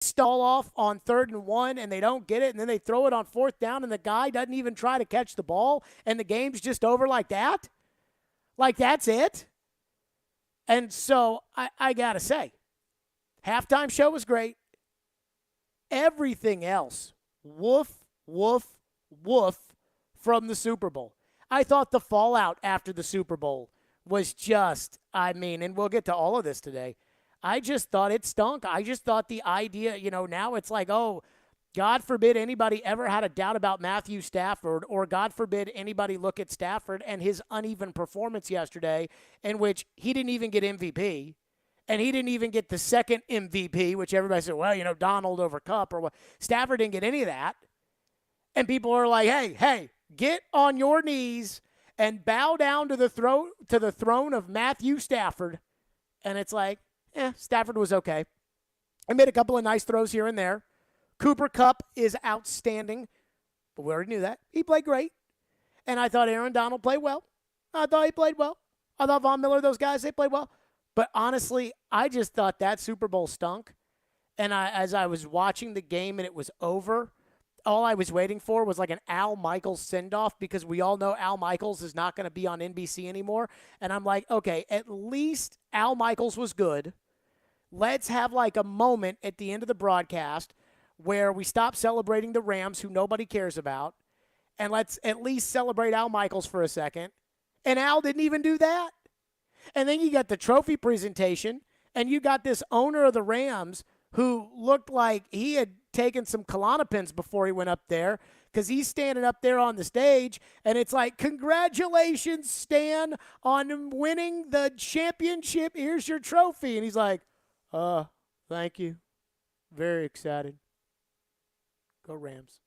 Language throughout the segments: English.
stall off on 3rd and 1 and they don't get it, and then they throw it on 4th down and the guy doesn't even try to catch the ball and the game's just over like that? Like that's it? And so I got to say, halftime show was great. Everything else, woof, woof, woof from the Super Bowl. I thought the fallout after the Super Bowl was just, and we'll get to all of this today. I just thought it stunk. I just thought the idea, now it's like, oh, God forbid anybody ever had a doubt about Matthew Stafford, or God forbid anybody look at Stafford and his uneven performance yesterday, in which he didn't even get MVP, and he didn't even get the second MVP, which everybody said, well, Donald over Cup or what. Stafford didn't get any of that. And people are like, hey, get on your knees and bow down to the throne of Matthew Stafford. And it's like, Stafford was okay. I made a couple of nice throws here and there. Cooper Kupp is outstanding, but we already knew that. He played great. And I thought Aaron Donald played well. I thought he played well. I thought Von Miller, those guys, they played well. But honestly, I just thought that Super Bowl stunk. And as I was watching the game and it was over, all I was waiting for was like an Al Michaels send-off, because we all know Al Michaels is not going to be on NBC anymore. And I'm like, okay, at least Al Michaels was good. Let's have like a moment at the end of the broadcast where we stop celebrating the Rams, who nobody cares about, and let's at least celebrate Al Michaels for a second. And Al didn't even do that. And then you got the trophy presentation, and you got this owner of the Rams who looked like he had taken some Klonopins before he went up there, because he's standing up there on the stage, and it's like, congratulations, Stan, on winning the championship. Here's your trophy. And he's like, thank you. Very excited. Go Rams.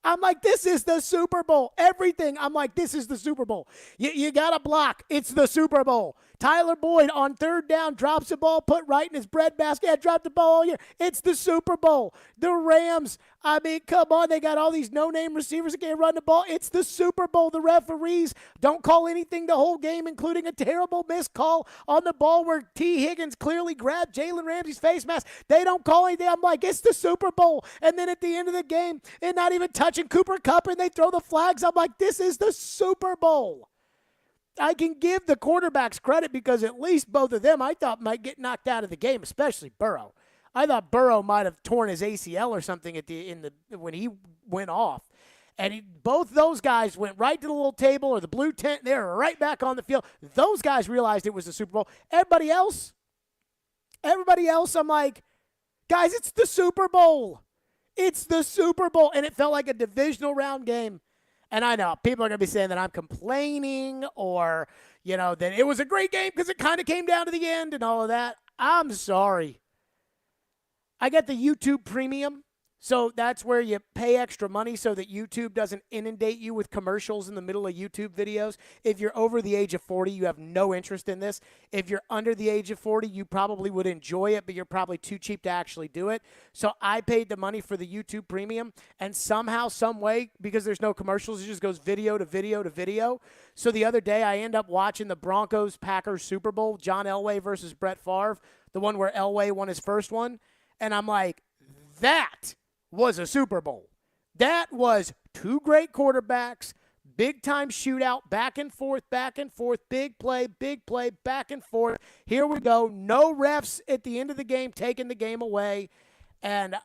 I'm like, this is the Super Bowl. Everything. I'm like, this is the Super Bowl. You got to block. It's the Super Bowl. Tyler Boyd on 3rd down drops the ball, put right in his breadbasket. I dropped the ball all year. It's the Super Bowl. The Rams, come on. They got all these no-name receivers that can't run the ball. It's the Super Bowl. The referees don't call anything the whole game, including a terrible missed call on the ball where T. Higgins clearly grabbed Jalen Ramsey's face mask. They don't call anything. I'm like, it's the Super Bowl. And then at the end of the game, and not even touching Cooper Kupp, and they throw the flags. I'm like, this is the Super Bowl. I can give the quarterbacks credit, because at least both of them I thought might get knocked out of the game, especially Burrow. I thought Burrow might have torn his ACL or something when he went off. And both those guys went right to the little table or the blue tent. They were right back on the field. Those guys realized it was the Super Bowl. Everybody else, I'm like, guys, it's the Super Bowl. It's the Super Bowl. And it felt like a divisional round game. And I know people are going to be saying that I'm complaining, or, that it was a great game because it kind of came down to the end and all of that. I'm sorry. I get the YouTube Premium, so that's where you pay extra money so that YouTube doesn't inundate you with commercials in the middle of YouTube videos. If you're over the age of 40, you have no interest in this. If you're under the age of 40, you probably would enjoy it, but you're probably too cheap to actually do it. So I paid the money for the YouTube Premium, and somehow, some way, because there's no commercials, it just goes video to video to video. So the other day, I end up watching the Broncos-Packers Super Bowl, John Elway versus Brett Favre, the one where Elway won his first one. And I'm like, that was a Super Bowl. That was two great quarterbacks, big-time shootout, back and forth, big play, back and forth. Here we go. No refs at the end of the game taking the game away. And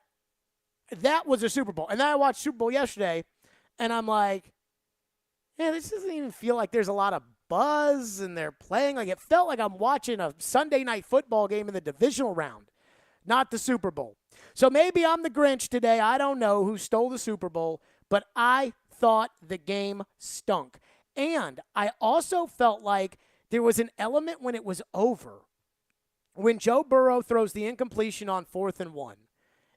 that was a Super Bowl. And then I watched Super Bowl yesterday, and I'm like, this doesn't even feel like there's a lot of buzz, and they're playing. Like, it felt like I'm watching a Sunday night football game in the divisional round, not the Super Bowl. So maybe I'm the Grinch today. I don't know who stole the Super Bowl, but I thought the game stunk. And I also felt like there was an element when it was over, when Joe Burrow throws the incompletion on 4th and 1,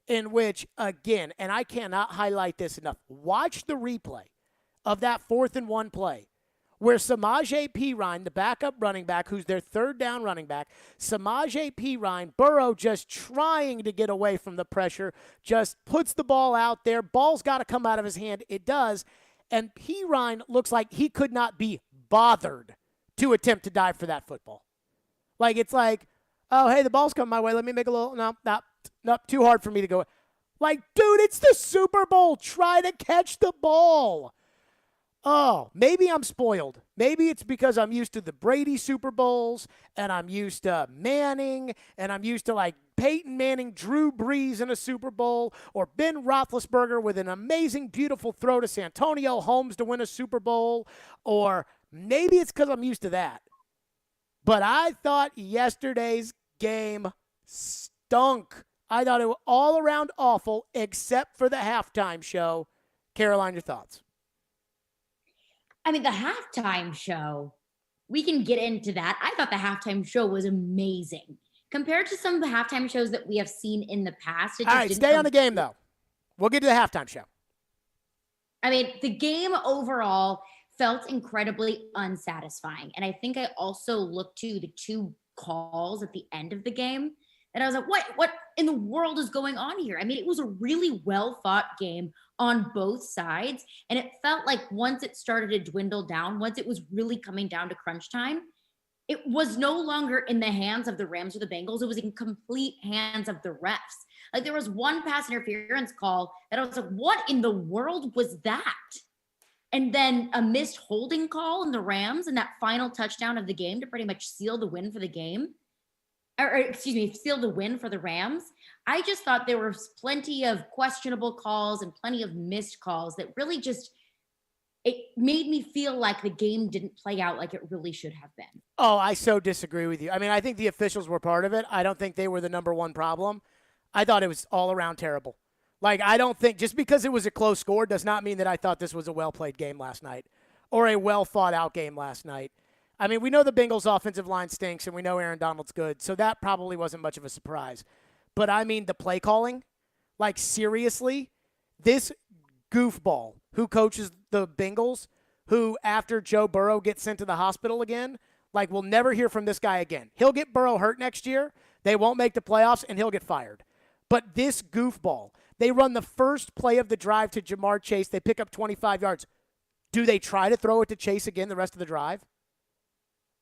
in which, again, and I cannot highlight this enough, watch the replay of that 4th and 1 play, where Samaje Perine, the backup running back, who's their 3rd down running back, Samaje Perine, Burrow just trying to get away from the pressure, just puts the ball out there. Ball's got to come out of his hand. It does. And Perine looks like he could not be bothered to attempt to dive for that football. Like, it's like, oh, hey, the ball's coming my way. Let me make a little, no, Nope, too hard for me to go. Like, dude, it's the Super Bowl. Try to catch the ball. Oh, maybe I'm spoiled. Maybe it's because I'm used to the Brady Super Bowls and I'm used to Manning and I'm used to like Peyton Manning, Drew Brees in a Super Bowl, or Ben Roethlisberger with an amazing, beautiful throw to Santonio Holmes to win a Super Bowl, or maybe it's because I'm used to that. But I thought yesterday's game stunk. I thought it was all around awful except for the halftime show. Caroline, your thoughts? I mean, the halftime show, we can get into that. I thought the halftime show was amazing. Compared to some of the halftime shows that we have seen in the past, All right, stay on the game, though. We'll get to the halftime show. I mean, the game overall felt incredibly unsatisfying. And I think I also looked to the two calls at the end of the game and I was like, what in the world is going on here? I mean, it was a really well fought game on both sides. And it felt like once it started to dwindle down, once it was really coming down to crunch time, it was no longer in the hands of the Rams or the Bengals. It was in complete hands of the refs. Like there was one pass interference call that I was like, what in the world was that? And then a missed holding call in the Rams and that final touchdown of the game to pretty much seal the win for the game. Or excuse me, seal the win for the Rams. I just thought there was plenty of questionable calls and plenty of missed calls that really just, it made me feel like the game didn't play out like it really should have been. Oh, I so disagree with you. I mean, I think the officials were part of it. I don't think they were the number one problem. I thought it was all around terrible. Like, I don't think just because it was a close score does not mean that I thought this was a well-played game last night or a well-thought-out game last night. I mean, we know the Bengals' offensive line stinks, and we know Aaron Donald's good, so that probably wasn't much of a surprise. But, I mean, the play calling, like, seriously, this goofball who coaches the Bengals, who after Joe Burrow gets sent to the hospital again, like, we'll never hear from this guy again. He'll get Burrow hurt next year, they won't make the playoffs, and he'll get fired. But this goofball, they run the first play of the drive to Jamar Chase, they pick up 25 yards. Do they try to throw it to Chase again the rest of the drive?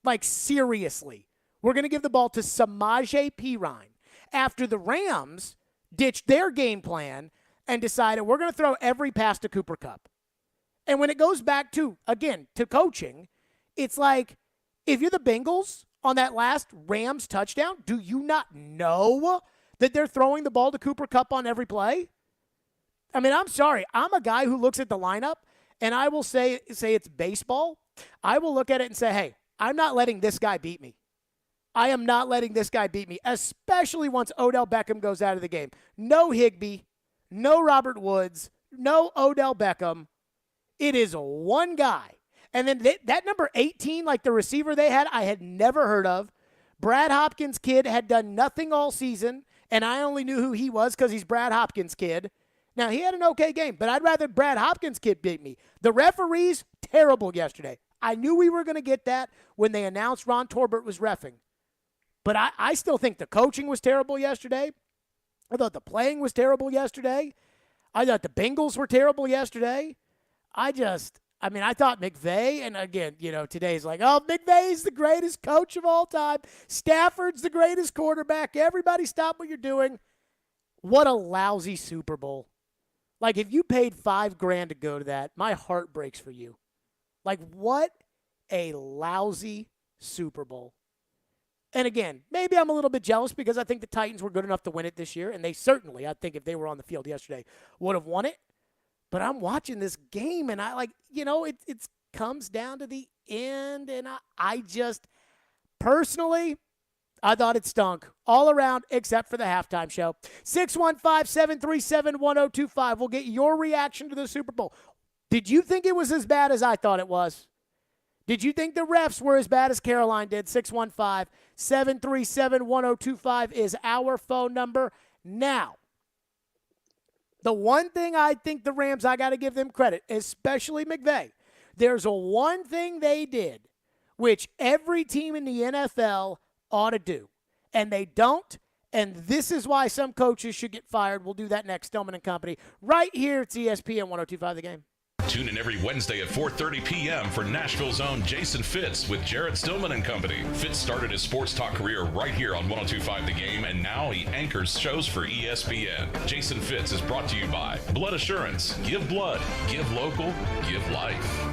Like, seriously, we're going to give the ball to Samaje Perine after the Rams ditched their game plan and decided we're going to throw every pass to Cooper Kupp. And when it goes back to, again, to coaching, it's like, if you're the Bengals on that last Rams touchdown, do you not know that they're throwing the ball to Cooper Kupp on every play? I mean, I'm sorry. I'm a guy who looks at the lineup, and I will say it's baseball. I will look at it and say, hey, I'm not letting this guy beat me. I am not letting this guy beat me, especially once Odell Beckham goes out of the game. No Higbee, no Robert Woods, no Odell Beckham. It is one guy. And then that number 18, like the receiver they had, I had never heard of. Brad Hopkins' kid had done nothing all season, and I only knew who he was because he's Brad Hopkins' kid. Now, he had an okay game, but I'd rather Brad Hopkins' kid beat me. The referees, terrible yesterday. I knew we were going to get that when they announced Ron Torbert was reffing. But I still think the coaching was terrible yesterday. I thought the playing was terrible yesterday. I thought the Bengals were terrible yesterday. I thought McVay, and again, today's like, oh, McVay's the greatest coach of all time. Stafford's the greatest quarterback. Everybody stop what you're doing. What a lousy Super Bowl. Like, if you paid $5,000 to go to that, my heart breaks for you. Like, what a lousy Super Bowl. And again, maybe I'm a little bit jealous because I think the Titans were good enough to win it this year, and they certainly, I think if they were on the field yesterday, would have won it. But I'm watching this game, and it comes down to the end, and I just, personally, I thought it stunk all around except for the halftime show. 615-737-1025. We'll get your reaction to the Super Bowl. Did you think it was as bad as I thought it was? Did you think the refs were as bad as Caroline did? 615-737-1025 is our phone number. Now, the one thing I think the Rams, I got to give them credit, especially McVay. There's one thing they did, which every team in the NFL ought to do, and they don't, and this is why some coaches should get fired. We'll do that next. Stillman and Company, right here at ESPN 102.5 The Game. Tune in every Wednesday at 4:30 p.m. for Nashville's own Jason Fitz with Jared Stillman and company. Fitz started his sports talk career right here on 102.5 The Game, and now he anchors shows for ESPN. Jason Fitz is brought to you by Blood Assurance. Give blood, give local, give life.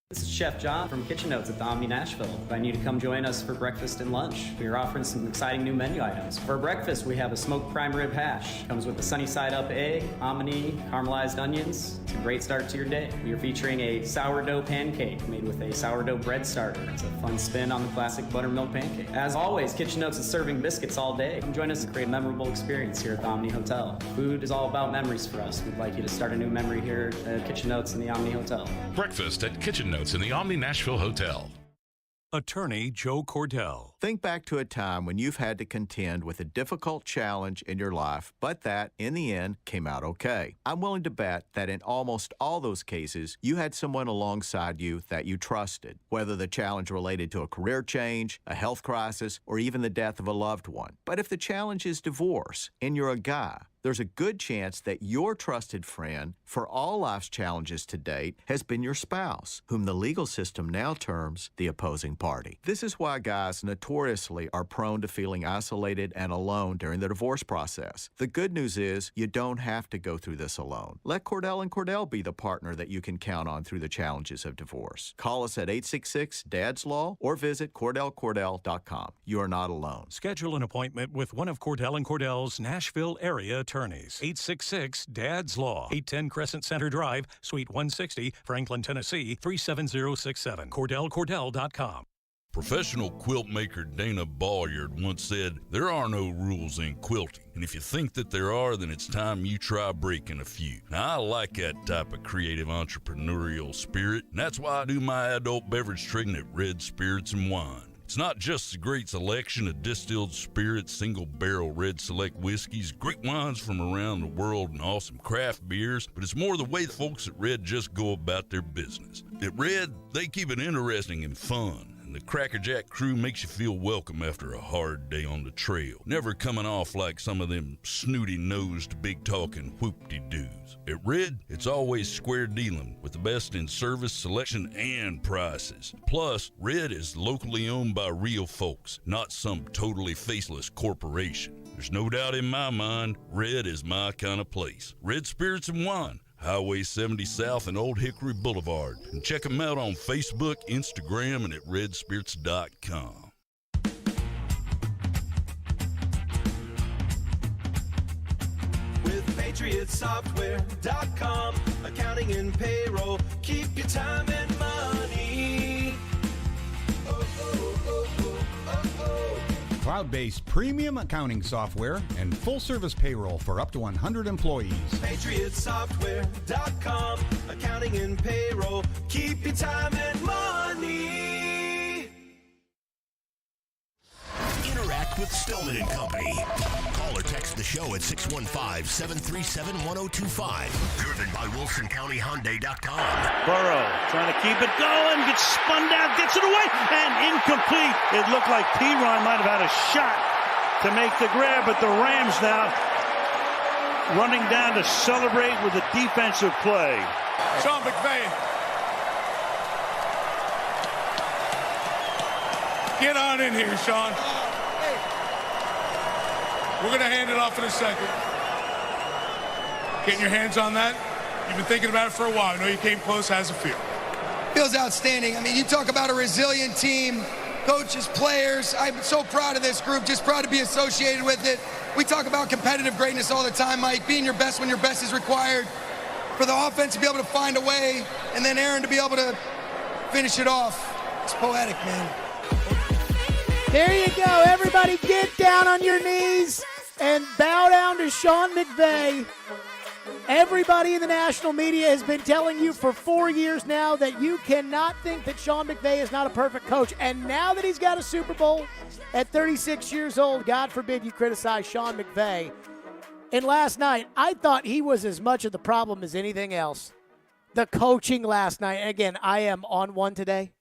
This is Chef John from Kitchen Notes at the Omni Nashville. Invite you to come join us for breakfast and lunch. We are offering some exciting new menu items. For breakfast, we have a smoked prime rib hash. Comes with a sunny side up egg, hominy, caramelized onions. It's a great start to your day. We are featuring a sourdough pancake made with a sourdough bread starter. It's a fun spin on the classic buttermilk pancake. As always, Kitchen Notes is serving biscuits all day. Come join us and create a memorable experience here at the Omni Hotel. Food is all about memories for us. We'd like you to start a new memory here at Kitchen Notes in the Omni Hotel. Breakfast at Kitchen Notes in the Omni Nashville Hotel. Attorney Joe Cordell. Think back to a time when you've had to contend with a difficult challenge in your life, but that, in the end, came out okay. I'm willing to bet that in almost all those cases, you had someone alongside you that you trusted, whether the challenge related to a career change, a health crisis, or even the death of a loved one. But if the challenge is divorce, and you're a guy, there's a good chance that your trusted friend for all life's challenges to date has been your spouse, whom the legal system now terms the opposing party. This is why guys notoriously are prone to feeling isolated and alone during the divorce process. The good news is you don't have to go through this alone. Let Cordell and Cordell be the partner that you can count on through the challenges of divorce. Call us at 866-DADS-LAW or visit CordellCordell.com. You are not alone. Schedule an appointment with one of Cordell and Cordell's Nashville area attorneys. 866-DADS-LAW, 810 Crescent Center Drive, Suite 160, Franklin, Tennessee, 37067. CordellCordell.com. Professional quilt maker Dana Ballard once said, "There are no rules in quilting, and if you think that there are, then it's time you try breaking a few." Now, I like that type of creative entrepreneurial spirit, and that's why I do my adult beverage trading at Red Spirits and Wine. It's not just a great selection of distilled spirits, single-barrel Red Select whiskeys, great wines from around the world, and awesome craft beers, but it's more the way the folks at Red just go about their business. At Red, they keep it interesting and fun. And the Crackerjack crew makes you feel welcome after a hard day on the trail, never coming off like some of them snooty-nosed, big-talking whoop-de-doos. At Red, it's always square dealing with the best in service, selection, and prices. Plus, Red is locally owned by real folks, not some totally faceless corporation. There's no doubt in my mind, Red is my kind of place. Red Spirits and Wine, Highway 70 South and Old Hickory Boulevard. And check them out on Facebook, Instagram, and at redspirits.com. With PatriotSoftware.com, accounting and payroll, keep your time and money. Cloud-based premium accounting software and full-service payroll for up to 100 employees. PatriotSoftware.com, accounting and payroll, keep your time and money. Interact with Stillman and Company. Call or text the show at 615-737-1025. Driven by WilsonCountyHyundai.com. Burrow trying to keep it going, gets spun down, gets it away, and incomplete. It looked like P-Ron might have had a shot to make the grab, but the Rams now running down to celebrate with a defensive play. Sean McVay. Get on in here, Sean. We're going to hand it off in a second. Getting your hands on that? You've been thinking about it for a while. I know you came close. How's it feel? Feels outstanding. I mean, you talk about a resilient team, coaches, players. I'm so proud of this group, just proud to be associated with it. We talk about competitive greatness all the time, Mike, being your best when your best is required. For the offense to be able to find a way, and then Aaron to be able to finish it off. It's poetic, man. There you go. Everybody get down on your knees and bow down to Sean McVay. Everybody in the national media has been telling you for 4 years now that you cannot think that Sean McVay is not a perfect coach. And now that he's got a Super Bowl at 36 years old, God forbid you criticize Sean McVay. And last night, I thought he was as much of the problem as anything else. The coaching last night. Again, I am on one today.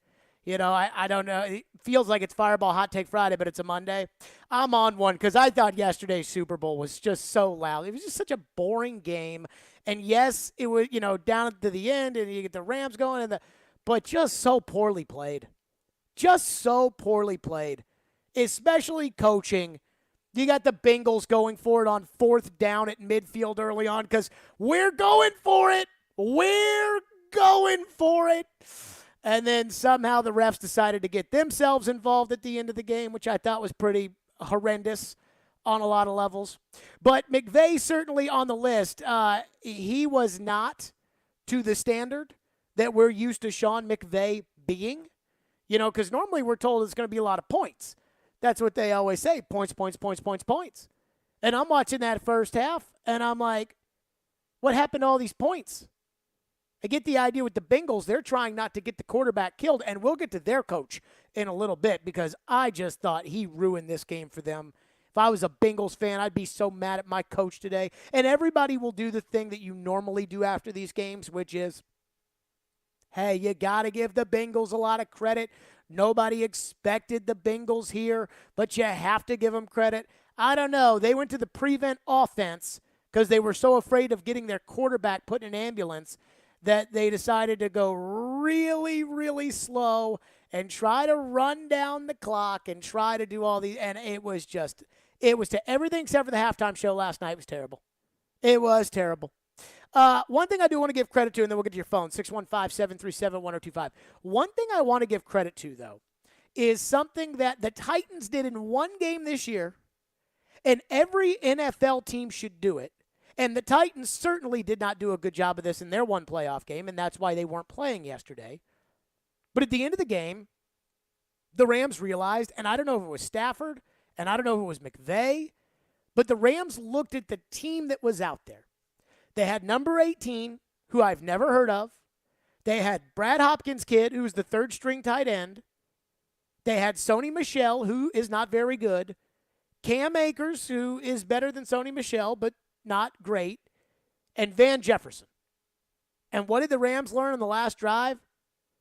You know, I don't know. feels like it's Fireball Hot Take Friday, but it's a Monday. I'm on one because I thought yesterday's Super Bowl was just so loud. It was just such a boring game. And yes, it was, down to the end, and you get the Rams going, but just so poorly played. Just so poorly played, especially coaching. You got the Bengals going for it on 4th down at midfield early on because we're going for it. We're going for it. And then somehow the refs decided to get themselves involved at the end of the game, which I thought was pretty horrendous on a lot of levels. But McVay certainly on the list. He was not to the standard that we're used to Sean McVay being. Because normally we're told it's going to be a lot of points. That's what they always say, points, points, points, points, points. And I'm watching that first half, and I'm like, what happened to all these points? I get the idea with the Bengals. They're trying not to get the quarterback killed, and we'll get to their coach in a little bit because I just thought he ruined this game for them. If I was a Bengals fan, I'd be so mad at my coach today. And everybody will do the thing that you normally do after these games, which is, hey, you got to give the Bengals a lot of credit. Nobody expected the Bengals here, but you have to give them credit. I don't know. They went to the prevent offense because they were so afraid of getting their quarterback put in an ambulance that they decided to go really, really slow and try to run down the clock and try to do all these. And it was to everything except for the halftime show last night was terrible. It was terrible. One thing I do want to give credit to, and then we'll get to your phone, 615-737-1025. One thing I want to give credit to, though, is something that the Titans did in one game this year, and every NFL team should do it. And the Titans certainly did not do a good job of this in their one playoff game, and that's why they weren't playing yesterday. But at the end of the game, the Rams realized, and I don't know if it was Stafford, and I don't know if it was McVay, but the Rams looked at the team that was out there. They had number 18, who I've never heard of. They had Brad Hopkins' kid, who's the third-string tight end. They had Sony Michel, who is not very good. Cam Akers, who is better than Sony Michel, but not great. And Van Jefferson. And what did the Rams learn in the last drive?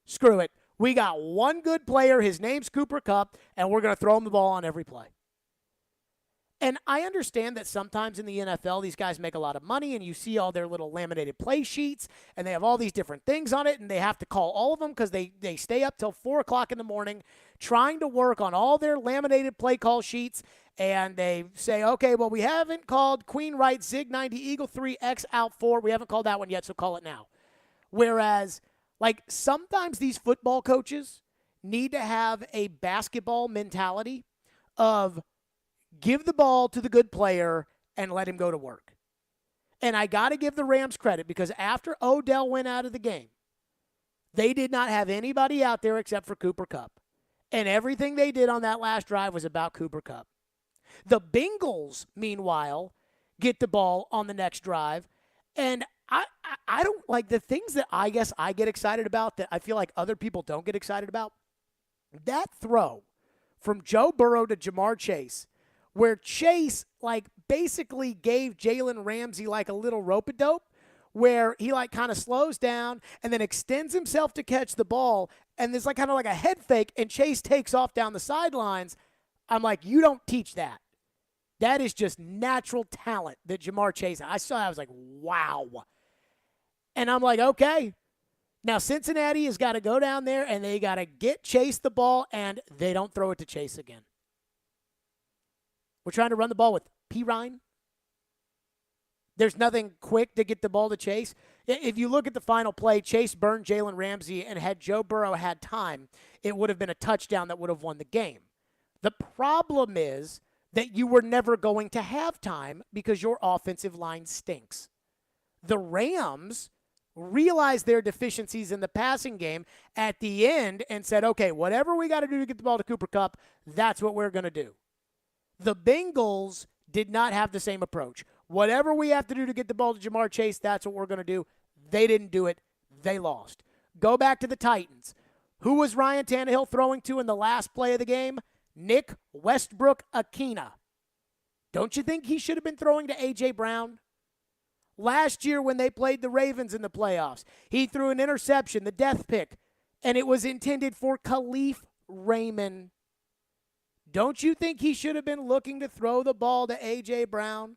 Screw it. We got one good player. His name's Cooper Kupp, and we're going to throw him the ball on every play. And I understand that sometimes in the NFL, these guys make a lot of money, and you see all their little laminated play sheets, and they have all these different things on it, and they have to call all of them because they stay up till 4 o'clock in the morning trying to work on all their laminated play call sheets, and they say, okay, well, we haven't called Queen Right, Zig 90, Eagle 3, X out 4. We haven't called that one yet, so call it now. Whereas, sometimes these football coaches need to have a basketball mentality of give the ball to the good player and let him go to work. And I got to give the Rams credit because after Odell went out of the game, they did not have anybody out there except for Cooper Kupp. And everything they did on that last drive was about Cooper Kupp. The Bengals, meanwhile, get the ball on the next drive. And I don't like the things that I guess I get excited about that I feel like other people don't get excited about. That throw from Joe Burrow to Jamar Chase, where Chase, basically gave Jalen Ramsey, a little rope-a-dope, where he, kind of slows down and then extends himself to catch the ball, and there's, kind of like a head fake, and Chase takes off down the sidelines. I'm like, you don't teach that. That is just natural talent that Jamar Chase, I saw that, I was like, wow. And I'm like, okay. Now, Cincinnati has got to go down there, and they got to get Chase the ball, and they don't throw it to Chase again. We're trying to run the ball with P. Ryan. There's nothing quick to get the ball to Chase. If you look at the final play, Chase burned Jalen Ramsey, and had Joe Burrow had time, it would have been a touchdown that would have won the game. The problem is that you were never going to have time because your offensive line stinks. The Rams realized their deficiencies in the passing game at the end and said, okay, whatever we got to do to get the ball to Cooper Kupp, that's what we're going to do. The Bengals did not have the same approach. Whatever we have to do to get the ball to Jamar Chase, that's what we're going to do. They didn't do it. They lost. Go back to the Titans. Who was Ryan Tannehill throwing to in the last play of the game? Nick Westbrook-Akina. Don't you think he should have been throwing to A.J. Brown? Last year when they played the Ravens in the playoffs, he threw an interception, the death pick, and it was intended for Khalif Raymond don't you think he should have been looking to throw the ball to A.J. Brown?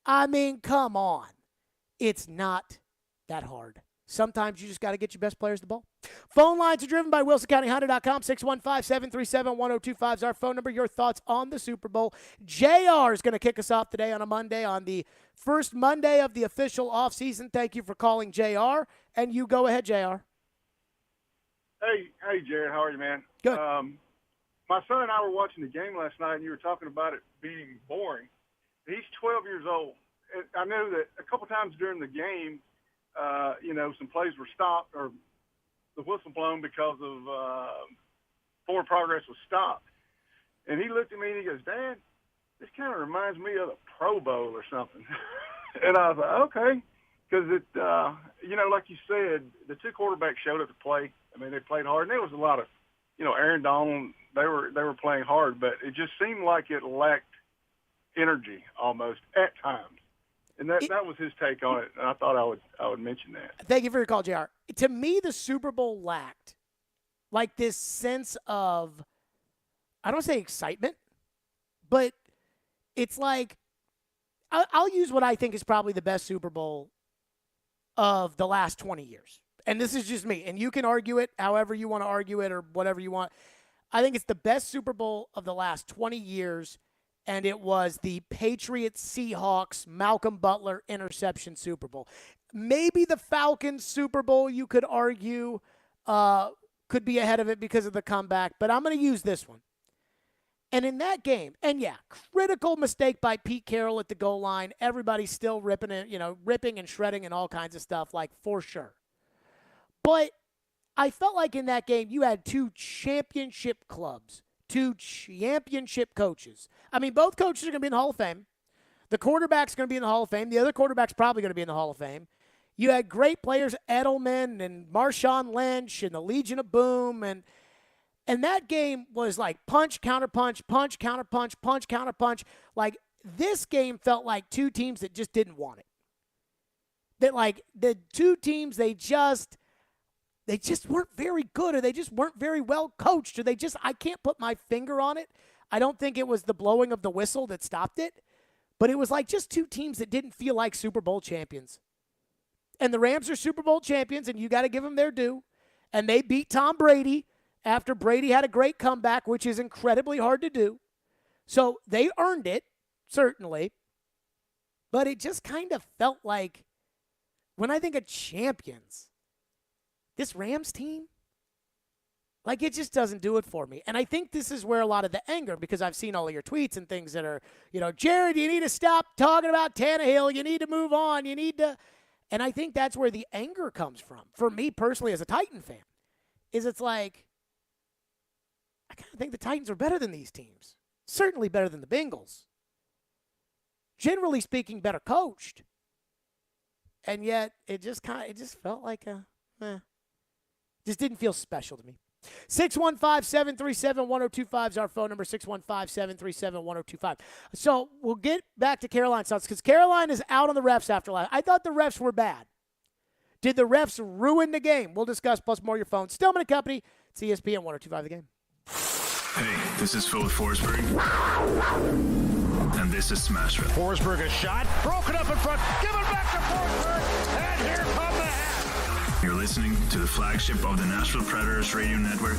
I mean, come on. It's not that hard. Sometimes you just got to get your best players the ball. Phone lines are driven by WilsonCountyHonda.com. 615-737-1025 is our phone number. Your thoughts on the Super Bowl. JR is going to kick us off today on a Monday, on the first Monday of the official offseason. Thank you for calling, JR. And you go ahead, JR. Hey, Jared. How are you, man? Good. My son and I were watching the game last night, and you were talking about it being boring. He's 12 years old. And I know that a couple times during the game, some plays were stopped or the whistle blown because of forward progress was stopped. And he looked at me and he goes, Dad, this kind of reminds me of the Pro Bowl or something. And I was like, okay. Because, like you said, the two quarterbacks showed up to play. I mean, they played hard. And there was a lot of, Aaron Donald, they were playing hard. But it just seemed like it lacked energy almost at times. And that was his take on it, and I thought I would mention that. Thank you for your call, JR. To me, the Super Bowl lacked like this sense of, I don't say excitement, but it's like, I'll use what I think is probably the best Super Bowl of the last 20 years. And this is just me. And you can argue it however you want to argue it or whatever you want. I think it's the best Super Bowl of the last 20 years. And it was the Patriots-Seahawks Malcolm Butler interception Super Bowl. Maybe the Falcons Super Bowl, you could argue, could be ahead of it because of the comeback. But I'm going to use this one. And in that game, and yeah, critical mistake by Pete Carroll at the goal line. Everybody's still ripping and shredding and all kinds of stuff, like for sure. But I felt like in that game you had two championship clubs. Two championship coaches. I mean, both coaches are going to be in the Hall of Fame. The quarterback's going to be in the Hall of Fame. The other quarterback's probably going to be in the Hall of Fame. You had great players, Edelman and Marshawn Lynch and the Legion of Boom. And that game was like punch, counterpunch, punch, counterpunch, punch, counterpunch. Like, this game felt like two teams that just didn't want it. That, like, the two teams, they just weren't very good, or they just weren't very well coached, or I can't put my finger on it. I don't think it was the blowing of the whistle that stopped it, but it was like just two teams that didn't feel like Super Bowl champions. And the Rams are Super Bowl champions, and you got to give them their due. And they beat Tom Brady after Brady had a great comeback, which is incredibly hard to do. So they earned it, certainly. But it just kind of felt like, when I think of champions, this Rams team, like, it just doesn't do it for me. And I think this is where a lot of the anger, because I've seen all of your tweets and things that are, Jared, you need to stop talking about Tannehill. You need to move on. You need to. And I think that's where the anger comes from. For me personally, as a Titan fan, it's like, I kind of think the Titans are better than these teams. Certainly better than the Bengals. Generally speaking, better coached. And yet, it just felt like just didn't feel special to me. 615-737-1025 is our phone number, 615-737-1025. So we'll get back to Carolina's thoughts, because Carolina is out on the refs after last. I thought the refs were bad. Did the refs ruin the game? We'll discuss, plus more your phone. Stillman and Company, it's ESPN 1025 The Game. Hey, this is Phil Forsberg, and this is Smashville. Forsberg, a shot, broken up in front, give it back to Forsberg, and here come the Habs. You're listening to the flagship of the Nashville Predators radio network,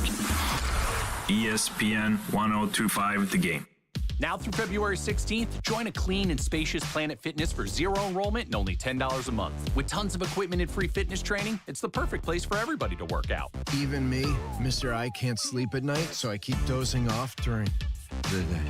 ESPN 1025 The Game. Now through February 16th, join a clean and spacious Planet Fitness for zero enrollment and only $10 a month. With tons of equipment and free fitness training, it's the perfect place for everybody to work out. Even me, Mr. I can't sleep at night, so I keep dozing off during the day.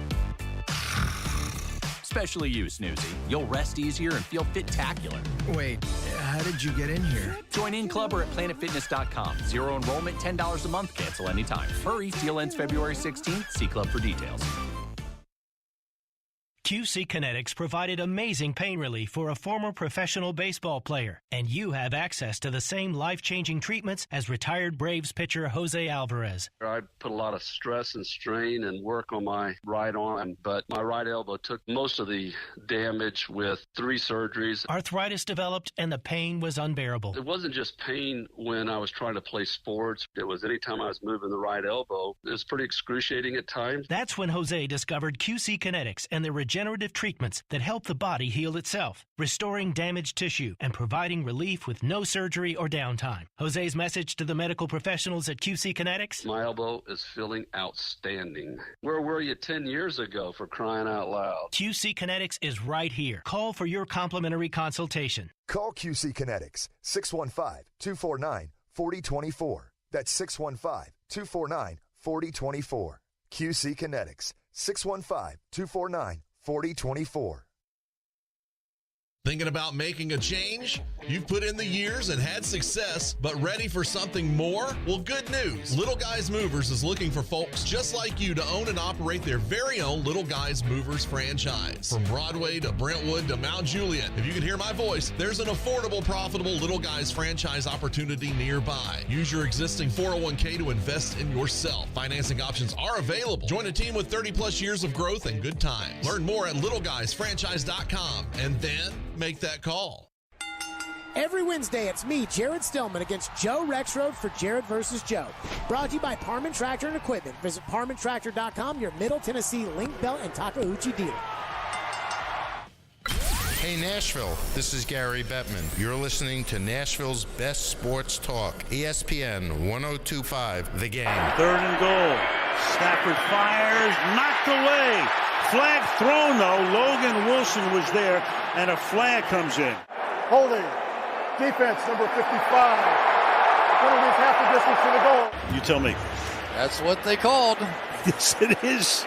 Especially you, Snoozy. You'll rest easier and feel fit-tacular. Wait, how did you get in here? Join in club or at planetfitness.com. Zero enrollment, $10 a month. Cancel anytime. Hurry, deal ends February 16th. See club for details. QC Kinetics provided amazing pain relief for a former professional baseball player, and you have access to the same life-changing treatments as retired Braves pitcher Jose Alvarez. I put a lot of stress and strain and work on my right arm, but my right elbow took most of the damage with 3 surgeries. Arthritis developed, and the pain was unbearable. It wasn't just pain when I was trying to play sports. It was anytime I was moving the right elbow. It was pretty excruciating at times. That's when Jose discovered QC Kinetics and the regenerative treatments that help the body heal itself, restoring damaged tissue and providing relief with no surgery or downtime. Jose's message to the medical professionals at QC Kinetics? My elbow is feeling outstanding. Where were you 10 years ago, for crying out loud? QC Kinetics is right here. Call for your complimentary consultation. Call QC Kinetics, 615-249-4024. That's 615-249-4024. QC Kinetics, 615-249-4024. Thinking about making a change? You've put in the years and had success, but ready for something more? Well, good news. Little Guys Movers is looking for folks just like you to own and operate their very own Little Guys Movers franchise. From Broadway to Brentwood to Mount Juliet, if you can hear my voice, there's an affordable, profitable Little Guys franchise opportunity nearby. Use your existing 401k to invest in yourself. Financing options are available. Join a team with 30 plus years of growth and good times. Learn more at littleguysfranchise.com and then make that call. Every Wednesday, it's me, Jared Stillman, against Joe Rexroad for Jared versus Joe. Brought to you by Parman Tractor and Equipment. Visit ParmanTractor.com, your Middle Tennessee link belt and Takeuchi dealer. Hey Nashville, this is Gary Bettman. You're listening to Nashville's best sports talk, ESPN 1025, The Game. 3rd and goal. Stafford fires, knocked away. Flag thrown, though. Logan Wilson was there, and a flag comes in. Holding. Defense, number 55. Penalty's half the distance to the goal. You tell me. That's what they called. Yes, it is.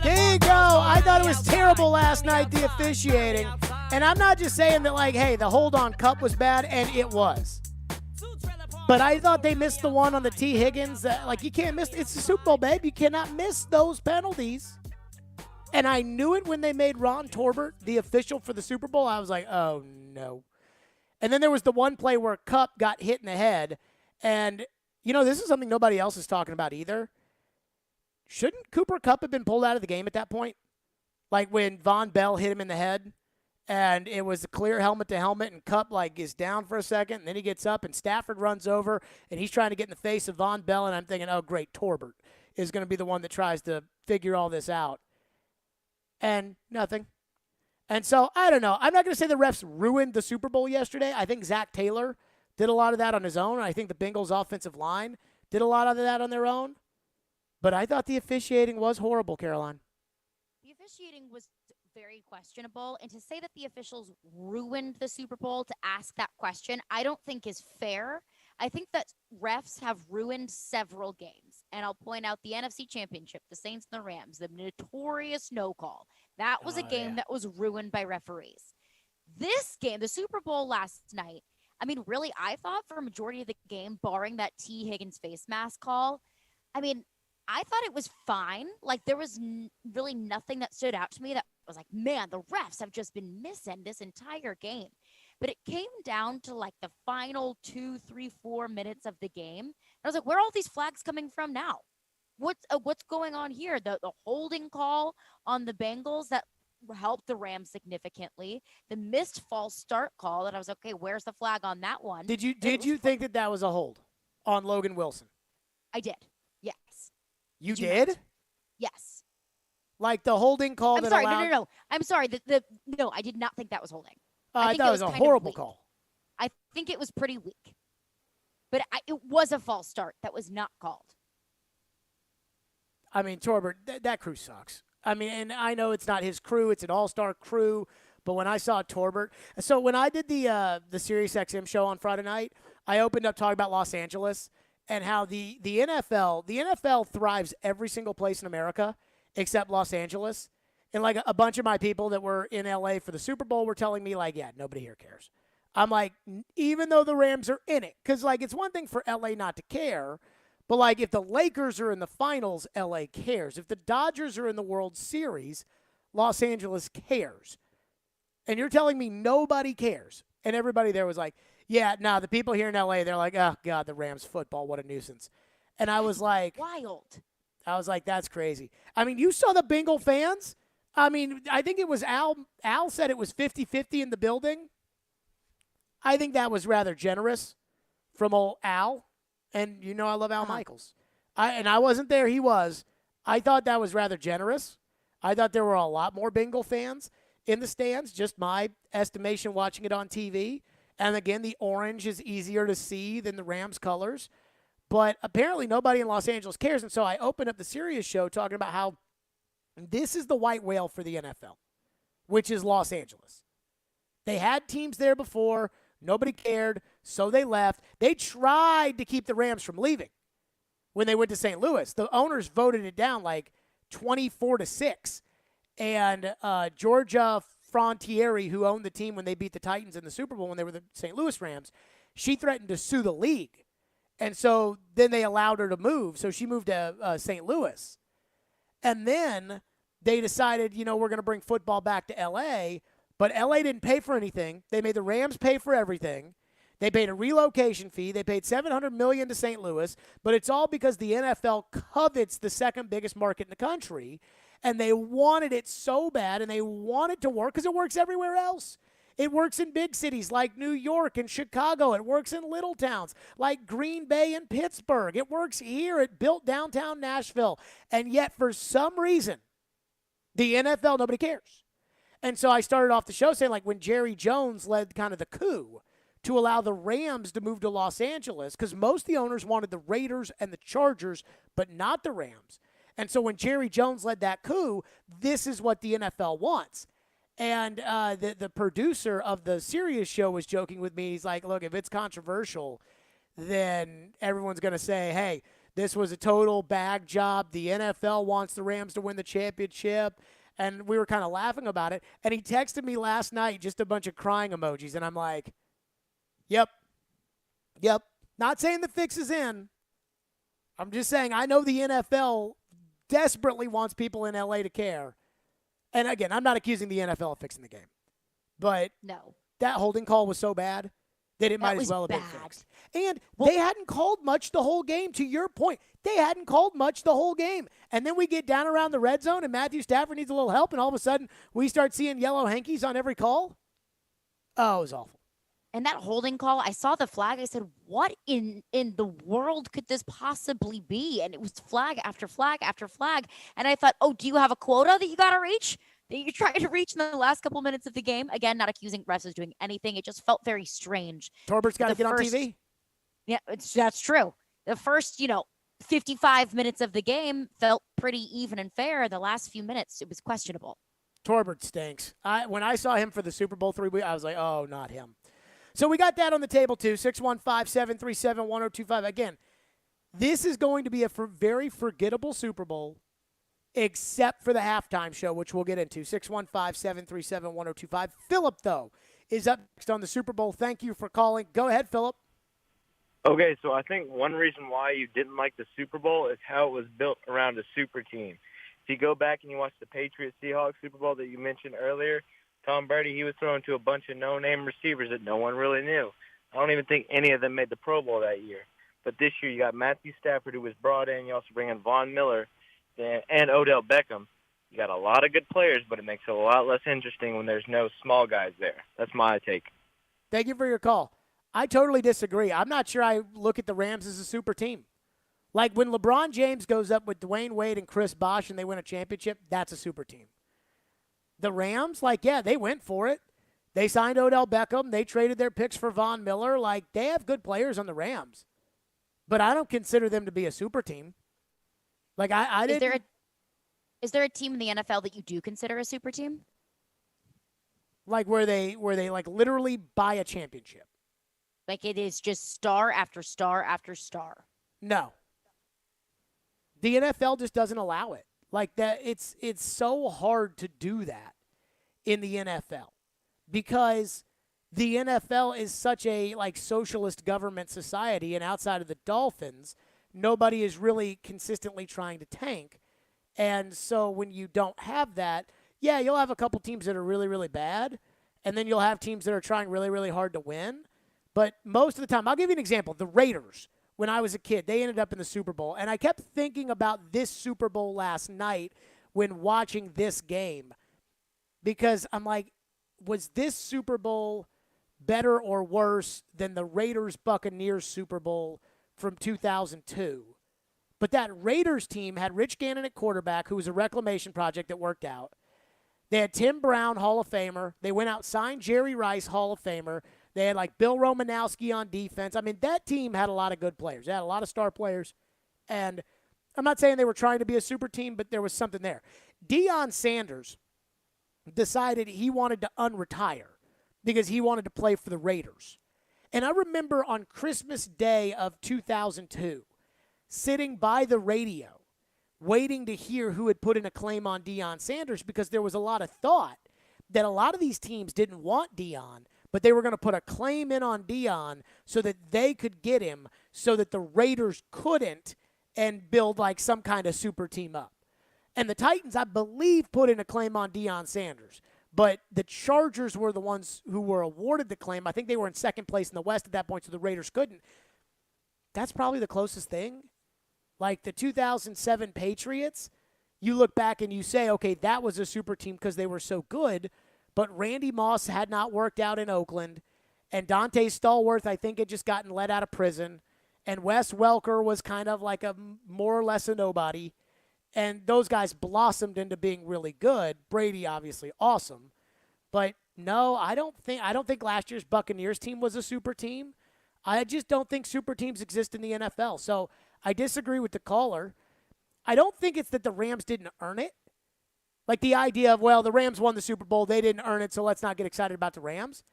There you go. I thought it was terrible last night, the officiating. And I'm not just saying that, like, hey, the hold on cup was bad, and it was. But I thought they missed the one on the T. Higgins. Like, you can't miss. It's the Super Bowl, babe. You cannot miss those penalties. And I knew it when they made Ron Torbert the official for the Super Bowl. I was like, oh, no. And then there was the one play where Kupp got hit in the head. And, you know, this is something nobody else is talking about either. Shouldn't Cooper Kupp have been pulled out of the game at that point? Like when Von Bell hit him in the head? And it was a clear helmet to helmet, and Kupp, like, is down for a second, and then he gets up, and Stafford runs over, and he's trying to get in the face of Von Bell, and I'm thinking, oh, great, Torbert is going to be the one that tries to figure all this out. And nothing. And so, I don't know. I'm not going to say the refs ruined the Super Bowl yesterday. I think Zach Taylor did a lot of that on his own. I think the Bengals' offensive line did a lot of that on their own. But I thought the officiating was horrible, Caroline. The officiating was very questionable, and to say that the officials ruined the Super Bowl, to ask that question, I don't think is fair. I think that refs have ruined several games, and I'll point out the NFC Championship, the Saints and the Rams, the notorious no call. That was a game that was ruined by referees. This game, the Super Bowl last night, I mean, really, I thought for a majority of the game, barring that T. Higgins face mask call, I mean, I thought it was fine. Like, there was really nothing that stood out to me that was like, man, the refs have just been missing this entire game. But it came down to, like, the final 2, 3, 4 minutes of the game. And I was like, where are all these flags coming from now? What's going on here? The holding call on the Bengals that helped the Rams significantly. The missed false start call, and I was like, okay, where's the flag on that one? Did you think that was a hold on Logan Wilson? I did. Yes. You did? Yes. Like the holding call I'm sorry. No. I'm sorry. No, I did not think that was holding. I thought it was a horrible call. I think it was pretty weak. But it was a false start that was not called. I mean, Torbert, that crew sucks. I mean, and I know it's not his crew. It's an all-star crew. But when I saw Torbert, so when I did the SiriusXM show on Friday night, I opened up talking about Los Angeles and how the NFL thrives every single place in America except Los Angeles. And like a bunch of my people that were in LA for the Super Bowl were telling me, like, yeah, nobody here cares. I'm like, even though the Rams are in it, because like it's one thing for LA not to care, but like if the Lakers are in the finals, LA cares. If the Dodgers are in the World Series, Los Angeles cares. And you're telling me nobody cares. And everybody there was like, yeah, no, the people here in LA, they're like, oh, God, the Rams football, what a nuisance. And I was like, Wild. that's crazy. I mean, you saw the Bengal fans? I mean, I think it was Al said it was 50-50 in the building. I think that was rather generous from old Al. And you know I love Al Michaels. I wasn't there, he was. I thought that was rather generous. I thought there were a lot more Bengal fans in the stands, just my estimation watching it on TV. And again, the orange is easier to see than the Rams colors. But apparently nobody in Los Angeles cares. And so I opened up the Sirius show talking about how this is the white whale for the NFL, which is Los Angeles. They had teams there before. Nobody cared, so they left. They tried to keep the Rams from leaving when they went to St. Louis. The owners voted it down like 24-6. And Georgia Frontieri, who owned the team when they beat the Titans in the Super Bowl when they were the St. Louis Rams, she threatened to sue the league. And so then they allowed her to move. So she moved to St. Louis. And then they decided, we're going to bring football back to L.A., but L.A. didn't pay for anything. They made the Rams pay for everything. They paid a relocation fee. They paid $700 million to St. Louis, but it's all because the NFL covets the second biggest market in the country, and they wanted it so bad, and they want it to work because it works everywhere else. It works in big cities like New York and Chicago. It works in little towns like Green Bay and Pittsburgh. It works here. It built downtown Nashville. And yet, for some reason, the NFL, nobody cares. And so I started off the show saying, like, when Jerry Jones led kind of the coup to allow the Rams to move to Los Angeles, because most of the owners wanted the Raiders and the Chargers, but not the Rams. And so when Jerry Jones led that coup, this is what the NFL wants. And the producer of the Sirius show was joking with me. He's like, look, if it's controversial, then everyone's going to say, hey, this was a total bag job. The NFL wants the Rams to win the championship. And we were kind of laughing about it. And he texted me last night just a bunch of crying emojis. And I'm like, yep. Not saying the fix is in. I'm just saying I know the NFL desperately wants people in LA to care. And again, I'm not accusing the NFL of fixing the game. But no, that holding call was so bad that it might as well have been fixed. And they hadn't called much the whole game, to your point. They hadn't called much the whole game. And then we get down around the red zone, and Matthew Stafford needs a little help, and all of a sudden we start seeing yellow hankies on every call. Oh, it was awful. And that holding call, I saw the flag. I said, what in the world could this possibly be? And it was flag after flag after flag. And I thought, oh, do you have a quota that you got to reach? That you're trying to reach in the last couple minutes of the game? Again, not accusing refs of doing anything. It just felt very strange. Torbert's got to get on TV. Yeah, that's true. The first, 55 minutes of the game felt pretty even and fair. The last few minutes, it was questionable. Torbert stinks. When I saw him for the Super Bowl 3 weeks, I was like, oh, not him. So we got that on the table, too, 615-737-1025. Again, this is going to be a very forgettable Super Bowl, except for the halftime show, which we'll get into, 615-737-1025. Philip, though, is up next on the Super Bowl. Thank you for calling. Go ahead, Philip. Okay, so I think one reason why you didn't like the Super Bowl is how it was built around a super team. If you go back and you watch the Patriots-Seahawks Super Bowl that you mentioned earlier, Tom Brady, he was thrown to a bunch of no-name receivers that no one really knew. I don't even think any of them made the Pro Bowl that year. But this year you got Matthew Stafford, who was brought in. You also bring in Von Miller and Odell Beckham. You got a lot of good players, but it makes it a lot less interesting when there's no small guys there. That's my take. Thank you for your call. I totally disagree. I'm not sure I look at the Rams as a super team. Like when LeBron James goes up with Dwayne Wade and Chris Bosh and they win a championship, that's a super team. The Rams, they went for it. They signed Odell Beckham. They traded their picks for Von Miller. They have good players on the Rams. But I don't consider them to be a super team. I didn't. Is there a team in the NFL that you do consider a super team? Where they literally buy a championship. It is just star after star after star. No. The NFL just doesn't allow it. It's so hard to do that in the NFL because the NFL is such a socialist government society, and outside of the Dolphins, nobody is really consistently trying to tank. And so when you don't have that, yeah, you'll have a couple teams that are really, really bad, and then you'll have teams that are trying really, really hard to win. But most of the time, I'll give you an example. The Raiders, when I was a kid, they ended up in the Super Bowl. And I kept thinking about this Super Bowl last night when watching this game because I'm like, was this Super Bowl better or worse than the Raiders-Buccaneers Super Bowl from 2002? But that Raiders team had Rich Gannon at quarterback, who was a reclamation project that worked out. They had Tim Brown, Hall of Famer. They went out, signed Jerry Rice, Hall of Famer. They had like Bill Romanowski on defense. I mean, that team had a lot of good players. They had a lot of star players. And I'm not saying they were trying to be a super team, but there was something there. Deion Sanders decided he wanted to unretire because he wanted to play for the Raiders. And I remember on Christmas Day of 2002, sitting by the radio, waiting to hear who had put in a claim on Deion Sanders because there was a lot of thought that a lot of these teams didn't want Deion, but they were going to put a claim in on Deion so that they could get him so that the Raiders couldn't and build like some kind of super team up. And the Titans, I believe, put in a claim on Deion Sanders. But the Chargers were the ones who were awarded the claim. I think they were in second place in the West at that point, so the Raiders couldn't. That's probably the closest thing. Like the 2007 Patriots, you look back and you say, okay, that was a super team because they were so good, but Randy Moss had not worked out in Oakland, and Dante Stallworth, I think, had just gotten let out of prison, and Wes Welker was kind of like a more or less a nobody, and those guys blossomed into being really good. Brady, obviously, awesome. But no, I don't think last year's Buccaneers team was a super team. I just don't think super teams exist in the NFL. So I disagree with the caller. I don't think it's that the Rams didn't earn it. Like the idea of, well, the Rams won the Super Bowl, they didn't earn it, so let's not get excited about the Rams.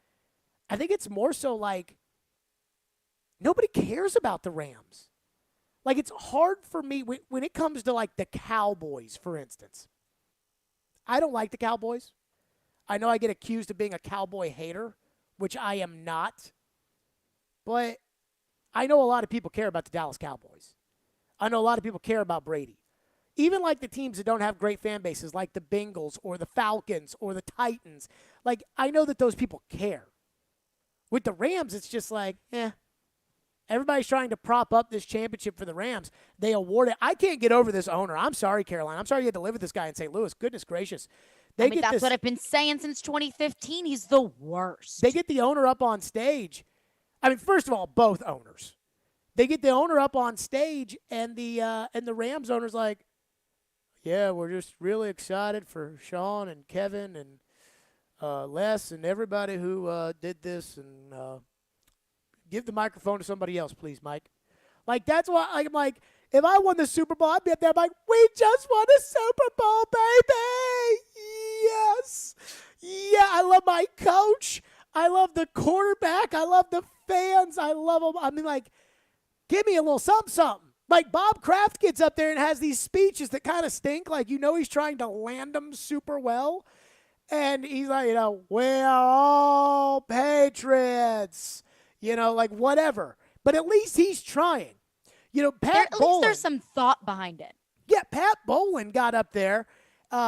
I think it's more so like nobody cares about the Rams. Like it's hard for me when it comes to like the Cowboys, for instance. I don't like the Cowboys. I know I get accused of being a Cowboy hater, which I am not. But I know a lot of people care about the Dallas Cowboys. I know a lot of people care about Brady. Even like the teams that don't have great fan bases, like the Bengals or the Falcons or the Titans. Like, I know that those people care. With the Rams, it's just like, everybody's trying to prop up this championship for the Rams. They award it. I can't get over this owner. I'm sorry, Caroline. I'm sorry you had to live with this guy in St. Louis. Goodness gracious. That's what I've been saying since 2015. He's the worst. They get the owner up on stage. I mean, first of all, both owners. They get the owner up on stage, and the Rams owner's like, yeah, we're just really excited for Sean and Kevin and Les and everybody who did this. And give the microphone to somebody else, please, Mike. Like, that's why I'm like, if I won the Super Bowl, I'd be up there like, we just won a Super Bowl, baby. Yes. Yeah, I love my coach. I love the quarterback. I love the fans. I love them. I mean, like, give me a little something. Like, Bob Kraft gets up there and has these speeches that kind of stink. Like, you know he's trying to land them super well. And he's like, we're all Patriots. Like, whatever. But at least he's trying. Pat Bowlen. At least there's some thought behind it. Yeah, Pat Bowlen got up there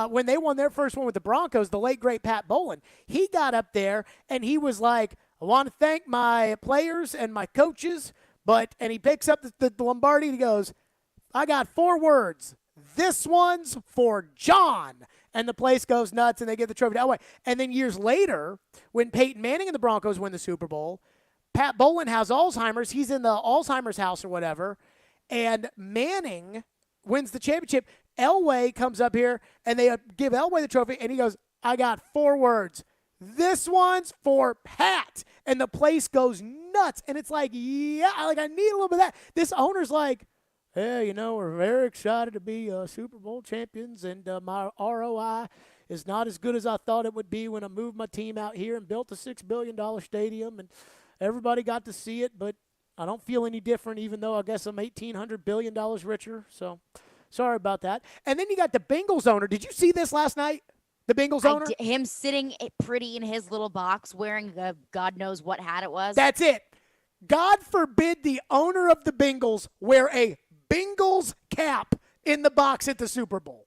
when they won their first one with the Broncos, the late, great Pat Bowlen. He got up there, and he was like, I want to thank my players and my coaches, and he picks up the Lombardi and he goes, I got 4 words. This one's for John. And the place goes nuts, and they give the trophy to Elway. And then years later, when Peyton Manning and the Broncos win the Super Bowl, Pat Bowlen has Alzheimer's. He's in the Alzheimer's house or whatever. And Manning wins the championship. Elway comes up here, and they give Elway the trophy, and he goes, I got 4 words. This one's for Pat. And the place goes nuts. And it's like, yeah, I need a little bit of that. This owner's like, hey, we're very excited to be Super Bowl champions, and my ROI is not as good as I thought it would be when I moved my team out here and built a $6 billion stadium, and everybody got to see it, but I don't feel any different, even though I guess I'm $1,800 billion richer. So sorry about that. And then you got the Bengals owner. Did you see this last night? The Bengals owner? Him sitting pretty in his little box wearing the God knows what hat it was. That's it. God forbid the owner of the Bengals wear a Bengals cap in the box at the Super Bowl.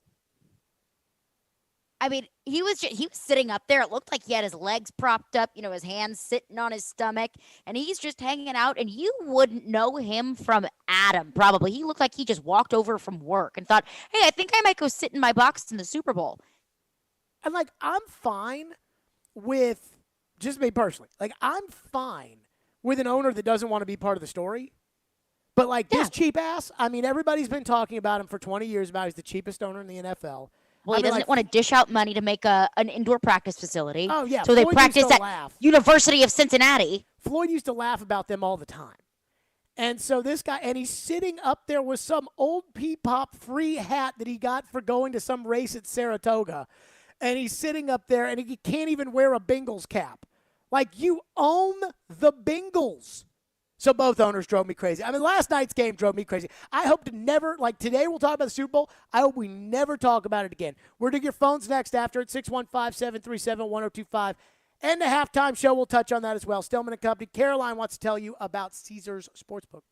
I mean, he was sitting up there. It looked like he had his legs propped up, his hands sitting on his stomach, and he's just hanging out. And you wouldn't know him from Adam, probably. He looked like he just walked over from work and thought, "Hey, I think I might go sit in my box in the Super Bowl." And I'm fine with, just me personally, I'm fine with an owner that doesn't want to be part of the story. But this cheap ass, I mean, everybody's been talking about him for 20 years about he's the cheapest owner in the NFL. Well, he doesn't want to dish out money to make an indoor practice facility. Oh, yeah. So they Floyd practice used to at laugh. University of Cincinnati. Floyd used to laugh about them all the time. And so this guy, and he's sitting up there with some old P-Pop free hat that he got for going to some race at Saratoga. And he's sitting up there, and he can't even wear a Bengals cap. You own the Bengals. So both owners drove me crazy. I mean, last night's game drove me crazy. I hope to never, today we'll talk about the Super Bowl. I hope we never talk about it again. We're doing your phones next after at 615-737-1025. And the halftime show, we'll touch on that as well. Stillman and Company. Caroline wants to tell you about Caesars Sportsbook.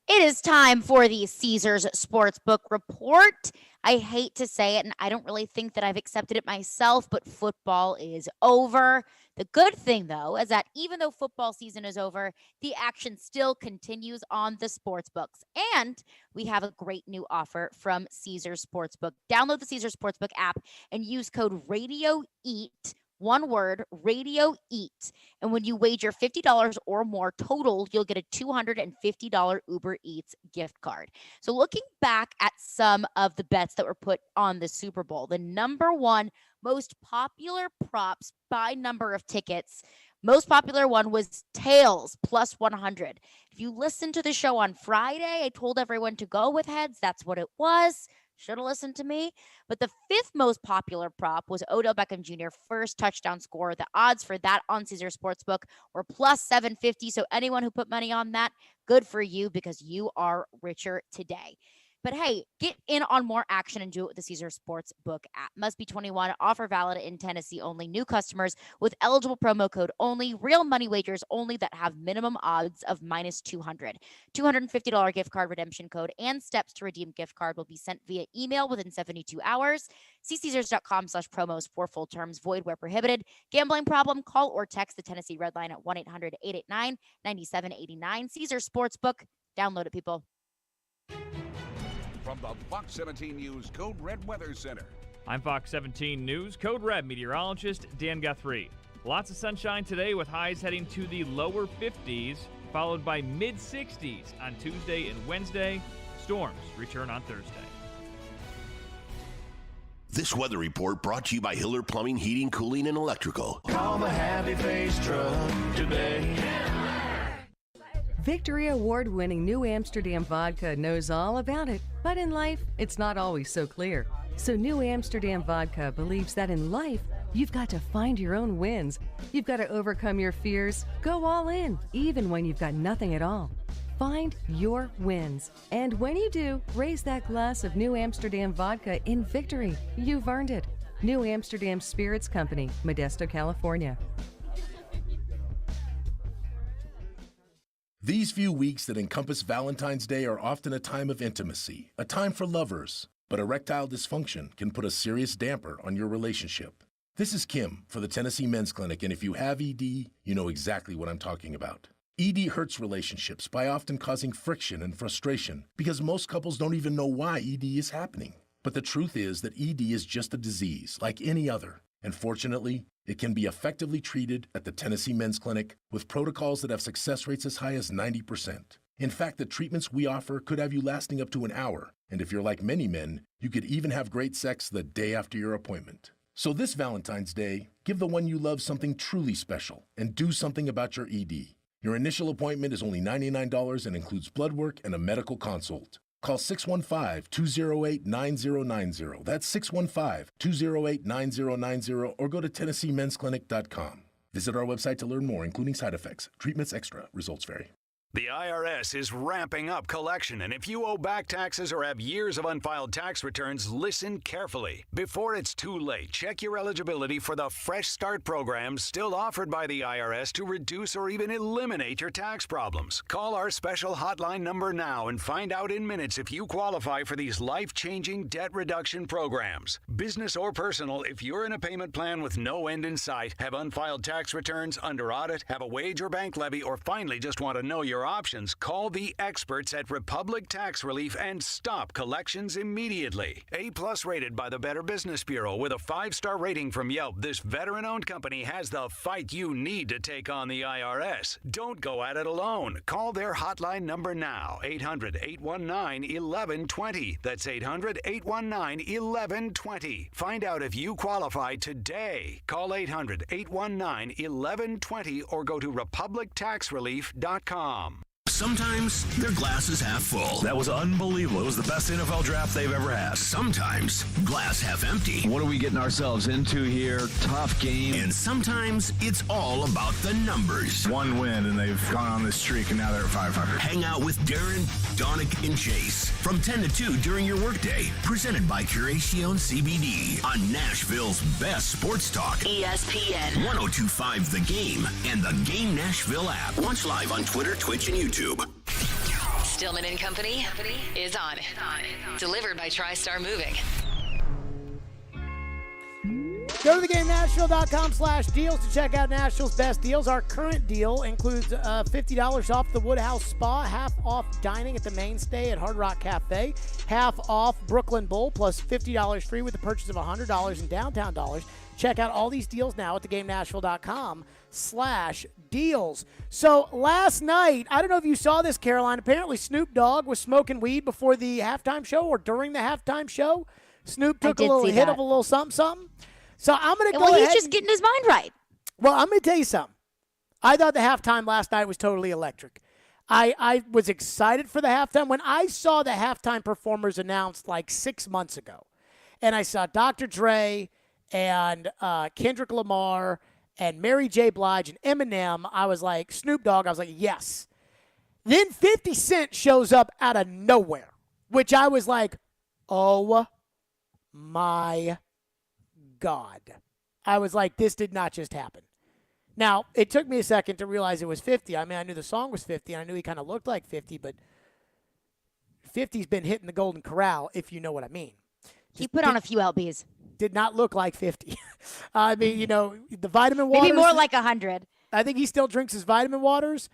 It is time for the Caesars Sportsbook Report. I hate to say it, and I don't really think that I've accepted it myself, but football is over. The good thing, though, is that even though football season is over, the action still continues on the sportsbooks. And we have a great new offer from Caesars Sportsbook. Download the Caesars Sportsbook app and use code RADIOEAT. One word, Radio Eat. And when you wager $50 or more total, you'll get a $250 Uber Eats gift card. So looking back at some of the bets that were put on the Super Bowl, the number one most popular props by number of tickets, most popular one was tails plus 100. If you listened to the show on Friday, I told everyone to go with heads. That's what it was. Should have listened to me. But the fifth most popular prop was Odell Beckham Jr. first touchdown score. The odds for that on Caesars Sportsbook were plus 750. So anyone who put money on that, good for you because you are richer today. But hey, get in on more action and do it with the Caesars Sportsbook app. Must be 21. Offer valid in Tennessee only. New customers with eligible promo code only. Real money wagers only that have minimum odds of minus 200. $250 gift card redemption code and steps to redeem gift card will be sent via email within 72 hours. See Caesars.com/promos for full terms. Void where prohibited. Gambling problem? Call or text the Tennessee Red Line at 1-800-889-9789. Caesars Sportsbook. Download it, people. From the Fox 17 News Code Red Weather Center. I'm Fox 17 News Code Red meteorologist Dan Guthrie. Lots of sunshine today with highs heading to the lower 50s, followed by mid-60s on Tuesday and Wednesday. Storms return on Thursday. This weather report brought to you by Hiller Plumbing, Heating, Cooling, and Electrical. Call the Happy Face Truck today. Victory Award-winning New Amsterdam Vodka knows all about it. But in life, it's not always so clear. So New Amsterdam Vodka believes that in life, you've got to find your own wins. You've got to overcome your fears, go all in, even when you've got nothing at all. Find your wins. And when you do, raise that glass of New Amsterdam Vodka in victory. You've earned it. New Amsterdam Spirits Company, Modesto, California. These few weeks that encompass Valentine's Day are often a time of intimacy, a time for lovers. But erectile dysfunction can put a serious damper on your relationship. This is Kim for the Tennessee Men's Clinic, and if you have ED, you know exactly what I'm talking about. ED hurts relationships by often causing friction and frustration because most couples don't even know why ED is happening. But the truth is that ED is just a disease like any other. And fortunately, it can be effectively treated at the Tennessee Men's Clinic with protocols that have success rates as high as 90%. In fact, the treatments we offer could have you lasting up to an hour. And if you're like many men, you could even have great sex the day after your appointment. So this Valentine's Day, give the one you love something truly special and do something about your ED. Your initial appointment is only $99 and includes blood work and a medical consult. Call 615-208-9090. That's 615-208-9090 or go to TennesseeMen'sClinic.com. Visit our website to learn more, including side effects. Treatments extra. Results vary. The IRS is ramping up collection, and if you owe back taxes or have years of unfiled tax returns, listen carefully. Before it's too late, check your eligibility for the Fresh Start program still offered by the IRS to reduce or even eliminate your tax problems. Call our special hotline number now and find out in minutes if you qualify for these life-changing debt reduction programs. Business or personal, if you're in a payment plan with no end in sight, have unfiled tax returns, under audit, have a wage or bank levy, or finally just want to know your options, call the experts at Republic Tax Relief and stop collections immediately. A+ rated by the Better Business Bureau with a 5-star rating from Yelp, this veteran-owned company has the fight you need to take on the IRS. Don't go at it alone. Call their hotline number now, 800-819-1120. That's 800-819-1120. Find out if you qualify today. Call 800-819-1120 or go to republictaxrelief.com. Sometimes their glass is half full. That was unbelievable. It was the best NFL draft they've ever had. Sometimes glass half empty. What are we getting ourselves into here? Tough game. And sometimes it's all about the numbers. One win, and they've gone on this streak, and now they're at 500. Hang out with Darren, Donick, and Chase from 10 to 2 during your workday. Presented by Curacion CBD on Nashville's best sports talk. ESPN 102.5 The Game and the Game Nashville app. Watch live on Twitter, Twitch, and YouTube. Stillman and Company is on. Delivered by TriStar Moving. Go to theGameNashville.com/deals to check out Nashville's best deals. Our current deal includes $50 off the Woodhouse Spa, half off dining at the Mainstay at Hard Rock Cafe, half off Brooklyn Bowl, plus $50 free with the purchase of $100 in downtown dollars. Check out all these deals now at theGameNashville.com/deals. So last night, I don't know if you saw this, Caroline. Apparently Snoop Dogg was smoking weed before the halftime show or during the halftime show. Snoop took a little hit of a little something. So I'm going to go ahead. Well, he's just getting his mind right. Well, I'm going to tell you something. I thought the halftime last night was totally electric. I was excited for the halftime. When I saw the halftime performers announced like 6 months ago, and I saw Dr. Dre and Kendrick Lamar and Mary J. Blige and Eminem, I was like, Snoop Dogg, I was like, yes. Then 50 Cent shows up out of nowhere, which I was like, oh my God. I was like, this did not just happen. Now, it took me a second to realize it was 50. I mean, I knew the song was 50, and I knew he kind of looked like 50, but 50's been hitting the Golden Corral, if you know what I mean. He put on a few LBs. Did not look like 50. I mean, you know, the vitamin waters. Maybe more like 100. I think he still drinks his vitamin waters.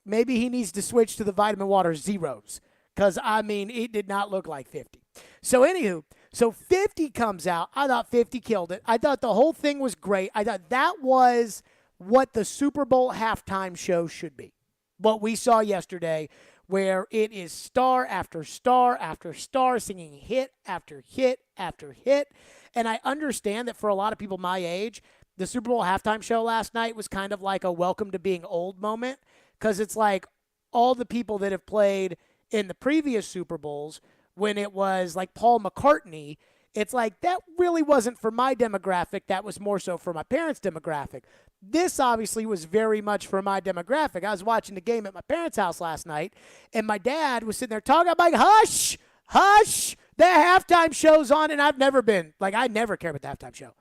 Maybe he needs to switch to the vitamin water zeros because, I mean, it did not look like 50. So, anywho, so 50 comes out. I thought 50 killed it. I thought the whole thing was great. I thought that was what the Super Bowl halftime show should be. What we saw yesterday, where it is star after star after star singing hit after hit after hit. And I understand that for a lot of people my age, the Super Bowl halftime show last night was kind of like a welcome to being old moment because it's like all the people that have played in the previous Super Bowls when it was like Paul McCartney, it's like that really wasn't for my demographic. That was more so for my parents' demographic. This obviously was very much for my demographic. I was watching the game at my parents' house last night, and my dad was sitting there talking. I'm like, hush, hush, the halftime show's on, and I've never been, like, I never care about the halftime show.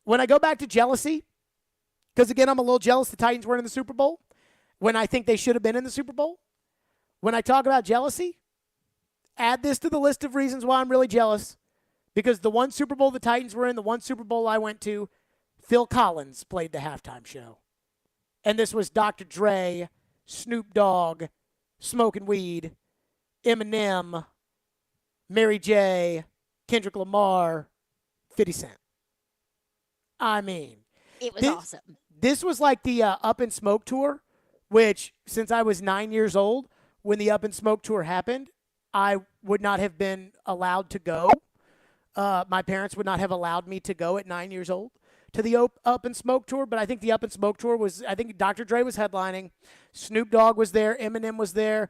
When I go back to jealousy, because, again, I'm a little jealous the Titans weren't in the Super Bowl, when I think they should have been in the Super Bowl, when I talk about jealousy, add this to the list of reasons why I'm really jealous, because the one Super Bowl the Titans were in, the one Super Bowl I went to, Phil Collins played the halftime show. And this was Dr. Dre, Snoop Dogg, smoking weed, Eminem, Mary J., Kendrick Lamar, 50 Cent. I mean. It was awesome. This was like the Up in Smoke tour, which since I was 9 years old, when the Up in Smoke tour happened, I would not have been allowed to go. My parents would not have allowed me to go at 9 years old to the Up in Smoke tour, but I think the Up in Smoke tour was, I think Dr. Dre was headlining, Snoop Dogg was there, Eminem was there,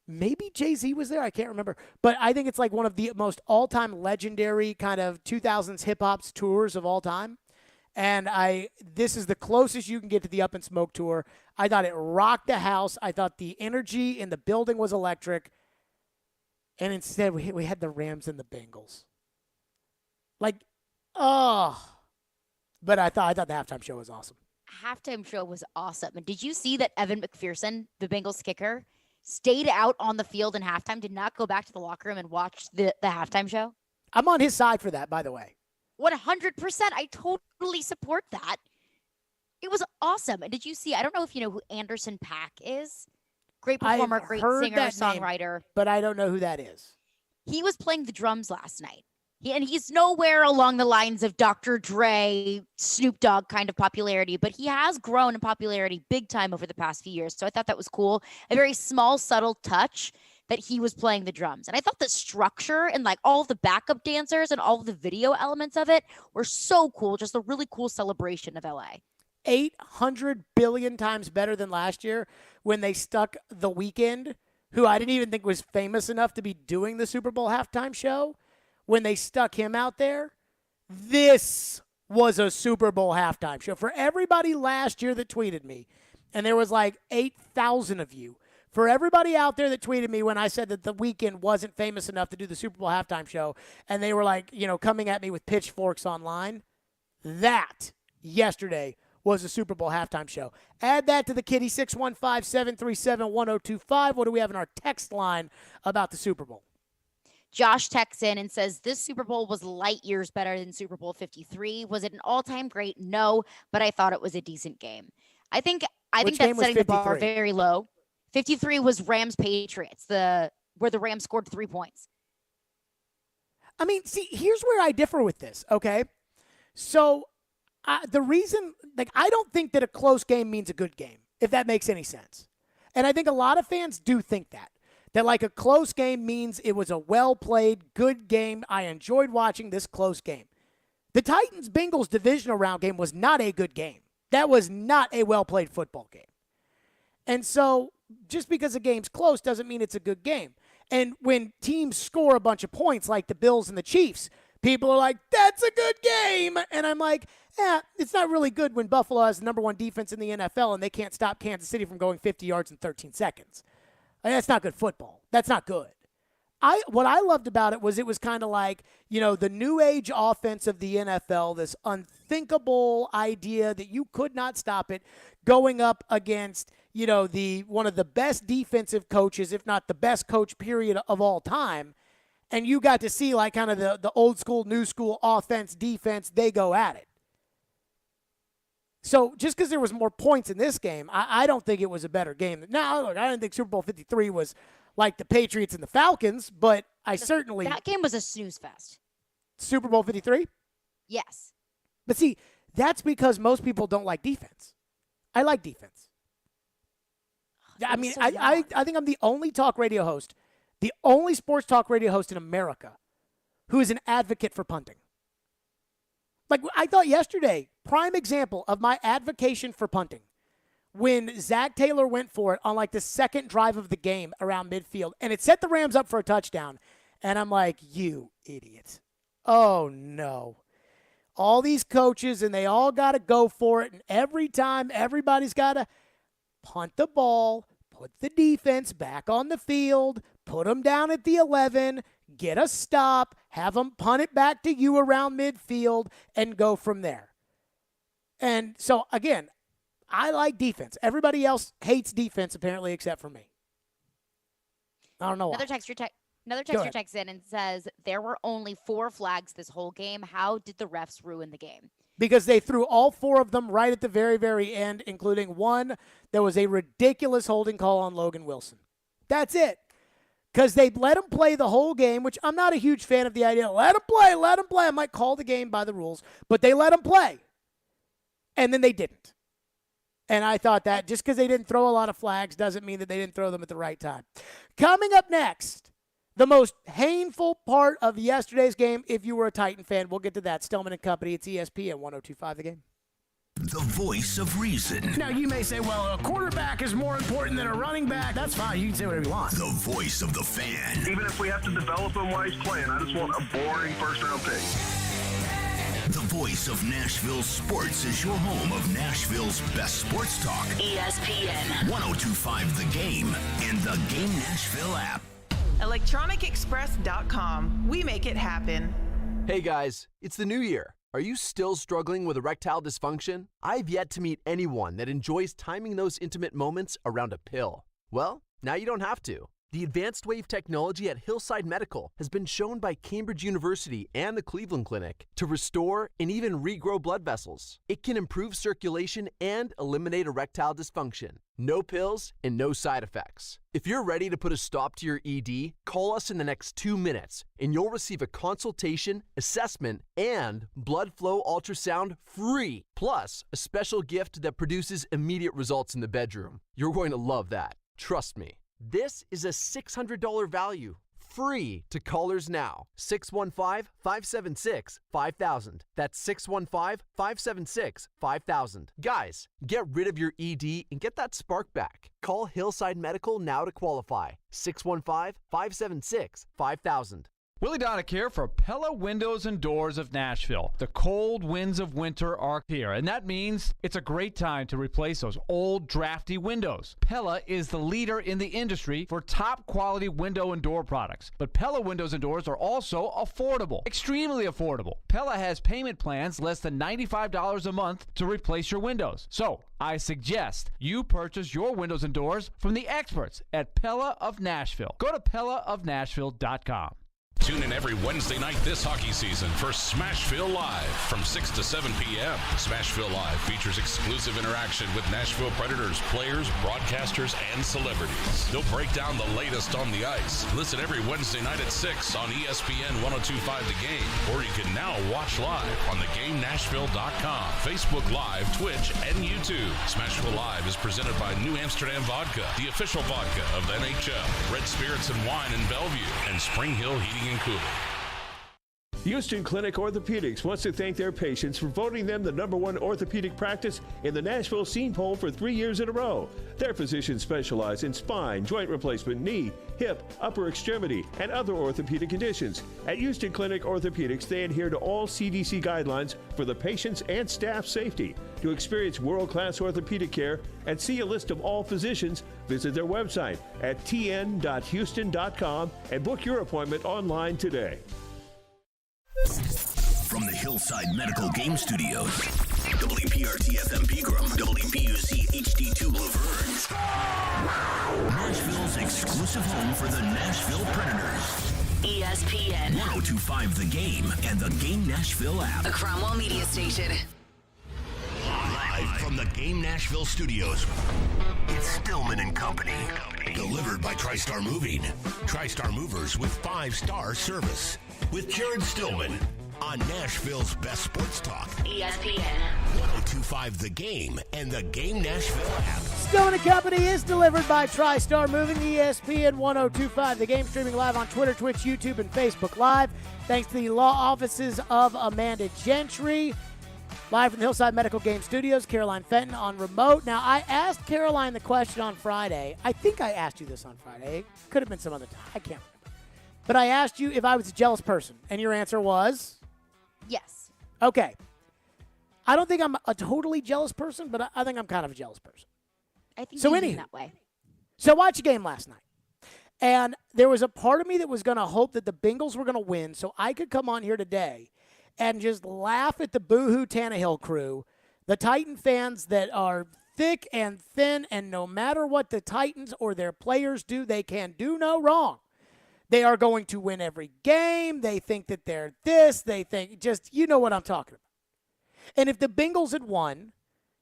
maybe Jay-Z was there, I can't remember, but I think it's like one of the most all-time legendary kind of 2000s hip-hop tours of all time, And this is the closest you can get to the Up in Smoke tour. I thought it rocked the house. I thought the energy in the building was electric. And instead, we had the Rams and the Bengals. Like, oh. But I thought the halftime show was awesome. Halftime show was awesome. And did you see that Evan McPherson, the Bengals kicker, stayed out on the field in halftime, did not go back to the locker room and watch the halftime show? I'm on his side for that, by the way. 100%. I totally support that. It was awesome. And did you see, I don't know if you know who Anderson .Paak is. Great performer, great singer, songwriter. But I don't know who that is. He was playing the drums last night. He's nowhere along the lines of Dr. Dre, Snoop Dogg kind of popularity, but he has grown in popularity big time over the past few years. So I thought that was cool. A very small, subtle touch that he was playing the drums. And I thought the structure and like all the backup dancers and all the video elements of it were so cool. Just a really cool celebration of LA. 800 billion times better than last year when they stuck The Weeknd, who I didn't even think was famous enough to be doing the Super Bowl halftime show. When they stuck him out there, this was a Super Bowl halftime show. For everybody last year that tweeted me, and there was like 8,000 of you, for everybody out there that tweeted me when I said that The Weeknd wasn't famous enough to do the Super Bowl halftime show, and they were like, coming at me with pitchforks online, that yesterday was a Super Bowl halftime show. Add that to the Kitty 615-737-1025. What do we have in our text line about the Super Bowl? Josh texts in and says, this Super Bowl was light years better than Super Bowl 53. Was it an all-time great? No, but I thought it was a decent game. I think that's setting the bar very low. 53 was Rams-Patriots, where the Rams scored 3 points. I mean, see, here's where I differ with this, okay? So the reason, I don't think that a close game means a good game, if that makes any sense. And I think a lot of fans do think that a close game means it was a well-played, good game. I enjoyed watching this close game. The Titans-Bengals divisional round game was not a good game. That was not a well-played football game. And so just because a game's close doesn't mean it's a good game. And when teams score a bunch of points like the Bills and the Chiefs, people are like, that's a good game. And I'm like, it's not really good when Buffalo has the number one defense in the NFL and they can't stop Kansas City from going 50 yards in 13 seconds. That's not good football. That's not good. What I loved about it was kind of like, the new age offense of the NFL, this unthinkable idea that you could not stop it going up against, one of the best defensive coaches, if not the best coach period of all time. And you got to see like kind of the old school, new school offense, defense, they go at it. So just because there was more points in this game, I don't think it was a better game. Now, look, I didn't think Super Bowl 53 was like the Patriots and the Falcons, but that game was a snooze fest. Super Bowl 53? Yes. But see, that's because most people don't like defense. I like defense. I mean, I think I'm the only talk radio host, the only sports talk radio host in America who is an advocate for punting. Like I thought yesterday, prime example of my advocation for punting. When Zach Taylor went for it on like the second drive of the game around midfield, and it set the Rams up for a touchdown. And I'm like, you idiot. Oh, no. All these coaches, and they all got to go for it. And every time, everybody's got to punt the ball, put the defense back on the field, put them down at the 11, get a stop, have them punt it back to you around midfield, and go from there. And so, again, I like defense. Everybody else hates defense, apparently, except for me. I don't know why. Another texter texts in and says, there were only 4 flags this whole game. How did the refs ruin the game? Because they threw all 4 of them right at the very, very end, including one that was a ridiculous holding call on Logan Wilson. That's it. Because they let him play the whole game, which I'm not a huge fan of the idea. Let him play, let him play. I might call the game by the rules, but they let him play. And then they didn't. And I thought that just because they didn't throw a lot of flags doesn't mean that they didn't throw them at the right time. Coming up next, the most painful part of yesterday's game, if you were a Titan fan, we'll get to that. Stillman and Company, it's ESPN 102.5 The Game. The voice of reason. Now, you may say, well, a quarterback is more important than a running back. That's fine. You can say whatever you want. The voice of the fan. Even if we have to develop him while he's playing, I just want a boring first-round pick. The voice of Nashville sports is your home of Nashville's best sports talk. ESPN 1025 The Game and the Game Nashville app. ElectronicExpress.com. We make it happen. Hey guys, it's the new year. Are you still struggling with erectile dysfunction? I've yet to meet anyone that enjoys timing those intimate moments around a pill. Well, now you don't have to. The advanced wave technology at Hillside Medical has been shown by Cambridge University and the Cleveland Clinic to restore and even regrow blood vessels. It can improve circulation and eliminate erectile dysfunction. No pills and no side effects. If you're ready to put a stop to your ED, call us in the next 2 minutes and you'll receive a consultation, assessment, and blood flow ultrasound free, plus a special gift that produces immediate results in the bedroom. You're going to love that. Trust me. This is a $600 value, free to callers now. 615-576-5000. That's 615-576-5000. Guys, get rid of your ED and get that spark back. Call Hillside Medical now to qualify. 615-576-5000. Willie Donick here for Pella Windows and Doors of Nashville. The cold winds of winter are here, and that means it's a great time to replace those old, drafty windows. Pella is the leader in the industry for top-quality window and door products. But Pella Windows and Doors are also affordable, extremely affordable. Pella has payment plans less than $95 a month to replace your windows. So, I suggest you purchase your windows and doors from the experts at Pella of Nashville. Go to PellaofNashville.com. Tune in every Wednesday night this hockey season for Smashville Live from 6 to 7 p.m. Smashville Live features exclusive interaction with Nashville Predators players, broadcasters, and celebrities. They'll break down the latest on the ice. Listen every Wednesday night at 6 on ESPN 1025 The Game, or you can now watch live on theGameNashville.com, Facebook Live, Twitch, and YouTube. Smashville Live is presented by New Amsterdam Vodka, the official vodka of the NHL, Red Spirits and Wine in Bellevue, and Spring Hill Heating and Cooling. Houston Clinic Orthopedics wants to thank their patients for voting them the #1 orthopedic practice in the Nashville Scene Poll for 3 years in a row. Their physicians specialize in spine, joint replacement, knee, hip, upper extremity, and other orthopedic conditions. At Houston Clinic Orthopedics, they adhere to all CDC guidelines for the patient's and staff safety. To experience world-class orthopedic care and see a list of all physicians, visit their website at tn.houston.com and book your appointment online today. From the Hillside Medical Game Studios, WPRT-FM Pegram, WPUC HD2 Laverne, Nashville's exclusive home for the Nashville Predators. ESPN 1025 The Game and the Game Nashville app. A Cromwell Media Station. Live from the Game Nashville studios, it's Stillman and Company. Delivered by TriStar Moving. TriStar Movers with 5-star service. With Jared Stillman on Nashville's best sports talk. ESPN 1025 The Game and the Game Nashville app. Stillman & Company is delivered by TriStar Moving, ESPN 1025. The Game streaming live on Twitter, Twitch, YouTube, and Facebook Live. Thanks to the law offices of Amanda Gentry. Live from the Hillside Medical Game Studios, Caroline Fenton on remote. Now, I asked Caroline the question on Friday. I think I asked you this on Friday. It could have been some other time. I can't remember. But I asked you if I was a jealous person, and your answer was? Yes. Okay. I don't think I'm a totally jealous person, but I think I'm kind of a jealous person. I think so you anywho, mean that way. So I watched a game last night, and there was a part of me that was going to hope that the Bengals were going to win so I could come on here today and just laugh at the boo-hoo Tannehill crew, the Titan fans that are thick and thin, and no matter what the Titans or their players do, they can do no wrong. They are going to win every game. They think that they're this. They think just, you know what I'm talking about. And if the Bengals had won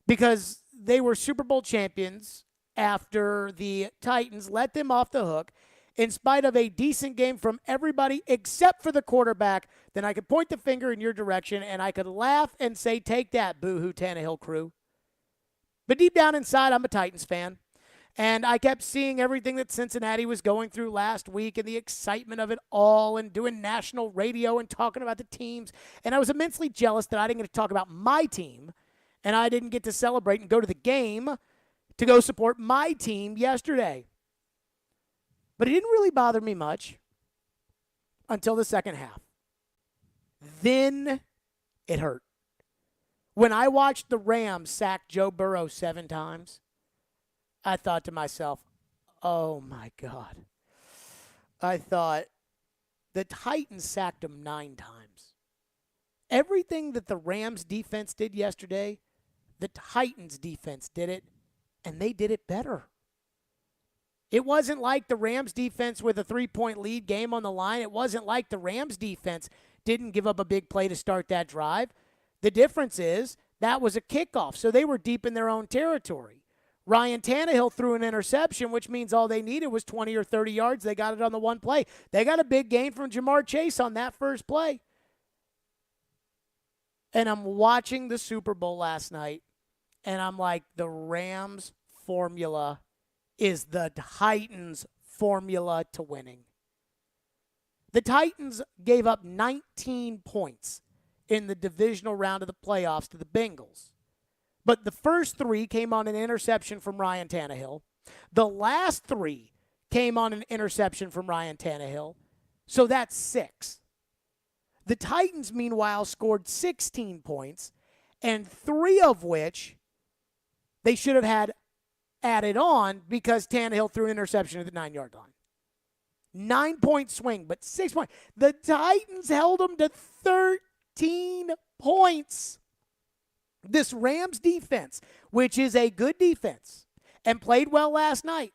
because they were Super Bowl champions after the Titans let them off the hook, in spite of a decent game from everybody except for the quarterback, then I could point the finger in your direction and I could laugh and say, take that, boo-hoo Tannehill crew. But deep down inside, I'm a Titans fan. And I kept seeing everything that Cincinnati was going through last week and the excitement of it all and doing national radio and talking about the teams. And I was immensely jealous that I didn't get to talk about my team and I didn't get to celebrate and go to the game to go support my team yesterday. But it didn't really bother me much until the second half. Then it hurt. When I watched the Rams sack Joe Burrow 7 times, I thought to myself, oh my God. I thought the Titans sacked him 9 times. Everything that the Rams defense did yesterday, the Titans defense did it, and they did it better. It wasn't like the Rams defense with a 3-point lead, game on the line. It wasn't like the Rams defense didn't give up a big play to start that drive. The difference is that was a kickoff, so they were deep in their own territory. Ryan Tannehill threw an interception, which means all they needed was 20 or 30 yards. They got it on the one play. They got a big gain from Jamar Chase on that first play. And I'm watching the Super Bowl last night, and I'm like, the Rams formula is the Titans' formula to winning. The Titans gave up 19 points in the divisional round of the playoffs to the Bengals. But the first 3 came on an interception from Ryan Tannehill. The last 3 came on an interception from Ryan Tannehill. So that's 6. The Titans, meanwhile, scored 16 points, and 3 of which they should have had added on because Tannehill threw an interception at the 9-yard line. 9-point swing, but 6 points. The Titans held them to 13 points. This Rams defense, which is a good defense and played well last night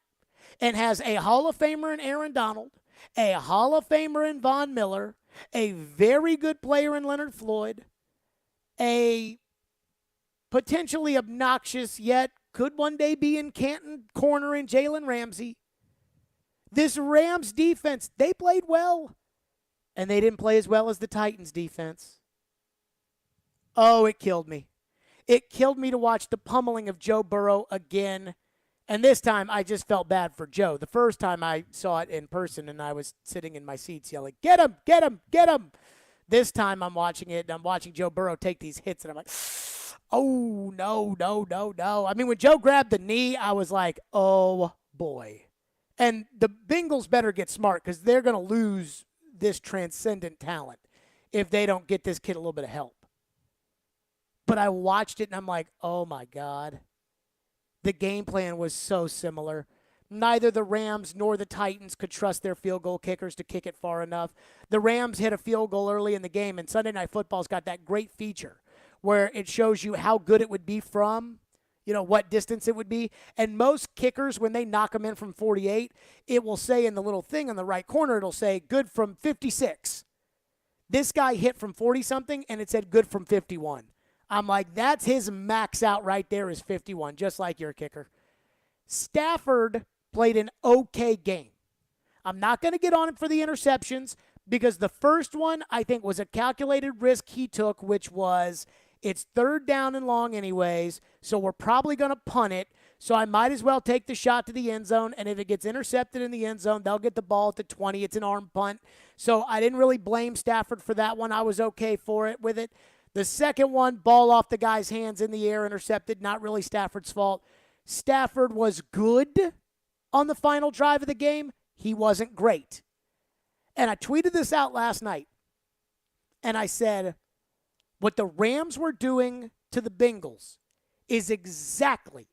and has a Hall of Famer in Aaron Donald, a Hall of Famer in Von Miller, a very good player in Leonard Floyd, a potentially obnoxious yet could one day be in Canton corner in Jalen Ramsey. This Rams defense, they played well, and they didn't play as well as the Titans defense. Oh, it killed me. It killed me to watch the pummeling of Joe Burrow again. And this time, I just felt bad for Joe. The first time I saw it in person, and I was sitting in my seats yelling, get him, get him, get him. This time, I'm watching it, and I'm watching Joe Burrow take these hits, and I'm like, oh, no, no, no, no. I mean, when Joe grabbed the knee, I was like, oh, boy. And the Bengals better get smart because they're going to lose this transcendent talent if they don't get this kid a little bit of help. But I watched it, and I'm like, oh, my God. The game plan was so similar. Neither the Rams nor the Titans could trust their field goal kickers to kick it far enough. The Rams hit a field goal early in the game, and Sunday Night Football's got that great feature where it shows you how good it would be from, what distance it would be. And most kickers, when they knock them in from 48, it will say in the little thing on the right corner, it'll say good from 56. This guy hit from 40-something, and it said good from 51. I'm like, that's his max out right there is 51, just like your kicker. Stafford played an okay game. I'm not going to get on him for the interceptions because the first one, I think, was a calculated risk he took, which was it's 3rd down and long anyways, so we're probably going to punt it, so I might as well take the shot to the end zone, and if it gets intercepted in the end zone, they'll get the ball at the 20. It's an arm punt. So I didn't really blame Stafford for that one. I was okay with it. The second one, ball off the guy's hands in the air, intercepted, not really Stafford's fault. Stafford was good on the final drive of the game. He wasn't great. And I tweeted this out last night, and I said, what the Rams were doing to the Bengals is exactly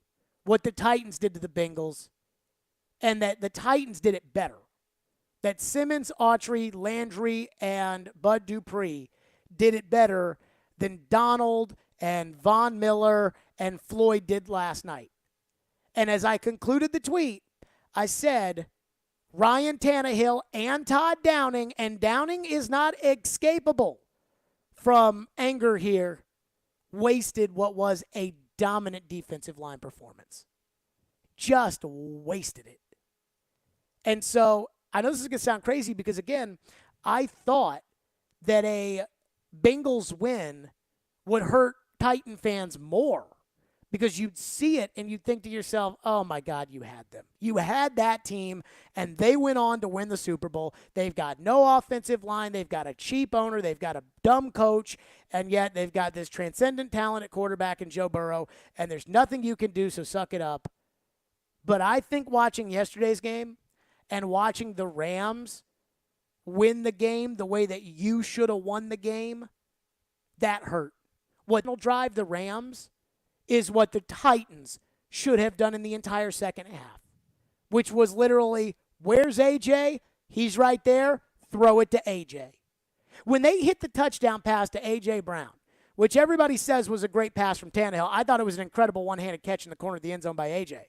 what the Titans did to the Bengals, and that the Titans did it better. That Simmons, Autry, Landry, and Bud Dupree did it better than Donald and Von Miller and Floyd did last night. And as I concluded the tweet, I said, Ryan Tannehill and Todd Downing, and Downing is not escapable from anger here, wasted what was a dominant defensive line performance. Just wasted it. And so I know this is going to sound crazy because, again, I thought that a Bengals win would hurt Titan fans more because you'd see it and you'd think to yourself, oh, my God, you had them. You had that team, and they went on to win the Super Bowl. They've got no offensive line. They've got a cheap owner. They've got a dumb coach, and yet they've got this transcendent talent at quarterback in Joe Burrow, and there's nothing you can do, so suck it up. But I think watching yesterday's game and watching the Rams win the game the way that you should have won the game, that hurt. What will drive the Rams is what the Titans should have done in the entire second half, which was literally, where's AJ? He's right there. Throw it to AJ. When they hit the touchdown pass to A.J. Brown, which everybody says was a great pass from Tannehill, I thought it was an incredible one-handed catch in the corner of the end zone by A.J.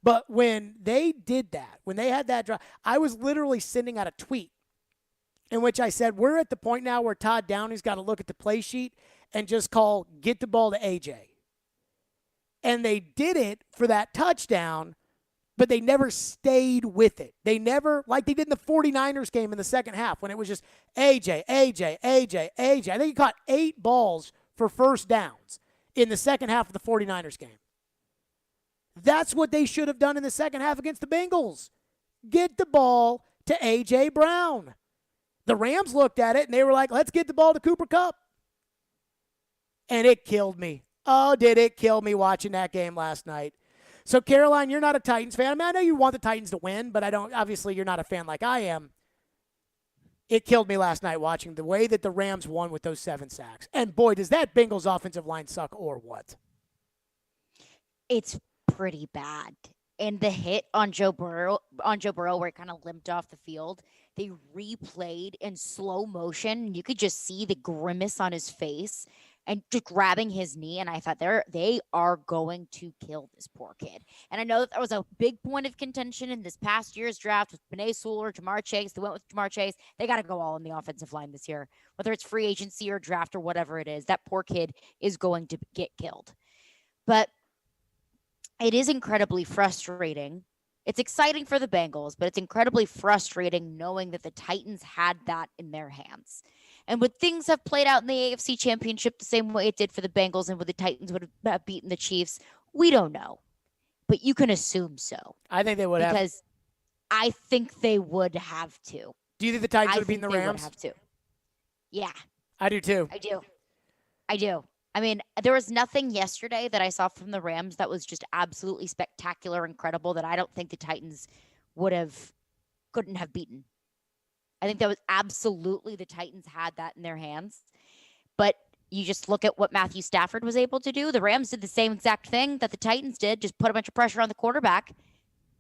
But when they did that, when they had that drive, I was literally sending out a tweet in which I said, we're at the point now where Todd Downey's got to look at the play sheet and just call, get the ball to A.J. And they did it for that touchdown, but they never stayed with it. They never, like they did in the 49ers game in the second half when it was just AJ. I think he caught 8 balls for first downs in the second half of the 49ers game. That's what they should have done in the second half against the Bengals. Get the ball to A.J. Brown. The Rams looked at it and they were like, let's get the ball to Cooper Kupp. And it killed me. Oh, did it kill me watching that game last night. So, Caroline, you're not a Titans fan. I mean, I know you want the Titans to win, but obviously you're not a fan like I am. It killed me last night watching the way that the Rams won with those 7 sacks. And boy, does that Bengals offensive line suck or what? It's pretty bad. And the hit on Joe Burrow where it kind of limped off the field, they replayed in slow motion. You could just see the grimace on his face and just grabbing his knee. And I thought they are going to kill this poor kid. And I know that was a big point of contention in this past year's draft with Penei Sewell, Jamar Chase. They went with Jamar Chase. They got to go all in the offensive line this year, whether it's free agency or draft or whatever it is. That poor kid is going to get killed. But it is incredibly frustrating. It's exciting for the Bengals, but it's incredibly frustrating knowing that the Titans had that in their hands. And would things have played out in the AFC Championship the same way it did for the Bengals and would the Titans would have beaten the Chiefs? We don't know. But you can assume so. I think they would have. Because I think they would have to. Do you think the Titans would have beaten the Rams? They would have to. Yeah. I do too. I do. I mean, there was nothing yesterday that I saw from the Rams that was just absolutely spectacular, incredible, that I don't think the Titans couldn't have beaten. I think that was absolutely the Titans had that in their hands. But you just look at what Matthew Stafford was able to do. The Rams did the same exact thing that the Titans did, just put a bunch of pressure on the quarterback.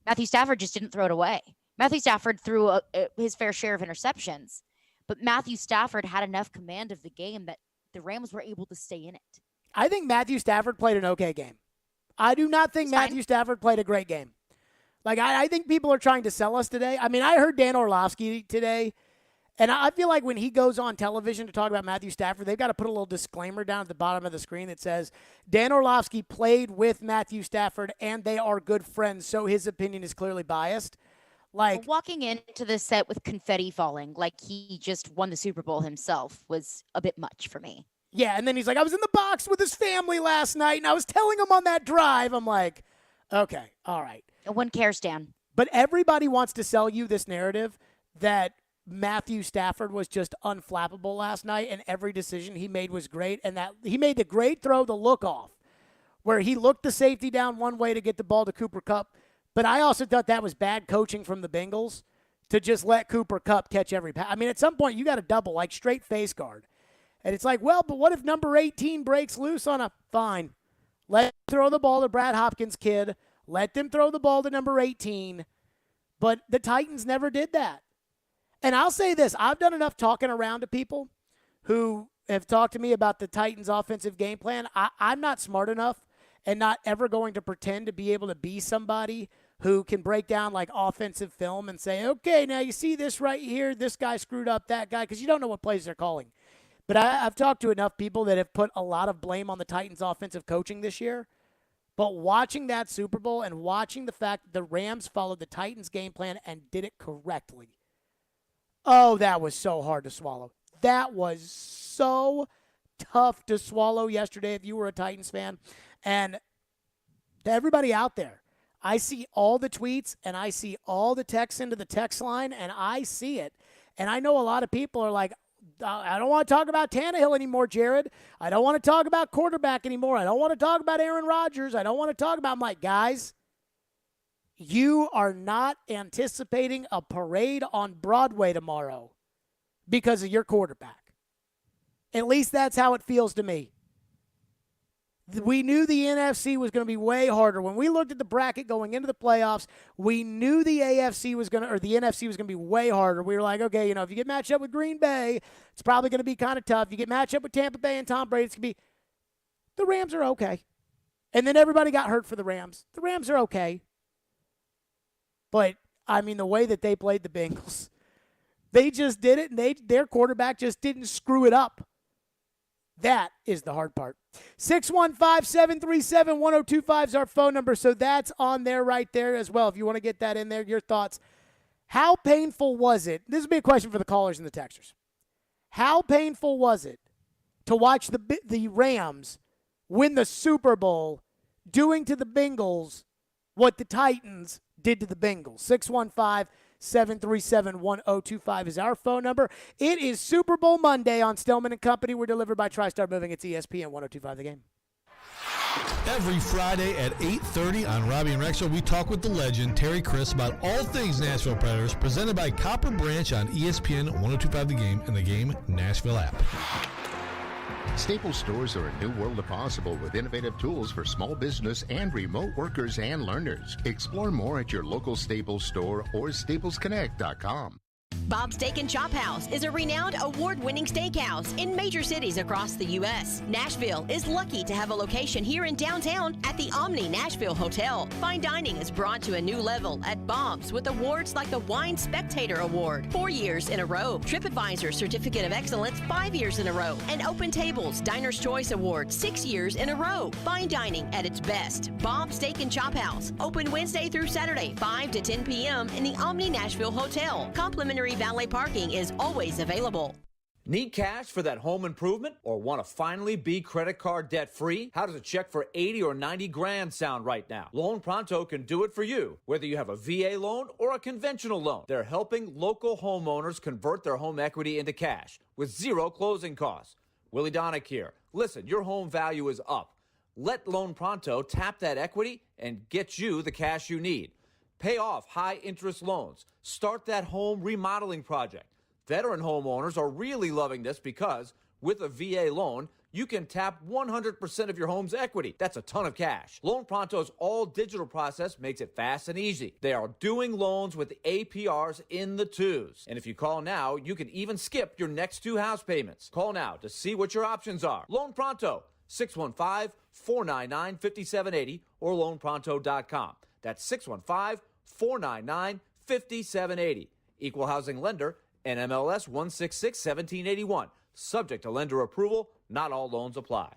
Matthew Stafford just didn't throw it away. Matthew Stafford threw his fair share of interceptions, but Matthew Stafford had enough command of the game that the Rams were able to stay in it. I think Matthew Stafford played an okay game. I do not think Matthew Stafford played a great game. Like, I think people are trying to sell us today. I mean, I heard Dan Orlovsky today, and I feel like when he goes on television to talk about Matthew Stafford, they've got to put a little disclaimer down at the bottom of the screen that says, Dan Orlovsky played with Matthew Stafford, and they are good friends, so his opinion is clearly biased. Like, walking into the set with confetti falling like he just won the Super Bowl himself was a bit much for me. Yeah, and then he's like, I was in the box with his family last night, and I was telling him on that drive. I'm like, okay, all right. No one cares, Dan. But everybody wants to sell you this narrative that Matthew Stafford was just unflappable last night, and every decision he made was great, and that he made the great throw, the look off, where he looked the safety down one way to get the ball to Cooper Kupp. But I also thought that was bad coaching from the Bengals to just let Cooper Kupp catch every pass. I mean, at some point, you got to double, like straight face guard. And it's like, well, but what if number 18 breaks loose on a fine? Let him throw the ball to Brad Hopkins' kid. Let them throw the ball to number 18. But the Titans never did that. And I'll say this. I've done enough talking around to people who have talked to me about the Titans' offensive game plan. I'm not smart enough and not ever going to pretend to be able to be somebody who can break down like offensive film and say, okay, now you see this right here. This guy screwed up that guy, because you don't know what plays they're calling. But I've talked to enough people that have put a lot of blame on the Titans' offensive coaching this year. But watching that Super Bowl and watching the fact that the Rams followed the Titans' game plan and did it correctly, oh, that was so hard to swallow. That was so tough to swallow yesterday if you were a Titans fan. And to everybody out there, I see all the tweets and I see all the texts into the text line, and I see it. And I know a lot of people are like, I don't want to talk about Tannehill anymore, Jared. I don't want to talk about quarterback anymore. I don't want to talk about Aaron Rodgers. I don't want to talk about, I'm like, guys, you are not anticipating a parade on Broadway tomorrow because of your quarterback. At least that's how it feels to me. We knew the NFC was going to be way harder. When we looked at the bracket going into the playoffs, we knew the NFC was going to, or the NFC was going to be way harder. We were like, okay, if you get matched up with Green Bay, it's probably going to be kind of tough. You get matched up with Tampa Bay and Tom Brady, it's going to be, the Rams are okay. And then everybody got hurt for the Rams. The Rams are okay. But, the way that they played the Bengals, they just did it, and their quarterback just didn't screw it up. That is the hard part. 615-737-1025 is our phone number, so that's on there right there as well. If you want to get that in there, your thoughts. How painful was it? This would be a question for the callers and the texters. How painful was it to watch the Rams win the Super Bowl doing to the Bengals what the Titans did to the Bengals? 615-737-1025 is our phone number. It is Super Bowl Monday on Stillman and Company. We're delivered by TriStar Moving. It's ESPN 1025 The Game. Every Friday at 8:30 on Robbie and Rexo, we talk with the legend Terry Chris about all things Nashville Predators, presented by Copper Branch on ESPN 1025 The Game and the Game Nashville app. Staples stores are a new world of possible with innovative tools for small business and remote workers and learners. Explore more at your local Staples store or staplesconnect.com. Bob's Steak and Chop House is a renowned award-winning steakhouse in major cities across the U.S. Nashville is lucky to have a location here in downtown at the Omni Nashville Hotel. Fine dining is brought to a new level at Bob's with awards like the Wine Spectator Award 4 years in a row, TripAdvisor Certificate of Excellence 5 years in a row, and Open Tables Diner's Choice Award 6 years in a row. Fine dining at its best. Bob's Steak and Chop House, open Wednesday through Saturday, 5 to 10 p.m. in the Omni Nashville Hotel. Complimentary valet parking is always available. Need cash for that home improvement or want to finally be credit card debt free? How does a check for 80 or 90 grand sound right now? Loan Pronto can do it for you, whether you have a VA loan or a conventional loan. They're helping local homeowners convert their home equity into cash with zero closing costs. Willie Donick here. Listen, your home value is up. Let Loan Pronto tap that equity and get you the cash you need. Pay off high-interest loans. Start that home remodeling project. Veteran homeowners are really loving this because with a VA loan, you can tap 100% of your home's equity. That's a ton of cash. Loan Pronto's all-digital process makes it fast and easy. They are doing loans with APRs in the twos. And if you call now, you can even skip your next 2 house payments. Call now to see what your options are. Loan Pronto, 615-499-5780 or loanpronto.com. That's 615-499-5780. Equal housing lender, NMLS 166-1781. Subject to lender approval. Not all loans apply.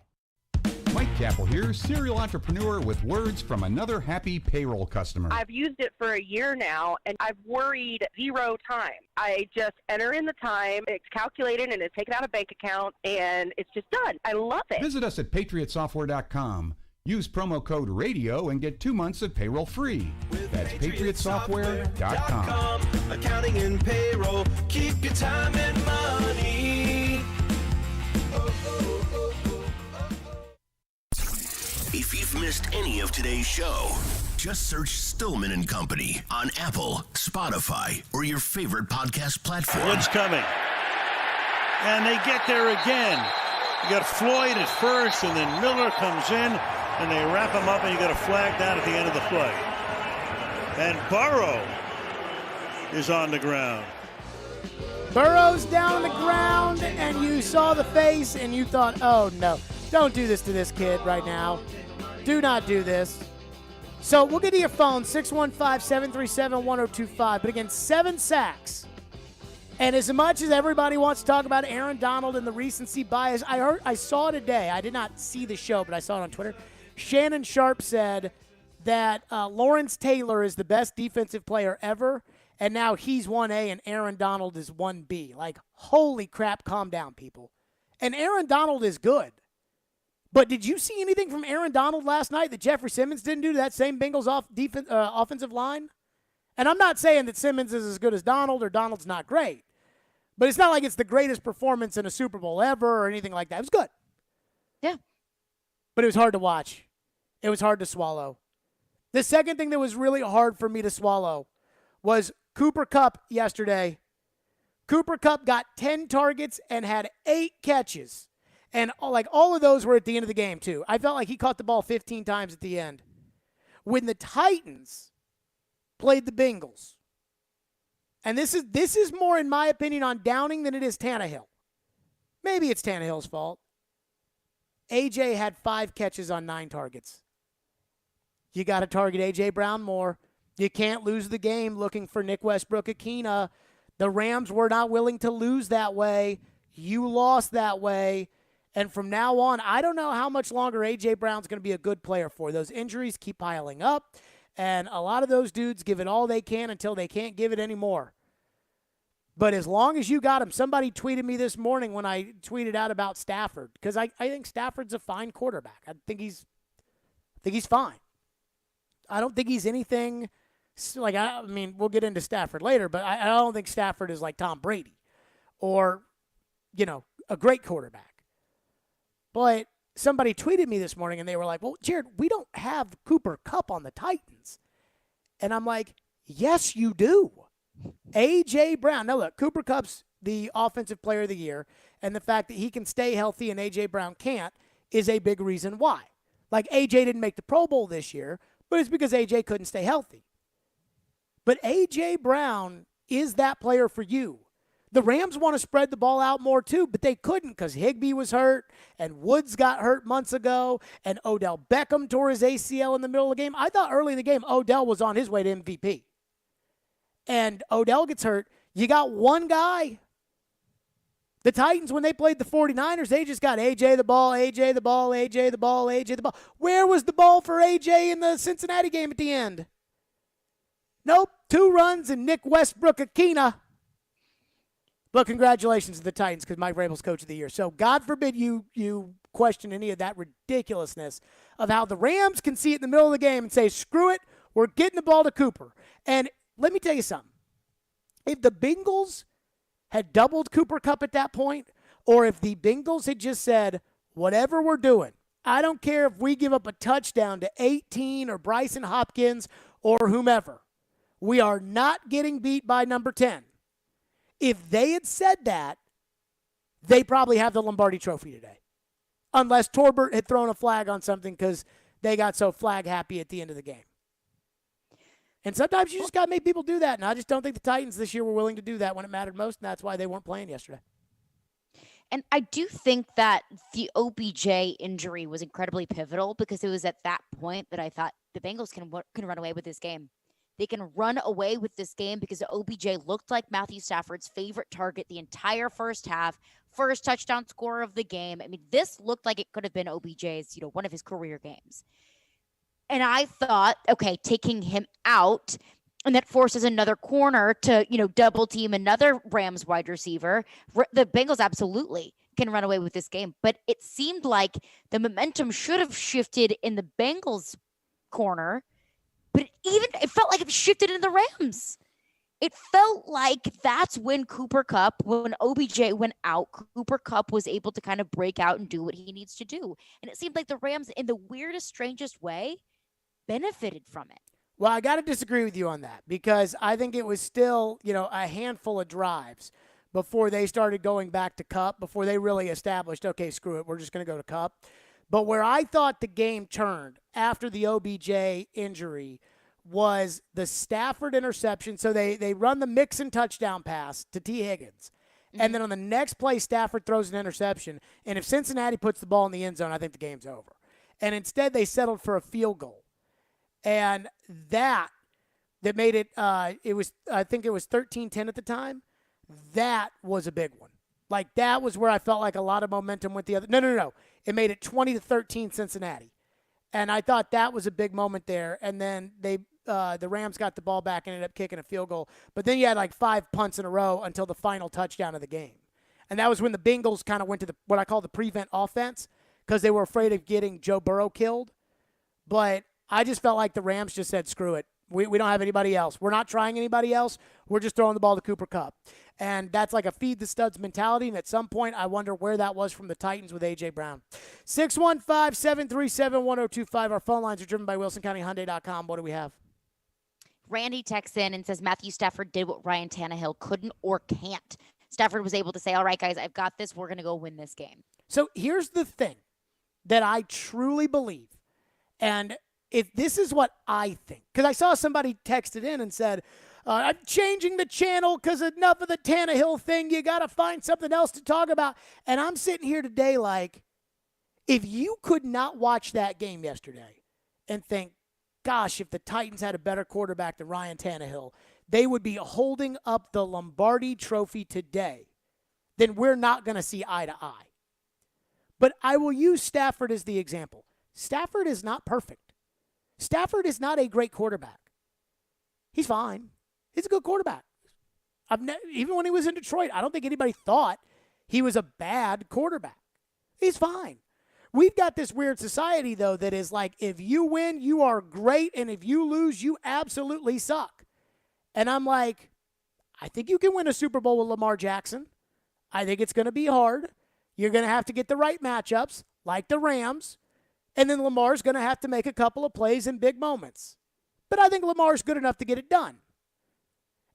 Mike Capel here, serial entrepreneur with words from another happy payroll customer. I've used it for a year now, and I've worried 0 time. I just enter in the time, it's calculated, and it's taken out of bank account, and it's just done. I love it. Visit us at patriotsoftware.com. Use promo code RADIO and get 2 months of payroll free. That's patriotsoftware.com. Accounting and payroll, keep your time and money. If you've missed any of today's show, just search Stillman and Company on Apple, Spotify, or your favorite podcast platform. Woods coming. And they get there again. You got Floyd at first, and then Miller comes in, and they wrap him up, and you got a flag down at the end of the play. And Burrow is on the ground. Burrow's down on the ground, and you saw the face, and you thought, oh, no. Don't do this to this kid right now. Do not do this. So we'll get to your phone, 615-737-1025. But again, 7 sacks. And as much as everybody wants to talk about Aaron Donald and the recency bias, I saw today, I did not see the show, but I saw it on Twitter. Shannon Sharp said that Lawrence Taylor is the best defensive player ever, and now he's 1A and Aaron Donald is 1B. Like, holy crap, calm down, people. And Aaron Donald is good. But did you see anything from Aaron Donald last night that Jeffrey Simmons didn't do to that same Bengals offensive line? And I'm not saying that Simmons is as good as Donald or Donald's not great. But it's not like it's the greatest performance in a Super Bowl ever or anything like that. It was good. Yeah. But it was hard to watch. It was hard to swallow. The second thing that was really hard for me to swallow was Cooper Kupp yesterday. Cooper Kupp got 10 targets and had 8 catches. And all of those were at the end of the game, too. I felt like he caught the ball 15 times at the end. When the Titans played the Bengals, and this is more, in my opinion, on Downing than it is Tannehill. Maybe it's Tannehill's fault. A.J. had 5 catches on 9 targets. You got to target A.J. Brown more. You can't lose the game looking for Nick Westbrook-Akina. The Rams were not willing to lose that way. You lost that way. And from now on, I don't know how much longer A.J. Brown's going to be a good player for. Those injuries keep piling up, and a lot of those dudes give it all they can until they can't give it anymore. But as long as you got him, somebody tweeted me this morning when I tweeted out about Stafford, because I think Stafford's a fine quarterback. I think he's fine. I don't think he's anything like, I mean, we'll get into Stafford later, but I don't think Stafford is like Tom Brady or, a great quarterback. But somebody tweeted me this morning, and they were like, well, Jared, we don't have Cooper Kupp on the Titans. And I'm like, yes, you do. A.J. Brown. Now, look, Cooper Kupp's the offensive player of the year, and the fact that he can stay healthy and A.J. Brown can't is a big reason why. Like, A.J. didn't make the Pro Bowl this year, but it's because A.J. couldn't stay healthy. But A.J. Brown is that player for you. The Rams want to spread the ball out more too, but they couldn't because Higbee was hurt and Woods got hurt months ago and Odell Beckham tore his ACL in the middle of the game. I thought early in the game Odell was on his way to MVP. And Odell gets hurt. You got one guy. The Titans, when they played the 49ers, they just got A.J. the ball, A.J. the ball, A.J. the ball, A.J. the ball. Where was the ball for A.J. in the Cincinnati game at the end? Nope. 2 runs and Nick Westbrook-Akina. But congratulations to the Titans because Mike Vrabel's coach of the year. So God forbid you question any of that ridiculousness of how the Rams can see it in the middle of the game and say, screw it, we're getting the ball to Cooper. And let me tell you something. If the Bengals had doubled Cooper Kupp at that point, or if the Bengals had just said, whatever we're doing, I don't care if we give up a touchdown to 18 or Bryson Hopkins or whomever, we are not getting beat by number 10. If they had said that, they probably have the Lombardi Trophy today. Unless Torbert had thrown a flag on something because they got so flag happy at the end of the game. And sometimes you just got to make people do that. And I just don't think the Titans this year were willing to do that when it mattered most, and that's why they weren't playing yesterday. And I do think that the OBJ injury was incredibly pivotal because it was at that point that I thought the Bengals can run away with this game. They can run away with this game because OBJ looked like Matthew Stafford's favorite target the entire first half, first touchdown scorer of the game. I mean, this looked like it could have been OBJ's, one of his career games. And I thought, okay, taking him out, and that forces another corner to, double team another Rams wide receiver. The Bengals absolutely can run away with this game. But it seemed like the momentum should have shifted in the Bengals corner. But it felt like it shifted in the Rams. It felt like that's when when OBJ went out, Cooper Kupp was able to kind of break out and do what he needs to do. And it seemed like the Rams, in the weirdest, strangest way, benefited from it. Well, I got to disagree with you on that because I think it was still, a handful of drives before they started going back to Kupp, before they really established, okay, screw it, we're just going to go to Kupp. But where I thought the game turned after the OBJ injury was the Stafford interception. So they run the Mixon touchdown pass to T. Higgins. Mm-hmm. And then on the next play, Stafford throws an interception. And if Cincinnati puts the ball in the end zone, I think the game's over. And instead, they settled for a field goal. And that made it, I think it was 13-10 at the time. That was a big one. Like, that was where I felt like a lot of momentum went the other. No. It made it 20-13 Cincinnati. And I thought that was a big moment there. And then the Rams got the ball back and ended up kicking a field goal. But then you had like 5 punts in a row until the final touchdown of the game. And that was when the Bengals kind of went to what I call the prevent offense because they were afraid of getting Joe Burrow killed. But I just felt like the Rams just said, screw it. We don't have anybody else. We're not trying anybody else. We're just throwing the ball to Cooper Kupp. And that's like a feed the studs mentality. And at some point, I wonder where that was from the Titans with A.J. Brown. 615-737-1025. Our phone lines are driven by WilsonCountyHyundai.com. What do we have? Randy texts in and says Matthew Stafford did what Ryan Tannehill couldn't or can't. Stafford was able to say, all right, guys, I've got this. We're going to go win this game. So here's the thing that I truly believe, and this is what I think, because I saw somebody texted in and said, I'm changing the channel because enough of the Tannehill thing. You got to find something else to talk about. And I'm sitting here today like, if you could not watch that game yesterday and think, gosh, if the Titans had a better quarterback than Ryan Tannehill, they would be holding up the Lombardi Trophy today, then we're not going to see eye to eye. But I will use Stafford as the example. Stafford is not perfect. Stafford is not a great quarterback. He's fine. He's a good quarterback. Even when he was in Detroit, I don't think anybody thought he was a bad quarterback. He's fine. We've got this weird society, though, that is like, if you win, you are great, and if you lose, you absolutely suck. And I'm like, I think you can win a Super Bowl with Lamar Jackson. I think it's going to be hard. You're going to have to get the right matchups, like the Rams, and then Lamar's going to have to make a couple of plays in big moments. But I think Lamar's good enough to get it done.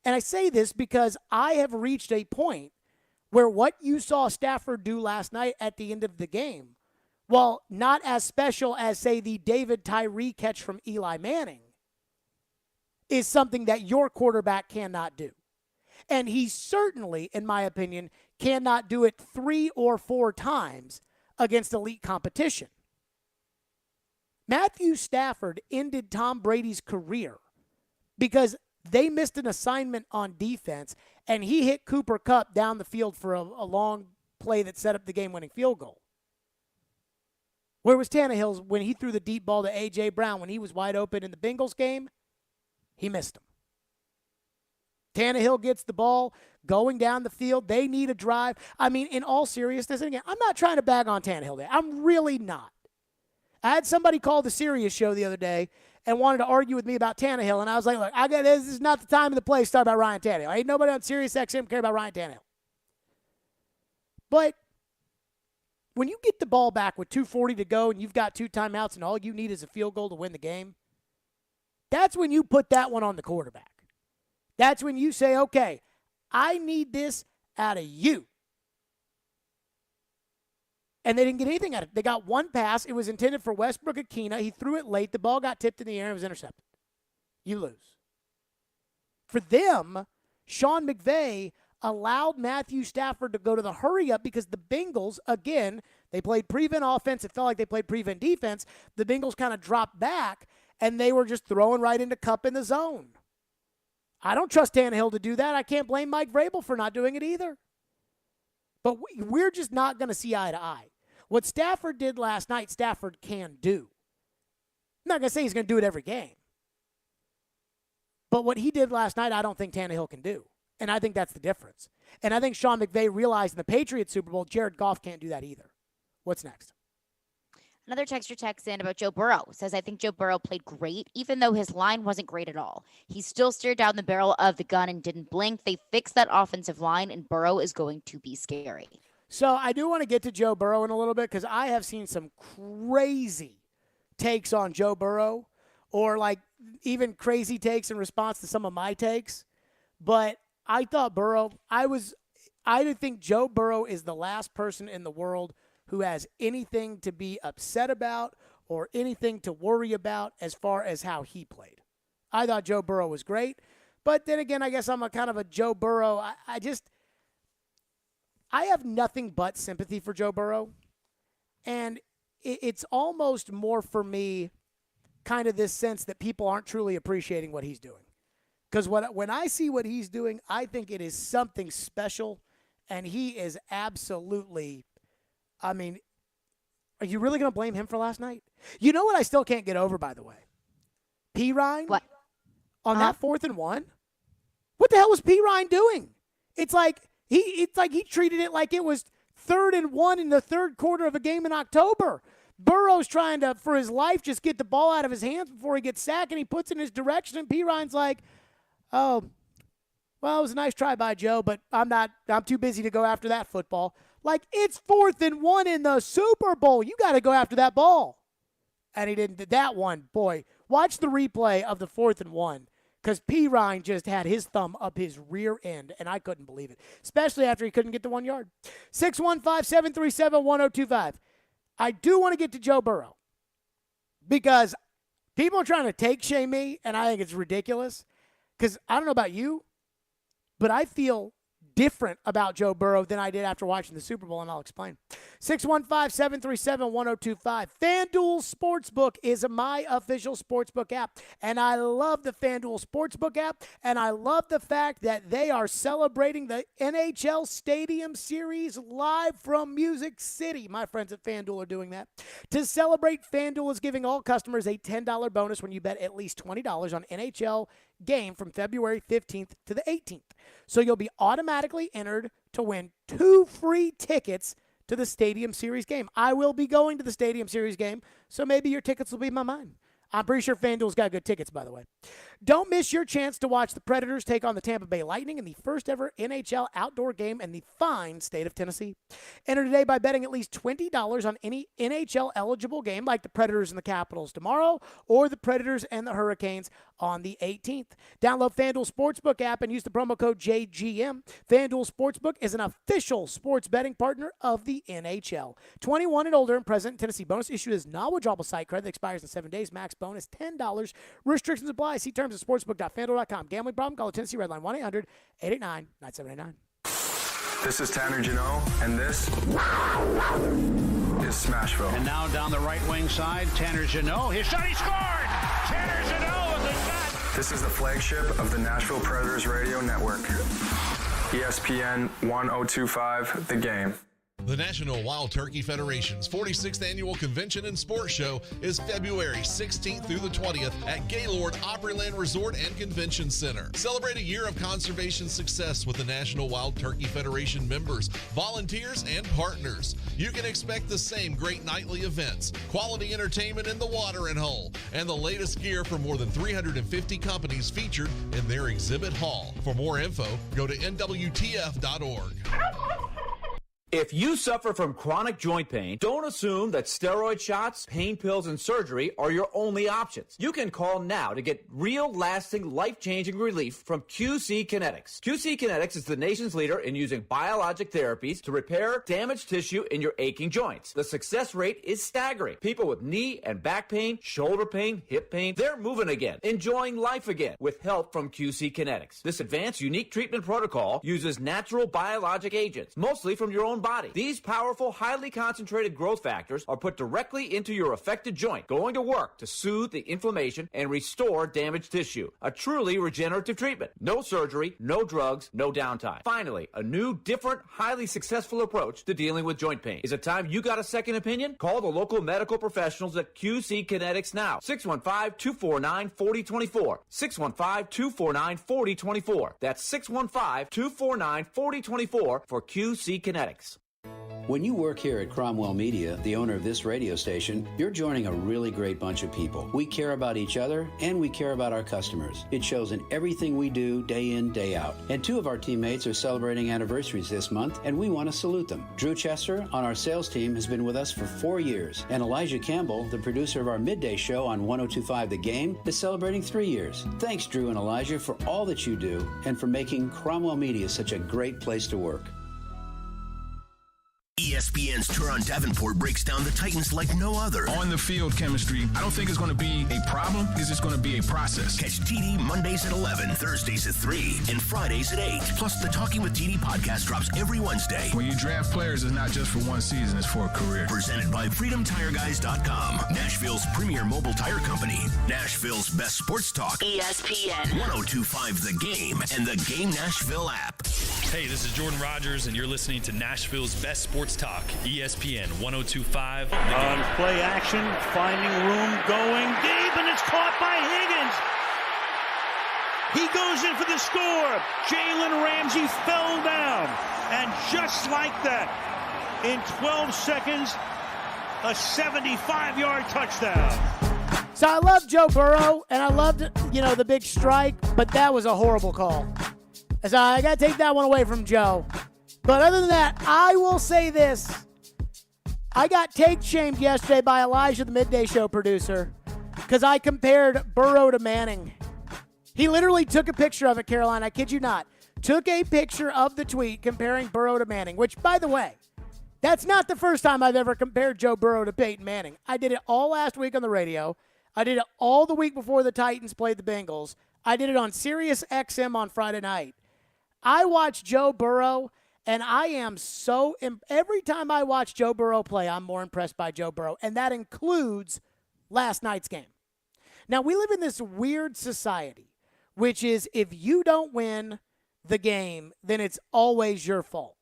And I say this because I have reached a point where what you saw Stafford do last night at the end of the game, while not as special as, say, the David Tyree catch from Eli Manning, is something that your quarterback cannot do. And he certainly, in my opinion, cannot do it 3 or 4 times against elite competition. Matthew Stafford ended Tom Brady's career because they missed an assignment on defense, and he hit Cooper Kupp down the field for a long play that set up the game-winning field goal. Where was Tannehill when he threw the deep ball to A.J. Brown when he was wide open in the Bengals game? He missed him. Tannehill gets the ball going down the field. They need a drive. I mean, in all seriousness, and again, I'm not trying to bag on Tannehill there. I'm really not. I had somebody call the Sirius show the other day and wanted to argue with me about Tannehill, and I was like, look, this is not the time and the place to talk about Ryan Tannehill. Ain't nobody on Sirius XM care about Ryan Tannehill. But when you get the ball back with 2:40 to go and you've got 2 timeouts and all you need is a field goal to win the game, that's when you put that one on the quarterback. That's when you say, okay, I need this out of you. And they didn't get anything out of it. They got one pass. It was intended for Westbrook Akina. He threw it late. The ball got tipped in the air and was intercepted. You lose. For them, Sean McVay allowed Matthew Stafford to go to the hurry-up because the Bengals, again, they played prevent offense. It felt like they played prevent defense. The Bengals kind of dropped back, and they were just throwing right into Kupp in the zone. I don't trust Tannehill to do that. I can't blame Mike Vrabel for not doing it either. But we're just not going to see eye to eye. What Stafford did last night, Stafford can do. I'm not going to say he's going to do it every game. But what he did last night, I don't think Tannehill can do. And I think that's the difference. And I think Sean McVay realized in the Patriots Super Bowl, Jared Goff can't do that either. What's next? Another texter texts in about Joe Burrow. Says, I think Joe Burrow played great, even though his line wasn't great at all. He still stared down the barrel of the gun and didn't blink. They fixed that offensive line, and Burrow is going to be scary. So I do want to get to Joe Burrow in a little bit because I have seen some crazy takes on Joe Burrow, or like even crazy takes in response to some of my takes. But I thought I think Joe Burrow is the last person in the world who has anything to be upset about or anything to worry about as far as how he played. I thought Joe Burrow was great. But then again, I guess I'm a kind of a Joe Burrow. I have nothing but sympathy for Joe Burrow. And it's almost more for me kind of this sense that people aren't truly appreciating what he's doing. Because when I see what he's doing, I think it is something special. And he is absolutely, I mean, are you really going to blame him for last night? You know what I still can't get over, by the way? P. Ryan? What? On that 4th and 1? What the hell was P. Ryan doing? It's like he treated it like it was 3rd and 1 in the 3rd quarter of a game in October. Burrow's trying to, for his life, just get the ball out of his hands before he gets sacked, and he puts it in his direction, and P. Ryan's like, oh, well, it was a nice try by Joe, but I'm too busy to go after that football. Like, it's 4th and 1 in the Super Bowl. You got to go after that ball. And he didn't. That one, boy, watch the replay of the 4th and 1, because P. Ryan just had his thumb up his rear end, and I couldn't believe it, especially after he couldn't get to 1 yard. 615-737-1025. I do want to get to Joe Burrow because people are trying to take shame me, and I think it's ridiculous because I don't know about you, but I feel different about Joe Burrow than I did after watching the Super Bowl, and I'll explain. 615-737-1025. FanDuel Sportsbook is my official sportsbook app, and I love the FanDuel Sportsbook app, and I love the fact that they are celebrating the NHL Stadium Series live from Music City. My friends at FanDuel are doing that. To celebrate, FanDuel is giving all customers a $10 bonus when you bet at least $20 on NHL game from February 15th to the 18th. So you'll be automatically entered to win 2 free tickets to the Stadium Series game. I will be going to the Stadium Series game, so maybe your tickets will be mine. I'm pretty sure FanDuel's got good tickets, by the way. Don't miss your chance to watch the Predators take on the Tampa Bay Lightning in the first ever NHL outdoor game in the fine state of Tennessee. Enter today by betting at least $20 on any NHL-eligible game like the Predators and the Capitals tomorrow or the Predators and the Hurricanes on the 18th. Download FanDuel Sportsbook app and use the promo code JGM. FanDuel Sportsbook is an official sports betting partner of the NHL. 21 and older and present in Tennessee. Bonus issued as non-withdrawable site credit that expires in 7 days. Max bonus $10. Restrictions apply. See terms at sportsbook.fanduel.com. Gambling problem? Call the Tennessee Redline 1-800-889-9789. This is Tanner Janot, and this is Smashville. And now down the right wing side, Tanner Janot. His shot, he scored! Tanner Janot with a shot! This is the flagship of the Nashville Predators Radio Network. ESPN 1025, The Game. The National Wild Turkey Federation's 46th Annual Convention and Sports Show is February 16th through the 20th at Gaylord Opryland Resort and Convention Center. Celebrate a year of conservation success with the National Wild Turkey Federation members, volunteers, and partners. You can expect the same great nightly events, quality entertainment in the watering hole, and the latest gear from more than 350 companies featured in their exhibit hall. For more info, go to nwtf.org. If you suffer from chronic joint pain, don't assume that steroid shots, pain pills, and surgery are your only options. You can call now to get real, lasting, life-changing relief from QC Kinetics. QC Kinetics is the nation's leader in using biologic therapies to repair damaged tissue in your aching joints. The success rate is staggering. People with knee and back pain, shoulder pain, hip pain, they're moving again, enjoying life again with help from QC Kinetics. This advanced, unique treatment protocol uses natural biologic agents, mostly from your own body. These powerful, highly concentrated growth factors are put directly into your affected joint, going to work to soothe the inflammation and restore damaged tissue. A truly regenerative treatment. No surgery, no drugs, no downtime. Finally, a new, different, highly successful approach to dealing with joint pain. Is it time you got a second opinion? Call the local medical professionals at QC Kinetics now. 615-249-4024. 615-249-4024. That's 615-249-4024 for QC Kinetics. When you work here at Cromwell Media, the owner of this radio station, you're joining a really great bunch of people. We care about each other, and we care about our customers. It shows in everything we do, day in, day out. And 2 of our teammates are celebrating anniversaries this month, and we want to salute them. Drew Chester on our sales team has been with us for 4 years, and Elijah Campbell, the producer of our midday show on 1025 The Game, is celebrating 3 years. Thanks, Drew and Elijah, for all that you do, and for making Cromwell Media such a great place to work. ESPN's Turon Davenport breaks down the Titans like no other. On the field chemistry, I don't think it's going to be a problem. It's just going to be a process. Catch TD Mondays at 11, Thursdays at 3, and Fridays at 8. Plus, the Talking with TD podcast drops every Wednesday. When you draft players, it's not just for one season, it's for a career. Presented by FreedomTireGuys.com, Nashville's premier mobile tire company. Nashville's best sports talk. ESPN 1025 The Game and the Game Nashville app. Hey, this is Jordan Rogers, and you're listening to Nashville's best sports talk, ESPN 1025. On play action, finding room, going deep, and it's caught by Higgins. He goes in for the score. Jalen Ramsey fell down, and just like that, in 12 seconds, a 75-yard touchdown. So I love Joe Burrow, and I loved, the big strike, but that was a horrible call. So I got to take that one away from Joe. But other than that, I will say this. I got take-shamed yesterday by Elijah, the Midday Show producer, because I compared Burrow to Manning. He literally took a picture of it, Caroline. I kid you not. Took a picture of the tweet comparing Burrow to Manning, which, by the way, that's not the first time I've ever compared Joe Burrow to Peyton Manning. I did it all last week on the radio. I did it all the week before the Titans played the Bengals. I did it on Sirius XM on Friday night. I watched Joe Burrow, and I am so every time I watch Joe Burrow play, I'm more impressed by Joe Burrow, and that includes last night's game. Now, we live in this weird society, which is if you don't win the game, then it's always your fault,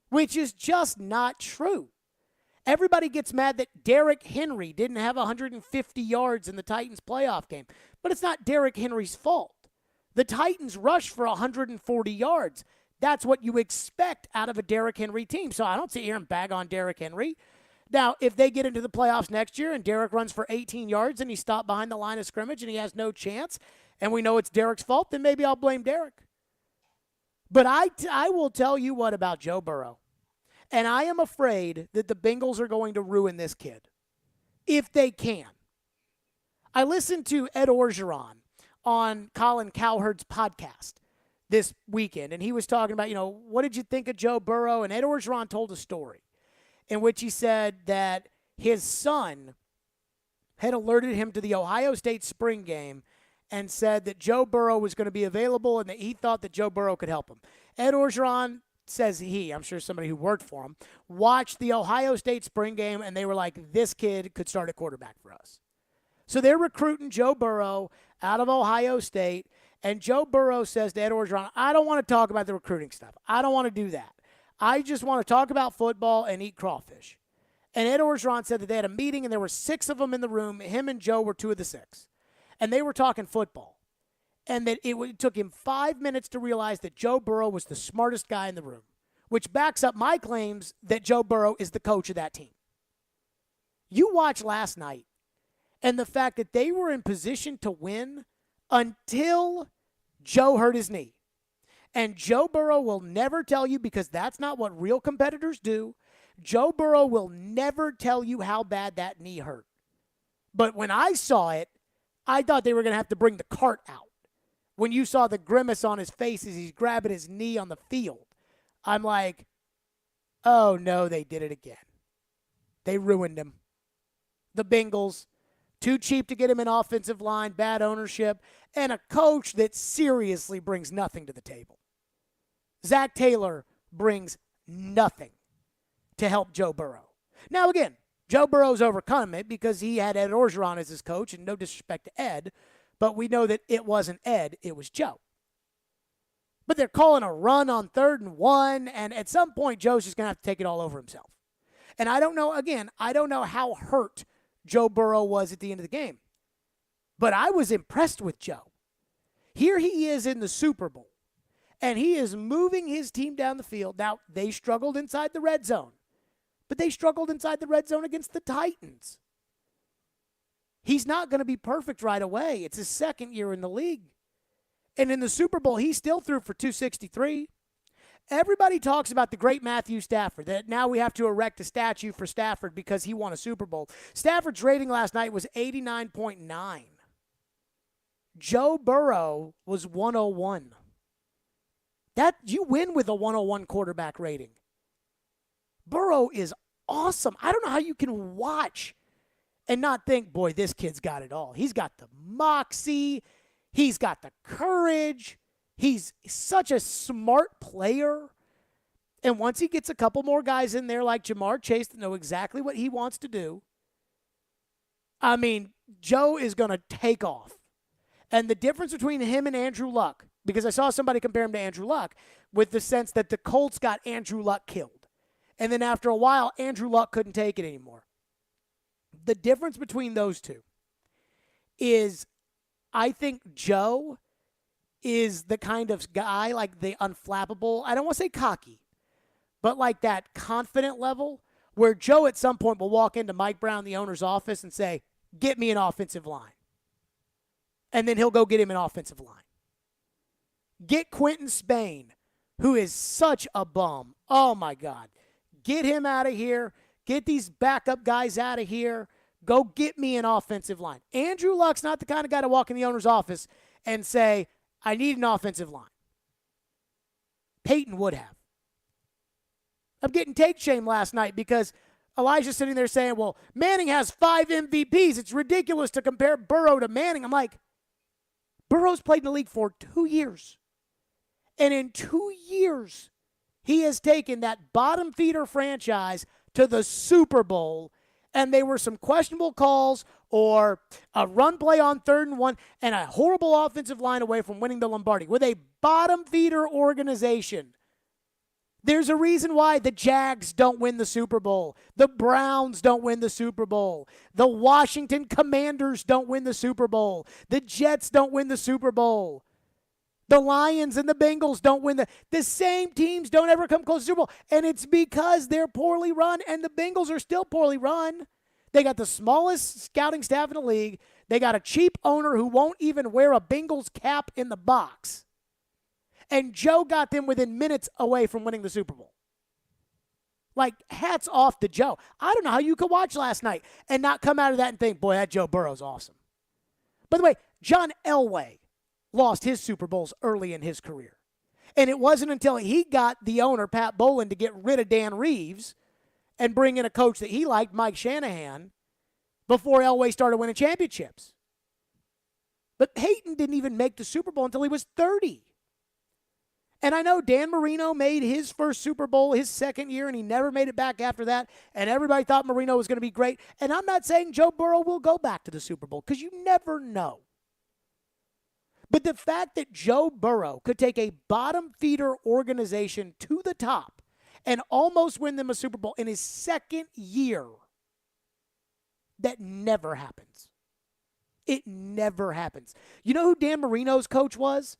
which is just not true. Everybody gets mad that Derrick Henry didn't have 150 yards in the Titans playoff game, but it's not Derrick Henry's fault. The Titans rushed for 140 yards. That's what you expect out of a Derrick Henry team. So I don't sit here and bag on Derrick Henry. Now, if they get into the playoffs next year and Derrick runs for 18 yards and he stopped behind the line of scrimmage and he has no chance, and we know it's Derrick's fault, then maybe I'll blame Derrick. But I will tell you what about Joe Burrow. And I am afraid that the Bengals are going to ruin this kid, if they can. I listened to Ed Orgeron on Colin Cowherd's podcast this weekend, and he was talking about, what did you think of Joe Burrow? And Ed Orgeron told a story in which he said that his son had alerted him to the Ohio State spring game and said that Joe Burrow was going to be available and that he thought that Joe Burrow could help him. Ed Orgeron says I'm sure somebody who worked for him, watched the Ohio State spring game, and they were like, this kid could start at quarterback for us. So they're recruiting Joe Burrow out of Ohio State, and Joe Burrow says to Ed Orgeron, I don't want to talk about the recruiting stuff. I don't want to do that. I just want to talk about football and eat crawfish. And Ed Orgeron said that they had a meeting, and there were 6 of them in the room. Him and Joe were 2 of the 6. And they were talking football. And that it took him 5 minutes to realize that Joe Burrow was the smartest guy in the room, which backs up my claims that Joe Burrow is the coach of that team. You watch last night, and the fact that they were in position to win until Joe hurt his knee. And Joe Burrow will never tell you, because that's not what real competitors do. Joe Burrow will never tell you how bad that knee hurt. But when I saw it, I thought they were going to have to bring the cart out. When you saw the grimace on his face as he's grabbing his knee on the field, I'm like, oh, no, they did it again. They ruined him. The Bengals, too cheap to get him an offensive line, bad ownership, and a coach that seriously brings nothing to the table. Zach Taylor brings nothing to help Joe Burrow. Now, again, Joe Burrow's overcome it because he had Ed Orgeron as his coach, and no disrespect to Ed, but we know that it wasn't Ed, it was Joe. But they're calling a run on 3rd and 1, and at some point, Joe's just going to have to take it all over himself. And I don't know how hurt Joe Burrow was at the end of the game. But I was impressed with Joe. Here he is in the Super Bowl, and he is moving his team down the field. Now, they struggled inside the red zone, but they struggled inside the red zone against the Titans. He's not going to be perfect right away. It's his second year in the league. And in the Super Bowl, he still threw for 263. Everybody talks about the great Matthew Stafford, that now we have to erect a statue for Stafford because he won a Super Bowl. Stafford's rating last night was 89.9. Joe Burrow was 101. You win with a 101 quarterback rating. Burrow is awesome. I don't know how you can watch and not think, boy, this kid's got it all. He's got the moxie. He's got the courage. He's such a smart player. And once he gets a couple more guys in there like Jamar Chase that know exactly what he wants to do, I mean, Joe is going to take off. And the difference between him and Andrew Luck, because I saw somebody compare him to Andrew Luck with the sense that the Colts got Andrew Luck killed. And then after a while, Andrew Luck couldn't take it anymore. The difference between those two is I think Joe is the kind of guy, like the unflappable, I don't want to say cocky, but like that confident level where Joe at some point will walk into Mike Brown, the owner's office, and say, get me an offensive line. And then he'll go get him an offensive line. Get Quentin Spain, who is such a bum. Oh, my God. Get him out of here. Get these backup guys out of here. Go get me an offensive line. Andrew Luck's not the kind of guy to walk in the owner's office and say, I need an offensive line. Peyton would have. I'm getting take shame last night because Elijah's sitting there saying, well, Manning has 5 MVPs. It's ridiculous to compare Burrow to Manning. I'm like, Burrow's played in the league for 2 years. And in 2 years, he has taken that bottom feeder franchise to the Super Bowl, and they were some questionable calls or a run play on 3rd and 1 and a horrible offensive line away from winning the Lombardi. With a bottom feeder organization, there's a reason why the Jags don't win the Super Bowl. The Browns don't win the Super Bowl. The Washington Commanders don't win the Super Bowl. The Jets don't win the Super Bowl. The Lions and the Bengals don't win the same teams don't ever come close to the Super Bowl. And it's because they're poorly run, and the Bengals are still poorly run. They got the smallest scouting staff in the league. They got a cheap owner who won't even wear a Bengals cap in the box. And Joe got them within minutes away from winning the Super Bowl. Like, hats off to Joe. I don't know how you could watch last night and not come out of that and think, boy, that Joe Burrow's awesome. By the way, John Elway lost his Super Bowls early in his career. And it wasn't until he got the owner, Pat Bowlen, to get rid of Dan Reeves and bring in a coach that he liked, Mike Shanahan, before Elway started winning championships. But Peyton didn't even make the Super Bowl until he was 30. And I know Dan Marino made his first Super Bowl his second year, and he never made it back after that. And everybody thought Marino was going to be great. And I'm not saying Joe Burrow will go back to the Super Bowl, because you never know. But the fact that Joe Burrow could take a bottom feeder organization to the top and almost win them a Super Bowl in his second year, that never happens. It never happens. You know who Dan Marino's coach was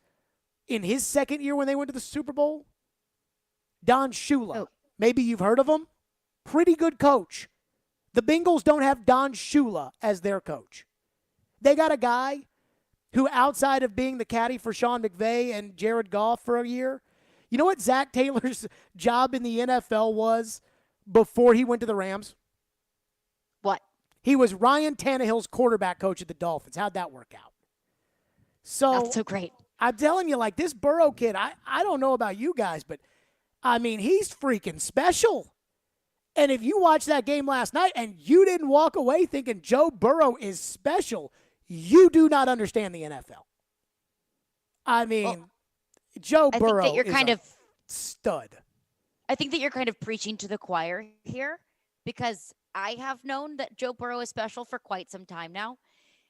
in his second year when they went to the Super Bowl? Don Shula. Oh. Maybe you've heard of him. Pretty good coach. The Bengals don't have Don Shula as their coach. They got a guy who, outside of being the caddy for Sean McVay and Jared Goff for a year, you know what Zach Taylor's job in the NFL was before he went to the Rams? What? He was Ryan Tannehill's quarterback coach at the Dolphins. How'd that work out? That's so great. I'm telling you, like, this Burrow kid, I don't know about you guys, but, I mean, he's freaking special. And if you watched that game last night and you didn't walk away thinking Joe Burrow is special, you do not understand the NFL. I mean, Joe Burrow think that you're is kind of stud. I think that you're kind of preaching to the choir here, because I have known that Joe Burrow is special for quite some time now.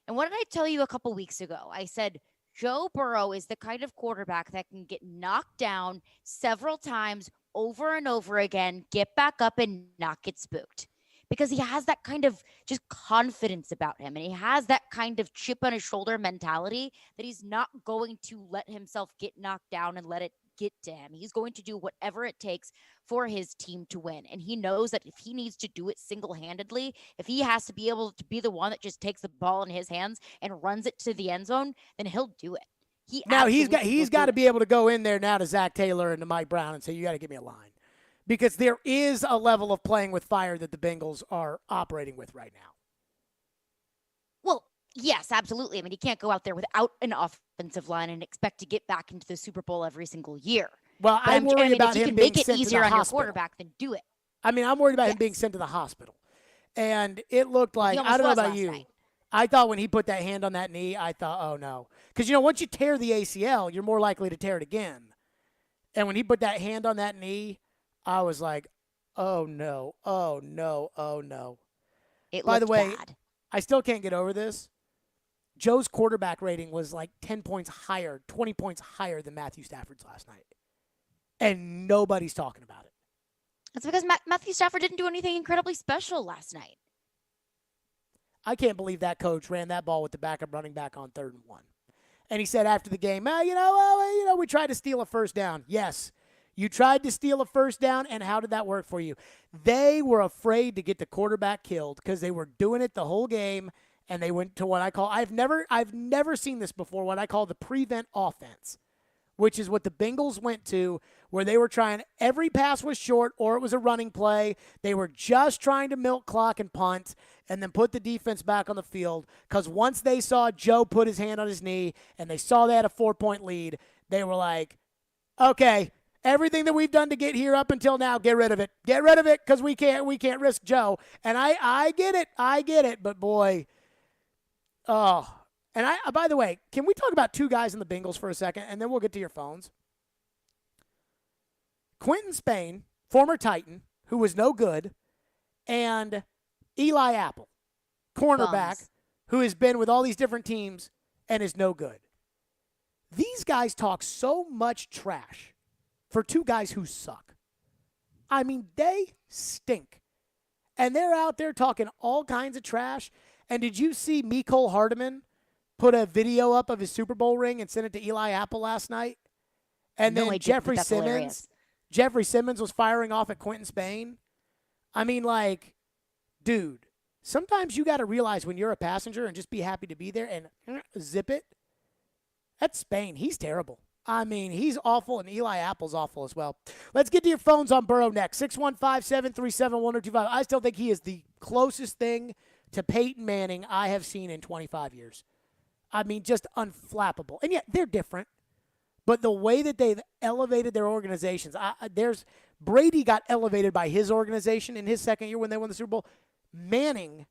And what did I tell you a couple weeks ago? I said, Joe Burrow is the kind of quarterback that can get knocked down several times over and over again, get back up and not get spooked. Because he has that kind of just confidence about him, and he has that kind of chip on his shoulder mentality that he's not going to let himself get knocked down and let it get to him. He's going to do whatever it takes for his team to win. And he knows that if he needs to do it single-handedly, if he has to be able to be the one that just takes the ball in his hands and runs it to the end zone, then he'll do it. He's got to be able to go in there now to Zach Taylor and to Mike Brown and say, you got to give me a line. Because there is a level of playing with fire that the Bengals are operating with right now. Well, yes, absolutely. I mean, he can't go out there without an offensive line and expect to get back into the Super Bowl every single year. Well, I'm worried about him being sent to the hospital. If you can make it easier on your quarterback, then do it. I mean, I'm worried about him being sent to the hospital. And it looked like, I don't know about you. Night. I thought when he put that hand on that knee, I thought, oh, no. Because, once you tear the ACL, you're more likely to tear it again. And when he put that hand on that knee, I was like, oh, no, oh, no, oh, no. By the way, bad. I still can't get over this. Joe's quarterback rating was like 10 points higher, 20 points higher than Matthew Stafford's last night. And nobody's talking about it. That's because Matthew Stafford didn't do anything incredibly special last night. I can't believe that coach ran that ball with the backup running back on 3rd and 1. And he said after the game, we tried to steal a first down. Yes. You tried to steal a first down, and how did that work for you? They were afraid to get the quarterback killed because they were doing it the whole game, and they went to what I call – I've never seen this before, what I call the prevent offense, which is what the Bengals went to, where they were trying, every pass was short or it was a running play. They were just trying to milk clock and punt and then put the defense back on the field, because once they saw Joe put his hand on his knee and they saw they had a 4-point lead, they were like, okay, everything that we've done to get here up until now, get rid of it. Get rid of it, because we can't risk Joe. And I get it, but boy, oh. And by the way, can we talk about two guys in the Bengals for a second, and then we'll get to your phones? Quentin Spain, former Titan, who was no good, and Eli Apple, cornerback, who has been with all these different teams and is no good. These guys talk so much trash for two guys who suck. I mean, they stink. And they're out there talking all kinds of trash. And did you see Mecole Hardman put a video up of his Super Bowl ring and sent it to Eli Apple last night? And then Jeffrey Simmons was firing off at Quentin Spain. I mean, like, dude, sometimes you got to realize when you're a passenger and just be happy to be there and zip it. That's Spain. He's terrible. I mean, he's awful, and Eli Apple's awful as well. Let's get to your phones on Burrow next. 615-737-1025. I still think he is the closest thing to Peyton Manning I have seen in 25 years. I mean, just unflappable. And yet, they're different. But the way that they've elevated their organizations, Brady got elevated by his organization in his second year when they won the Super Bowl. Manning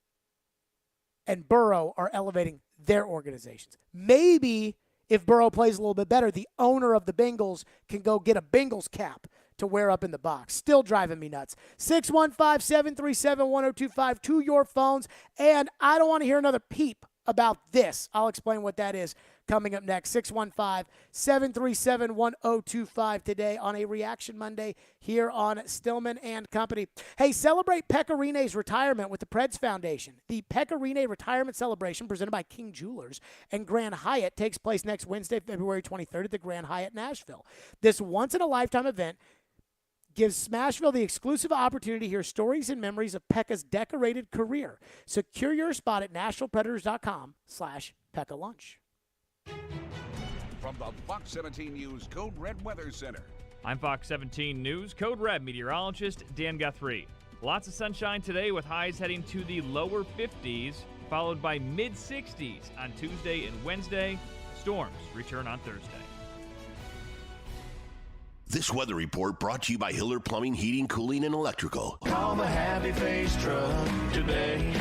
and Burrow are elevating their organizations. Maybe if Burrow plays a little bit better, the owner of the Bengals can go get a Bengals cap to wear up in the box. Still driving me nuts. 615-737-1025 to your phones. And I don't want to hear another peep about this. I'll explain what that is coming up next. 615-737-1025 today on a Reaction Monday here on Stillman and Company. Hey, celebrate Pecorine's retirement with the Preds Foundation. The Pecorine Retirement Celebration presented by King Jewelers and Grand Hyatt takes place next Wednesday, February 23rd at the Grand Hyatt Nashville. This once-in-a-lifetime event gives Smashville the exclusive opportunity to hear stories and memories of Pekka's decorated career. Secure your spot at NashvillePredators.com/Pekka Lunch. From the Fox 17 News Code Red Weather Center. I'm Fox 17 News Code Red meteorologist Dan Guthrie. Lots of sunshine today with highs heading to the lower 50s, followed by mid-60s on Tuesday and Wednesday. Storms return on Thursday. This weather report brought to you by Hiller Plumbing, Heating, Cooling, and Electrical. Call the Happy Face Truck today.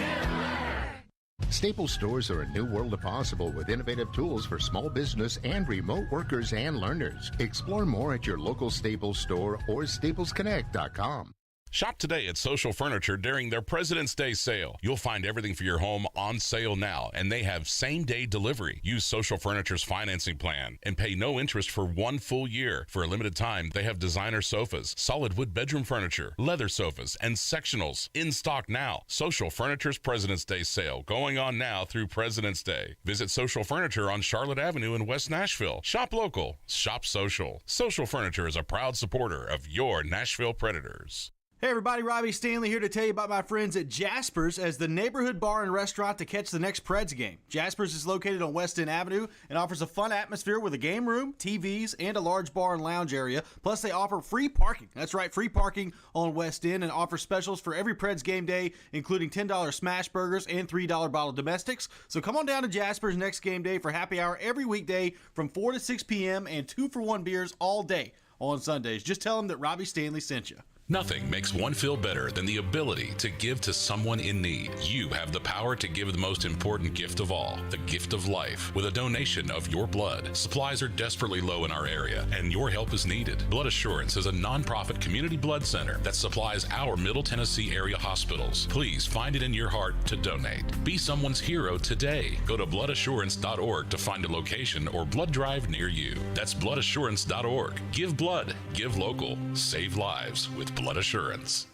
Staples stores are a new world of possible with innovative tools for small business and remote workers and learners. Explore more at your local Staples store or staplesconnect.com. Shop today at Social Furniture during their President's Day sale. You'll find everything for your home on sale now, and they have same-day delivery. Use Social Furniture's financing plan and pay no interest for 1 full year. For a limited time, they have designer sofas, solid wood bedroom furniture, leather sofas, and sectionals in stock now. Social Furniture's President's Day sale going on now through President's Day. Visit Social Furniture on Charlotte Avenue in West Nashville. Shop local. Shop social. Social Furniture is a proud supporter of your Nashville Predators. Hey everybody, Robbie Stanley here to tell you about my friends at Jasper's as the neighborhood bar and restaurant to catch the next Preds game. Jasper's is located on West End Avenue and offers a fun atmosphere with a game room, TVs, and a large bar and lounge area. Plus they offer free parking. That's right, free parking on West End, and offer specials for every Preds game day, including $10 smash burgers and $3 bottled domestics. So come on down to Jasper's next game day for happy hour every weekday from 4 to 6 p.m. and 2-for-1 beers all day on Sundays. Just tell them that Robbie Stanley sent you. Nothing makes one feel better than the ability to give to someone in need. You have the power to give the most important gift of all, the gift of life, with a donation of your blood. Supplies are desperately low in our area, and your help is needed. Blood Assurance is a nonprofit community blood center that supplies our Middle Tennessee area hospitals. Please find it in your heart to donate. Be someone's hero today. Go to bloodassurance.org to find a location or blood drive near you. That's bloodassurance.org. Give blood, give local, save lives with Blood Assurance.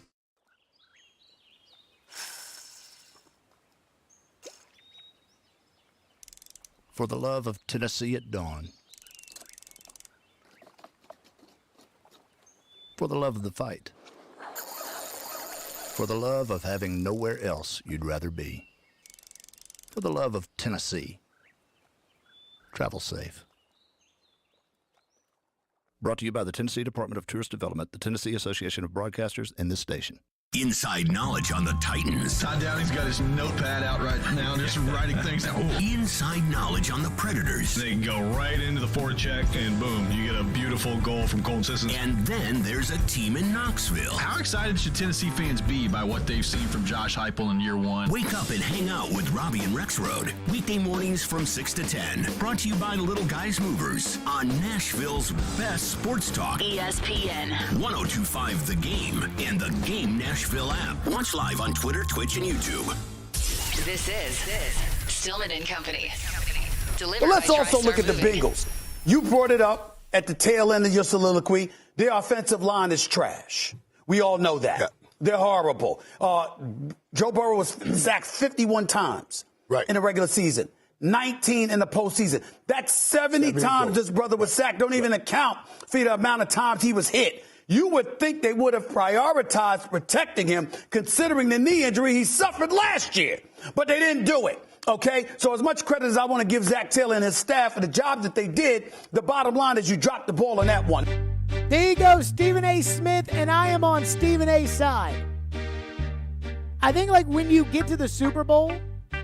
For the love of Tennessee at dawn. For the love of the fight. For the love of having nowhere else you'd rather be. For the love of Tennessee. Travel safe. Brought to you by the Tennessee Department of Tourist Development, the Tennessee Association of Broadcasters, and this station. Inside knowledge on the Titans. Todd Downey's got his notepad out right now, just writing things down. Ooh. Inside knowledge on the Predators. They can go right into the forecheck, and boom, you get a beautiful goal from Colton Sissons. And then there's a team in Knoxville. How excited should Tennessee fans be by what they've seen from Josh Heupel in year one? Wake up and hang out with Robbie and Rex Road. Weekday mornings from 6 to 10. Brought to you by Little Guys Movers on Nashville's best sports talk. ESPN 1025 The Game and the Game Nashville app. Watch live on Twitter, Twitch, and YouTube. This is Stillman and Company. Delivered Well, let's by also TriStar look at the Moving. Bengals. You brought it up at the tail end of your soliloquy. Their offensive line is trash. We all know that. Yeah. They're horrible. Joe Burrow was sacked 51 times in the regular season, 19 in the postseason. That's 70 times this brother was sacked. Don't even account for the amount of times he was hit. You would think they would have prioritized protecting him, considering the knee injury he suffered last year. But they didn't do it. Okay? So as much credit as I want to give Zach Taylor and his staff for the job that they did, the bottom line is you dropped the ball on that one. There you go, Stephen A. Smith, and I am on Stephen A.'s side. I think, like, when you get to the Super Bowl,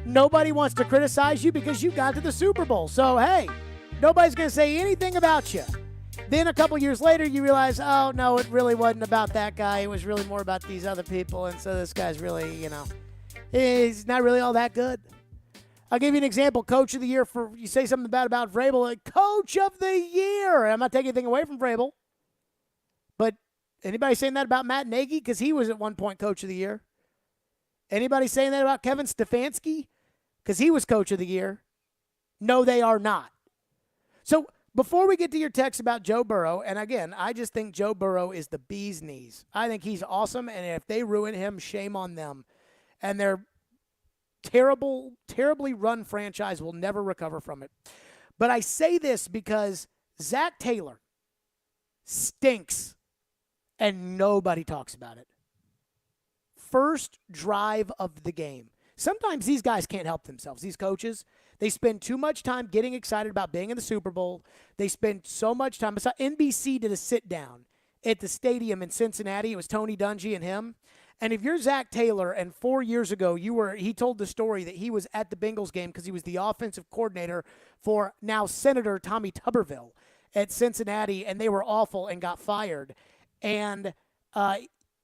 nobody wants to criticize you because you got to the Super Bowl. So, hey, nobody's going to say anything about you. Then a couple years later, you realize, oh, no, it really wasn't about that guy. It was really more about these other people. And so this guy's really, he's not really all that good. I'll give you an example. Coach of the year for, you say something bad about Vrabel, like, Coach of the year. I'm not taking anything away from Vrabel. But anybody saying that about Matt Nagy? Because he was at one point Coach of the year. Anybody saying that about Kevin Stefanski? Because he was Coach of the year. No, they are not. So, before we get to your text about Joe Burrow, and again, I just think Joe Burrow is the bee's knees. I think he's awesome, and if they ruin him, shame on them. And their terribly run franchise will never recover from it. But I say this because Zach Taylor stinks, and nobody talks about it. First drive of the game. Sometimes these guys can't help themselves, these coaches. They spend too much time getting excited about being in the Super Bowl. They spend so much time. I saw NBC did a sit-down at the stadium in Cincinnati. It was Tony Dungy and him. And if you're Zach Taylor, and 4 years ago he told the story that he was at the Bengals game because he was the offensive coordinator for now Senator Tommy Tuberville at Cincinnati, and they were awful and got fired. And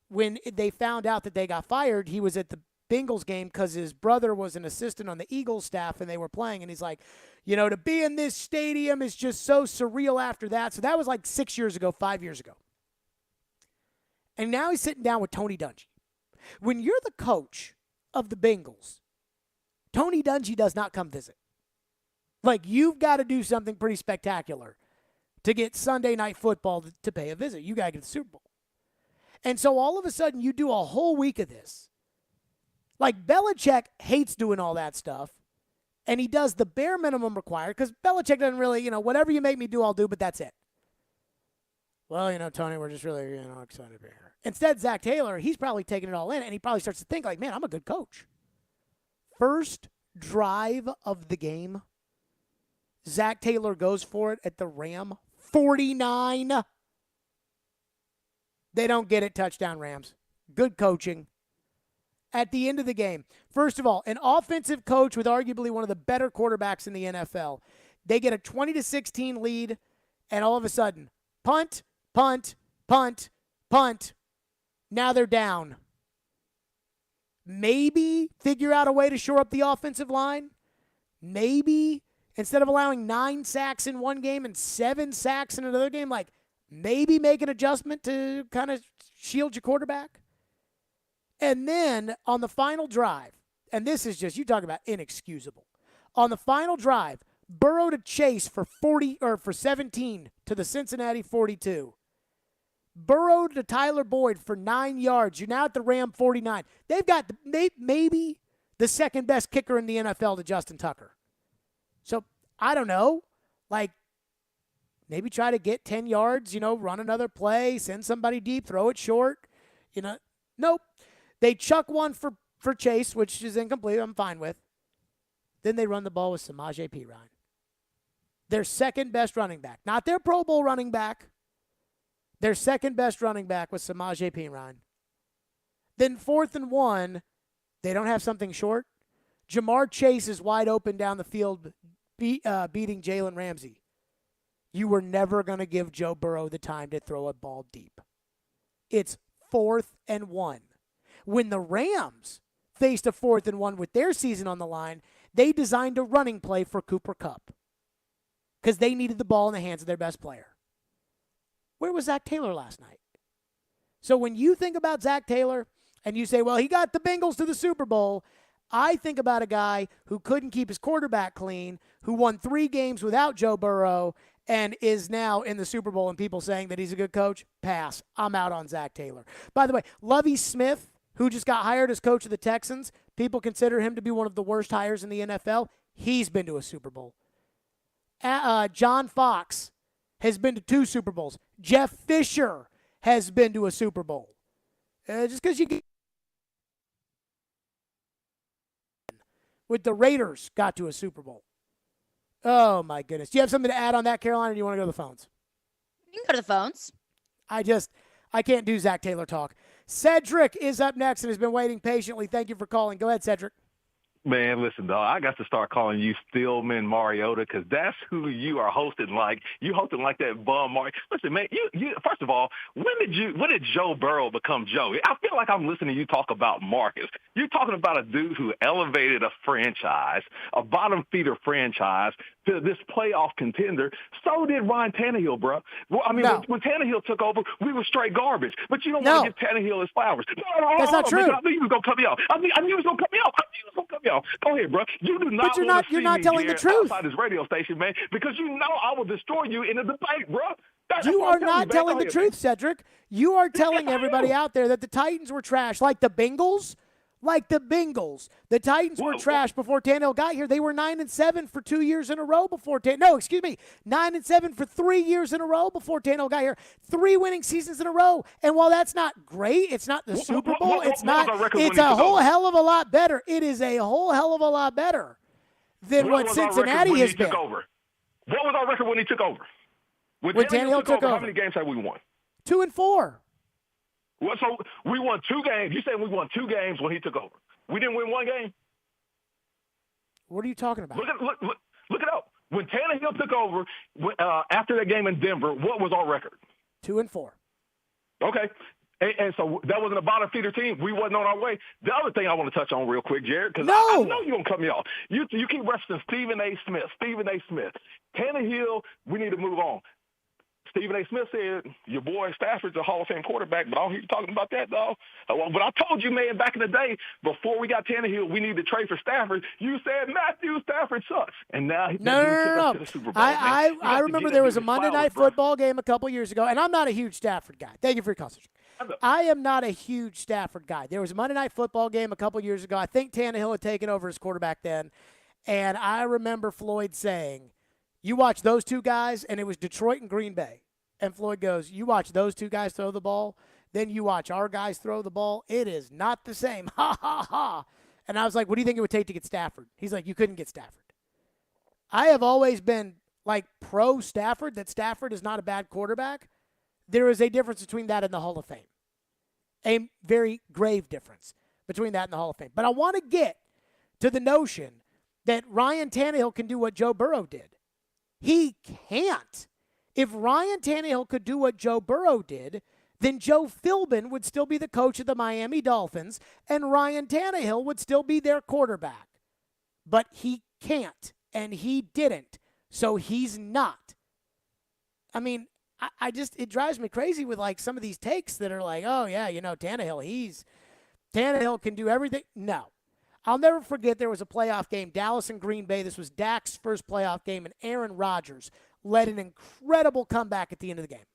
when they found out that they got fired, he was at the Bengals game because his brother was an assistant on the Eagles staff and they were playing. And he's like, to be in this stadium is just so surreal after that. So that was like 5 years ago. And now he's sitting down with Tony Dungy. When you're the coach of the Bengals, Tony Dungy does not come visit. Like, you've got to do something pretty spectacular to get Sunday Night Football to pay a visit. You got to get the Super Bowl. And so all of a sudden you do a whole week of this. Like, Belichick hates doing all that stuff, and he does the bare minimum required because Belichick doesn't really, whatever you make me do, I'll do, but that's it. Well, Tony, we're just really, excited to be here. Instead, Zach Taylor, he's probably taking it all in, and he probably starts to think, like, man, I'm a good coach. First drive of the game, Zach Taylor goes for it at the Ram 49. They don't get it. Touchdown, Rams. Good coaching. At the end of the game, first of all, an offensive coach with arguably one of the better quarterbacks in the NFL. They get a 20-16 lead, and all of a sudden, punt, punt, punt, punt. Now they're down. Maybe figure out a way to shore up the offensive line. Maybe instead of allowing 9 sacks in one game and 7 sacks in another game, like maybe make an adjustment to kind of shield your quarterback. And then on the final drive, and this is just, you talk about inexcusable. On the final drive, Burrow to Chase for 17 to the Cincinnati 42. Burrow to Tyler Boyd for 9 yards. You're now at the Ram 49. They've got maybe the second best kicker in the NFL to Justin Tucker. So, I don't know. Like, maybe try to get 10 yards, run another play, send somebody deep, throw it short. Nope. They chuck one for Chase, which is incomplete. I'm fine with. Then they run the ball with Samaje Perine. Their second best running back. Not their Pro Bowl running back. Their second best running back was Samaje Perine. Then 4th and 1, they don't have something short. Jamar Chase is wide open down the field beating Jalen Ramsey. You were never going to give Joe Burrow the time to throw a ball deep. It's 4th and 1. When the Rams faced a 4th and 1 with their season on the line, they designed a running play for Cooper Kupp because they needed the ball in the hands of their best player. Where was Zach Taylor last night? So when you think about Zach Taylor and you say, well, he got the Bengals to the Super Bowl, I think about a guy who couldn't keep his quarterback clean, who won 3 games without Joe Burrow, and is now in the Super Bowl, and people saying that he's a good coach. Pass. I'm out on Zach Taylor. By the way, Lovie Smith, who just got hired as coach of the Texans, people consider him to be one of the worst hires in the NFL. He's been to a Super Bowl. John Fox has been to 2 Super Bowls. Jeff Fisher has been to a Super Bowl. Just because you get with the Raiders got to a Super Bowl. Oh, my goodness. Do you have something to add on that, Caroline, or do you want to go to the phones? You can go to the phones. I can't do Zach Taylor talk. Cedric is up next and has been waiting patiently. Thank you for calling. Go ahead, Cedric. Man, listen, dog, I got to start calling you Stillman Mariota because that's who you are hosting like. You hosting like that bum Mario. Listen, man, you first of all, when did Joe Burrow become Joe? I feel like I'm listening to you talk about Marcus. You're talking about a dude who elevated a franchise, a bottom feeder franchise, to this playoff contender. So did Ryan Tannehill, bro. Well, I mean, when Tannehill took over, we were straight garbage. But you don't want to give Tannehill his flowers. That's not true. I knew you was going to cut me off. I knew you was going to cut me off. Go ahead, bro. You do not. But you're not telling the truth outside this radio station, man, because you know I will destroy you in a debate, bro. You are not telling the truth, Cedric. You are telling everybody out there that the Titans were trash, like the Bengals. Like the Bengals. The Titans were trash before Tannehill got here. They were 9-7 for 2 years in a row before 9-7 for 3 years in a row before Tannehill got here. 3 winning seasons in a row. And while that's not great, it's not the Super Bowl. It's a whole hell of a lot better. It is a whole hell of a lot better than what Cincinnati has been. What was our record when he took over? When Tannehill took over, how many games have we won? 2-4. Well, so we won 2 games. You said we won 2 games when he took over. We didn't win 1 game? What are you talking about? Look it up. When Tannehill took over after that game in Denver, what was our record? 2-4. Okay. And so that wasn't a bottom feeder team. We wasn't on our way. The other thing I want to touch on real quick, Jared, because I know you're going to cut me off. You keep referencing Stephen A. Smith. Tannehill, we need to move on. Stephen A. Smith said, your boy Stafford's a Hall of Fame quarterback, but I don't hear you talking about that, dog. But I told you, man, back in the day, before we got Tannehill, we needed to trade for Stafford. You said Matthew Stafford sucks. And now he took us to the Super Bowl. I remember there was a Monday Night Football game a couple years ago, and I'm not a huge Stafford guy. Thank you for your call, Cedric. I am not a huge Stafford guy. There was a Monday Night Football game a couple years ago. I think Tannehill had taken over as quarterback then, and I remember Floyd saying, you watch those 2 guys, and it was Detroit and Green Bay. And Floyd goes, you watch those 2 guys throw the ball, then you watch our guys throw the ball. It is not the same. Ha, ha, ha. And I was like, what do you think it would take to get Stafford? He's like, you couldn't get Stafford. I have always been like pro Stafford, that Stafford is not a bad quarterback. There is a difference between that and the Hall of Fame. A very grave difference between that and the Hall of Fame. But I want to get to the notion that Ryan Tannehill can do what Joe Burrow did. He can't. If Ryan Tannehill could do what Joe Burrow did, then Joe Philbin would still be the coach of the Miami Dolphins, and Ryan Tannehill would still be their quarterback. But he can't, and he didn't, so he's not. I mean, it drives me crazy with like some of these takes that are like, oh yeah, Tannehill can do everything. No. I'll never forget there was a playoff game, Dallas and Green Bay. This was Dak's first playoff game, and Aaron Rodgers led an incredible comeback at the end of the game.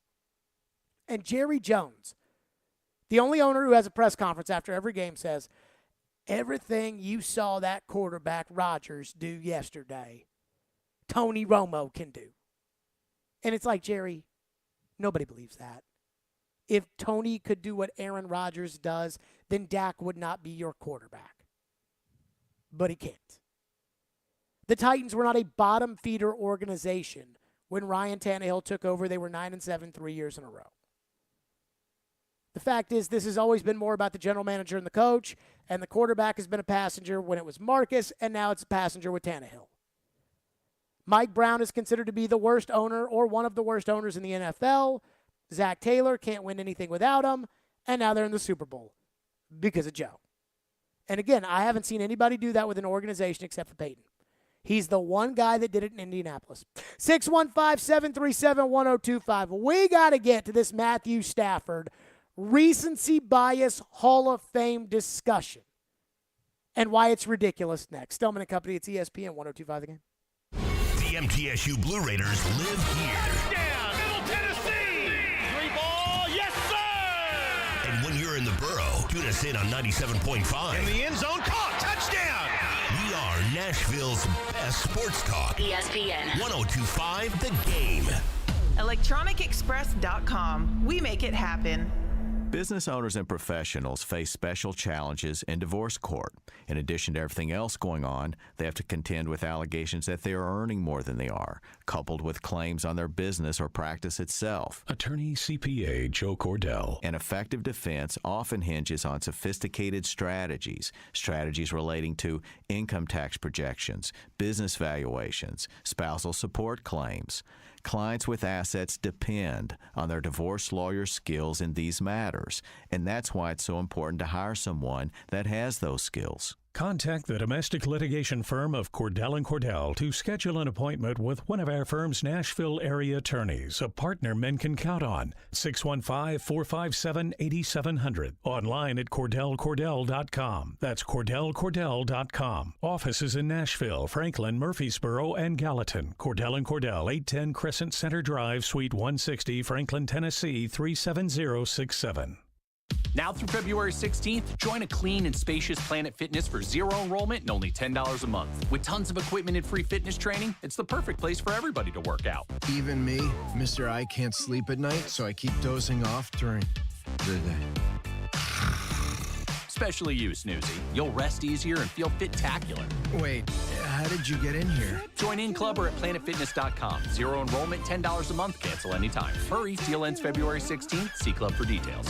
And Jerry Jones, the only owner who has a press conference after every game, says, everything you saw that quarterback Rodgers do yesterday, Tony Romo can do. And it's like, Jerry, nobody believes that. If Tony could do what Aaron Rodgers does, then Dak would not be your quarterback. But he can't. The Titans were not a bottom feeder organization when Ryan Tannehill took over. They were 9-7 3 years in a row. The fact is, this has always been more about the general manager and the coach, and the quarterback has been a passenger when it was Marcus, and now it's a passenger with Tannehill. Mike Brown is considered to be the worst owner or one of the worst owners in the NFL. Zach Taylor can't win anything without him, and now they're in the Super Bowl because of Joe. And again, I haven't seen anybody do that with an organization except for Peyton. He's the one guy that did it in Indianapolis. 615-737-1025. We got to get to this Matthew Stafford recency bias Hall of Fame discussion and why it's ridiculous next. Stillman and Company, it's ESPN 1025 The Game. The MTSU Blue Raiders live here. Down, Middle Tennessee. 3-ball, yes, sir. And when you're in the borough, tune us in on 97.5. In the end zone, caught, touchdown. We are Nashville's best sports talk. ESPN 1025 The Game. ElectronicExpress.com. We make it happen. Business owners and professionals face special challenges in divorce court. In addition to everything else going on, they have to contend with allegations that they are earning more than they are, coupled with claims on their business or practice itself. Attorney CPA Joe Cordell. An effective defense often hinges on sophisticated strategies relating to income tax projections, business valuations, spousal support claims. Clients with assets depend on their divorce lawyer's skills in these matters, and that's why it's so important to hire someone that has those skills. Contact the domestic litigation firm of Cordell & Cordell to schedule an appointment with one of our firm's Nashville area attorneys, a partner men can count on. 615-457-8700. Online at CordellCordell.com. That's CordellCordell.com. Offices in Nashville, Franklin, Murfreesboro, and Gallatin. Cordell & Cordell, 810 Crescent Center Drive, Suite 160, Franklin, Tennessee, 37067. Now through February 16th, join a clean and spacious Planet Fitness for zero enrollment and only $10 a month. With tons of equipment and free fitness training, it's the perfect place for everybody to work out. Even me, Mr. I can't sleep at night, so I keep dozing off during the day. Especially you, Snoozy. You'll rest easier and feel fit-tacular. Wait, how did you get in here? Join in club or at planetfitness.com. Zero enrollment, $10 a month, cancel anytime. Hurry, deal ends February 16th. See club for details.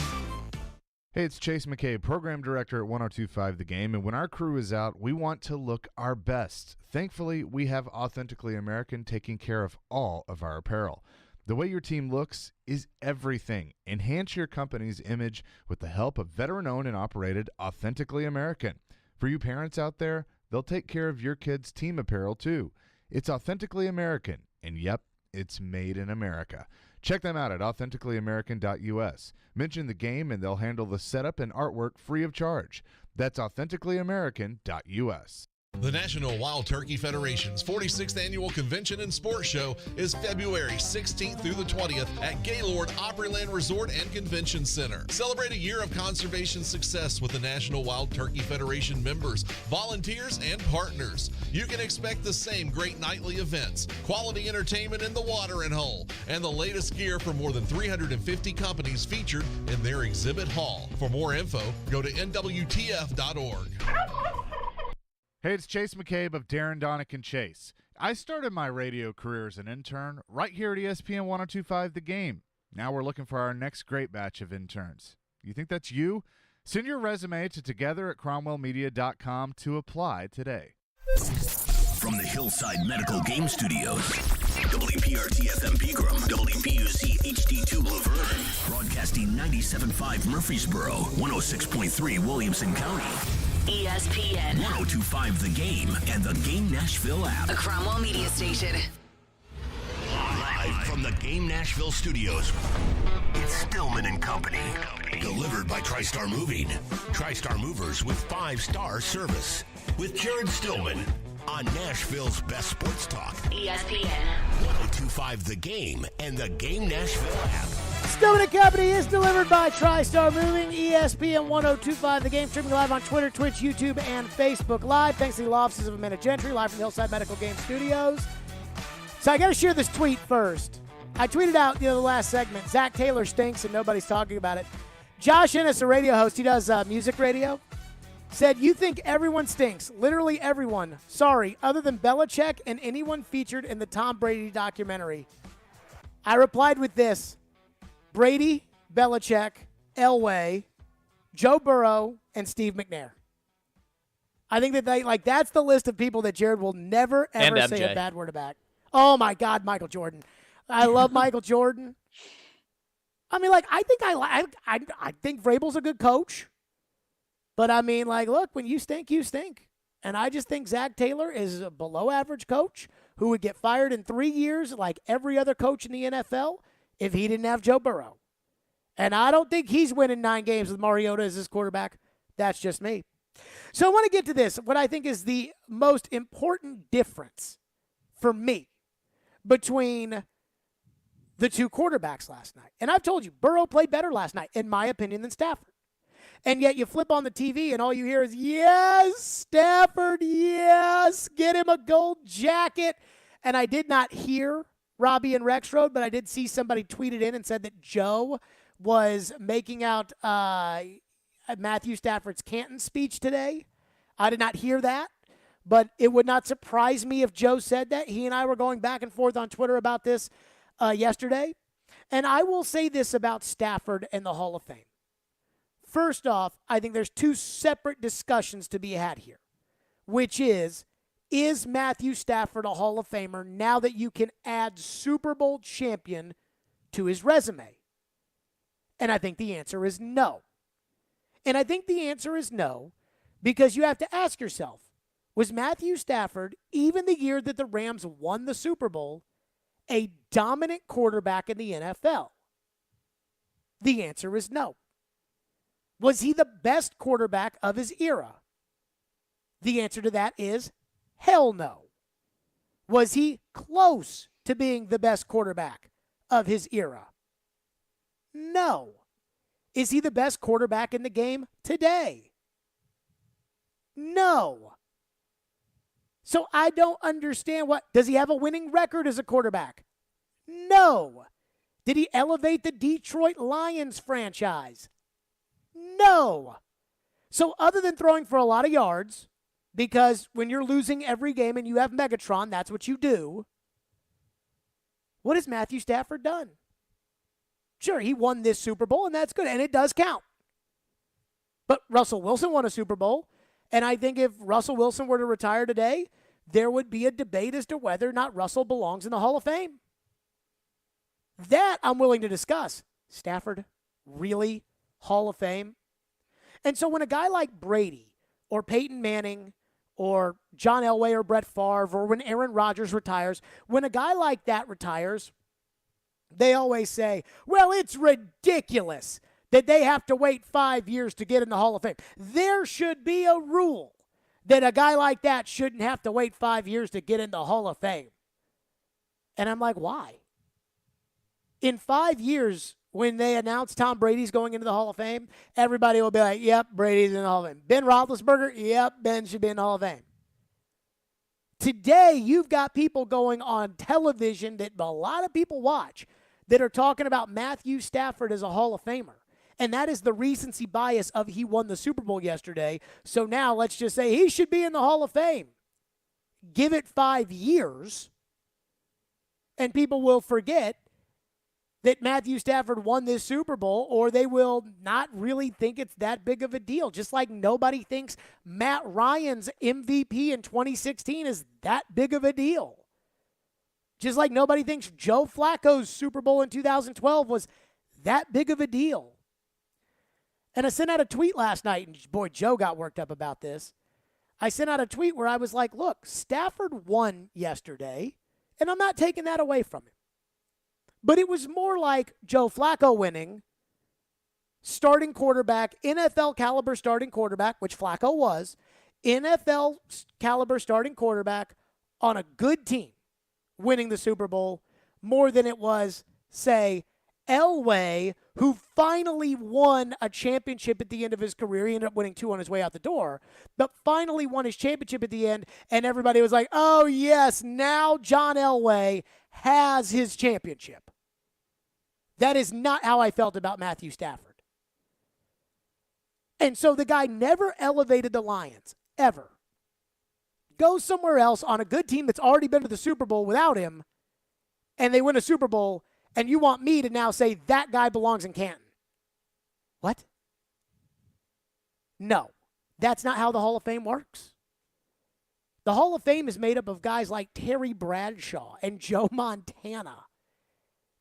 Hey, it's Chase McCabe, Program Director at 1025 The Game, and when our crew is out, we want to look our best. Thankfully, we have Authentically American taking care of all of our apparel. The way your team looks is everything. Enhance your company's image with the help of veteran-owned and operated Authentically American. For you parents out there, they'll take care of your kids' team apparel too. It's Authentically American, and yep, it's made in America. Check them out at authenticallyamerican.us. Mention The Game and they'll handle the setup and artwork free of charge. That's authenticallyamerican.us. The National Wild Turkey Federation's 46th Annual Convention and Sports Show is February 16th through the 20th at Gaylord Opryland Resort and Convention Center. Celebrate a year of conservation success with the National Wild Turkey Federation members, volunteers, and partners. You can expect the same great nightly events, quality entertainment in the watering hole, and the latest gear from more than 350 companies featured in their exhibit hall. For more info, go to nwtf.org. Hey, it's Chase McCabe of Darren, Donick, and Chase. I started my radio career as an intern right here at ESPN 1025 The Game. Now we're looking for our next great batch of interns. You think that's you? Send your resume to together@cromwellmedia.com to apply today. From the Hillside Medical Game Studios, WPRT-FM Pegram, WPUC HD2 Laverne, broadcasting 97.5 Murfreesboro, 106.3 Williamson County. ESPN 1025 The Game and the Game Nashville app. A Cromwell Media Station. Live from the Game Nashville studios, it's Stillman and Company. Delivered by TriStar Moving. TriStar Movers with 5-star service. With Jared Stillman on Nashville's best sports talk. ESPN 1025 The Game and the Game Nashville app. Stillman and Company is delivered by TriStar Moving, ESPN 1025 The Game, streaming live on Twitter, Twitch, YouTube, and Facebook Live. Thanks to the law offices of Amanda Gentry, live from the Hillside Medical Game Studios. So I got to share this tweet first. I tweeted out the last segment, Zach Taylor stinks and nobody's talking about it. Josh Ennis, a radio host, he does music radio, said, you think everyone stinks. Literally everyone. Sorry, other than Belichick and anyone featured in the Tom Brady documentary. I replied with this. Brady, Belichick, Elway, Joe Burrow, and Steve McNair. I think that that's the list of people that Jared will never, ever say a bad word about. Oh, my God, Michael Jordan. I love Michael Jordan. I mean, I think Vrabel's a good coach. But, I mean, look, when you stink, you stink. And I just think Zach Taylor is a below-average coach who would get fired in 3 years like every other coach in the NFL if he didn't have Joe Burrow. And I don't think he's winning 9 games with Mariota as his quarterback. That's just me. So I want to get to this, what I think is the most important difference for me between the two quarterbacks last night. And I've told you, Burrow played better last night, in my opinion, than Stafford. And yet you flip on the TV and all you hear is, yes, Stafford, yes, get him a gold jacket. And I did not hear Robbie and Rexroad, but I did see somebody tweet it in and said that Joe was making out Matthew Stafford's Canton speech today. I did not hear that, but it would not surprise me if Joe said that. He and I were going back and forth on Twitter about this yesterday. And I will say this about Stafford and the Hall of Fame. First off, I think there's two separate discussions to be had here, which is Matthew Stafford a Hall of Famer now that you can add Super Bowl champion to his resume? And I think the answer is no. And I think the answer is no because you have to ask yourself, was Matthew Stafford, even the year that the Rams won the Super Bowl, a dominant quarterback in the NFL? The answer is no. Was he the best quarterback of his era? The answer to that is hell no. Was he close to being the best quarterback of his era? No. Is he the best quarterback in the game today? No. So I don't understand does he have a winning record as a quarterback? No. Did he elevate the Detroit Lions franchise? No. So other than throwing for a lot of yards, because when you're losing every game and you have Megatron, that's what you do, what has Matthew Stafford done? Sure, he won this Super Bowl, and that's good, and it does count. But Russell Wilson won a Super Bowl, and I think if Russell Wilson were to retire today, there would be a debate as to whether or not Russell belongs in the Hall of Fame. That I'm willing to discuss. Stafford, really? Hall of Fame? And so when a guy like Brady or Peyton Manning or John Elway or Brett Favre or when Aaron Rodgers retires, when a guy like that retires, they always say, well, it's ridiculous that they have to wait 5 years to get in the Hall of Fame. There should be a rule that a guy like that shouldn't have to wait 5 years to get in the Hall of Fame. And I'm like, why? In 5 years, when they announce Tom Brady's going into the Hall of Fame, everybody will be like, yep, Brady's in the Hall of Fame. Ben Roethlisberger, yep, Ben should be in the Hall of Fame. Today, you've got people going on television that a lot of people watch that are talking about Matthew Stafford as a Hall of Famer. And that is the recency bias of he won the Super Bowl yesterday. So now let's just say he should be in the Hall of Fame. Give it 5 years, and people will forget that Matthew Stafford won this Super Bowl, or they will not really think it's that big of a deal. Just like nobody thinks Matt Ryan's MVP in 2016 is that big of a deal. Just like nobody thinks Joe Flacco's Super Bowl in 2012 was that big of a deal. And I sent out a tweet last night, and boy, Joe got worked up about this. I sent out a tweet where I was like, look, Stafford won yesterday, and I'm not taking that away from him. But it was more like Joe Flacco winning, starting quarterback, NFL caliber starting quarterback, which Flacco was, NFL caliber starting quarterback on a good team winning the Super Bowl more than it was, say, Elway, who finally won a championship at the end of his career. He ended up winning 2 on his way out the door, but finally won his championship at the end, and everybody was like, oh, yes, now John Elway has his championship. That is not how I felt about Matthew Stafford. And so the guy never elevated the Lions, ever. Go somewhere else on a good team that's already been to the Super Bowl without him, and they win a Super Bowl, and you want me to now say that guy belongs in Canton. What? No, that's not how the Hall of Fame works. The Hall of Fame is made up of guys like Terry Bradshaw and Joe Montana.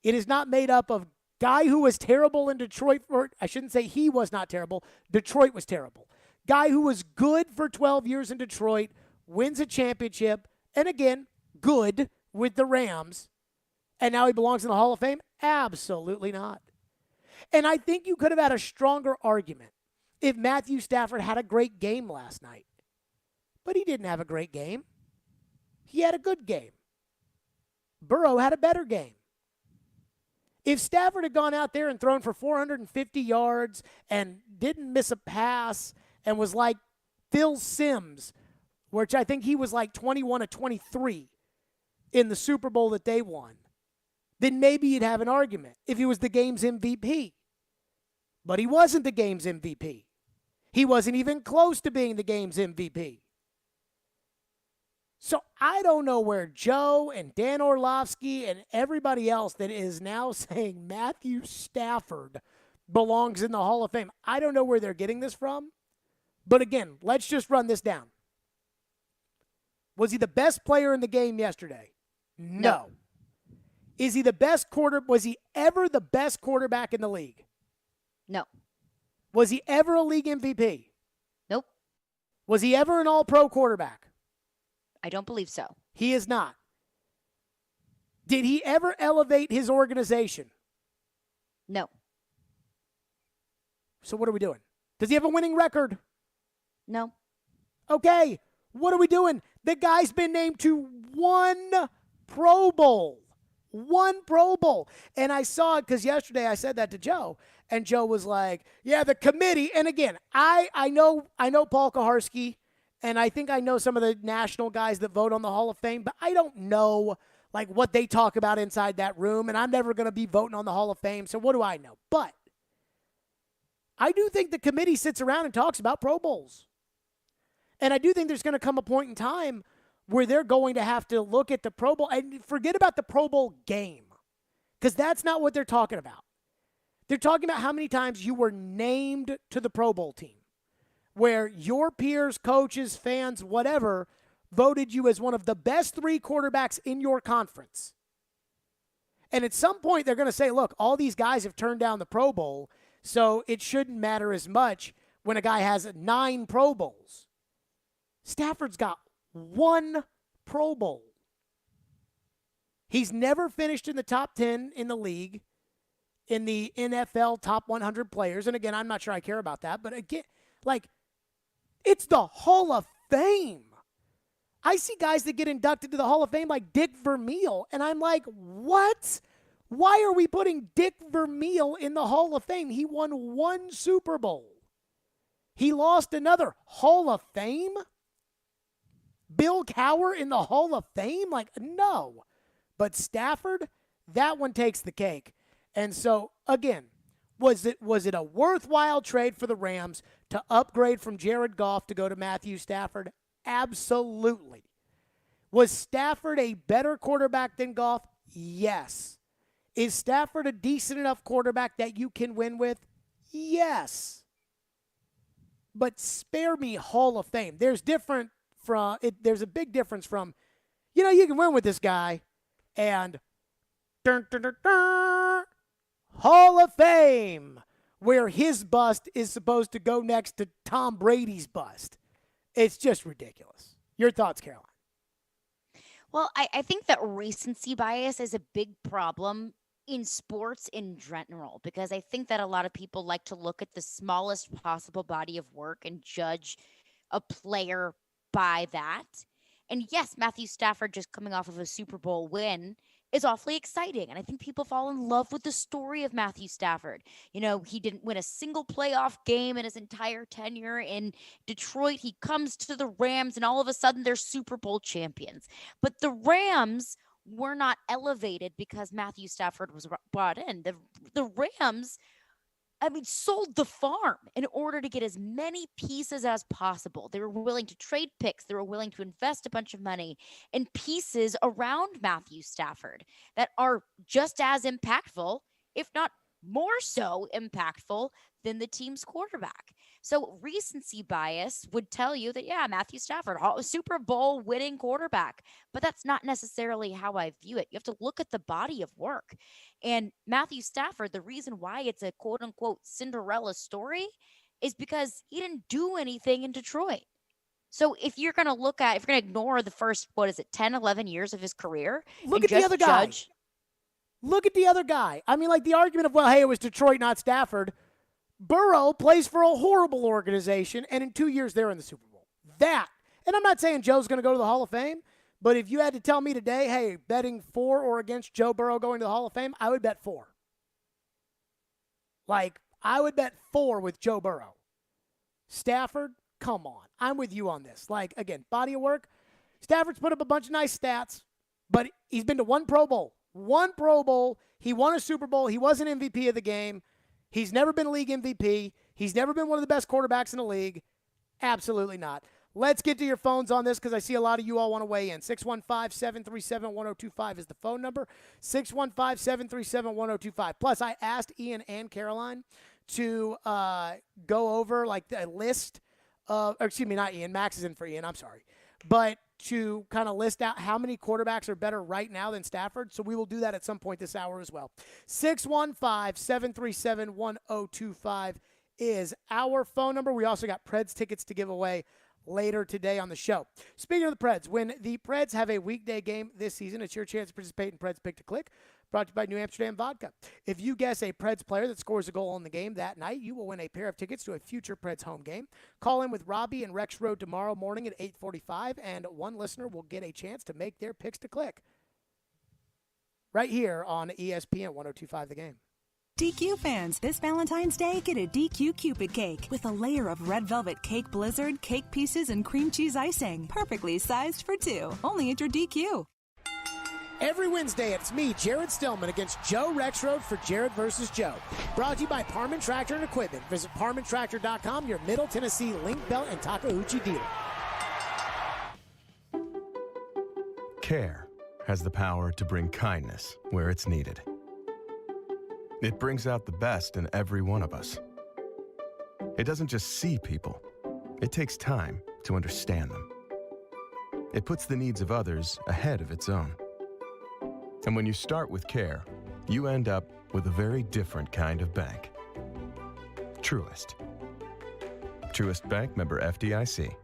It is not made up of guy who was terrible in Detroit. I shouldn't say he was not terrible. Detroit was terrible. Guy who was good for 12 years in Detroit, wins a championship, and again, good with the Rams, and now he belongs in the Hall of Fame? Absolutely not. And I think you could have had a stronger argument if Matthew Stafford had a great game last night. But he didn't have a great game. He had a good game. Burrow had a better game. If Stafford had gone out there and thrown for 450 yards and didn't miss a pass and was like Phil Simms, which I think he was like 21 of 23 in the Super Bowl that they won, then maybe you'd have an argument if he was the game's MVP. But he wasn't the game's MVP. He wasn't even close to being the game's MVP. So I don't know where Joe and Dan Orlovsky and everybody else that is now saying Matthew Stafford belongs in the Hall of Fame. I don't know where they're getting this from. But again, let's just run this down. Was he the best player in the game yesterday? No. Is he the best was he ever the best quarterback in the league? No. Was he ever a league MVP? Nope. Was he ever an all-pro quarterback? I don't believe so. He is not. Did he ever elevate his organization? No. So what are we doing? Does he have a winning record? No. Okay. What are we doing? The guy's been named to one Pro Bowl. One Pro Bowl. And I saw it because yesterday I said that to Joe, and Joe was like, yeah, the committee. And again, I know Paul Kaharski, and I think I know some of the national guys that vote on the Hall of Fame, but I don't know like what they talk about inside that room, and I'm never going to be voting on the Hall of Fame, so what do I know? But I do think the committee sits around and talks about Pro Bowls. And I do think there's going to come a point in time where they're going to have to look at the Pro Bowl and forget about the Pro Bowl game, because that's not what they're talking about. They're talking about how many times you were named to the Pro Bowl team, where your peers, coaches, fans, whatever, voted you as one of the best 3 quarterbacks in your conference. And at some point, they're going to say, look, all these guys have turned down the Pro Bowl, so it shouldn't matter as much when a guy has 9 Pro Bowls. Stafford's got 1 Pro Bowl. He's never finished in the top 10 in the league, in the NFL top 100 players. And again, I'm not sure I care about that, but again, like, it's the Hall of Fame. I see guys that get inducted to the Hall of Fame like Dick Vermeil, and I'm like, what? Why are we putting Dick Vermeil in the Hall of Fame? He won 1 Super Bowl. He lost another. Hall of Fame? Bill Cowher in the Hall of Fame? Like, no. But Stafford, that one takes the cake. And so, again, was it a worthwhile trade for the Rams to upgrade from Jared Goff to go to Matthew Stafford? Absolutely. Was Stafford a better quarterback than Goff? Yes. Is Stafford a decent enough quarterback that you can win with? Yes. But spare me Hall of Fame. There's a big difference from, you can win with this guy and Hall of Fame, where his bust is supposed to go next to Tom Brady's bust. It's just ridiculous. Your thoughts, Caroline? Well, I think that recency bias is a big problem in sports in general, because I think that a lot of people like to look at the smallest possible body of work and judge a player by that. And yes, Matthew Stafford just coming off of a Super Bowl win is awfully exciting. And I think people fall in love with the story of Matthew Stafford. He didn't win a single playoff game in his entire tenure in Detroit. He comes to the Rams and all of a sudden they're Super Bowl champions. But the Rams were not elevated because Matthew Stafford was brought in. The Rams, sold the farm in order to get as many pieces as possible. They were willing to trade picks. They were willing to invest a bunch of money in pieces around Matthew Stafford that are just as impactful, if not more so impactful than the team's quarterback. So recency bias would tell you that, yeah, Matthew Stafford, Super Bowl winning quarterback, but that's not necessarily how I view it. You have to look at the body of work. And Matthew Stafford, the reason why it's a quote unquote Cinderella story is because he didn't do anything in Detroit. So if you're going to ignore the first, 10, 11 years of his career, look at the other guy. Look at the other guy. I mean, like the argument of, well, hey, it was Detroit, not Stafford. Burrow plays for a horrible organization, and in 2 years, they're in the Super Bowl. And I'm not saying Joe's going to go to the Hall of Fame, but if you had to tell me today, hey, betting for or against Joe Burrow going to the Hall of Fame, I would bet for. Like, I would bet for with Joe Burrow. Stafford, come on. I'm with you on this. Like, again, body of work. Stafford's put up a bunch of nice stats, but he's been to one Pro Bowl. One Pro Bowl. He won a Super Bowl. He was an MVP of the game. He's never been a league MVP. He's never been one of the best quarterbacks in the league. Absolutely not. Let's get to your phones on this because I see a lot of you all want to weigh in. 615-737-1025 is the phone number. 615-737-1025. Plus, I asked Ian and Caroline to go over like a list of, or excuse me, not Ian. Max is in for Ian. I'm sorry. But to kind of list out how many quarterbacks are better right now than Stafford. So we will do that at some point this hour as well. 615-737-1025 is our phone number. We also got Preds tickets to give away later today on the show. Speaking of the Preds, when the Preds have a weekday game this season, it's your chance to participate in Preds Pick to Click, brought to you by New Amsterdam Vodka. If you guess a Preds player that scores a goal in the game that night, you will win a pair of tickets to a future Preds home game. Call in with Robbie and Rex Road tomorrow morning at 8:45, and one listener will get a chance to make their picks to click right here on ESPN 102.5 The Game. DQ fans, this Valentine's Day, get a DQ Cupid cake with a layer of red velvet cake blizzard, cake pieces, and cream cheese icing. Perfectly sized for two. Only at your DQ. Every Wednesday, it's me, Jared Stillman, against Joe Rexroad for Jared versus Joe. Brought to you by Parman Tractor and Equipment. Visit ParmanTractor.com, your Middle Tennessee link belt and Takeuchi dealer. Care has the power to bring kindness where it's needed. It brings out the best in every one of us. It doesn't just see people. It takes time to understand them. It puts the needs of others ahead of its own. And when you start with care, you end up with a very different kind of bank. Truist. Truist Bank, member FDIC.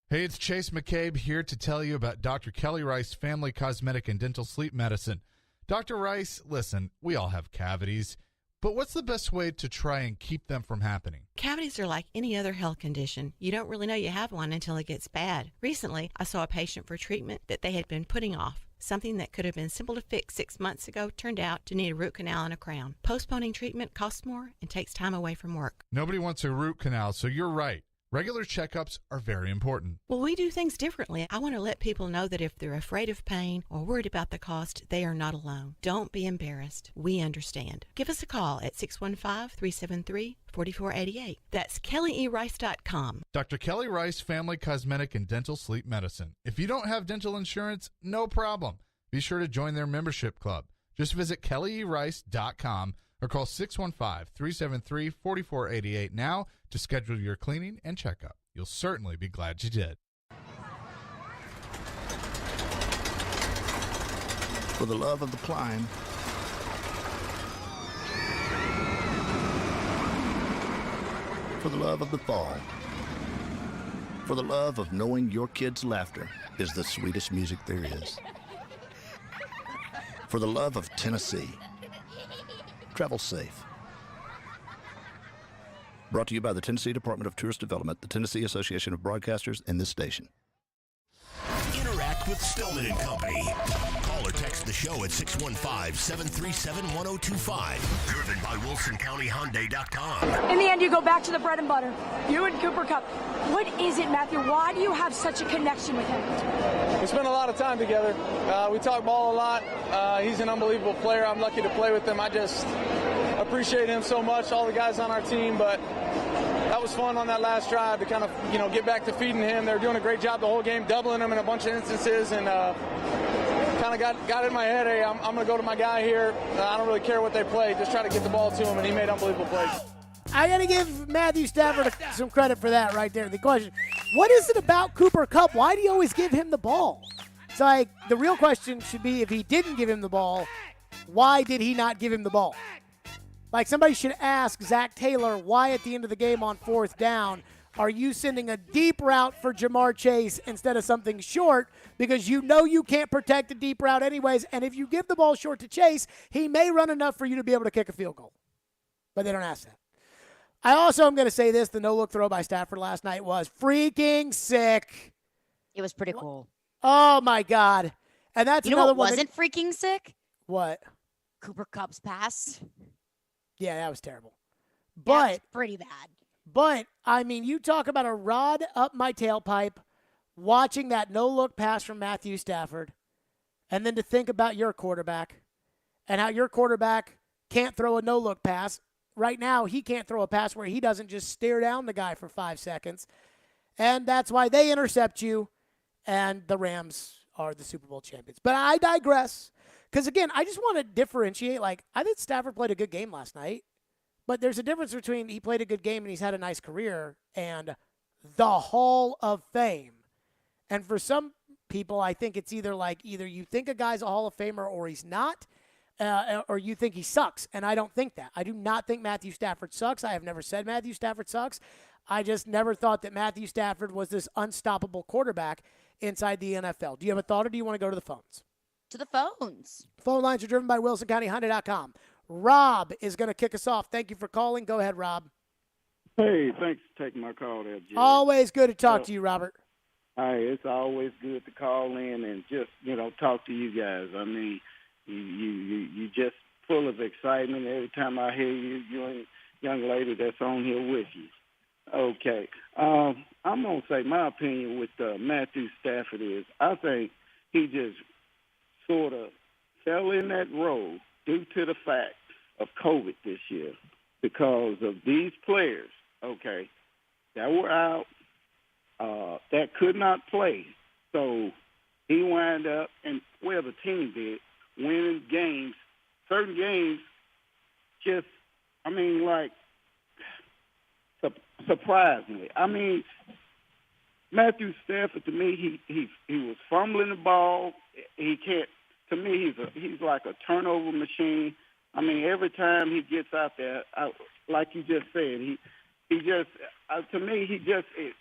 Hey, it's Chase McCabe here to tell you about Dr. Kelly Rice Family Cosmetic and Dental Sleep Medicine. Dr. Rice, listen, we all have cavities, but what's the best way to try and keep them from happening? Cavities are like any other health condition. You don't really know you have one until it gets bad. Recently, I saw a patient for treatment that they had been putting off. Something that could have been simple to fix 6 months ago turned out to need a root canal and a crown. Postponing treatment costs more and takes time away from work. Nobody wants a root canal, so you're right. Regular checkups are very important. Well, we do things differently. I want to let people know that if they're afraid of pain or worried about the cost, they are not alone. Don't be embarrassed. We understand. Give us a call at 615-373-4488. That's KellyERice.com. Dr. Kelly Rice Family Cosmetic and Dental Sleep Medicine. If you don't have dental insurance, no problem. Be sure to join their membership club. Just visit KellyERice.com or call 615-373-4488 now to schedule your cleaning and checkup. You'll certainly be glad you did. For the love of the climb, for the love of the fall, for the love of knowing your kids' laughter is the sweetest music there is, for the love of Tennessee. Travel safe. Brought to you by the Tennessee Department of Tourist Development, the Tennessee Association of Broadcasters, and this station. Interact with Stillman and Company. Call or text the show at 615-737-1025. Driven by WilsonCountyHyundai.com. In the end, you go back to the bread and butter. You and Cooper Kupp. What is it, Matthew? Why do you have such a connection with him? We spend a lot of time together. We talk ball a lot. He's an unbelievable player. I'm lucky to play with him. I just appreciate him so much, all the guys on our team, but that was fun on that last drive to kind of, get back to feeding him. They were doing a great job the whole game, doubling him in a bunch of instances, and kind of got in my head, hey, I'm going to go to my guy here. I don't really care what they play. Just try to get the ball to him, and he made unbelievable plays. I got to give Matthew Stafford some credit for that right there. The question, what is it about Cooper Kupp? Why do you always give him the ball? It's like the real question should be, if he didn't give him the ball, why did he not give him the ball? Like, somebody should ask Zach Taylor, why at the end of the game on 4th down are you sending a deep route for Jamar Chase instead of something short, because you know you can't protect a deep route anyways, and if you give the ball short to Chase, he may run enough for you to be able to kick a field goal. But they don't ask that. I also am going to say this, the no-look throw by Stafford last night was freaking sick. It was pretty cool. Oh, my God. And that's another one. Wasn't freaking sick? What? Cooper Kupp's pass. Yeah, that was terrible. That But was pretty bad. But, I mean, you talk about a rod up my tailpipe, watching that no-look pass from Matthew Stafford, and then to think about your quarterback and how your quarterback can't throw a no-look pass. Right now, he can't throw a pass where he doesn't just stare down the guy for 5 seconds. And that's why they intercept you, and the Rams are the Super Bowl champions. But I digress. Because, again, I just want to differentiate. Like, I think Stafford played a good game last night. But there's a difference between he played a good game and he's had a nice career and the Hall of Fame. And for some people, I think it's either you think a guy's a Hall of Famer or he's not, or you think he sucks. And I don't think that. I do not think Matthew Stafford sucks. I have never said Matthew Stafford sucks. I just never thought that Matthew Stafford was this unstoppable quarterback inside the NFL. Do you have a thought, or do you want to go to the phones? To the phones. Phone lines are driven by WilsonCountyHonda.com. Rob is going to kick us off. Thank you for calling. Go ahead, Rob. Hey, thanks for taking my call there, Jerry. Always good to talk to you, Robert. Hey, it's always good to call in and just, talk to you guys. I mean, you just full of excitement every time I hear you and young lady that's on here with you. Okay. I'm going to say my opinion with Matthew Stafford is I think he just sort of fell in that role due to the fact of COVID this year, because of these players, okay, that were out, that could not play. So he wound up, and the team did, winning games, certain games, just, surprisingly. I mean, Matthew Stafford, to me, he was fumbling the ball. He can't. To me, he's like a turnover machine. I mean, every time he gets out there, like you just said, to me,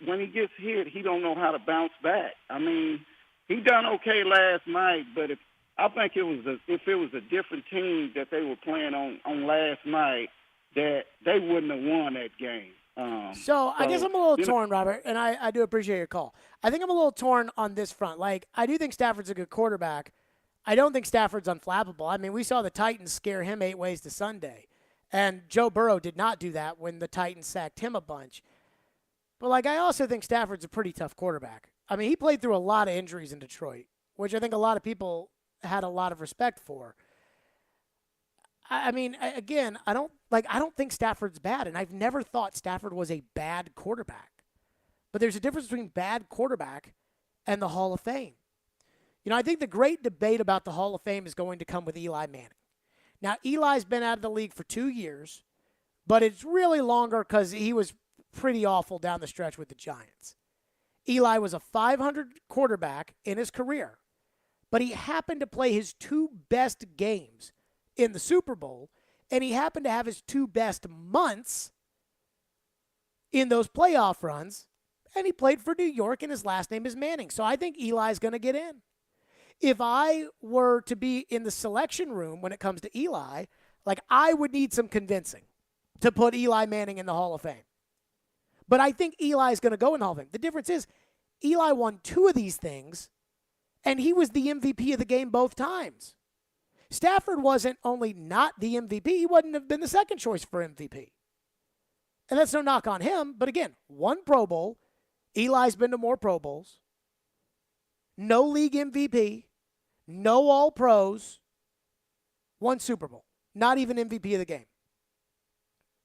when he gets hit, he don't know how to bounce back. I mean, he done okay last night, but if it was a different team that they were playing on last night, that they wouldn't have won that game. So I guess I'm a little torn, Robert, and I do appreciate your call. I think I'm a little torn on this front. Like, I do think Stafford's a good quarterback. I don't think Stafford's unflappable. I mean, we saw the Titans scare him 8 ways to Sunday, and Joe Burrow did not do that when the Titans sacked him a bunch. But, I also think Stafford's a pretty tough quarterback. I mean, he played through a lot of injuries in Detroit, which I think a lot of people had a lot of respect for. I mean, again, I don't think Stafford's bad, and I've never thought Stafford was a bad quarterback. But there's a difference between bad quarterback and the Hall of Fame. I think the great debate about the Hall of Fame is going to come with Eli Manning. Now, Eli's been out of the league for 2 years, but it's really longer because he was pretty awful down the stretch with the Giants. Eli was a .500 quarterback in his career, but he happened to play his 2 best games in the Super Bowl, and he happened to have his 2 best months in those playoff runs, and he played for New York, and his last name is Manning. So I think Eli's going to get in. If I were to be in the selection room when it comes to Eli, I would need some convincing to put Eli Manning in the Hall of Fame. But I think Eli's going to go in the Hall of Fame. The difference is Eli won 2 of these things, and he was the MVP of the game both times. Stafford wasn't only not the MVP, he wouldn't have been the second choice for MVP. And that's no knock on him, but again, 1 Pro Bowl. Eli's been to more Pro Bowls. No league MVP. No All-Pros. 1 Super Bowl. Not even MVP of the game.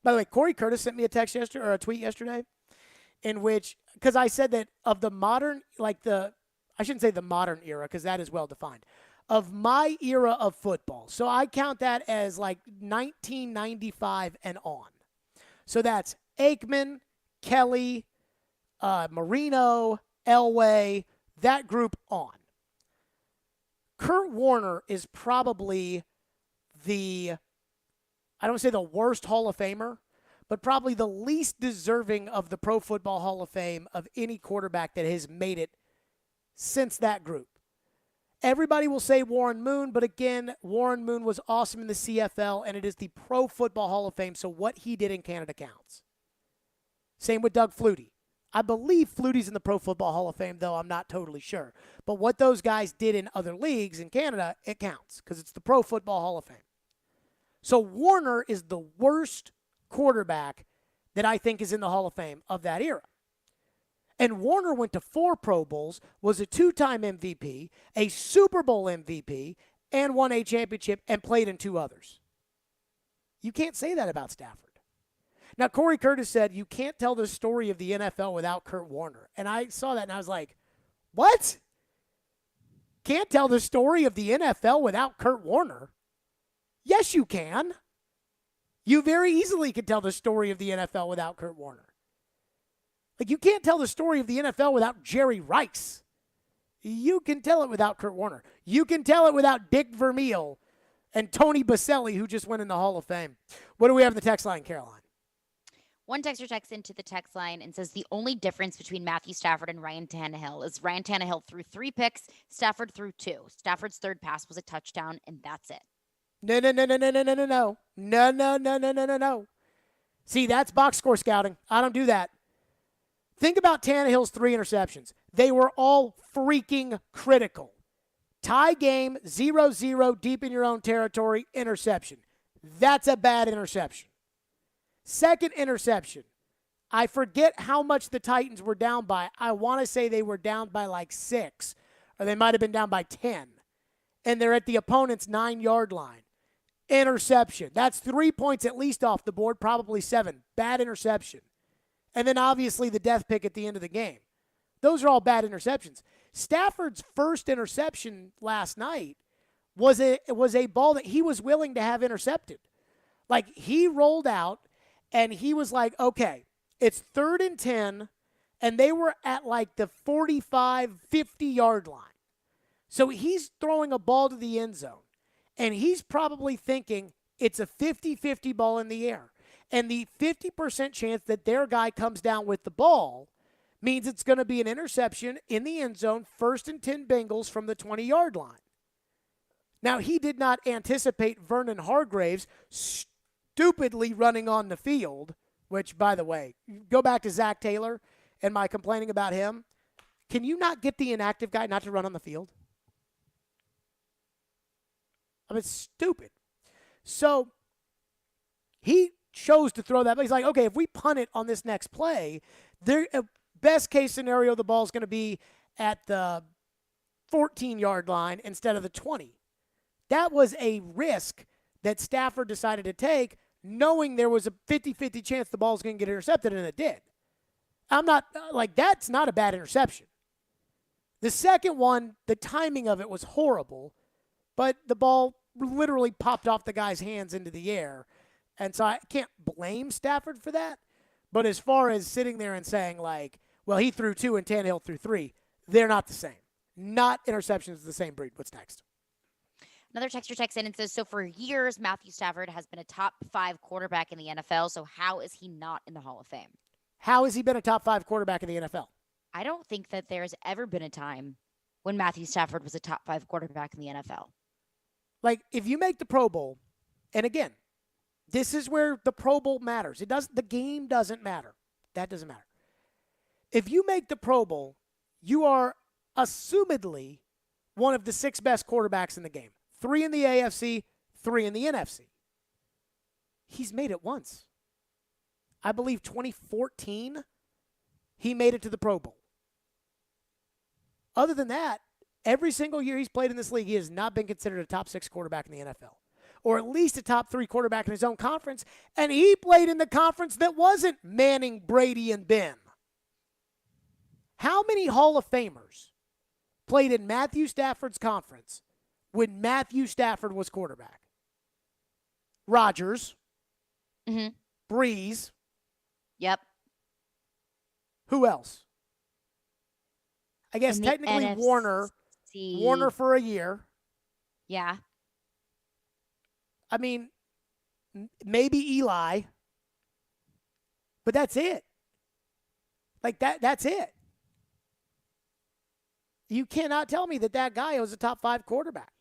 By the way, Corey Curtis sent me a text yesterday, or a tweet yesterday, in which, because I said that of the modern, I shouldn't say the modern era, because that is well defined. of my era of football. So I count that as like 1995 and on. So that's Aikman, Kelly, Marino, Elway, that group on. Kurt Warner is probably I don't want to say the worst Hall of Famer, but probably the least deserving of the Pro Football Hall of Fame of any quarterback that has made it since that group. Everybody will say Warren Moon, but again, Warren Moon was awesome in the CFL, and it is the Pro Football Hall of Fame, so what he did in Canada counts. Same with Doug Flutie. I believe Flutie's in the Pro Football Hall of Fame, though I'm not totally sure. But what those guys did in other leagues in Canada, it counts because it's the Pro Football Hall of Fame. So Warner is the worst quarterback that I think is in the Hall of Fame of that era. And Warner went to 4 Pro Bowls, was a 2-time MVP, a Super Bowl MVP, and won a championship and played in 2 others. You can't say that about Stafford. Now, Corey Curtis said, you can't tell the story of the NFL without Kurt Warner. And I saw that and I was like, what? Can't tell the story of the NFL without Kurt Warner? Yes, you can. You very easily can tell the story of the NFL without Kurt Warner. Like, you can't tell the story of the NFL without Jerry Rice. You can tell it without Kurt Warner. You can tell it without Dick Vermeil and Tony Baselli, who just went in the Hall of Fame. What do we have in the text line, Caroline? One texter texts into the text line and says the only difference between Matthew Stafford and Ryan Tannehill is Ryan Tannehill threw 3 picks, Stafford threw 2. Stafford's third pass was a touchdown, and that's it. No. No. See, that's box score scouting. I don't do that. Think about Tannehill's 3 interceptions. They were all freaking critical. Tie game, 0-0, deep in your own territory, interception. That's a bad interception. Second interception. I forget how much the Titans were down by. I want to say they were down by like 6, or they might have been down by 10. And they're at the opponent's 9-yard line. Interception. That's 3 points at least off the board, probably 7. Bad interception. And then obviously the death pick at the end of the game. Those are all bad interceptions. Stafford's first interception last night was a ball that he was willing to have intercepted. Like, he rolled out and he was like, okay, it's 3rd and 10, and they were at like the 45, 50-yard line. So he's throwing a ball to the end zone, and he's probably thinking it's a 50-50 ball in the air. And the 50% chance that their guy comes down with the ball means it's going to be an interception in the end zone, 1st and 10 Bengals from the 20-yard line. Now, he did not anticipate Vernon Hargreaves stupidly running on the field, which, by the way, go back to Zach Taylor and my complaining about him. Can you not get the inactive guy not to run on the field? I mean, it's stupid. So he chose to throw that, but he's like, okay, if we punt it on this next play, best case scenario, the ball's going to be at the 14-yard line instead of the 20. That was a risk that Stafford decided to take, knowing there was a 50-50 chance the ball's going to get intercepted, and it did. I'm not, like, that's not a bad interception. The second one, the timing of it was horrible, but the ball literally popped off the guy's hands into the air. And so I can't blame Stafford for that. But as far as sitting there and saying, like, well, he threw 2 and Tannehill threw 3, they're not the same. Not interceptions of the same breed. What's next? Another texter texts in and says, so for years, Matthew Stafford has been a top 5 quarterback in the NFL. So how is he not in the Hall of Fame? How has he been a top 5 quarterback in the NFL? I don't think that there's ever been a time when Matthew Stafford was a top 5 quarterback in the NFL. Like, if you make the Pro Bowl, and again, this is where the Pro Bowl matters. The game doesn't matter. That doesn't matter. If you make the Pro Bowl, you are assumedly one of the 6 best quarterbacks in the game. 3 in the AFC, 3 in the NFC. He's made it once. I believe 2014, he made it to the Pro Bowl. Other than that, every single year he's played in this league, he has not been considered a top 6 quarterback in the NFL. Or at least a top 3 quarterback in his own conference. And he played in the conference that wasn't Manning, Brady, and Ben. How many Hall of Famers played in Matthew Stafford's conference when Matthew Stafford was quarterback? Rodgers. Mm-hmm. Breeze. Yep. Who else? I guess In the technically NFC. Warner for a year. Yeah. I mean, maybe Eli. But that's it. Like that's it. You cannot tell me that guy was a top 5 quarterback.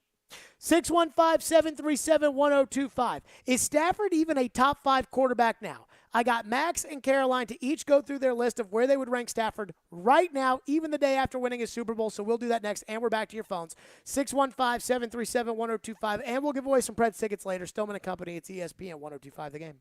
615-737-1025. Is Stafford even a top 5 quarterback now? I got Max and Caroline to each go through their list of where they would rank Stafford right now, even the day after winning his Super Bowl. So we'll do that next, and we're back to your phones. 615-737-1025, and we'll give away some Preds tickets later. Stillman and Company, it's ESPN 1025 The Game.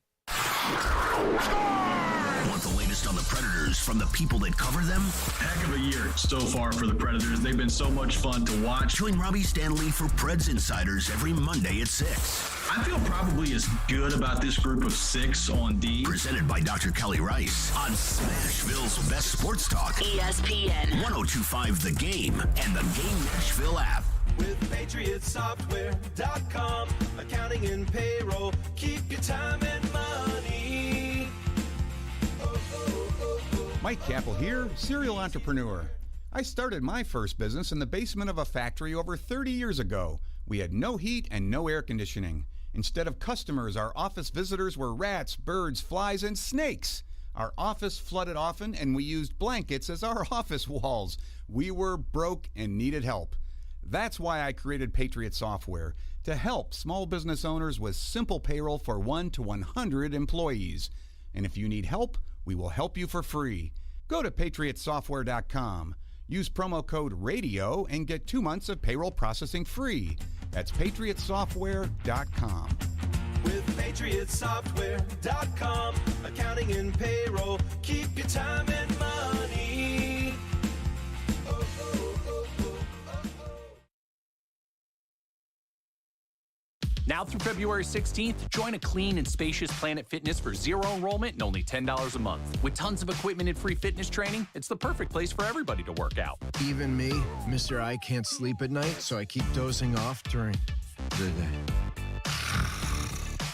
Want the latest on the Predators from the people that cover them? Heck of a year so far for the Predators. They've been so much fun to watch. Join Robbie Stanley for Preds Insiders every Monday at 6. I feel probably as good about this group of 6 on D. Presented by Dr. Kelly Rice on Smashville's best sports talk. ESPN 1025 The Game and the Game Nashville app. With PatriotSoftware.com, accounting and payroll, keep your time and money. Mike Capel here, serial entrepreneur. I started my first business in the basement of a factory over 30 years ago. We had no heat and no air conditioning. Instead of customers, our office visitors were rats, birds, flies, and snakes. Our office flooded often, and we used blankets as our office walls. We were broke and needed help. That's why I created Patriot Software, to help small business owners with simple payroll for 1 to 100 employees. And if you need help, we will help you for free. Go to PatriotSoftware.com. Use promo code RADIO and get 2 months of payroll processing free. That's PatriotSoftware.com. With PatriotSoftware.com, accounting and payroll, keep your time and money. Now through February 16th, join a clean and spacious Planet Fitness for zero enrollment and only $10 a month. With tons of equipment and free fitness training, it's the perfect place for everybody to work out. Even me, Mr. I can't sleep at night, so I keep dozing off during the day.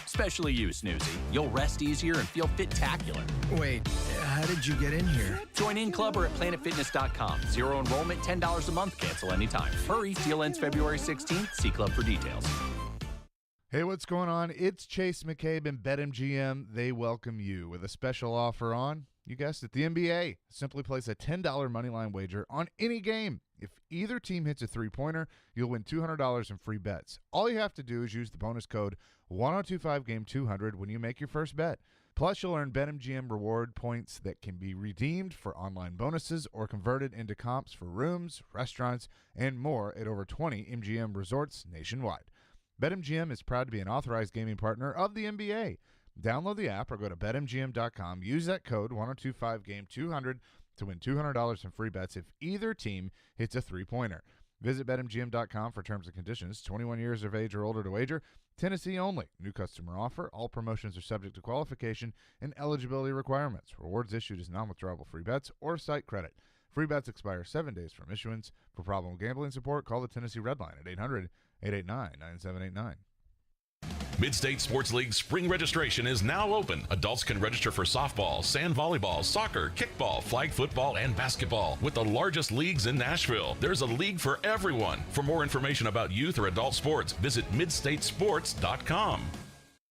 Especially you, Snoozy. You'll rest easier and feel fit-tacular. Wait, how did you get in here? Join in club or at planetfitness.com. Zero enrollment, $10 a month. Cancel anytime. Hurry, deal ends February 16th. See club for details. Hey, what's going on? It's Chase McCabe and BetMGM. They welcome you with a special offer on, you guessed it, the NBA. Simply place a $10 moneyline wager on any game. If either team hits a three-pointer, you'll win $200 in free bets. All you have to do is use the bonus code 1025GAME200 when you make your first bet. Plus, you'll earn BetMGM reward points that can be redeemed for online bonuses or converted into comps for rooms, restaurants, and more at over 20 MGM resorts nationwide. BetMGM is proud to be an authorized gaming partner of the NBA. Download the app or go to BetMGM.com. Use that code 1025GAME200 to win $200 in free bets if either team hits a three-pointer. Visit BetMGM.com for terms and conditions. 21 years of age or older to wager. Tennessee only. New customer offer. All promotions are subject to qualification and eligibility requirements. Rewards issued as non-withdrawable free bets or site credit. Free bets expire 7 days from issuance. For problem gambling support, call the Tennessee Red Line at 800-889-9789. Mid-State Sports League spring registration is now open. Adults can register for softball, sand volleyball, soccer, kickball, flag football, and basketball. With the largest leagues in Nashville, there's a league for everyone. For more information about youth or adult sports, visit midstatesports.com.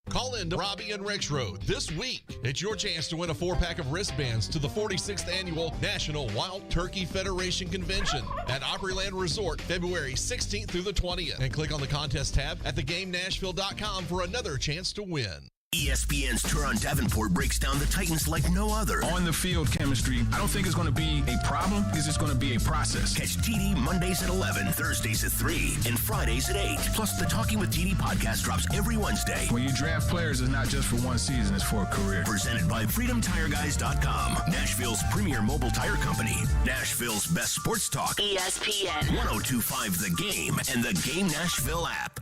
Call in to Robbie and Rexroad this week. It's your chance to win a 4-pack of wristbands to the 46th Annual National Wild Turkey Federation Convention at Opryland Resort, February 16th through the 20th. And click on the contest tab at thegamenashville.com for another chance to win. ESPN's Turon Davenport breaks down the Titans like no other. On the field chemistry, I don't think it's going to be a problem. It's just going to be a process. Catch TD Mondays at 11, Thursdays at 3, and Fridays at 8. Plus, the Talking with TD podcast drops every Wednesday. When you draft players, it's not just for one season, it's for a career. Presented by FreedomTireGuys.com, Nashville's premier mobile tire company. Nashville's best sports talk. ESPN 1025 The Game and the Game Nashville app.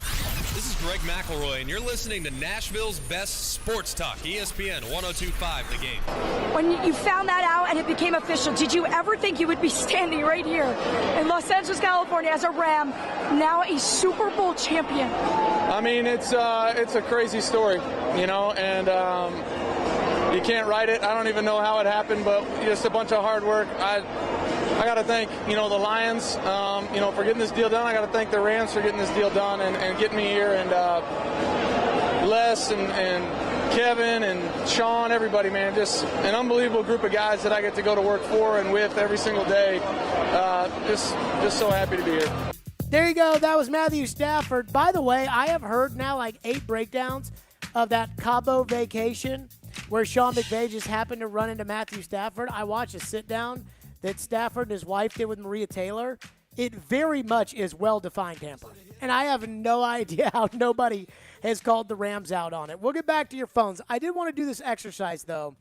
This is Greg McElroy, and you're listening to Nashville's best sports talk, ESPN 102.5 The Game. When you found that out and it became official, did you ever think you would be standing right here in Los Angeles, California as a Ram, now a Super Bowl champion? I mean, it's a crazy story, and you can't write it. I don't even know how it happened, but just a bunch of hard work. I got to thank, the Lions, for getting this deal done. I got to thank the Rams for getting this deal done and getting me here. And Les and Kevin and Sean, everybody, man, just an unbelievable group of guys that I get to go to work for and with every single day. Just so happy to be here. There you go. That was Matthew Stafford. By the way, I have heard now like 8 breakdowns of that Cabo vacation where Sean McVay just happened to run into Matthew Stafford. I watched a sit-down that Stafford and his wife did with Maria Taylor. It very much is well-defined tampering. And I have no idea how nobody has called the Rams out on it. We'll get back to your phones. I did want to do this exercise, though,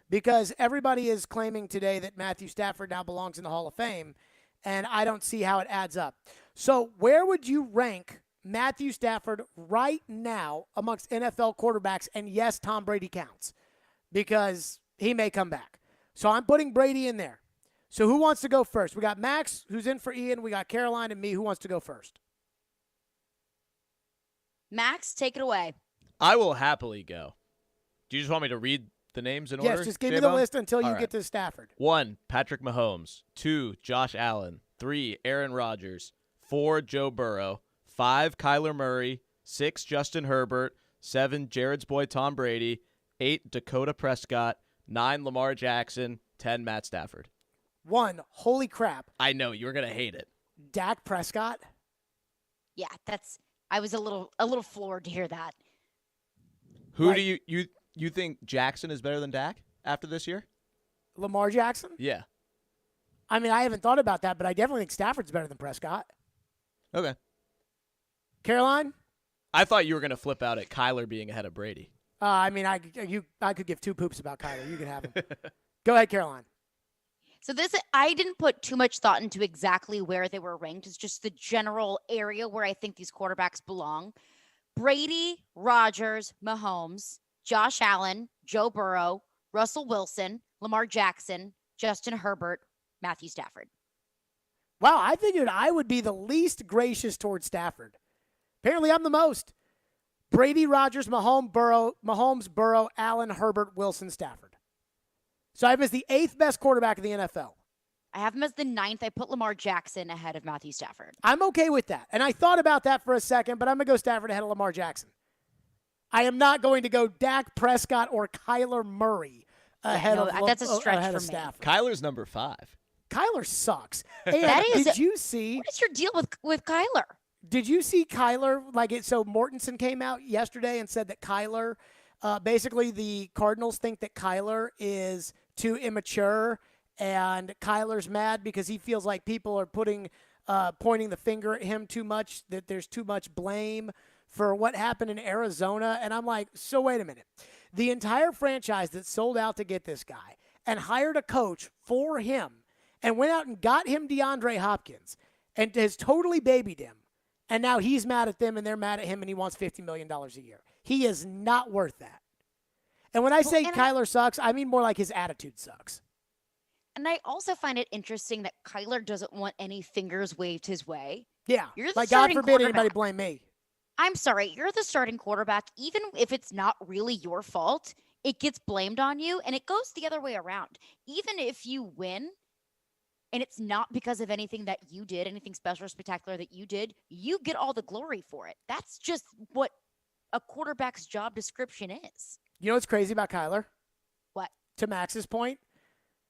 because everybody is claiming today that Matthew Stafford now belongs in the Hall of Fame, and I don't see how it adds up. So where would you rank Matthew Stafford right now amongst NFL quarterbacks? And yes, Tom Brady counts because he may come back. So I'm putting Brady in there. So who wants to go first? We got Max, who's in for Ian. We got Caroline and me. Who wants to go first? Max, take it away. I will happily go. Do you just want me to read the names in order? Yes, just give me the list until you get to Stafford. 1, Patrick Mahomes. 2, Josh Allen. 3, Aaron Rodgers. 4, Joe Burrow. 5, Kyler Murray. 6, Justin Herbert. 7, Jared's boy Tom Brady. 8, Dakota Prescott. 9, Lamar Jackson. 10, Matt Stafford. 1, holy crap. I know, you're going to hate it. Dak Prescott? Yeah, I was a little floored to hear that. Who do you think Jackson is better than Dak after this year? Lamar Jackson? Yeah. I mean, I haven't thought about that, but I definitely think Stafford's better than Prescott. Okay. Caroline? I thought you were going to flip out at Kyler being ahead of Brady. I mean, I could give 2 poops about Kyler. You can have him. Go ahead, Caroline. So I didn't put too much thought into exactly where they were ranked. It's just the general area where I think these quarterbacks belong. Brady, Rodgers, Mahomes, Josh Allen, Joe Burrow, Russell Wilson, Lamar Jackson, Justin Herbert, Matthew Stafford. Wow, I figured I would be the least gracious towards Stafford. Apparently, I'm the most. Brady, Rodgers, Mahomes, Burrow, Allen, Herbert, Wilson, Stafford. So I have him as the 8th best quarterback in the NFL. I have him as the 9th. I put Lamar Jackson ahead of Matthew Stafford. I'm okay with that. And I thought about that for a second, but I'm going to go Stafford ahead of Lamar Jackson. I am not going to go Dak Prescott or Kyler Murray ahead of that's a stretch ahead for of me. Stafford. Kyler's number 5. Kyler sucks. And did you see? What is your deal with Kyler? Did you see Kyler? So Mortensen came out yesterday and said that Kyler, basically the Cardinals think that Kyler is too immature, and Kyler's mad because he feels like people are pointing the finger at him too much, that there's too much blame for what happened in Arizona. And I'm like, so wait a minute. The entire franchise that sold out to get this guy and hired a coach for him and went out and got him DeAndre Hopkins and has totally babied him. And now he's mad at them and they're mad at him and he wants $50 million a year. He is not worth that. And when I say Kyler sucks, I mean more like his attitude sucks. And I also find it interesting that Kyler doesn't want any fingers waved his way. Yeah, You're the like God starting forbid anybody blame me. I'm sorry, you're the starting quarterback. Even if it's not really your fault, it gets blamed on you, and it goes the other way around. Even if you win, and it's not because of anything that you did, anything special or spectacular that you did, you get all the glory for it. That's just what a quarterback's job description is. You know what's crazy about Kyler? What? To Max's point,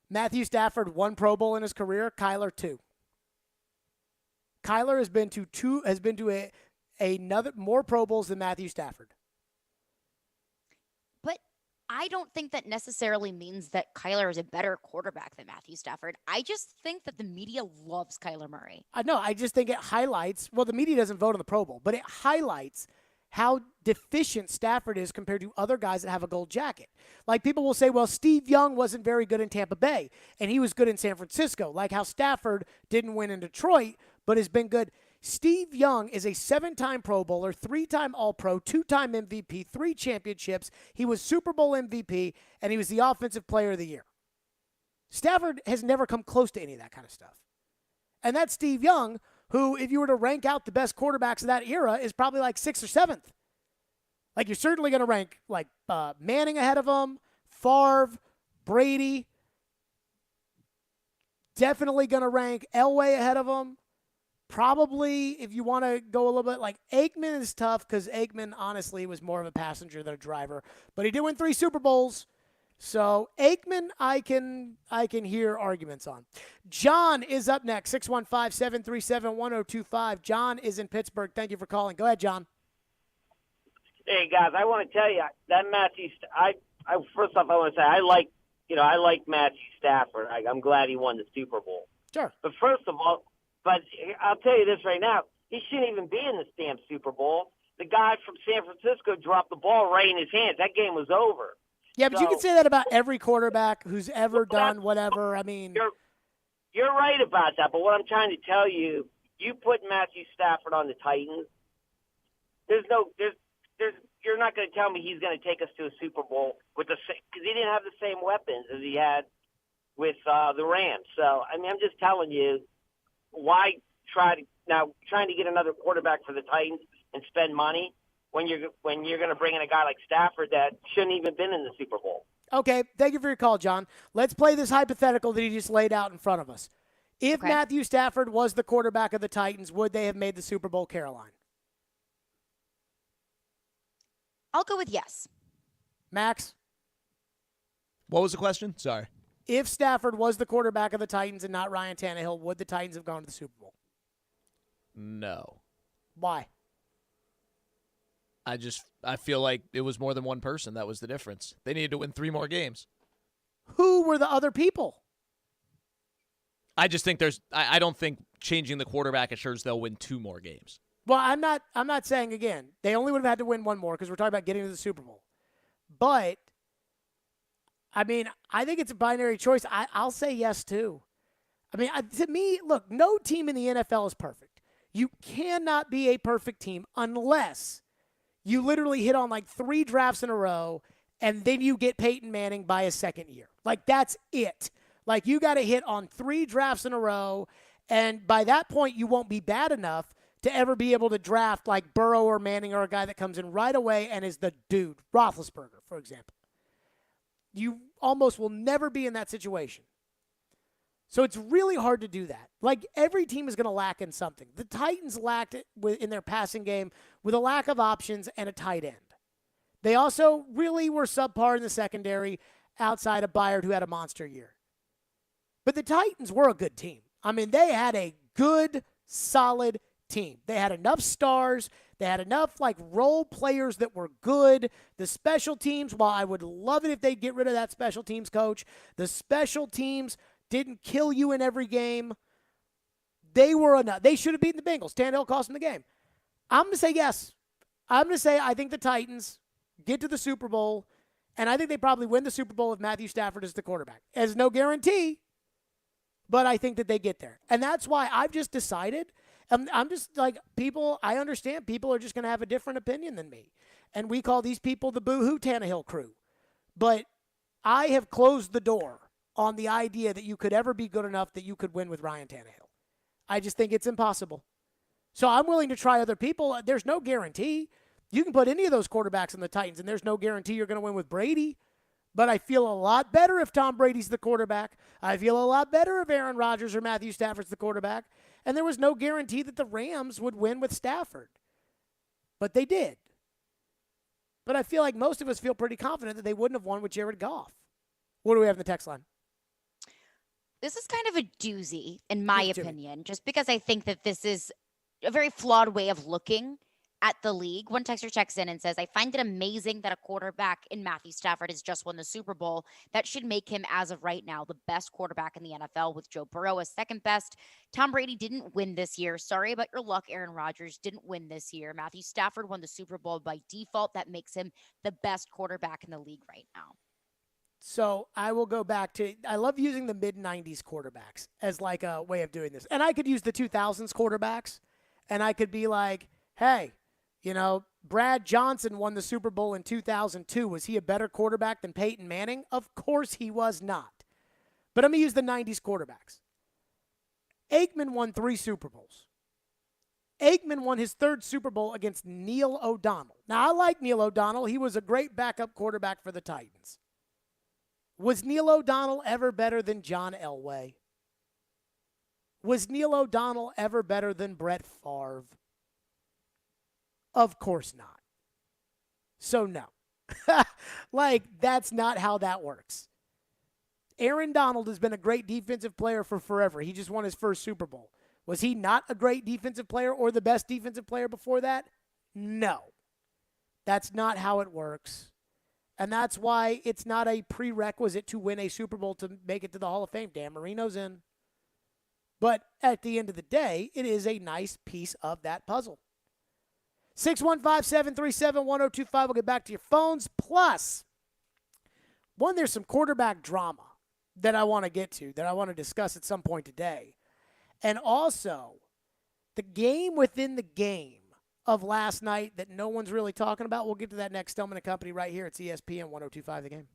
Matthew Stafford 1 Pro Bowl in his career, Kyler 2. Kyler has been to another more Pro Bowls than Matthew Stafford. But I don't think that necessarily means that Kyler is a better quarterback than Matthew Stafford. I just think that the media loves Kyler Murray. I just think it highlights, well, the media doesn't vote on the Pro Bowl, but it highlights how deficient Stafford is compared to other guys that have a gold jacket. Like people will say, well, Steve Young wasn't very good in Tampa Bay, and he was good in San Francisco. Like how Stafford didn't win in Detroit, but has been good. Steve Young is a 7-time Pro Bowler, 3-time All-Pro, 2-time MVP, 3 championships. He was Super Bowl MVP, and he was the Offensive Player of the Year. Stafford has never come close to any of that kind of stuff. And that's Steve Young, who, if you were to rank out the best quarterbacks of that era, is probably like 6th or 7th. Like, you're certainly going to rank, like, Manning ahead of him, Favre, Brady. Definitely going to rank Elway ahead of him. Probably, if you want to go a little bit, like Aikman is tough because Aikman, honestly, was more of a passenger than a driver. But he did win 3 Super Bowls. So Aikman, I can hear arguments on. John is up next, 615-737-1025. John is in Pittsburgh. Thank you for calling. Go ahead, John. Hey, guys, I want to tell you, that Matthew, first off, I want to say I like Matthew Stafford. I'm glad he won the Super Bowl. Sure. But first of all, I'll tell you this right now. He shouldn't even be in the damn Super Bowl. The guy from San Francisco dropped the ball right in his hands. That game was over. Yeah, but you can say that about every quarterback who's ever done whatever. I mean, you're right about that. But what I'm trying to tell you, you put Matthew Stafford on the Titans. You're not going to tell me he's going to take us to a Super Bowl because he didn't have the same weapons as he had with the Rams. So I mean, I'm just telling you. Why trying to get another quarterback for the Titans and spend money when you're going to bring in a guy like Stafford that shouldn't even been in the Super Bowl? Okay, thank you for your call, John. Let's play this hypothetical that he just laid out in front of us. If Matthew Stafford was the quarterback of the Titans, would they have made the Super Bowl, Caroline? I'll go with yes. Max? What was the question? Sorry. If Stafford was the quarterback of the Titans and not Ryan Tannehill, would the Titans have gone to the Super Bowl? No. Why? I feel like it was more than one person. That was the difference. They needed to win 3 more games. Who were the other people? I just think I don't think changing the quarterback assures they'll win 2 more games. Well, I'm not saying, again, they only would have had to win 1 more because we're talking about getting to the Super Bowl. But I mean, I think it's a binary choice. I'll say yes, too. I mean, to me, look, no team in the NFL is perfect. You cannot be a perfect team unless you literally hit on like 3 drafts in a row and then you get Peyton Manning by a second year. Like, that's it. Like, you got to hit on 3 drafts in a row, and by that point, you won't be bad enough to ever be able to draft like Burrow or Manning or a guy that comes in right away and is the dude. Roethlisberger, for example. You almost will never be in that situation. So it's really hard to do that. Like, every team is going to lack in something. The Titans lacked it in their passing game with a lack of options and a tight end. They also really were subpar in the secondary outside of Byard, who had a monster year. But the Titans were a good team. I mean, they had a good, solid team. They had enough stars. They had enough like role players that were good. The special teams, while I would love it if they get rid of that special teams coach, the special teams didn't kill you in every game. They were enough. They should have beaten the Bengals. Tannehill cost them the game. I'm going to say yes. I'm going to say I think the Titans get to the Super Bowl, and I think they probably win the Super Bowl if Matthew Stafford is the quarterback. As no guarantee, but I think that they get there. And that's why I've just decided, I'm just like, people, I understand people are just going to have a different opinion than me. And we call these people the boo-hoo Tannehill crew. But I have closed the door on the idea that you could ever be good enough that you could win with Ryan Tannehill. I just think it's impossible. So I'm willing to try other people. There's no guarantee. You can put any of those quarterbacks in the Titans, and there's no guarantee you're going to win with Brady. But I feel a lot better if Tom Brady's the quarterback. I feel a lot better if Aaron Rodgers or Matthew Stafford's the quarterback. And there was no guarantee that the Rams would win with Stafford. But they did. But I feel like most of us feel pretty confident that they wouldn't have won with Jared Goff. What do we have in the text line? This is kind of a doozy, in my opinion, just because I think that this is a very flawed way of looking at the league. One texter checks in and says, I find it amazing that a quarterback in Matthew Stafford has just won the Super Bowl. That should make him, as of right now, the best quarterback in the NFL, with Joe Burrow as second best. Tom Brady didn't win this year. Sorry about your luck. Aaron Rodgers didn't win this year. Matthew Stafford won the Super Bowl by default. That makes him the best quarterback in the league right now. So I will go back to, I love using the mid-90s quarterbacks as like a way of doing this. And I could use the 2000s quarterbacks and I could be like, hey, Brad Johnson won the Super Bowl in 2002. Was he a better quarterback than Peyton Manning? Of course he was not. But I'm going to use the 90s quarterbacks. Aikman won 3 Super Bowls. Aikman won his 3rd Super Bowl against Neil O'Donnell. Now, I like Neil O'Donnell. He was a great backup quarterback for the Titans. Was Neil O'Donnell ever better than John Elway? Was Neil O'Donnell ever better than Brett Favre? Of course not. So, no. That's not how that works. Aaron Donald has been a great defensive player for forever. He just won his 1st Super Bowl. Was he not a great defensive player or the best defensive player before that? No. That's not how it works. And that's why it's not a prerequisite to win a Super Bowl to make it to the Hall of Fame. Dan Marino's in. But at the end of the day, it is a nice piece of that puzzle. 615-737-1025. We'll get back to your phones. Plus, there's some quarterback drama that I want to get to, that I want to discuss at some point today. And also, the game within the game of last night that no one's really talking about. We'll get to that next. Stillman and Company right here at ESPN 102.5 The Game.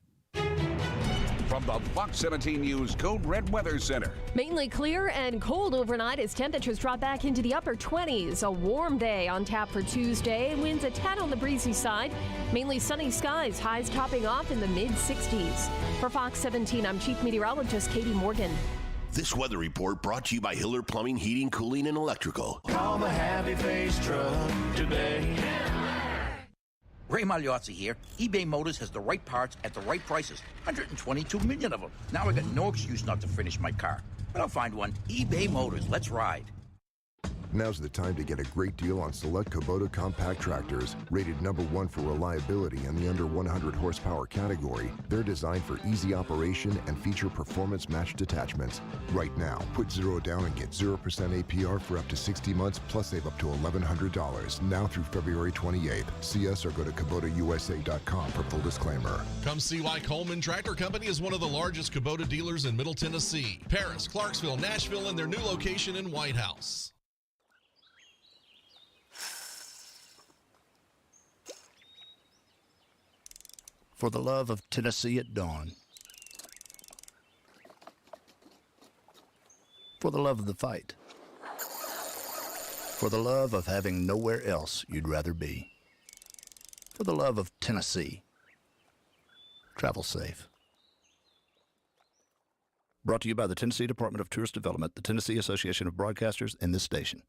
From the Fox 17 News Code Red Weather Center. Mainly clear and cold overnight as temperatures drop back into the upper 20s. A warm day on tap for Tuesday. Winds a tad on the breezy side. Mainly sunny skies. Highs topping off in the mid-60s. For Fox 17, I'm Chief Meteorologist Katie Morgan. This weather report brought to you by Hiller Plumbing, Heating, Cooling, and Electrical. Call the Happy Face Truck today. Ray Magliozzi here. eBay Motors has the right parts at the right prices. 122 million of them. Now I got no excuse not to finish my car. But I'll find one. eBay Motors. Let's ride. Now's the time to get a great deal on select Kubota compact tractors. Rated #1 for reliability in the under 100 horsepower category, they're designed for easy operation and feature performance-matched attachments. Right now, put 0 down and get 0% APR for up to 60 months, plus save up to $1,100. Now through February 28th. See us or go to KubotaUSA.com for full disclaimer. Come see why Coleman Tractor Company is one of the largest Kubota dealers in Middle Tennessee, Paris, Clarksville, Nashville, and their new location in White House. For the love of Tennessee at dawn. For the love of the fight. For the love of having nowhere else you'd rather be. For the love of Tennessee. Travel safe. Brought to you by the Tennessee Department of Tourist Development, the Tennessee Association of Broadcasters, and this station.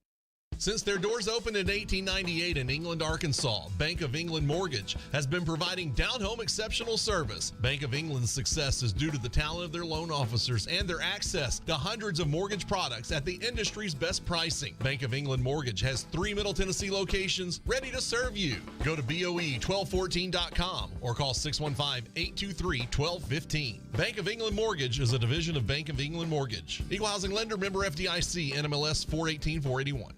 Since their doors opened in 1898 in England, Arkansas, Bank of England Mortgage has been providing down-home exceptional service. Bank of England's success is due to the talent of their loan officers and their access to hundreds of mortgage products at the industry's best pricing. Bank of England Mortgage has 3 Middle Tennessee locations ready to serve you. Go to BOE1214.com or call 615-823-1215. Bank of England Mortgage is a division of Bank of England Mortgage. Equal housing lender, member FDIC, NMLS 418-481.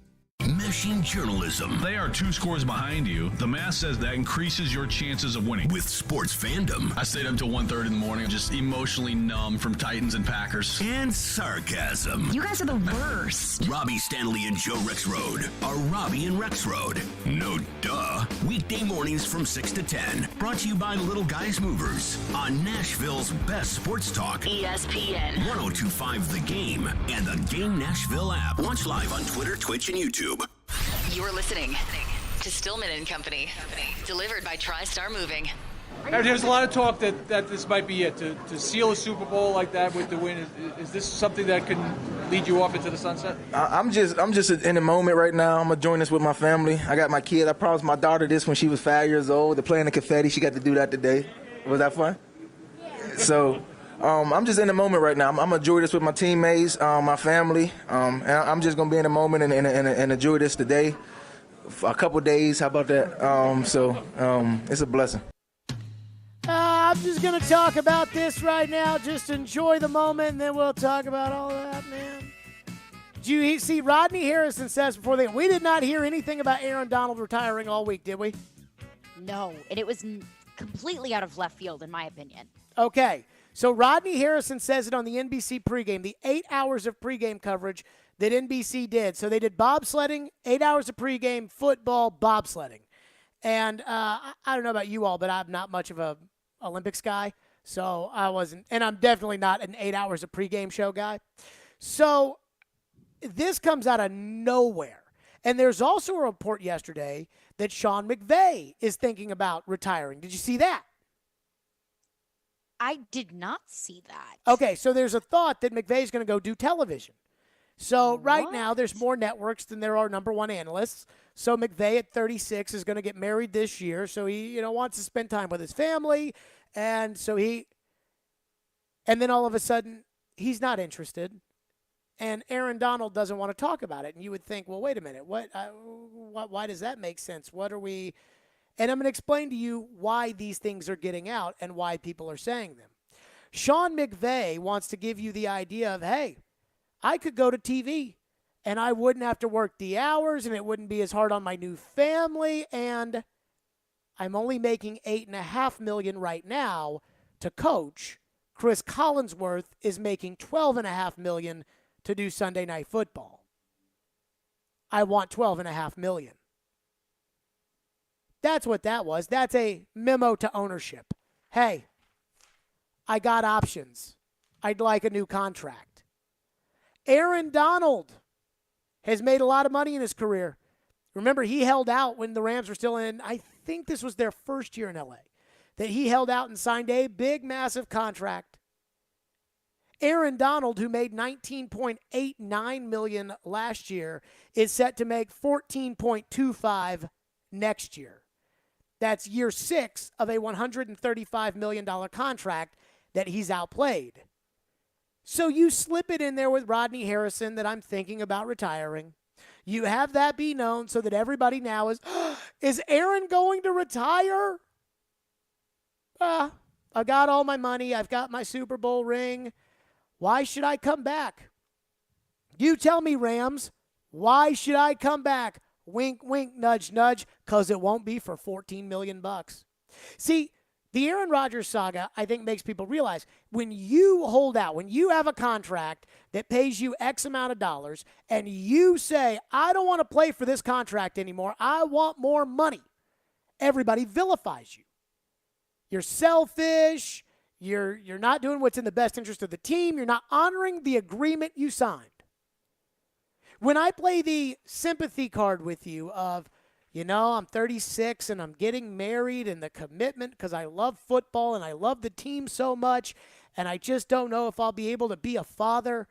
Mashing journalism. They are 2 scores behind you. The math says that increases your chances of winning. With sports fandom. I stayed up till 1:30 in the morning, just emotionally numb from Titans and Packers. And sarcasm. You guys are the worst. Robbie Stanley and Joe Rexrode are Robbie and Rexrode. No duh. Weekday mornings from 6 to 10. Brought to you by Little Guys Movers on Nashville's best sports talk. ESPN 102.5 The Game and the Game Nashville app. Watch live on Twitter, Twitch, and YouTube. You're listening to Stillman and Company, delivered by TriStar Moving. There's a lot of talk that this might be it, to seal a Super Bowl like that with the win. Is this something that can lead you off into the sunset? I'm just in the moment right now. I'm gonna join this with my family. I got my kid. I promised my daughter this when she was 5 years old. They're playing the confetti. She got to do that today. Was that fun? So. I'm just in the moment right now. I'm gonna enjoy this with my teammates, my family, and I'm just gonna be in the moment and enjoy this today for a couple days. How about that? It's a blessing. I'm just gonna talk about this right now. Just enjoy the moment, and then we'll talk about all that, man. Did you see Rodney Harrison says before we did not hear anything about Aaron Donald retiring all week, did we? No, and it was completely out of left field, in my opinion. Okay. So Rodney Harrison says it on the NBC pregame, the 8 hours of pregame coverage that NBC did. So they did bobsledding, 8 hours of pregame, football, bobsledding. And I don't know about you all, but I'm not much of a Olympics guy. So I wasn't, and I'm definitely not an 8 hours of pregame show guy. So this comes out of nowhere. And there's also a report yesterday that Sean McVay is thinking about retiring. Did you see that? I did not see that. Okay, so there's a thought that McVay's going to go do television. So right now there's more networks than there are number one analysts. So McVay at 36 is going to get married this year. So he, wants to spend time with his family. And so and then all of a sudden he's not interested. And Aaron Donald doesn't want to talk about it. And you would think, well, wait a minute. Why does that make sense? What are we? And I'm going to explain to you why these things are getting out and why people are saying them. Sean McVay wants to give you the idea of, hey, I could go to TV and I wouldn't have to work the hours and it wouldn't be as hard on my new family. And I'm only making $8.5 million right now to coach. Chris Collinsworth is making $12.5 million to do Sunday Night Football. I want $12.5 million. That's what that was. That's a memo to ownership. Hey, I got options. I'd like a new contract. Aaron Donald has made a lot of money in his career. Remember, he held out when the Rams were still in, I think this was their first year in LA, that he held out and signed a big, massive contract. Aaron Donald, who made $19.89 million last year, is set to make $14.25 next year. That's year 6 of a $135 million contract that he's outplayed. So you slip it in there with Rodney Harrison that I'm thinking about retiring. You have that be known so that everybody now is Aaron going to retire? I got all my money. I've got my Super Bowl ring. Why should I come back? You tell me, Rams, why should I come back? Wink, wink, nudge, nudge, because it won't be for $14 million. See, the Aaron Rodgers saga, I think, makes people realize when you hold out, when you have a contract that pays you X amount of dollars, and you say, I don't want to play for this contract anymore, I want more money, everybody vilifies you. You're selfish. You're not doing what's in the best interest of the team. You're not honoring the agreement you signed. When I play the sympathy card with you of, I'm 36 and I'm getting married and the commitment because I love football and I love the team so much and I just don't know if I'll be able to be a father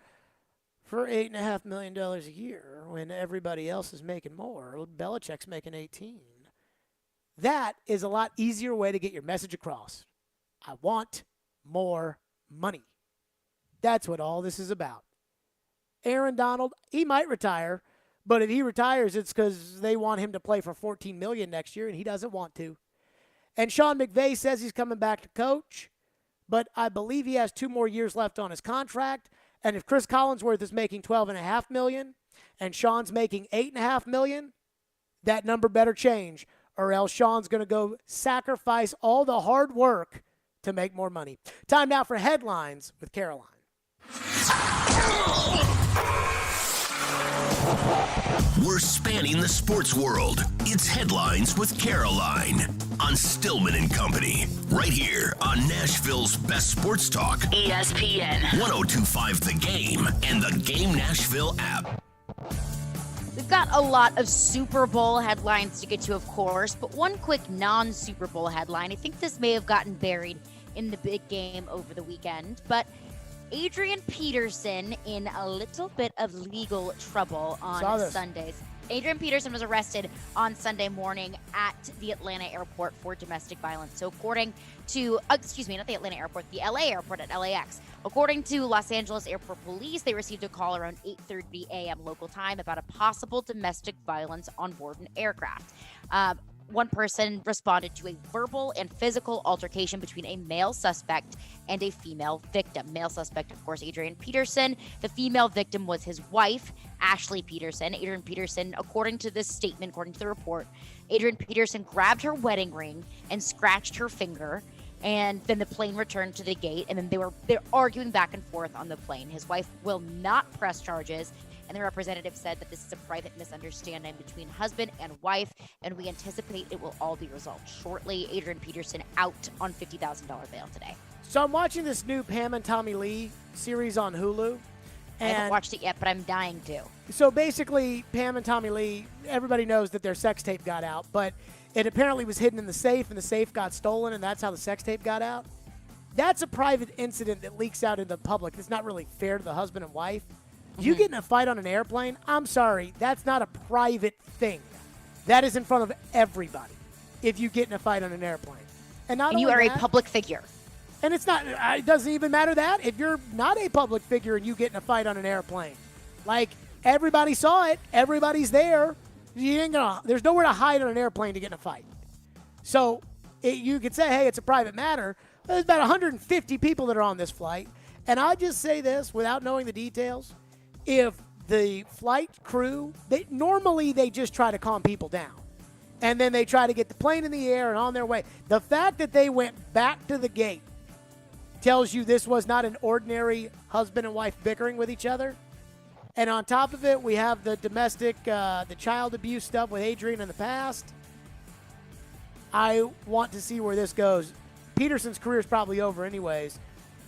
for $8.5 million a year when everybody else is making more. Belichick's making 18. That is a lot easier way to get your message across. I want more money. That's what all this is about. Aaron Donald, he might retire, but if he retires, it's because they want him to play for $14 million next year, and he doesn't want to. And Sean McVay says he's coming back to coach, but I believe he has 2 more years left on his contract. And if Chris Collinsworth is making $12.5 million and Sean's making $8.5 million, that number better change, or else Sean's going to go sacrifice all the hard work to make more money. Time now for headlines with Caroline. We're spanning the sports world. It's Headlines with Caroline on Stillman and Company, right here on Nashville's best sports talk, ESPN 102.5 The Game and the Game Nashville app. We've got a lot of Super Bowl headlines to get to, of course, but one quick non-Super Bowl headline. I think this may have gotten buried in the big game over the weekend, but Adrian Peterson in a little bit of legal trouble on Sundays. Adrian Peterson was arrested on Sunday morning at the Atlanta airport for domestic violence. So according to, not the Atlanta airport, the LA airport at LAX. According to Los Angeles Airport Police, they received a call around 8:30 a.m. local time about a possible domestic violence on board an aircraft. One person responded to a verbal and physical altercation between a male suspect and a female victim. Male suspect, of course, Adrian Peterson. The female victim was his wife, Ashley Peterson. Adrian Peterson, according to this statement, according to the report, Adrian Peterson grabbed her wedding ring and scratched her finger. And then the plane returned to the gate, and then they're arguing back and forth on the plane. His wife will not press charges. And the representative said that this is a private misunderstanding between husband and wife, and we anticipate it will all be resolved shortly. Adrian Peterson out on $50,000 bail today. So I'm watching this new Pam and Tommy Lee series on Hulu. I haven't watched it yet, but I'm dying to. So basically, Pam and Tommy Lee, everybody knows that their sex tape got out, but it apparently was hidden in the safe, and the safe got stolen, and that's how the sex tape got out. That's a private incident that leaks out in the public. It's not really fair to the husband and wife. You get in a fight on an airplane, I'm sorry, that's not a private thing. That is in front of everybody if you get in a fight on an airplane. And you are a public figure. And it's not, it doesn't even matter that if you're not a public figure and you get in a fight on an airplane. Like, everybody saw it. Everybody's there. There's nowhere to hide on an airplane to get in a fight. So you could say, hey, it's a private matter. There's about 150 people that are on this flight. And I just say this without knowing the details. If the flight crew, normally they just try to calm people down. And then they try to get the plane in the air and on their way. The fact that they went back to the gate tells you this was not an ordinary husband and wife bickering with each other. And on top of it, we have the domestic, the child abuse stuff with Adrian in the past. I want to see where this goes. Peterson's career is probably over anyways.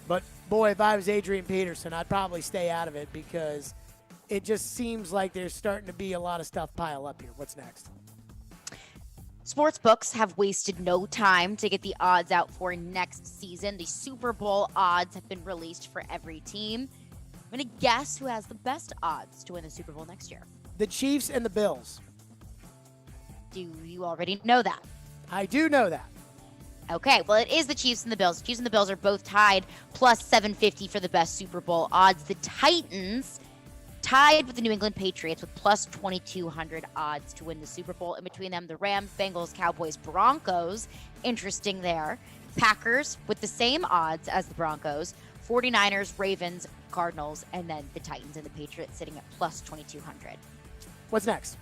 But, boy, if I was Adrian Peterson, I'd probably stay out of it because it just seems like there's starting to be a lot of stuff pile up here. What's next? Sportsbooks have wasted no time to get the odds out for next season. The Super Bowl odds have been released for every team. I'm going to guess who has the best odds to win the Super Bowl next year. The Chiefs and the Bills. Do you already know that? I do know that. Okay, well, it is the Chiefs and the Bills. The Chiefs and the Bills are both tied, plus 750 for the best Super Bowl odds. The Titans tied with the New England Patriots with plus 2,200 odds to win the Super Bowl. In between them, the Rams, Bengals, Cowboys, Broncos. Interesting there. Packers with the same odds as the Broncos. 49ers, Ravens, Cardinals, and then the Titans and the Patriots sitting at plus 2,200. What's next?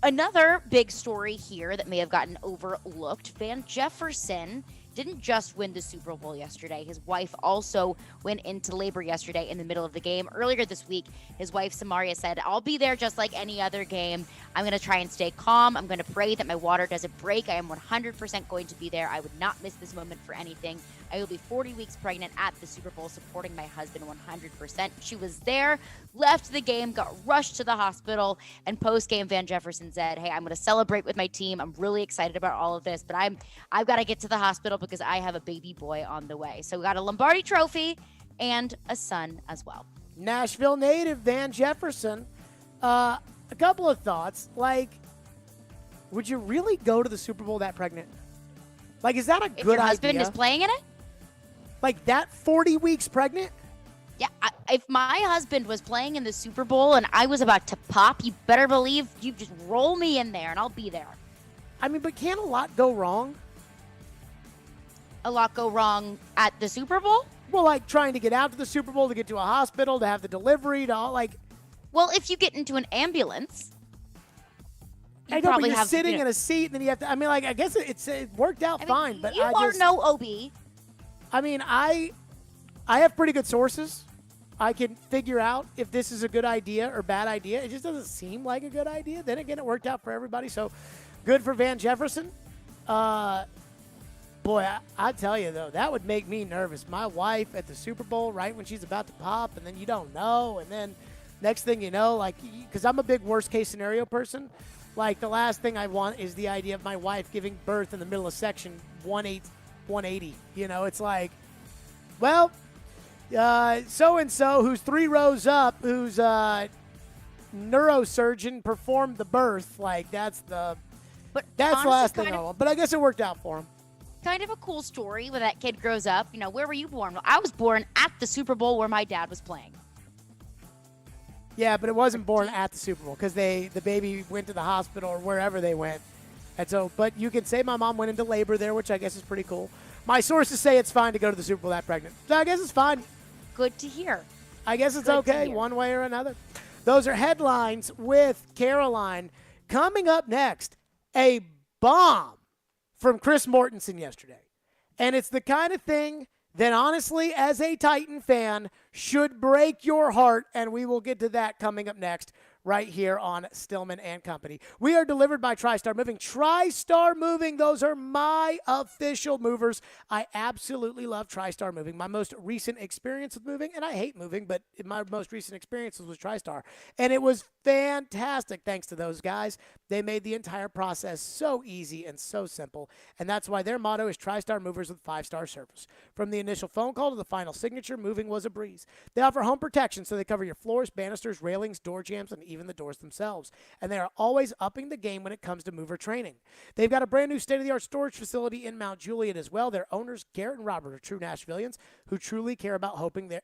Another big story here that may have gotten overlooked. Van Jefferson didn't just win the Super Bowl yesterday. His wife also went into labor yesterday in the middle of the game. Earlier this week, his wife Samaria said, I'll be there just like any other game. I'm going to try and stay calm. I'm going to pray that my water doesn't break. I am 100% going to be there. I would not miss this moment for anything. I will be 40 weeks pregnant at the Super Bowl, supporting my husband 100%. She was there, left the game, got rushed to the hospital, and post-game Van Jefferson said, hey, I'm going to celebrate with my team. I'm really excited about all of this, but I've got to get to the hospital because I have a baby boy on the way. So we got a Lombardi trophy and a son as well. Nashville native Van Jefferson. A couple of thoughts. Like, would you really go to the Super Bowl that pregnant? Like, is that a good idea? If your husband is playing in it? Like that 40 weeks pregnant? Yeah, if my husband was playing in the Super Bowl and I was about to pop, you better believe you just roll me in there and I'll be there. I mean, but can't a lot go wrong? A lot go wrong at the Super Bowl? Well, like trying to get out to the Super Bowl, to get to a hospital, to have the delivery, to all like. Well, if you get into an ambulance, I know, but you're sitting in a seat, and then you have to. I mean, like, I guess it worked out fine, but you are no OB. I mean, I have pretty good sources. I can figure out if this is a good idea or bad idea. It just doesn't seem like a good idea. Then again, it worked out for everybody, so good for Van Jefferson. Boy, I tell you, though, that would make me nervous. My wife at the Super Bowl, right when she's about to pop, and then you don't know, and then next thing you know, like, because I'm a big worst-case scenario person, like, the last thing I want is the idea of my wife giving birth in the middle of section 180. You know, it's like, well, so-and-so who's 3 rows up, who's neurosurgeon performed the birth. Like, that's the last thing I want. But I guess it worked out for him. Kind of a cool story when that kid grows up. You know, where were you born? Well, I was born at the Super Bowl where my dad was playing. Yeah, but it wasn't born at the Super Bowl because the baby went to the hospital or wherever they went. And so, but you can say my mom went into labor there, which I guess is pretty cool. My sources say it's fine to go to the Super Bowl that pregnant. So I guess it's fine. Good to hear. I guess it's okay one way or another. Those are headlines with Caroline. Coming up next, a bomb from Chris Mortensen yesterday. And it's the kind of thing then honestly, as a Titan fan, should break your heart, and we will get to that coming up next right here on Stillman and Company. We are delivered by TriStar Moving. TriStar Moving, those are my official movers. I absolutely love TriStar Moving. My most recent experience with moving, and I hate moving, but my most recent experience was with TriStar, and it was fantastic thanks to those guys. They made the entire process so easy and so simple, and that's why their motto is TriStar Movers with 5-star service. From the initial phone call to the final signature, moving was a breeze. They offer home protection, so they cover your floors, banisters, railings, door jambs, and even the doors themselves. And they are always upping the game when it comes to mover training. They've got a brand new state-of-the-art storage facility in Mount Juliet as well. Their owners, Garrett and Robert, are true Nashvillians who truly care about helping their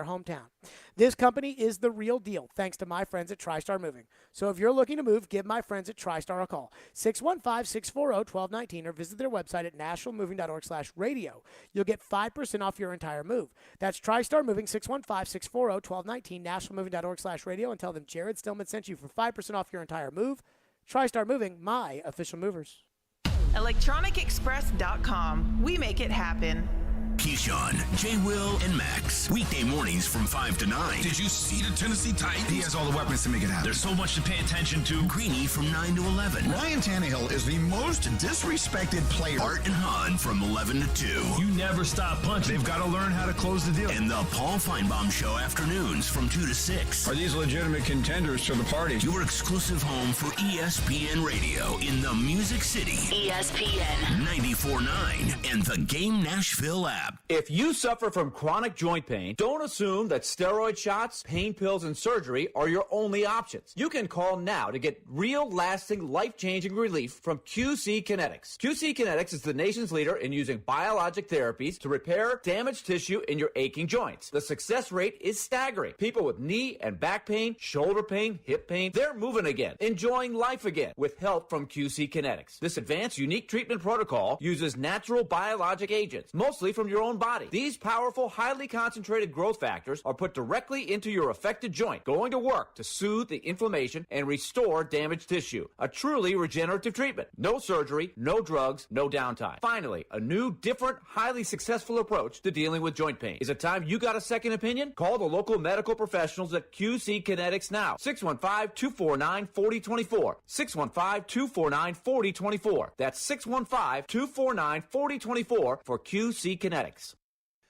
hometown. This company is the real deal, thanks to my friends at TriStar Moving. So if you're looking to move, give my friends at TriStar a call, 615-640-1219, or visit their website at nationalmoving.org/radio. You'll get 5% off your entire move. That's TriStar Moving, 615-640-1219, nationalmoving.org/radio, and tell them Jared Stillman sent you for 5% off your entire move. TriStar Moving, my official movers. ElectronicExpress.com. We make it happen. Keyshawn, J. Will, and Max. Weekday mornings from 5 to 9. Did you see the Tennessee Titans? He has all the weapons to make it happen. There's so much to pay attention to. Greeny from 9 to 11. Ryan Tannehill is the most disrespected player. Art and Han from 11 to 2. You never stop punching. They've got to learn how to close the deal. And the Paul Feinbaum Show afternoons from 2 to 6. Are these legitimate contenders to the party? Your exclusive home for ESPN Radio in the Music City. ESPN 94.9 and the Game Nashville app. If you suffer from chronic joint pain, don't assume that steroid shots, pain pills, and surgery are your only options. You can call now to get real, lasting, life-changing relief from QC Kinetics. QC Kinetics is the nation's leader in using biologic therapies to repair damaged tissue in your aching joints. The success rate is staggering. People with knee and back pain, shoulder pain, hip pain, they're moving again, enjoying life again with help from QC Kinetics. This advanced, unique treatment protocol uses natural biologic agents, mostly from your own body. These powerful, highly concentrated growth factors are put directly into your affected joint, going to work to soothe the inflammation and restore damaged tissue. A truly regenerative treatment. No surgery, no drugs, no downtime. Finally, a new, different, highly successful approach to dealing with joint pain. Is it time you got a second opinion? Call the local medical professionals at QC Kinetics now. 615-249-4024. 615-249-4024. That's 615-249-4024 for QC Kinetics.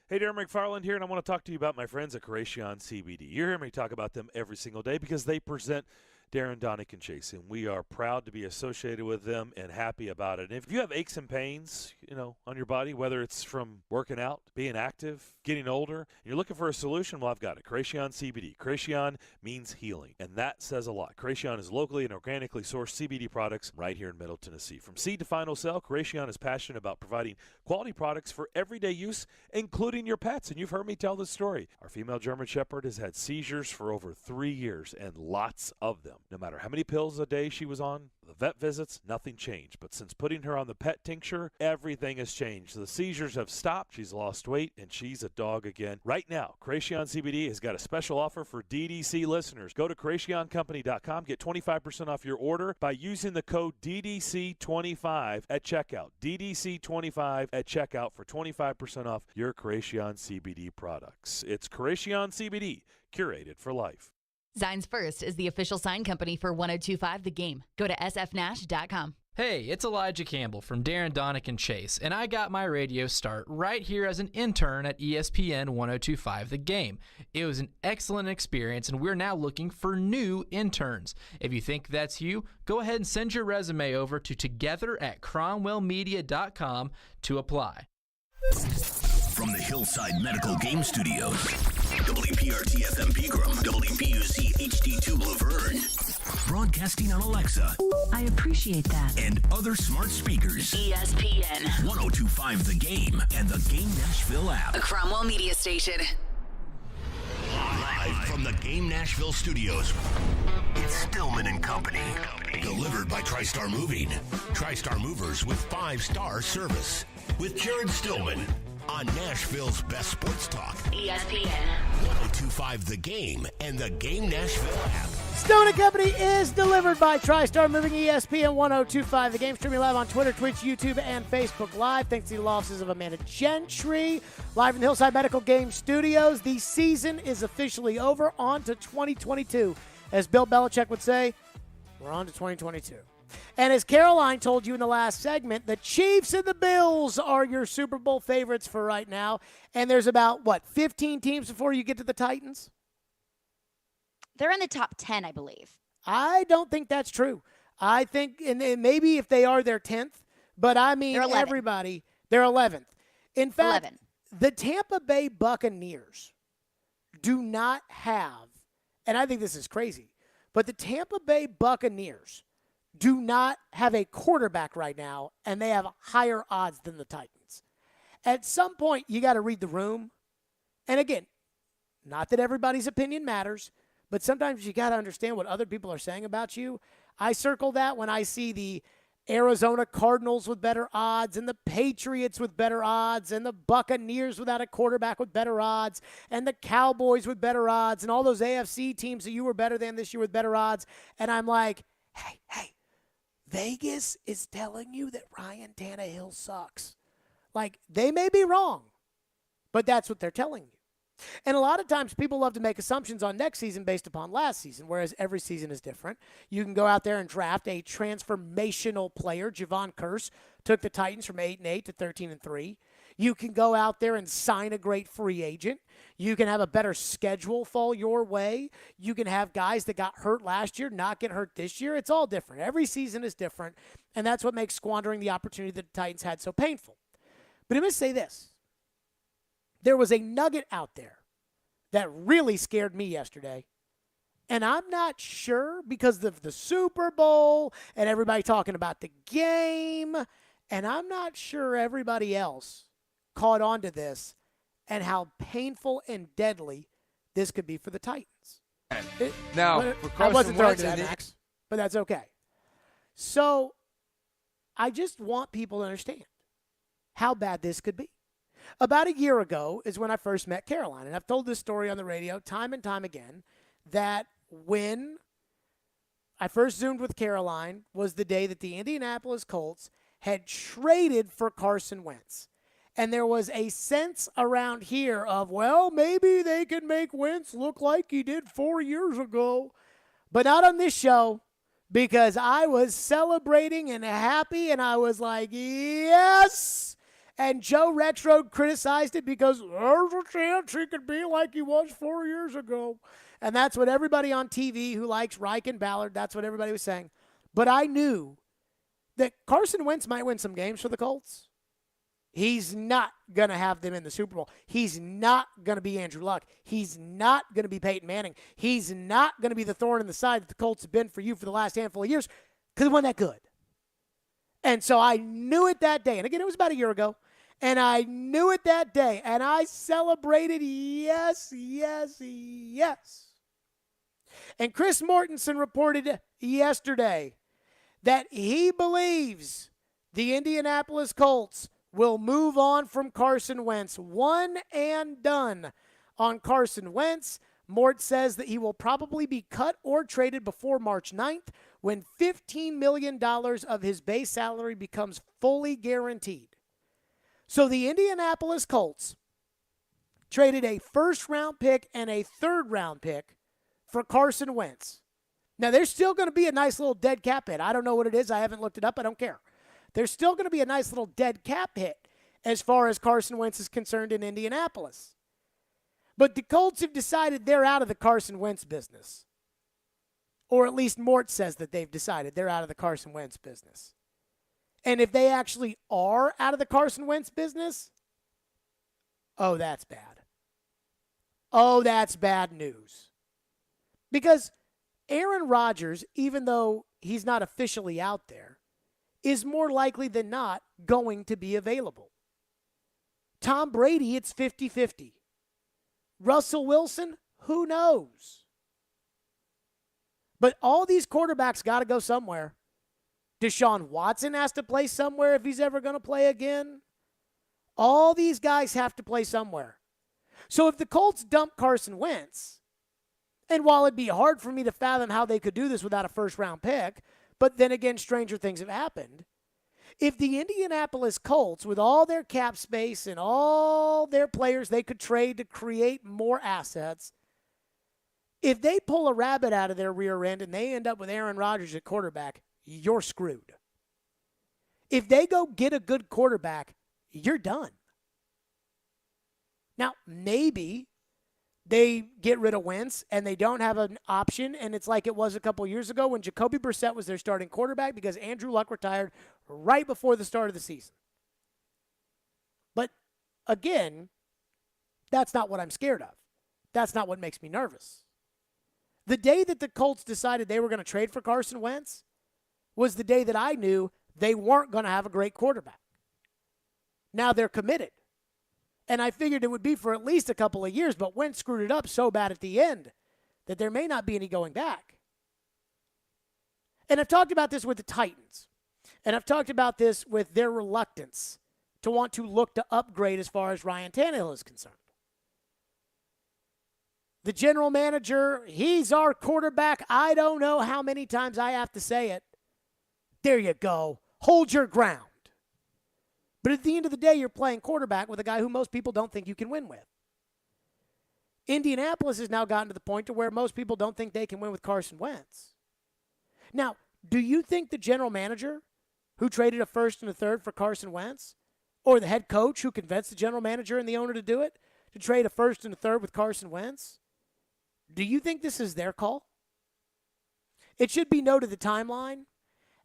Hey, Darren McFarland here, and I want to talk to you about my friends at Creation CBD. You hear me talk about them every single day because they present Darren, Donick, and Chase, and we are proud to be associated with them and happy about it. And if you have aches and pains, on your body, whether it's from working out, being active, getting older, and you're looking for a solution, well, I've got it. Creation CBD. Creation means healing, and that says a lot. Creation is locally and organically sourced CBD products right here in Middle Tennessee. From seed to final sell, Creation is passionate about providing quality products for everyday use, including your pets. And you've heard me tell this story. Our female German Shepherd has had seizures for over 3 years, and lots of them. No matter how many pills a day she was on, the vet visits, nothing changed. But since putting her on the pet tincture, everything has changed. The seizures have stopped. She's lost weight, and she's a dog again. Right now, Creation CBD has got a special offer for DDC listeners. Go to CreationCompany.com. Get 25% off your order by using the code DDC25 at checkout. DDC25 at checkout for 25% off your Creation CBD products. It's Creation CBD, curated for life. Zines First is the official sign company for 102.5 The Game. Go to sfnash.com. Hey, it's Elijah Campbell from Darren, Donick, and Chase, and I got my radio start right here as an intern at ESPN 102.5 The Game. It was an excellent experience, and we're now looking for new interns. If you think that's you, go ahead and send your resume over to together@cromwellmedia.com to apply. From the Hillside Medical Game Studios, WPRT FM Pegram, WPUC HD2 Laverne, broadcasting on Alexa. I appreciate that. And other smart speakers. ESPN 102.5 The Game and the Game Nashville app. a Cromwell Media Station. Live from the Game Nashville studios, it's Stillman and Company. Delivered by TriStar Moving. TriStar Movers with 5-star service. With Jared Stillman on Nashville's best sports talk. ESPN 102.5 The Game and the Game Nashville app. Stone and Company is delivered by TriStar Moving ESPN 1025. The game streaming live on Twitter, Twitch, YouTube, and Facebook Live. Thanks to the law offices of Amanda Gentry. Live from the Hillside Medical Game Studios. The season is officially over. On to 2022. As Bill Belichick would say, we're on to 2022. And as Caroline told you in the last segment, the Chiefs and the Bills are your Super Bowl favorites for right now. And there's about, 15 teams before you get to the Titans? They're in the top 10, I believe. I don't think that's true. I think, and maybe if they are, they're 10th. But I mean, everybody, they're 11th. In fact, the Tampa Bay Buccaneers do not have, and I think this is crazy, but the Tampa Bay Buccaneers do not have a quarterback right now, and they have higher odds than the Titans. At some point, you got to read the room. And again, not that everybody's opinion matters, but sometimes you got to understand what other people are saying about you. I circle that when I see the Arizona Cardinals with better odds and the Patriots with better odds and the Buccaneers without a quarterback with better odds and the Cowboys with better odds and all those AFC teams that you were better than this year with better odds. And I'm like, hey, Vegas is telling you that Ryan Tannehill sucks. Like, they may be wrong, but that's what they're telling you. And a lot of times people love to make assumptions on next season based upon last season, whereas every season is different. You can go out there and draft a transformational player. Javon Kearse took the Titans from 8-8 to 13-3. You can go out there and sign a great free agent. You can have a better schedule fall your way. You can have guys that got hurt last year not get hurt this year. It's all different. Every season is different, and that's what makes squandering the opportunity that the Titans had so painful. But I'm going to say this. There was a nugget out there that really scared me yesterday. And I'm not sure because of the Super Bowl and everybody talking about the game. And I'm not sure everybody else caught on to this and how painful and deadly this could be for the Titans. Now, I wasn't throwing to that, Max, but that's okay. So I just want people to understand how bad this could be. About a year ago is when I first met Caroline, and I've told this story on the radio time and time again, that when I first Zoomed with Caroline was the day that the Indianapolis Colts had traded for Carson Wentz. And there was a sense around here of, well, maybe they can make Wentz look like he did 4 years ago. But not on this show, because I was celebrating and happy, and I was like, yes! And Joe Retro criticized it because there's a chance he could be like he was 4 years ago. And that's what everybody on TV who likes Reich and Ballard, that's what everybody was saying. But I knew that Carson Wentz might win some games for the Colts. He's not going to have them in the Super Bowl. He's not going to be Andrew Luck. He's not going to be Peyton Manning. He's not going to be the thorn in the side that the Colts have been for you for the last handful of years because it wasn't that good. And so I knew it that day. And again, it was about a year ago. And I knew it that day. And I celebrated, yes. And Chris Mortensen reported yesterday that he believes the Indianapolis Colts will move on from Carson Wentz. One and done on Carson Wentz. Mort says that he will probably be cut or traded before March 9th when $15 million of his base salary becomes fully guaranteed. So the Indianapolis Colts traded a first-round pick and a third-round pick for Carson Wentz. Now, there's still going to be a nice little dead cap hit. I don't know what it is. I haven't looked it up. I don't care. There's still going to be a nice little dead cap hit as far as Carson Wentz is concerned in Indianapolis. But the Colts have decided they're out of the Carson Wentz business. Or at least Mort says that they've decided they're out of the Carson Wentz business. And if they actually are out of the Carson Wentz business, oh, that's bad. Oh, that's bad news. Because Aaron Rodgers, even though he's not officially out there, is more likely than not going to be available. Tom Brady, it's 50-50. Russell Wilson, who knows? But all these quarterbacks got to go somewhere. Deshaun Watson has to play somewhere if he's ever going to play again. All these guys have to play somewhere. So if the Colts dump Carson Wentz, And while it'd be hard for me to fathom how they could do this without a first-round pick, but then again, stranger things have happened. If the Indianapolis Colts, with all their cap space and all their players they could trade to create more assets, if they pull a rabbit out of their rear end and they end up with Aaron Rodgers at quarterback, you're screwed. If they go get a good quarterback, you're done. Now, maybe they get rid of Wentz and they don't have an option, and it's like it was a couple years ago when Jacoby Brissett was their starting quarterback because Andrew Luck retired right before the start of the season. But again, that's not what I'm scared of. That's not what makes me nervous. The day that the Colts decided they were going to trade for Carson Wentz was the day that I knew they weren't going to have a great quarterback. Now they're committed. And I figured it would be for at least a couple of years, but Wentz screwed it up so bad at the end that there may not be any going back. And I've talked about this with the Titans. And I've talked about this with their reluctance to want to look to upgrade as far as Ryan Tannehill is concerned. The general manager, he's our quarterback. I don't know how many times I have to say it. There you go. Hold your ground. But at the end of the day, you're playing quarterback with a guy who most people don't think you can win with. Indianapolis has now gotten to the point to where most people don't think they can win with Carson Wentz. Now, do you think the general manager who traded a first and a third for Carson Wentz, or the head coach who convinced the general manager and the owner to do it, to trade a first and a third with Carson Wentz, do you think this is their call? It should be noted the timeline.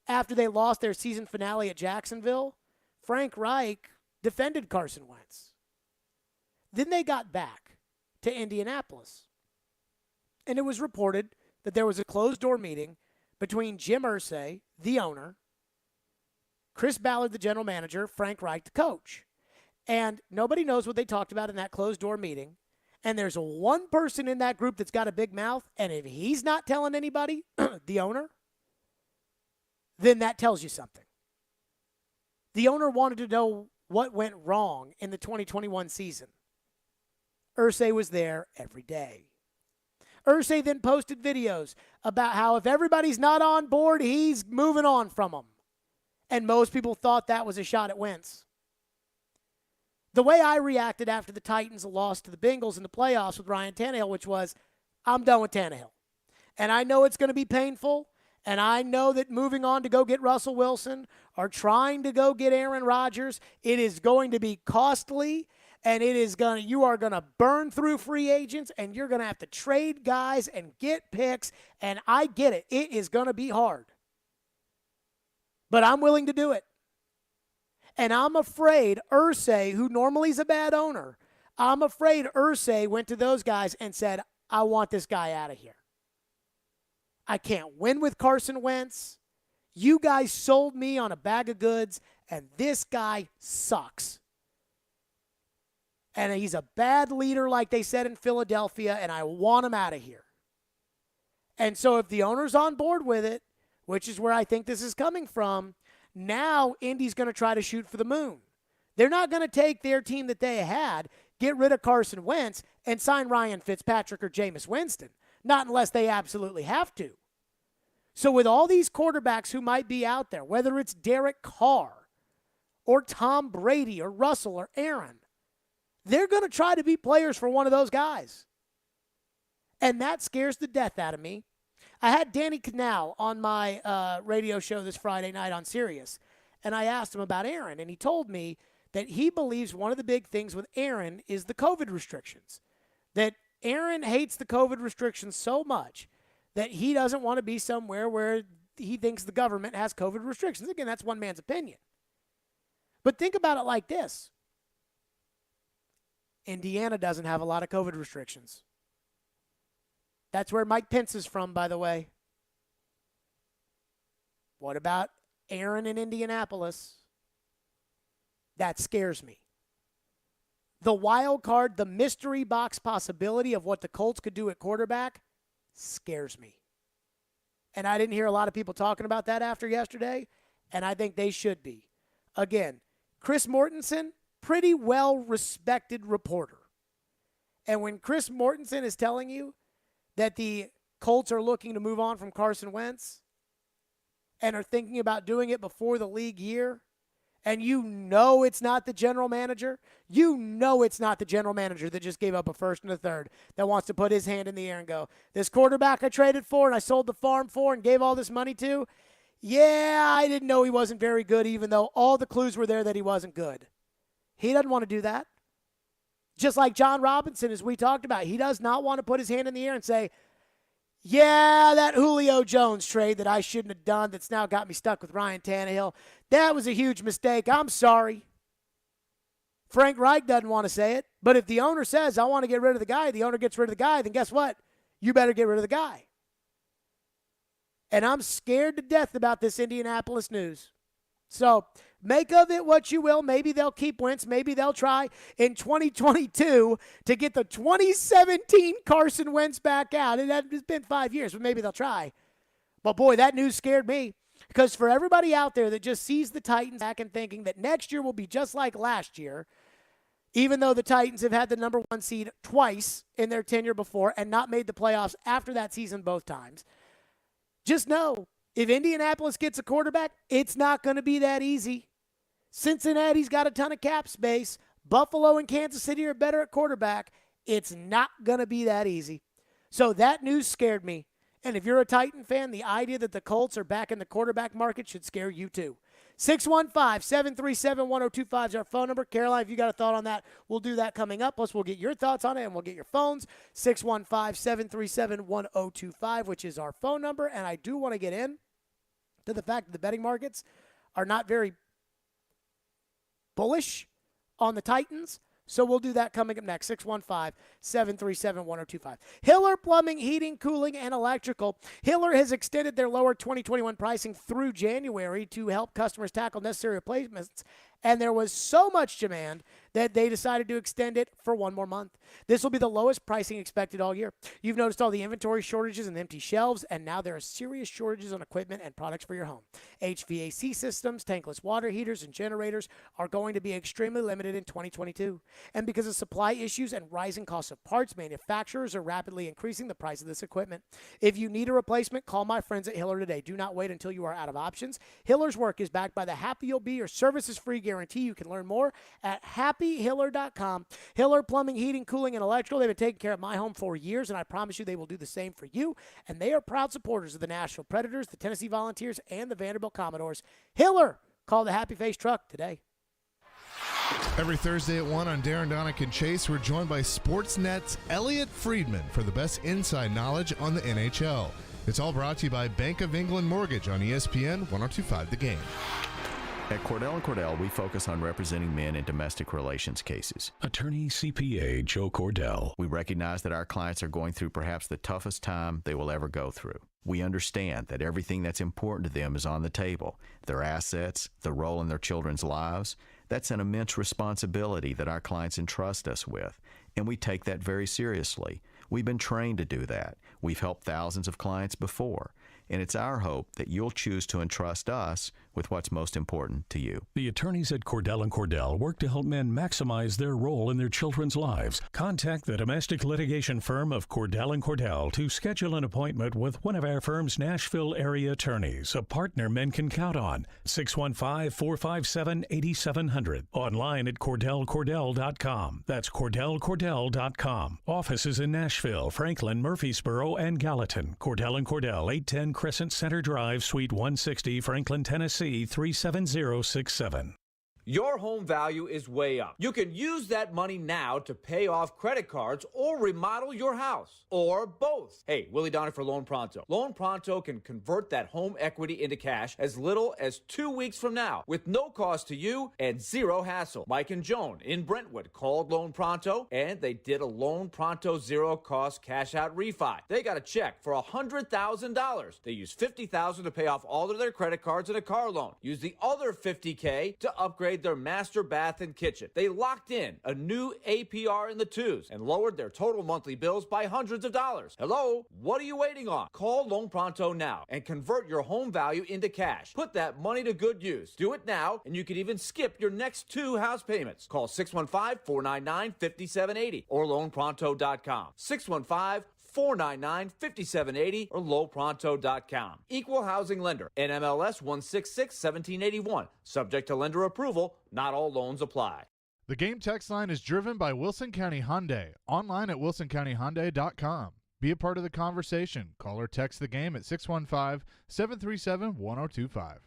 After they lost their season finale at Jacksonville, Frank Reich defended Carson Wentz. Then they got back to Indianapolis. And it was reported that there was a closed-door meeting between Jim Irsay, the owner, Chris Ballard, the general manager, Frank Reich, the coach. And nobody knows what they talked about in that closed-door meeting. And there's one person in that group that's got a big mouth, and if he's not telling anybody, the owner, then that tells you something. The owner wanted to know what went wrong in the 2021 season. Irsay was there every day. Irsay then posted videos about how if everybody's not on board, he's moving on from them. And most people thought that was a shot at Wentz. The way I reacted after the Titans lost to the Bengals in the playoffs with Ryan Tannehill, which was, I'm done with Tannehill. And I know it's going to be painful, and I know that moving on to go get Russell Wilson or trying to go get Aaron Rodgers, it is going to be costly, and you are going to burn through free agents, and you're going to have to trade guys and get picks, and I get it. It is going to be hard. But I'm willing to do it. And I'm afraid Irsay, who normally is a bad owner, I'm afraid Irsay went to those guys and said, I want this guy out of here. I can't win with Carson Wentz. You guys sold me on a bag of goods, and this guy sucks. And he's a bad leader, like they said in Philadelphia, and I want him out of here. And so if the owner's on board with it, which is where I think this is coming from, now Indy's going to try to shoot for the moon. They're not going to take their team that they had, get rid of Carson Wentz, and sign Ryan Fitzpatrick or Jameis Winston. Not unless they absolutely have to. So with all these quarterbacks who might be out there, whether it's Derek Carr or Tom Brady or Russell or Aaron, they're going to try to be players for one of those guys. And that scares the death out of me. I had Danny Canal on my radio show this Friday night on Sirius, and I asked him about Aaron, and he told me that he believes one of the big things with Aaron is the COVID restrictions, that Aaron hates the COVID restrictions so much that he doesn't want to be somewhere where he thinks the government has COVID restrictions. Again, that's one man's opinion. But think about it like this. Indiana doesn't have a lot of COVID restrictions. That's where Mike Pence is from, by the way. What about Aaron in Indianapolis? That scares me. The wild card, the mystery box possibility of what the Colts could do at quarterback scares me. And I didn't hear a lot of people talking about that after yesterday, and I think they should be. Again, Chris Mortensen, pretty well-respected reporter. And when Chris Mortensen is telling you that the Colts are looking to move on from Carson Wentz and are thinking about doing it before the league year, and you know it's not the general manager, you know it's not the general manager that just gave up a first and a third that wants to put his hand in the air and go, this quarterback I traded for and I sold the farm for and gave all this money to, yeah, I didn't know he wasn't very good, even though all the clues were there that he wasn't good. He doesn't want to do that. Just like John Robinson, as we talked about, he does not want to put his hand in the air and say, yeah, that Julio Jones trade that I shouldn't have done that's now got me stuck with Ryan Tannehill, that was a huge mistake. I'm sorry. Frank Reich doesn't want to say it, but if the owner says, I want to get rid of the guy, the owner gets rid of the guy, then guess what? You better get rid of the guy. And I'm scared to death about this Indianapolis news. So make of it what you will. Maybe they'll keep Wentz. Maybe they'll try in 2022 to get the 2017 Carson Wentz back out. It's been 5 years, but maybe they'll try. But, boy, that news scared me. Because for everybody out there that just sees the Titans back and thinking that next year will be just like last year, even though the Titans have had the number 1 seed twice in their tenure before and not made the playoffs after that season both times, just know, if Indianapolis gets a quarterback, it's not going to be that easy. Cincinnati's got a ton of cap space. Buffalo and Kansas City are better at quarterback. It's not going to be that easy. So that news scared me. And if you're a Titan fan, the idea that the Colts are back in the quarterback market should scare you too. 615-737-1025 is our phone number. Caroline, if you got a thought on that, we'll do that coming up. Plus, we'll get your thoughts on it, and we'll get your phones. 615-737-1025, which is our phone number. And I do want to get in to the fact that the betting markets are not very bullish on the Titans. So we'll do that coming up next, 615-737-1025. Hiller Plumbing, Heating, Cooling, and Electrical. Hiller has extended their lower 2021 pricing through January to help customers tackle necessary replacements, and there was so much demand that they decided to extend it for one more month. This will be the lowest pricing expected all year. You've noticed all the inventory shortages and empty shelves, and now there are serious shortages on equipment and products for your home. HVAC systems, tankless water heaters, and generators are going to be extremely limited in 2022. And because of supply issues and rising costs of parts, manufacturers are rapidly increasing the price of this equipment. If you need a replacement, call my friends at Hiller today. Do not wait until you are out of options. Hiller's work is backed by the Happy You'll Be or Service is Free guarantee. You can learn more at happyhiller.com. Hiller Plumbing, Heating, Cooling, and Electrical. They've been taking care of my home for years, and I promise you they will do the same for you. And they are proud supporters of the Nashville Predators, the Tennessee Volunteers, and the Vanderbilt Commodores. Hiller, call the Happy Face Truck today. Every Thursday at 1 on Darren, Donick, and Chase, we're joined by Sportsnet's Elliot Friedman for the best inside knowledge on the NHL. It's all brought to you by Bank of England Mortgage on ESPN 102.5 The Game. At Cordell & Cordell, we focus on representing men in domestic relations cases. Attorney CPA Joe Cordell. We recognize that our clients are going through perhaps the toughest time they will ever go through. We understand that everything that's important to them is on the table. Their assets, the role in their children's lives. That's an immense responsibility that our clients entrust us with, and we take that very seriously. We've been trained to do that. We've helped thousands of clients before, and it's our hope that you'll choose to entrust us with what's most important to you. The attorneys at Cordell & Cordell work to help men maximize their role in their children's lives. Contact the domestic litigation firm of Cordell & Cordell to schedule an appointment with one of our firm's Nashville area attorneys, a partner men can count on. 615-457-8700. Online at CordellCordell.com. That's CordellCordell.com. Offices in Nashville, Franklin, Murfreesboro, and Gallatin. Cordell & Cordell, 810 Crescent Center Drive, Suite 160, Franklin, Tennessee, 37067. Your home value is way up. You can use that money now to pay off credit cards or remodel your house, or both. Hey, Willie Donner for Loan Pronto. Loan Pronto can convert that home equity into cash as little as 2 weeks from now with no cost to you and zero hassle. Mike and Joan in Brentwood called Loan Pronto and they did a Loan Pronto zero cost cash out refi. They got a check for $100,000. They used $50,000 to pay off all of their credit cards and a car loan. Use the other $50K to upgrade their master bath and kitchen. They locked in a new APR in the twos and lowered their total monthly bills by hundreds of dollars. Hello? What are you waiting on? Call Loan Pronto now and convert your home value into cash. Put that money to good use. Do it now, and you can even skip your next 2 house payments. Call 615-499-5780 or loanpronto.com. 615 499-5780 or lowpronto.com. Equal housing lender. NMLS 166-1781. Subject to lender approval. Not all loans apply. The Game text line is driven by Wilson County Hyundai. Online at wilsoncountyhyundai.com. Be a part of the conversation. Call or text the Game at 615-737-1025.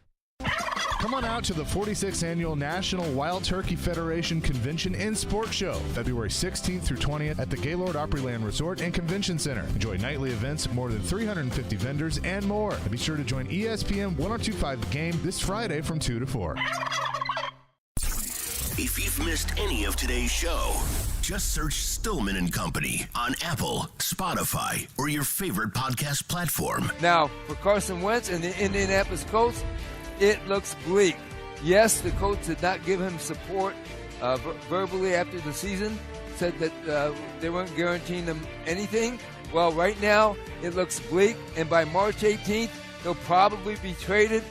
Come on out to the 46th Annual National Wild Turkey Federation Convention and Sports Show, February 16th through 20th at the Gaylord Opryland Resort and Convention Center. Enjoy nightly events, more than 350 vendors, and more. And be sure to join ESPN 1025 The Game this Friday from 2 to 4. If you've missed any of today's show, just search Stillman and Company on Apple, Spotify, or your favorite podcast platform. Now, for Carson Wentz and the Indianapolis Colts, it looks bleak. Yes, the Colts did not give him support verbally after the season, said that they weren't guaranteeing him anything. Well, right now, it looks bleak, and by March 18th, he'll probably be traded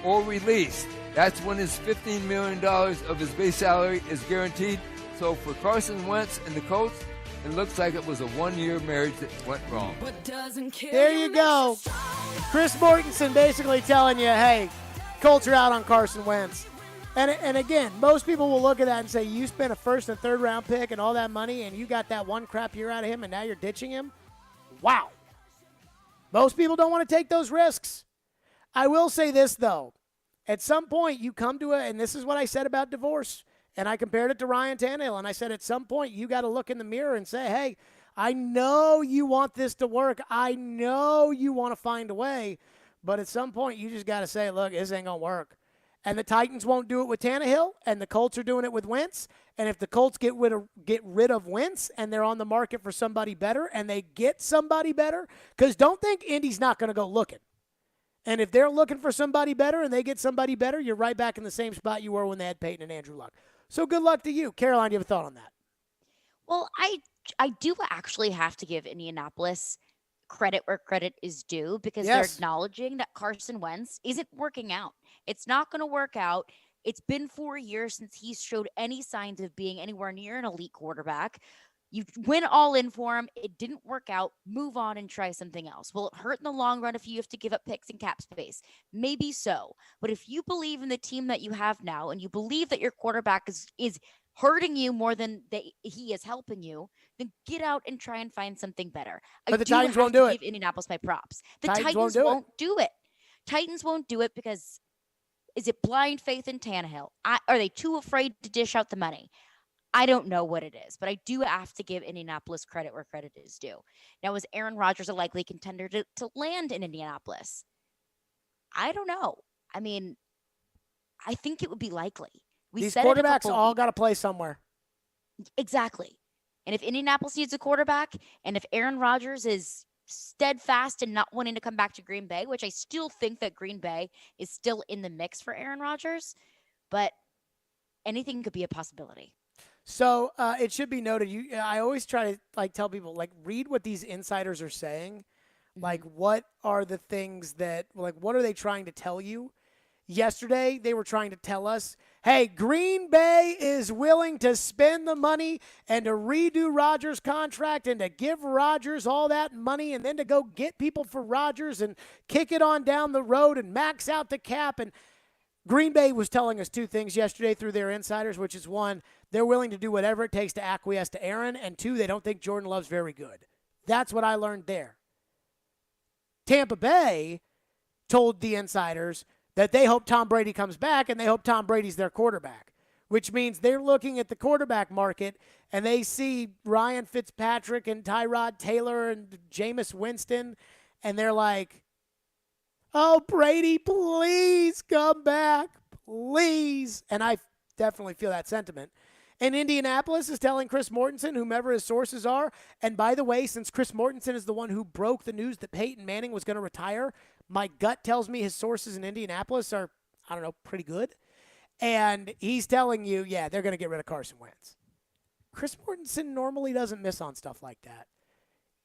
or released. That's when his $15 million of his base salary is guaranteed. So for Carson Wentz and the Colts, it looks like it was a one-year marriage that went wrong. There you go. Chris Mortensen basically telling you, hey, Colts are out on Carson Wentz. And again, most people will look at that and say, you spent a first and third round pick and all that money, and you got that one crap year out of him, and now you're ditching him? Wow. Most people don't want to take those risks. I will say this, though. At some point, you come to and this is what I said about divorce, and I compared it to Ryan Tannehill, and I said at some point, you got to look in the mirror and say, hey, I know you want this to work. I know you want to find a way, but at some point, you just got to say, look, this ain't going to work. And the Titans won't do it with Tannehill, and the Colts are doing it with Wentz. And if the Colts get rid of Wentz and they're on the market for somebody better and they get somebody better, because don't think Indy's not going to go looking. And if they're looking for somebody better and they get somebody better, you're right back in the same spot you were when they had Peyton and Andrew Luck. So good luck to you. Caroline, do you have a thought on that? Well, I do actually have to give Indianapolis credit where credit is due because they're acknowledging that Carson Wentz isn't working out. It's not going to work out. It's been 4 years since he's showed any signs of being anywhere near an elite quarterback. You went all in for him. It didn't work out. Move on and try something else. Will it hurt in the long run if you have to give up picks and cap space? Maybe so. But if you believe in the team that you have now and you believe that your quarterback is hurting you more than he is helping you, then get out and try and find something better. But the Titans won't do it. Give Indianapolis my props. The Titans won't do it. Titans won't do it because is it blind faith in Tannehill? Are they too afraid to dish out the money? I don't know what it is, but I do have to give Indianapolis credit where credit is due. Now, is Aaron Rodgers a likely contender to land in Indianapolis? I don't know. I mean, I think it would be likely. These quarterbacks all got to play somewhere. Exactly. And if Indianapolis needs a quarterback, and if Aaron Rodgers is steadfast in not wanting to come back to Green Bay, which I still think that Green Bay is still in the mix for Aaron Rodgers, but anything could be a possibility. So it should be noted. I always try to tell people read what these insiders are saying. What are the things that what are they trying to tell you? Yesterday they were trying to tell us, hey, Green Bay is willing to spend the money and to redo Rodgers' contract and to give Rodgers all that money and then to go get people for Rodgers and kick it on down the road and max out the cap. And Green Bay was telling us two things yesterday through their insiders, which is one, they're willing to do whatever it takes to acquiesce to Aaron, and two, they don't think Jordan Love's very good. That's what I learned there. Tampa Bay told the insiders that they hope Tom Brady comes back and they hope Tom Brady's their quarterback, which means they're looking at the quarterback market and they see Ryan Fitzpatrick and Tyrod Taylor and Jameis Winston, and they're like, oh, Brady, please come back, please. And I definitely feel that sentiment. And Indianapolis is telling Chris Mortensen, whomever his sources are, and by the way, since Chris Mortensen is the one who broke the news that Peyton Manning was going to retire, my gut tells me his sources in Indianapolis are, I don't know, pretty good. And he's telling you, yeah, they're going to get rid of Carson Wentz. Chris Mortensen normally doesn't miss on stuff like that.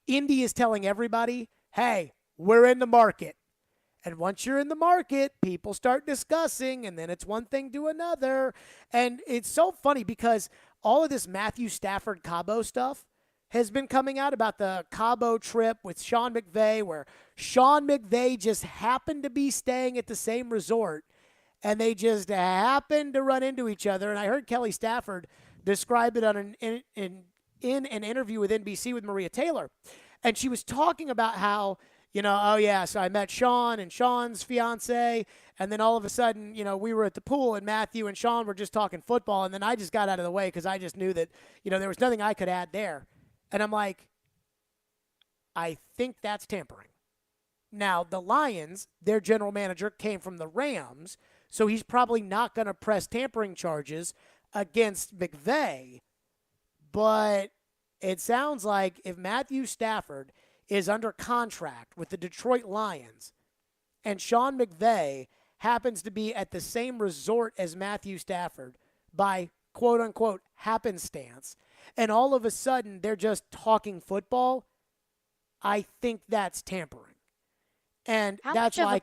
Indy is telling everybody, hey, we're in the market. And once you're in the market, people start discussing, and then it's one thing to another. And it's so funny because all of this Matthew Stafford Cabo stuff, has been coming out about the Cabo trip with Sean McVay, where Sean McVay just happened to be staying at the same resort, and they just happened to run into each other. And I heard Kelly Stafford describe it on in an interview with NBC with Maria Taylor, and she was talking about how, oh yeah, so I met Sean and Sean's fiance, and then all of a sudden, we were at the pool, and Matthew and Sean were just talking football, and then I just got out of the way because I just knew that, there was nothing I could add there. And I'm like, I think that's tampering. Now, the Lions, their general manager came from the Rams, so he's probably not going to press tampering charges against McVay. But it sounds like if Matthew Stafford is under contract with the Detroit Lions and Sean McVay happens to be at the same resort as Matthew Stafford by quote-unquote happenstance, and all of a sudden they're just talking football, I think that's tampering. And that's why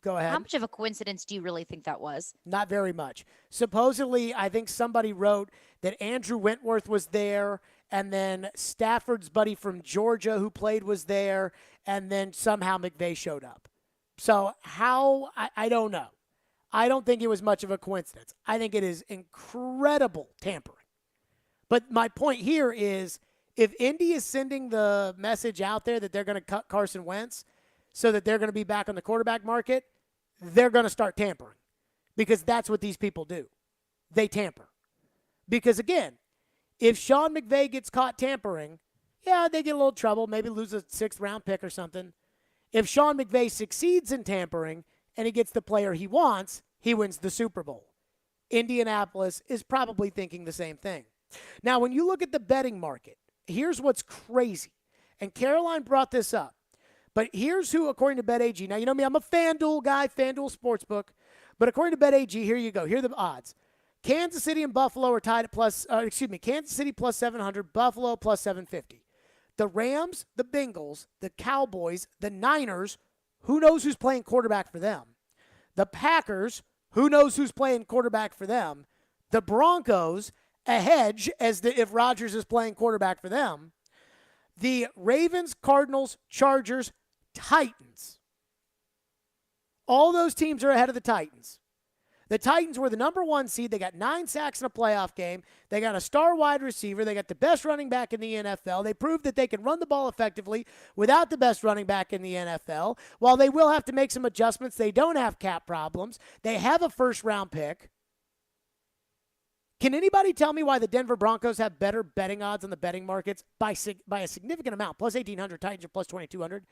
Go ahead. How much of a coincidence do you really think that was? Not very much. Supposedly, I think somebody wrote that Andrew Wentworth was there, and then Stafford's buddy from Georgia who played was there, and then somehow McVay showed up. So how, I don't know. I don't think it was much of a coincidence. I think it is incredible tampering. But my point here is, if Indy is sending the message out there that they're going to cut Carson Wentz so that they're going to be back on the quarterback market, they're going to start tampering, because that's what these people do. They tamper. Because, again, if Sean McVay gets caught tampering, yeah, they get a little trouble, maybe lose a 6th-round pick or something. If Sean McVay succeeds in tampering and he gets the player he wants, he wins the Super Bowl. Indianapolis is probably thinking the same thing. Now, when you look at the betting market, here's what's crazy. And Caroline brought this up. But here's who, according to BetAG. Now, you know me, I'm a FanDuel guy, FanDuel Sportsbook. But according to BetAG, here you go. Here are the odds. Kansas City and Buffalo are tied at Kansas City plus 700, Buffalo plus 750. The Rams, the Bengals, the Cowboys, the Niners, who knows who's playing quarterback for them? The Packers, who knows who's playing quarterback for them? The Broncos, a hedge if Rodgers is playing quarterback for them. The Ravens, Cardinals, Chargers, Titans. All those teams are ahead of the Titans. The Titans were the number 1 seed. They got 9 sacks in a playoff game. They got a star wide receiver. They got the best running back in the NFL. They proved that they can run the ball effectively without the best running back in the NFL. While they will have to make some adjustments, they don't have cap problems. They have a first-round pick. Can anybody tell me why the Denver Broncos have better betting odds on the betting markets by a significant amount? Plus 1,800, Titans are plus 2,200.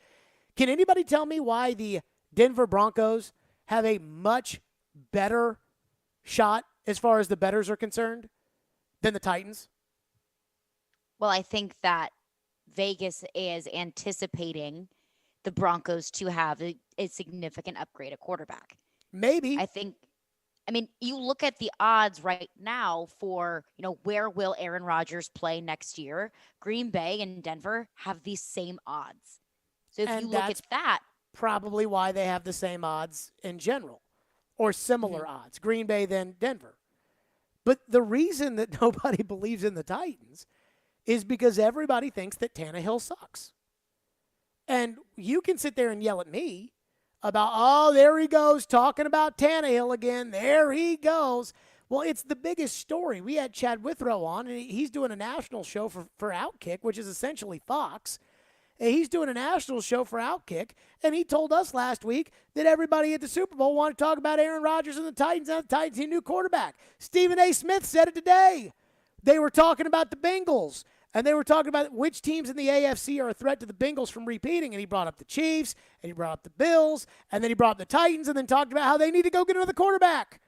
Can anybody tell me why the Denver Broncos have a much better shot as far as the bettors are concerned than the Titans? Well, I think that Vegas is anticipating the Broncos to have a significant upgrade at quarterback. Maybe. I mean, you look at the odds right now for, where will Aaron Rodgers play next year? Green Bay and Denver have these same odds. So if you look at that, probably why they have the same odds in general, or similar odds. Green Bay then Denver. But the reason that nobody believes in the Titans is because everybody thinks that Tannehill sucks. And you can sit there and yell at me about, oh, there he goes talking about Tannehill again. There he goes. Well, it's the biggest story. We had Chad Withrow on, and he's doing a national show for Outkick, which is essentially Fox. And he's doing a national show for Outkick, and he told us last week that everybody at the Super Bowl wanted to talk about Aaron Rodgers and the Titans, and the Titans need a new quarterback. Stephen A. Smith said it today. They were talking about the Bengals. And they were talking about which teams in the AFC are a threat to the Bengals from repeating. And he brought up the Chiefs, and he brought up the Bills, and then he brought up the Titans, and then talked about how they need to go get another quarterback.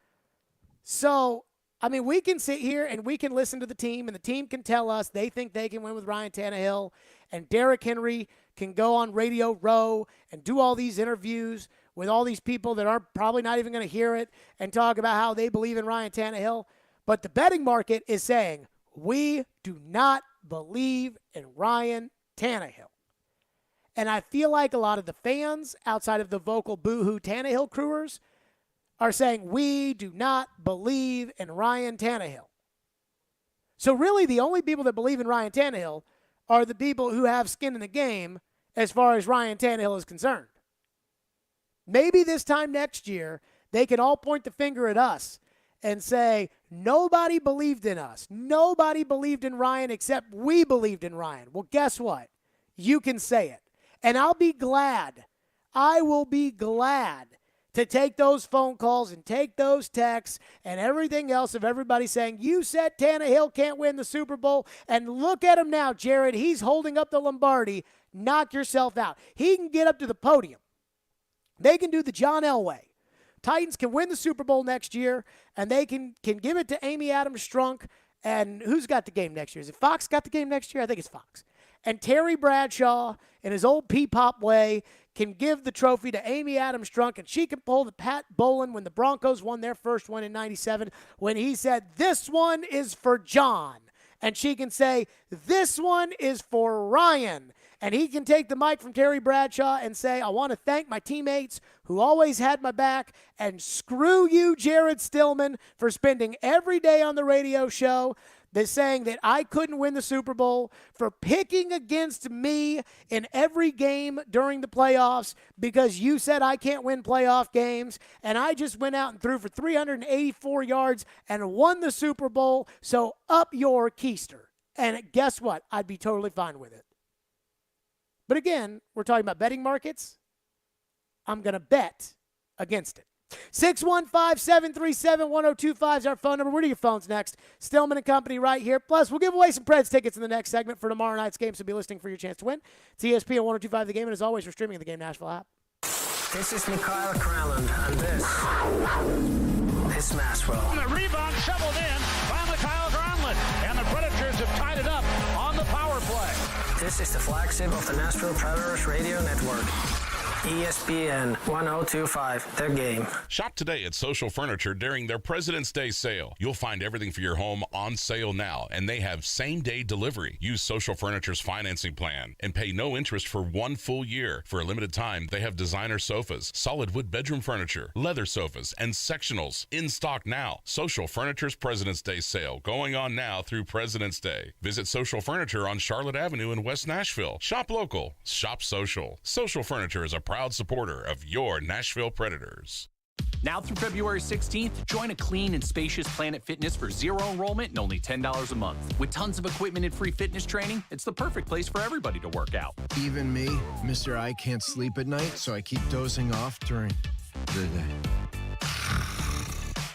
So, I mean, we can sit here and we can listen to the team, and the team can tell us they think they can win with Ryan Tannehill, and Derrick Henry can go on Radio Row and do all these interviews with all these people that are probably not even going to hear it and talk about how they believe in Ryan Tannehill. But the betting market is saying, we do not believe in Ryan Tannehill. And I feel like a lot of the fans, outside of the vocal boo-hoo Tannehill crewers, are saying, we do not believe in Ryan Tannehill. So really the only people that believe in Ryan Tannehill are the people who have skin in the game as far as Ryan Tannehill is concerned. Maybe this time next year, they can all point the finger at us and say, nobody believed in us. Nobody believed in Ryan except we believed in Ryan. Well, guess what? You can say it. And I'll be glad. I will be glad to take those phone calls and take those texts and everything else of everybody saying, you said Tannehill can't win the Super Bowl, and look at him now, Jared. He's holding up the Lombardi. Knock yourself out. He can get up to the podium. They can do the John Elway. Titans can win the Super Bowl next year, and they can give it to Amy Adams Strunk. And who's got the game next year? Is it Fox got the game next year? I think it's Fox. And Terry Bradshaw, in his old P-Pop way, can give the trophy to Amy Adams Strunk, and she can pull the Pat Bowlen when the Broncos won their first one in 97 when he said, this one is for John. And she can say, this one is for Ryan. And he can take the mic from Terry Bradshaw and say, I want to thank my teammates who always had my back, and screw you, Jared Stillman, for spending every day on the radio show saying that I couldn't win the Super Bowl, for picking against me in every game during the playoffs because you said I can't win playoff games, and I just went out and threw for 384 yards and won the Super Bowl, so up your keister. And guess what? I'd be totally fine with it. But again, we're talking about betting markets. I'm going to bet against it. 615-737-1025 is our phone number. Where are your phones next? Stillman and Company right here. Plus, we'll give away some Preds tickets in the next segment for tomorrow night's game, so be listening for your chance to win. It's ESPN 1025 The Game, and as always, we're streaming the Game Nashville app. This is Mikhail Kralund, and this is Nashville. And the rebound shoveled in by Mikhail Gronlund, and the Predators have tied it up on the power play. This is the flagship of the Nashville Predators radio network. ESPN 1025, their game. Shop today at Social Furniture during their President's Day sale. You'll find everything for your home on sale now, and they have same-day delivery. Use Social Furniture's financing plan and pay no interest for 1 full year. For a limited time, they have designer sofas, solid wood bedroom furniture, leather sofas, and sectionals in stock now. Social Furniture's President's Day sale going on now through President's Day. Visit Social Furniture on Charlotte Avenue in West Nashville. Shop local. Shop social. Social Furniture is a proud supporter of your Nashville Predators. Now through February 16th, join a clean and spacious Planet Fitness for zero enrollment and only $10 a month. With tons of equipment and free fitness training, it's the perfect place for everybody to work out. Even me, Mr. I can't sleep at night, so I keep dozing off during the day.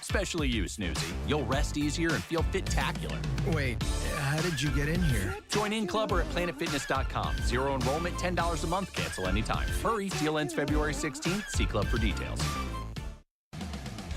Especially you, Snoozy. You'll rest easier and feel fit-tacular. Wait, how did you get in here? Join in club or at planetfitness.com. Zero enrollment, $10 a month. Cancel anytime. Hurry, deal ends February 16th. See club for details.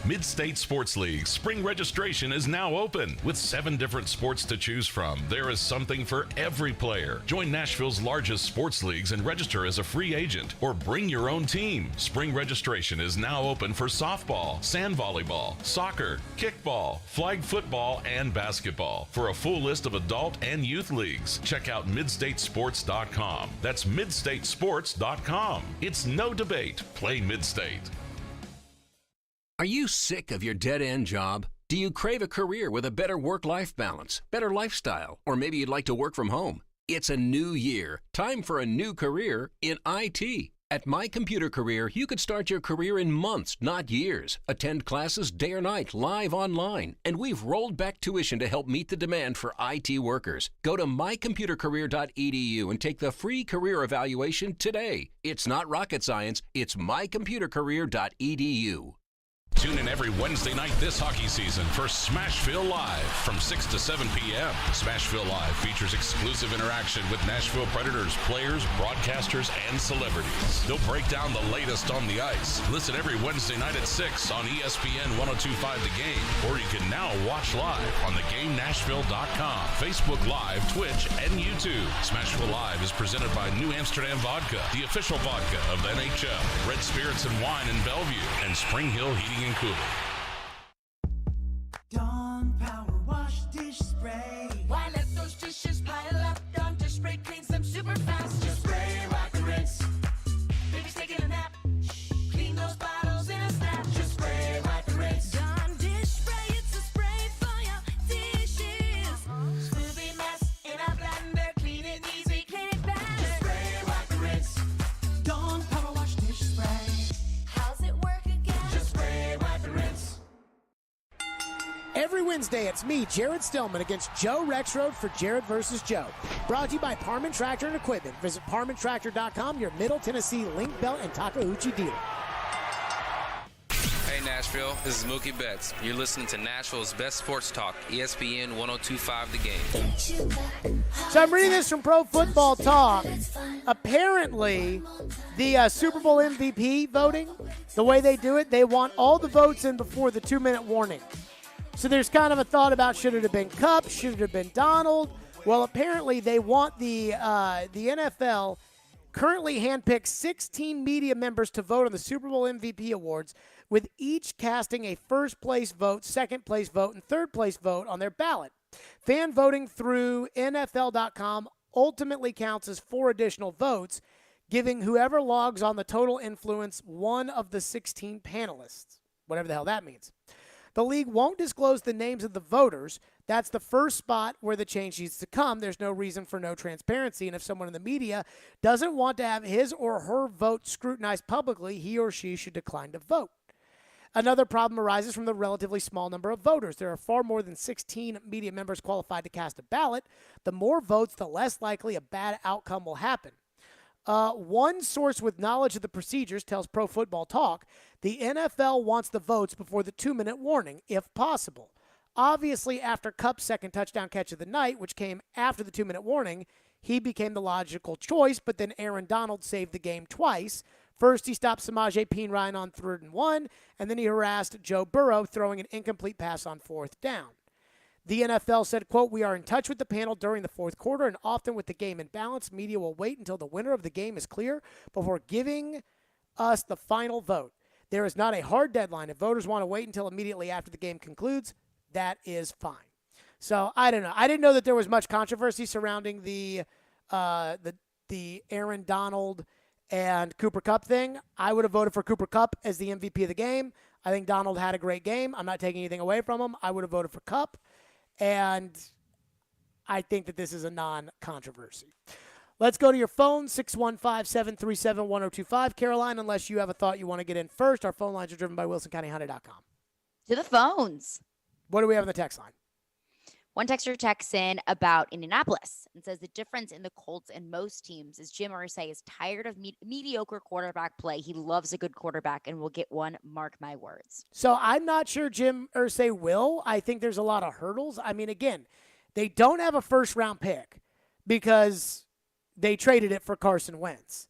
Mid-State Sports League spring registration is now open. With 7 different sports to choose from, there is something for every player. Join Nashville's largest sports leagues and register as a free agent or bring your own team. Spring registration is now open for softball, sand volleyball, soccer, kickball, flag football, and basketball. For a full list of adult and youth leagues, check out midstatesports.com. That's midstatesports.com. It's no debate. Play Mid-State. Are you sick of your dead-end job? Do you crave a career with a better work-life balance, better lifestyle, or maybe you'd like to work from home? It's a new year. Time for a new career in IT. At My Computer Career, you could start your career in months, not years. Attend classes day or night, live online. And we've rolled back tuition to help meet the demand for IT workers. Go to mycomputercareer.edu and take the free career evaluation today. It's not rocket science. It's mycomputercareer.edu. Tune in every Wednesday night this hockey season for Smashville Live from 6 to 7 p.m. Smashville Live features exclusive interaction with Nashville Predators players, broadcasters, and celebrities. They'll break down the latest on the ice. Listen every Wednesday night at 6 on ESPN 1025 The Game, or you can now watch live on thegamenashville.com, Facebook Live, Twitch, and YouTube. Smashville Live is presented by New Amsterdam Vodka, the official vodka of the NHL, Red Spirits and Wine in Bellevue, and Spring Hill Heating and Cooling. Dawn Power Wash Dish Spray. Why let those dishes pile up? Dawn Dish Spray cleans them super fast. Just spray, wipe and rinse. Baby's taking a nap. Clean those bottles in a snap. Just spray, wipe and rinse. Dawn Dish Spray, it's a spray for your dishes. Wednesday, it's me, Jared Stillman, against Joe Rexroad for Jared versus Joe. Brought to you by Parman Tractor and Equipment. Visit ParmanTractor.com, your Middle Tennessee link belt and Takauchi dealer. Hey Nashville, this is Mookie Betts. You're listening to Nashville's best sports talk, ESPN 102.5 The Game. So I'm reading this from Pro Football Talk. Apparently, the Super Bowl MVP voting, the way they do it, they want all the votes in before the 2-minute warning. So there's kind of a thought about should it have been Kupp, should it have been Donald? Well, apparently they want the NFL currently handpicked 16 media members to vote on the Super Bowl MVP awards, with each casting a first-place vote, second-place vote, and third-place vote on their ballot. Fan voting through NFL.com ultimately counts as 4 additional votes, giving whoever logs on the total influence one of the 16 panelists, whatever the hell that means. The league won't disclose the names of the voters. That's the first spot where the change needs to come. There's no reason for no transparency, and if someone in the media doesn't want to have his or her vote scrutinized publicly, he or she should decline to vote. Another problem arises from the relatively small number of voters. There are far more than 16 media members qualified to cast a ballot. The more votes, the less likely a bad outcome will happen. One source with knowledge of the procedures tells Pro Football Talk the NFL wants the votes before the 2-minute warning, if possible. Obviously, after Kupp's second touchdown catch of the night, which came after the 2-minute warning, he became the logical choice, but then Aaron Donald saved the game twice. First, he stopped Samaje Perine on 3rd and 1, and then he harassed Joe Burrow, throwing an incomplete pass on 4th down. The NFL said, quote, "We are in touch with the panel during the fourth quarter, and often with the game in balance, media will wait until the winner of the game is clear before giving us the final vote. There is not a hard deadline. If voters want to wait until immediately after the game concludes, that is fine." So I don't know. I didn't know that there was much controversy surrounding the Aaron Donald and Cooper Kupp thing. I would have voted for Cooper Kupp as the MVP of the game. I think Donald had a great game. I'm not taking anything away from him. I would have voted for Kupp. And I think that this is a non-controversy. Let's go to your phone, 615-737-1025. Caroline, unless you have a thought you want to get in first, our phone lines are driven by WilsonCountyHonda.com. To the phones. What do we have on the text line? One texter texts in about Indianapolis and says the difference in the Colts and most teams is Jim Irsay is tired of mediocre quarterback play. He loves a good quarterback and will get one, mark my words. So I'm not sure Jim Irsay will. I think there's a lot of hurdles. I mean, again, they don't have a first-round pick because they traded it for Carson Wentz.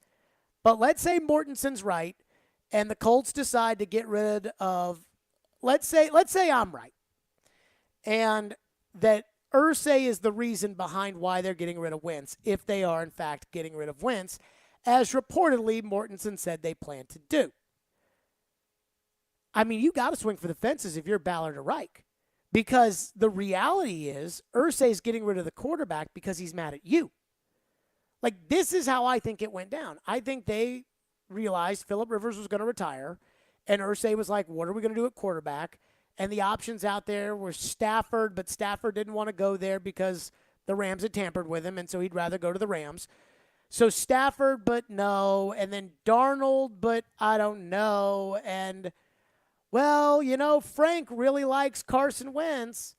But let's say Mortenson's right and the Colts decide to get rid of, let's say I'm right, and that Irsay is the reason behind why they're getting rid of Wentz, if they are, in fact, getting rid of Wentz, as reportedly Mortensen said they plan to do. I mean, you got to swing for the fences if you're Ballard or Reich, because the reality is Irsay's getting rid of the quarterback because he's mad at you. Like, this is how I think it went down. I think they realized Phillip Rivers was going to retire, and Irsay was like, what are we going to do at quarterback? And the options out there were Stafford, but Stafford didn't want to go there because the Rams had tampered with him, and so he'd rather go to the Rams. So Stafford, but no. And then Darnold, but I don't know. And, well, you know, Frank really likes Carson Wentz.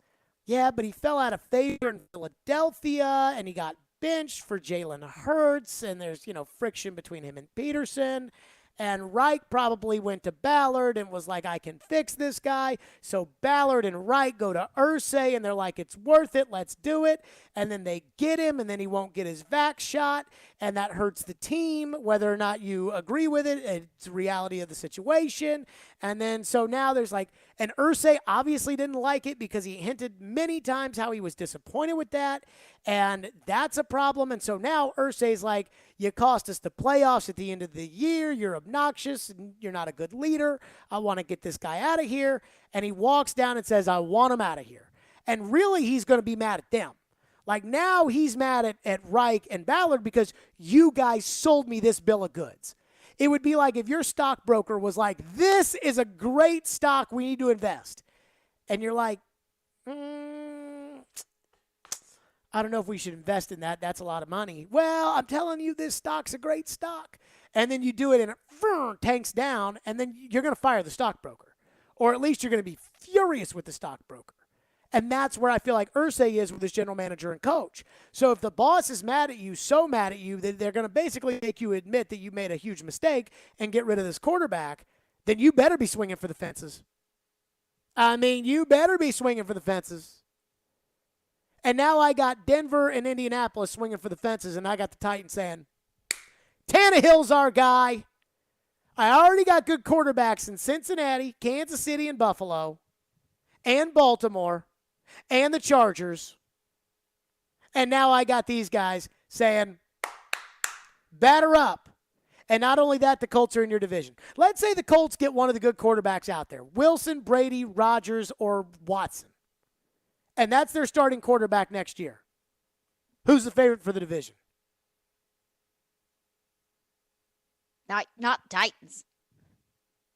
Yeah, but he fell out of favor in Philadelphia, and he got benched for Jalen Hurts, and there's, you know, friction between him and Peterson. And Reich probably went to Ballard and was like, I can fix this guy. So Ballard and Reich go to Irsay, and they're like, it's worth it. Let's do it. And then they get him, and then he won't get his vax shot, and that hurts the team, whether or not you agree with it. It's the reality of the situation. And then so now there's like, and Irsay obviously didn't like it because he hinted many times how he was disappointed with that. And that's a problem. And so now Irsay's like, you cost us the playoffs at the end of the year. You're obnoxious and you're not a good leader. I want to get this guy out of here. And he walks down and says, I want him out of here. And really, he's going to be mad at them. Like, now he's mad at Reich and Ballard because you guys sold me this bill of goods. It would be like if your stockbroker was like, this is a great stock we need to invest. And you're like, I don't know if we should invest in that. That's a lot of money. Well, I'm telling you, this stock's a great stock. And then you do it and it tanks down, and then you're going to fire the stockbroker. Or at least you're going to be furious with the stockbroker. And that's where I feel like Irsay is with his general manager and coach. So if the boss is mad at you, so mad at you, that they're going to basically make you admit that you made a huge mistake and get rid of this quarterback, then you better be swinging for the fences. I mean, you better be swinging for the fences. And now I got Denver and Indianapolis swinging for the fences, and I got the Titans saying, Tannehill's our guy. I already got good quarterbacks in Cincinnati, Kansas City, and Buffalo, and Baltimore, and the Chargers. And now I got these guys saying, batter up. And not only that, the Colts are in your division. Let's say the Colts get one of the good quarterbacks out there, Wilson, Brady, Rodgers, or Watson. And that's their starting quarterback next year. Who's the favorite for the division? Not Titans.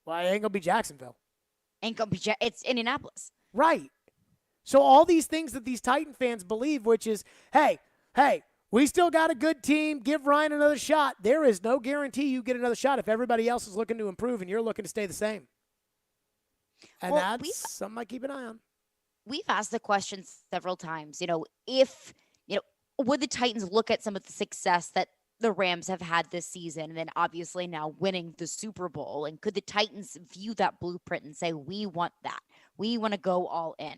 Well, it ain't going to be Jacksonville. Ain't gonna be. It's Indianapolis. Right. So all these things that these Titan fans believe, which is, hey, we still got a good team. Give Ryan another shot. There is no guarantee you get another shot if everybody else is looking to improve and you're looking to stay the same. And that's something I keep an eye on. We've asked the question several times. If would the Titans look at some of the success that the Rams have had this season, and then obviously now winning the Super Bowl, and could the Titans view that blueprint and say, we want that, we want to go all in?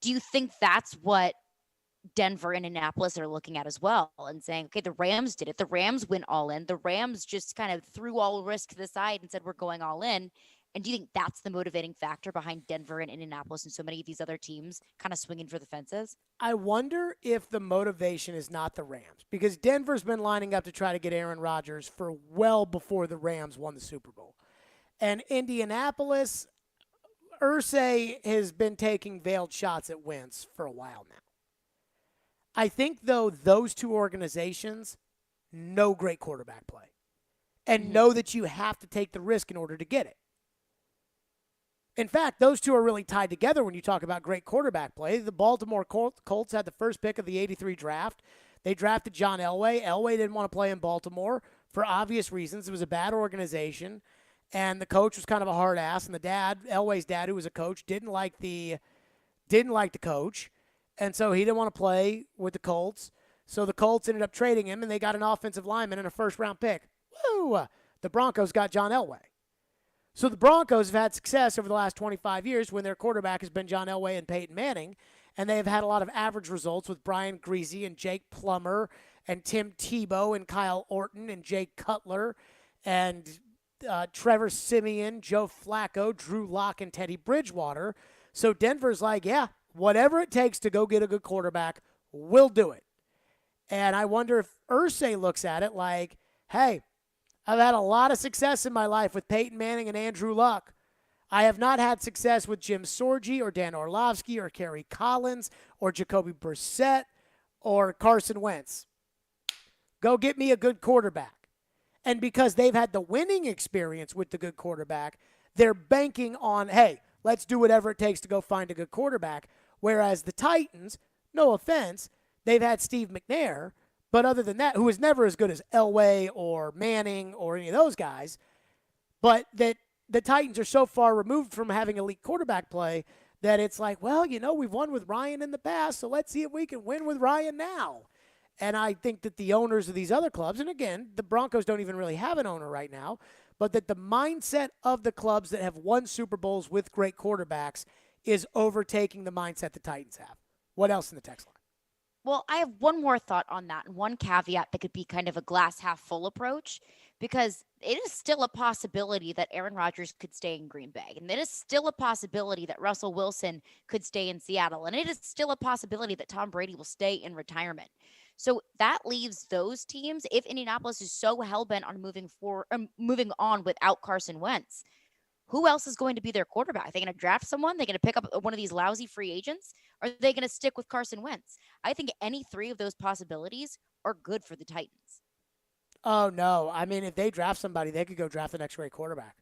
Do you think that's what Denver and Indianapolis are looking at as well, and saying, okay, the Rams did it, the Rams went all in, the Rams just kind of threw all risk to the side and said, we're going all in? And do you think that's the motivating factor behind Denver and Indianapolis and so many of these other teams kind of swinging for the fences? I wonder if the motivation is not the Rams, because Denver's been lining up to try to get Aaron Rodgers for well before the Rams won the Super Bowl. And Indianapolis, Irsay has been taking veiled shots at Wentz for a while now. I think, though, those two organizations know great quarterback play and know that you have to take the risk in order to get it. In fact, those two are really tied together when you talk about great quarterback play. The Baltimore Colts had the first pick of the 83 draft. They drafted John Elway. Elway didn't want to play in Baltimore for obvious reasons. It was a bad organization, and the coach was kind of a hard ass. And the dad, Elway's dad, who was a coach, didn't like the coach, and so he didn't want to play with the Colts. So the Colts ended up trading him, and they got an offensive lineman and a first-round pick. Woo! The Broncos got John Elway. So the Broncos have had success over the last 25 years when their quarterback has been John Elway and Peyton Manning, and they have had a lot of average results with Brian Griese and Jake Plummer and Tim Tebow and Kyle Orton and Jay Cutler and Trevor Siemian, Joe Flacco, Drew Lock, and Teddy Bridgewater. So Denver's like, yeah, whatever it takes to go get a good quarterback, we'll do it. And I wonder if Irsay looks at it like, hey, I've had a lot of success in my life with Peyton Manning and Andrew Luck. I have not had success with Jim Sorgi or Dan Orlovsky or Kerry Collins or Jacoby Brissett or Carson Wentz. Go get me a good quarterback. And because they've had the winning experience with the good quarterback, they're banking on, hey, let's do whatever it takes to go find a good quarterback. Whereas the Titans, no offense, they've had Steve McNair, but other than that, who was never as good as Elway or Manning or any of those guys, but that the Titans are so far removed from having elite quarterback play that it's like, well, we've won with Ryan in the past, so let's see if we can win with Ryan now. And I think that the owners of these other clubs, and again, the Broncos don't even really have an owner right now, but that the mindset of the clubs that have won Super Bowls with great quarterbacks is overtaking the mindset the Titans have. What else in the text line? Well, I have one more thought on that, and one caveat that could be kind of a glass half full approach, because it is still a possibility that Aaron Rodgers could stay in Green Bay, and it is still a possibility that Russell Wilson could stay in Seattle, and it is still a possibility that Tom Brady will stay in retirement. So that leaves those teams, if Indianapolis is so hell-bent on moving on without Carson Wentz, who else is going to be their quarterback? Are they going to draft someone? Are they going to pick up one of these lousy free agents? Or are they going to stick with Carson Wentz? I think any three of those possibilities are good for the Titans. Oh, no. I mean, if they draft somebody, they could go draft the next great quarterback.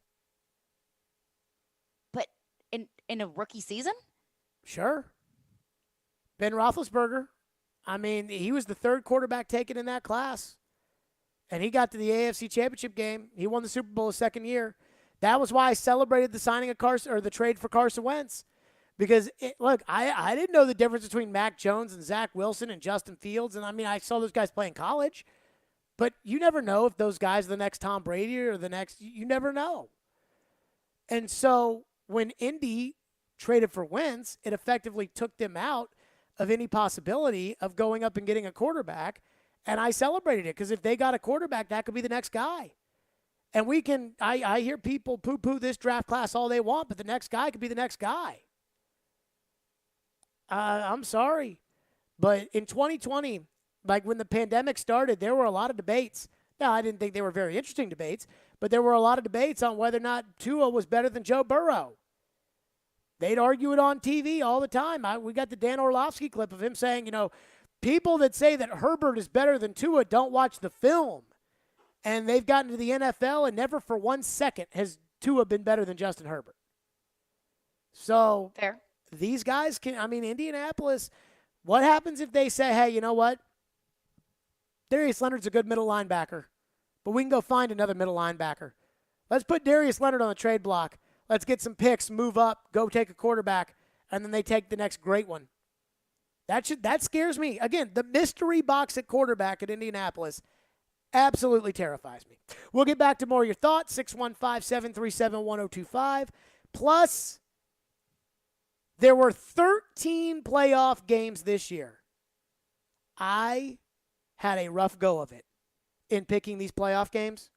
But in a rookie season? Sure. Ben Roethlisberger. I mean, he was the third quarterback taken in that class. And he got to the AFC Championship game. He won the Super Bowl his second year. That was why I celebrated the signing of Carson, or the trade for Carson Wentz, Because, look, I didn't know the difference between Mac Jones and Zach Wilson and Justin Fields. And, I mean, I saw those guys play in college. But you never know if those guys are the next Tom Brady or the next – you never know. And so when Indy traded for Wentz, it effectively took them out of any possibility of going up and getting a quarterback. And I celebrated it because if they got a quarterback, that could be the next guy. And we can – I hear people poo-poo this draft class all they want, but the next guy could be the next guy. I'm sorry. But in 2020, like when the pandemic started, there were a lot of debates. Now, I didn't think they were very interesting debates, but there were a lot of debates on whether or not Tua was better than Joe Burrow. They'd argue it on TV all the time. We got the Dan Orlovsky clip of him saying, people that say that Herbert is better than Tua don't watch the film. And they've gotten to the NFL, and never for 1 second has Tua been better than Justin Herbert. So fair. These guys Indianapolis, what happens if they say, hey, you know what? Darius Leonard's a good middle linebacker, but we can go find another middle linebacker. Let's put Darius Leonard on the trade block. Let's get some picks, move up, go take a quarterback, and then they take the next great one. That scares me. Again, the mystery box at quarterback at Indianapolis absolutely terrifies me. We'll get back to more of your thoughts, 615-737-1025. Plus, there were 13 playoff games this year. I had a rough go of it in picking these playoff games.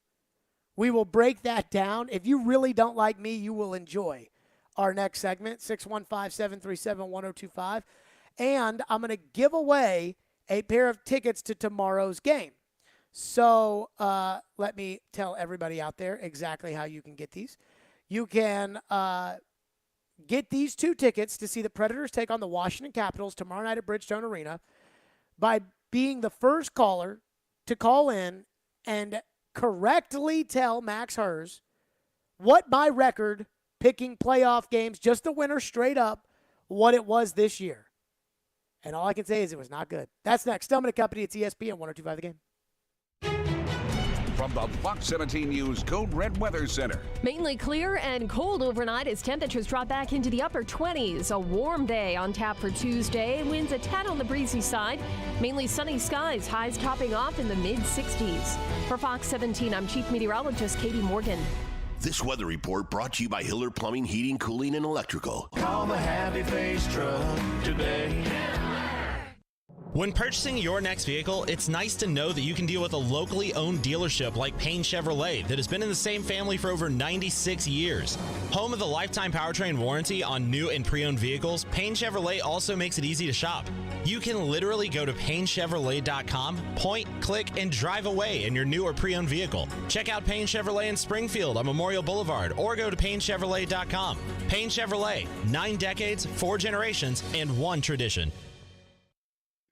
We will break that down. If you really don't like me, you will enjoy our next segment, 615-737-1025. And I'm going to give away a pair of tickets to tomorrow's game. So let me tell everybody out there exactly how you can get these. You can get these 2 tickets to see the Predators take on the Washington Capitals tomorrow night at Bridgestone Arena by being the first caller to call in and correctly tell Max Hers what my record picking playoff games, just the winner straight up, what it was this year. And all I can say is it was not good. That's next. Stillman & Company. It's ESPN 102.5 The Game. From the Fox 17 News Code Red Weather Center. Mainly clear and cold overnight as temperatures drop back into the upper 20s. A warm day on tap for Tuesday. Winds a tad on the breezy side. Mainly sunny skies. Highs topping off in the mid-60s. For Fox 17, I'm Chief Meteorologist Katie Morgan. This weather report brought to you by Hiller Plumbing, Heating, Cooling, and Electrical. Call the Happy Face Truck today. When purchasing your next vehicle, it's nice to know that you can deal with a locally owned dealership like Payne Chevrolet that has been in the same family for over 96 years. Home of the lifetime powertrain warranty on new and pre-owned vehicles, Payne Chevrolet also makes it easy to shop. You can literally go to PayneChevrolet.com, point, click, and drive away in your new or pre-owned vehicle. Check out Payne Chevrolet in Springfield on Memorial Boulevard or go to PayneChevrolet.com. Payne Chevrolet, 9 decades, 4 generations, and 1 tradition.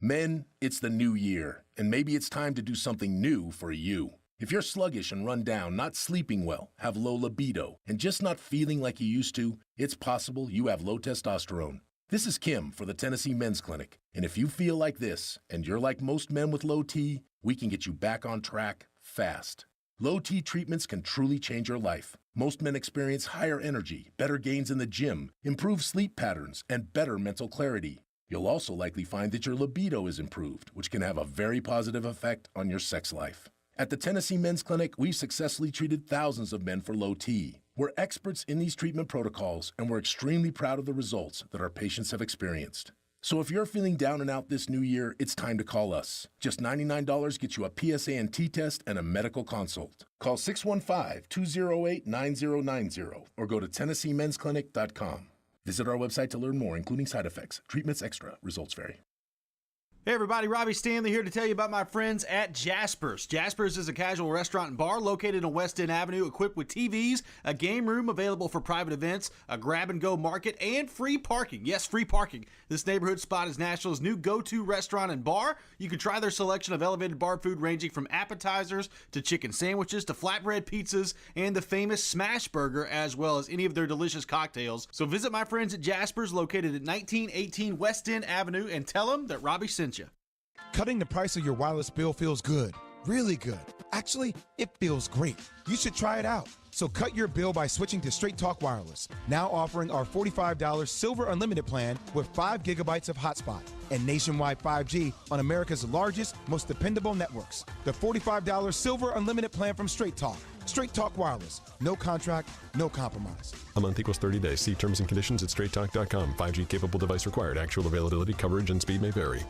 Men, it's the new year, and maybe it's time to do something new for you. If you're sluggish and run down, not sleeping well, have low libido, and just not feeling like you used to, it's possible you have low testosterone. This is Kim for the Tennessee Men's Clinic, and if you feel like this, and you're like most men with low T, we can get you back on track fast. Low T treatments can truly change your life. Most men experience higher energy, better gains in the gym, improved sleep patterns, and better mental clarity. You'll also likely find that your libido is improved, which can have a very positive effect on your sex life. At the Tennessee Men's Clinic, we've successfully treated thousands of men for low T. We're experts in these treatment protocols, and we're extremely proud of the results that our patients have experienced. So if you're feeling down and out this new year, it's time to call us. Just $99 gets you a PSA and T test and a medical consult. Call 615-208-9090 or go to TennesseeMen'sClinic.com. Visit our website to learn more, including side effects. Treatments extra. Results vary. Hey everybody, Robbie Stanley here to tell you about my friends at Jasper's. Jasper's is a casual restaurant and bar located on West End Avenue, equipped with TVs, a game room available for private events, a grab-and-go market, and free parking. Yes, free parking. This neighborhood spot is Nashville's new go-to restaurant and bar. You can try their selection of elevated bar food ranging from appetizers to chicken sandwiches to flatbread pizzas and the famous Smash Burger, as well as any of their delicious cocktails. So visit my friends at Jasper's, located at 1918 West End Avenue, and tell them that Robbie sent you. Cutting the price of your wireless bill feels good, really good. Actually, it feels great. You should try it out. So cut your bill by switching to Straight Talk Wireless, now offering our $45 Silver Unlimited plan with 5 gigabytes of hotspot and nationwide 5G on America's largest, most dependable networks. The $45 Silver Unlimited plan from Straight Talk. Straight Talk Wireless. No contract, no compromise. A month equals 30 days. See terms and conditions at straighttalk.com. 5G capable device required. Actual availability, coverage, and speed may vary.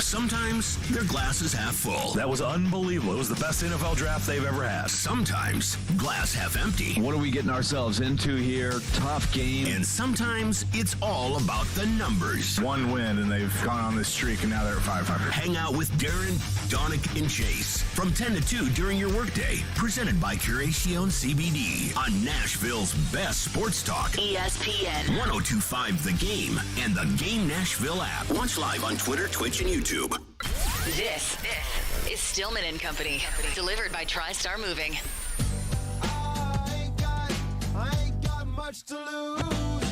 Sometimes their glass is half full. That was unbelievable. It was the best NFL draft they've ever had. Sometimes glass half empty. What are we getting ourselves into here? Tough game. And sometimes it's all about the numbers. One win, and they've gone on this streak, and now they're at 500. Hang out with Darren, Donick, and Chase from 10 to 2 during your workday. Presented by Curacion CBD on Nashville's best sports talk. ESPN 102.5 The Game and the Game Nashville app. Watch live on Twitter, Twitch, and YouTube. This is Stillman and Company, delivered by TriStar Moving. I ain't got much to lose.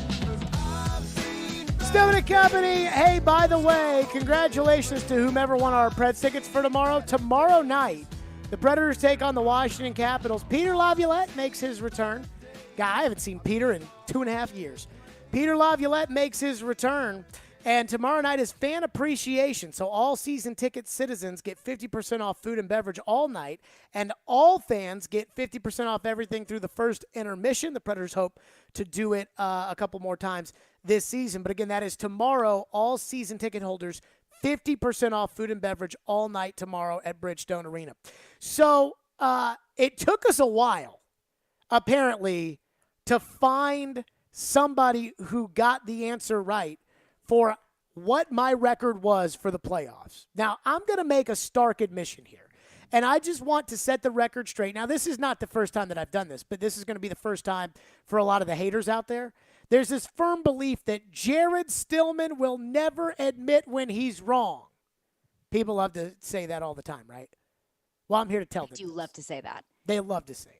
Stillman and Company. Hey, by the way, congratulations to whomever won our Preds tickets for tomorrow. Tomorrow night, the Predators take on the Washington Capitals. Peter Laviolette makes his return. Guy, I haven't seen Peter in 2.5 years. Peter Laviolette makes his return. And tomorrow night is fan appreciation. So all season ticket citizens get 50% off food and beverage all night. And all fans get 50% off everything through the first intermission. The Predators hope to do it a couple more times this season. But again, that is tomorrow. All season ticket holders, 50% off food and beverage all night tomorrow at Bridgestone Arena. So it took us a while, apparently, to find somebody who got the answer right for what my record was for the playoffs. Now, I'm going to make a stark admission here, and I just want to set the record straight. Now, this is not the first time that I've done this, but this is going to be the first time for a lot of the haters out there. There's this firm belief that Jared Stillman will never admit when he's wrong. People love to say that all the time, right? Well, I'm here to tell them. You love to say that. They love to say it.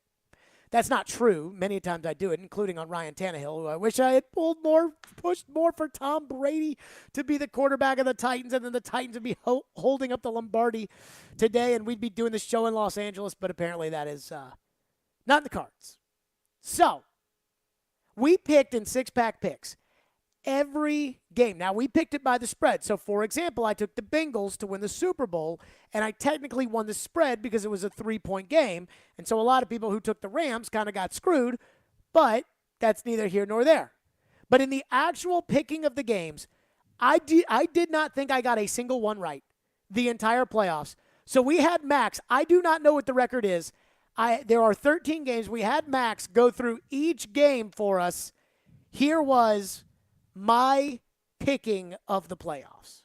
That's not true. Many times I do it, including on Ryan Tannehill, who I wish I had pushed more for Tom Brady to be the quarterback of the Titans, and then the Titans would be holding up the Lombardi today, and we'd be doing the show in Los Angeles, but apparently that is not in the cards. So, we picked in six-pack picks every game. Now, we picked it by the spread. So, for example, I took the Bengals to win the Super Bowl, and I technically won the spread because it was a 3-point game. And so a lot of people who took the Rams kind of got screwed, but that's neither here nor there. But in the actual picking of the games, I did not think I got a single one right the entire playoffs. So we had Max. I do not know what the record is. There are 13 games. We had Max go through each game for us. Here was my picking of the playoffs.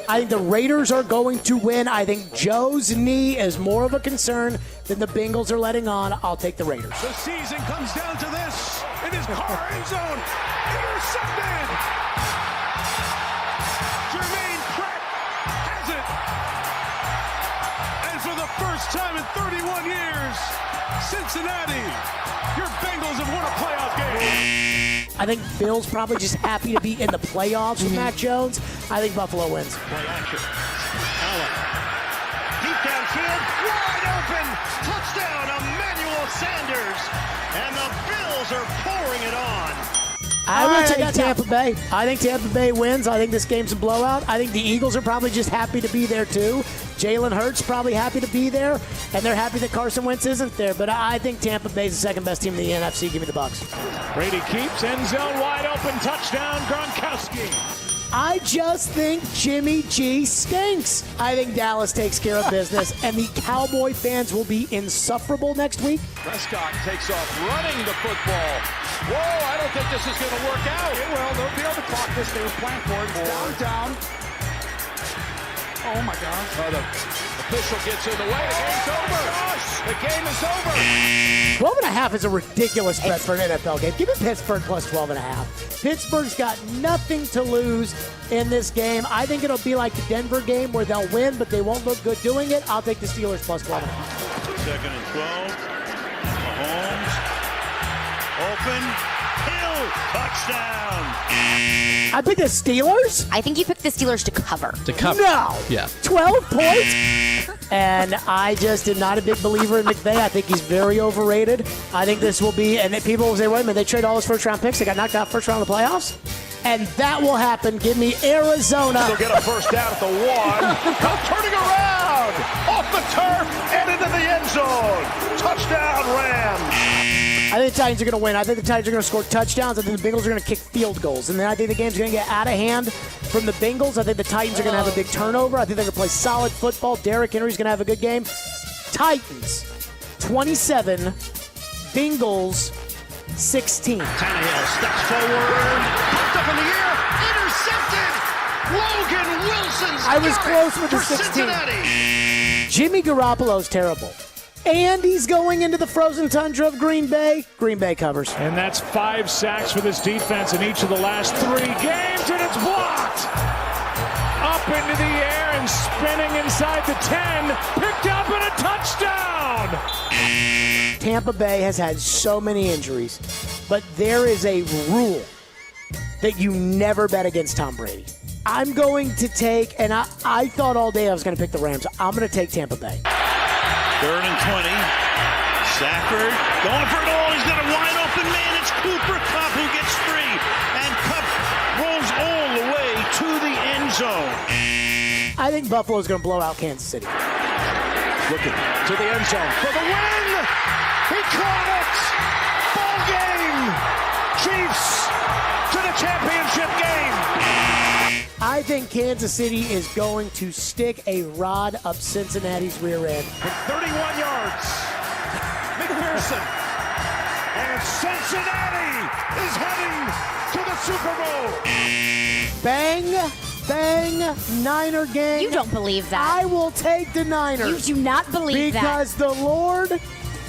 I think the Raiders are going to win. I think Joe's knee is more of a concern than the Bengals are letting on. I'll take the Raiders. The season comes down to this. It is Carr end zone. Intercepted. Jermaine Pratt has it. And for the first time in 31 years, Cincinnati, your Bengals have won a playoff game. I think Bill's probably just happy to be in the playoffs with Mac Jones. I think Buffalo wins. Play action. Allen. Deep downfield. Wide open. Touchdown, Emmanuel Sanders. And the Bills are pouring it on. I think Tampa Bay. I think Tampa Bay wins. I think this game's a blowout. I think the Eagles are probably just happy to be there, too. Jalen Hurts probably happy to be there, and they're happy that Carson Wentz isn't there. But I think Tampa Bay's the second best team in the NFC. Give me the Bucs. Brady keeps end zone wide open. Touchdown, Gronkowski. I just think Jimmy G stinks. I think Dallas takes care of business, and the Cowboy fans will be insufferable next week. Prescott takes off running the football. Whoa, I don't think this is going to work out. It will. They'll be able to clock this. They was playing for it. Down. Oh, my gosh. The official gets in the way. The game's over. Gosh, the game is over. 12.5 is a ridiculous bet for an NFL game. Give me Pittsburgh plus 12.5. Pittsburgh's got nothing to lose in this game. I think it'll be like the Denver game where they'll win, but they won't look good doing it. I'll take the Steelers plus 12.5. 2nd and 12. Mahomes. Open. Hill. Touchdown. I picked the Steelers? I think you picked the Steelers to cover. To cover. No. Yeah. 12 points? And I just am not a big believer in McVay. I think he's very overrated. I think this will be, and people will say, wait a minute, they trade all his first-round picks. They got knocked out first round of the playoffs? And that will happen. Give me Arizona. They'll get a first down at the 1. Cup turning around. Off the turf and into the end zone. Touchdown, Rams. I think the Titans are going to win. I think the Titans are going to score touchdowns. I think the Bengals are going to kick field goals. And then I think the game's going to get out of hand from the Bengals. I think the Titans are going to have a big turnover. I think they're going to play solid football. Derrick Henry's going to have a good game. Titans, 27. Bengals, 16. Tannehill steps forward. Popped up in the air. Intercepted. Logan Wilson's I was got close it with the for 16. Cincinnati. Jimmy Garoppolo's terrible. And he's going into the frozen tundra of Green Bay. Green Bay covers. And that's 5 sacks for this defense in each of the last 3 games, and it's blocked. Up into the air and spinning inside the 10. Picked up and a touchdown. Tampa Bay has had so many injuries, but there is a rule that you never bet against Tom Brady. I'm going to take, and I thought all day I was going to pick the Rams. I'm going to take Tampa Bay. 3rd and 20. Stafford going for it all. He's got a wide open man. It's Cooper Kupp who gets free. And Kupp rolls all the way to the end zone. I think Buffalo's going to blow out Kansas City. Looking to the end zone for the win. He caught it. Ball game. Chiefs to the championship game. I think Kansas City is going to stick a rod up Cincinnati's rear end. 31 yards. McPherson. And Cincinnati is heading to the Super Bowl. Bang, bang, Niner game. You don't believe that. I will take the Niners. You do not believe that. Because the Lord